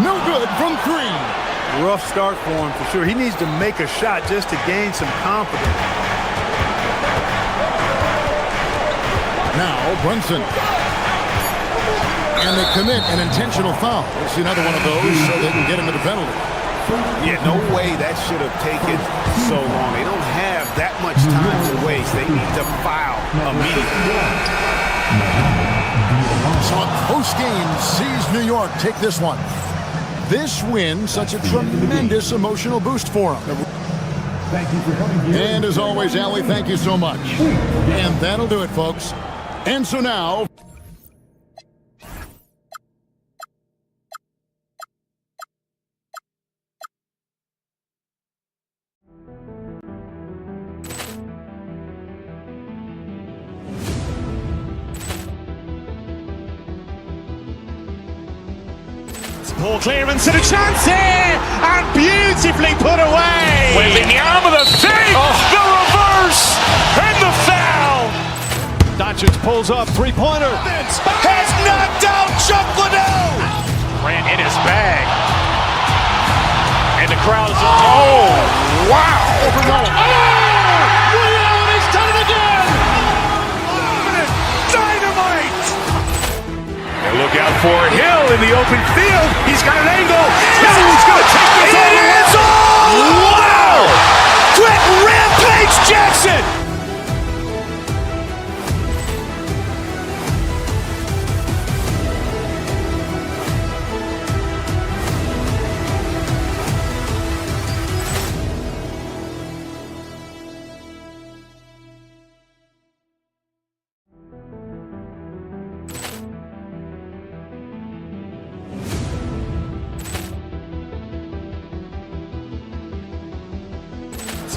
No good from 3. Rough start for him for sure. He needs to make a shot just to gain some confidence. Now Brunson. And they commit an intentional foul. We'll see another one of those so they can get into the penalty. Yeah, no way that should have taken so long. They don't have that much time to waste. They need to foul immediately. So a close game sees New York take this one. This win, such a tremendous emotional boost for them. Thank you for coming here. And as always, Allie, thank you so much. And that'll do it, folks. And so now... Ball clearance and a chance here, and beautifully put away. Wembanyama the fake, the reverse, and the foul. Doncic pulls up, three-pointer. Has knocked out Chuck Liddell. Ran in his bag. And the crowd is, oh, wow. He's done it again. Dynamite. And look out for Hill in the open field. He's got an angle. Hill's going to take this all the way. Wow! Quick Rampage Jackson.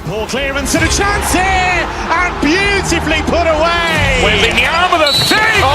Ball clearance and a chance here, and beautifully put away. Wembanyama the fake.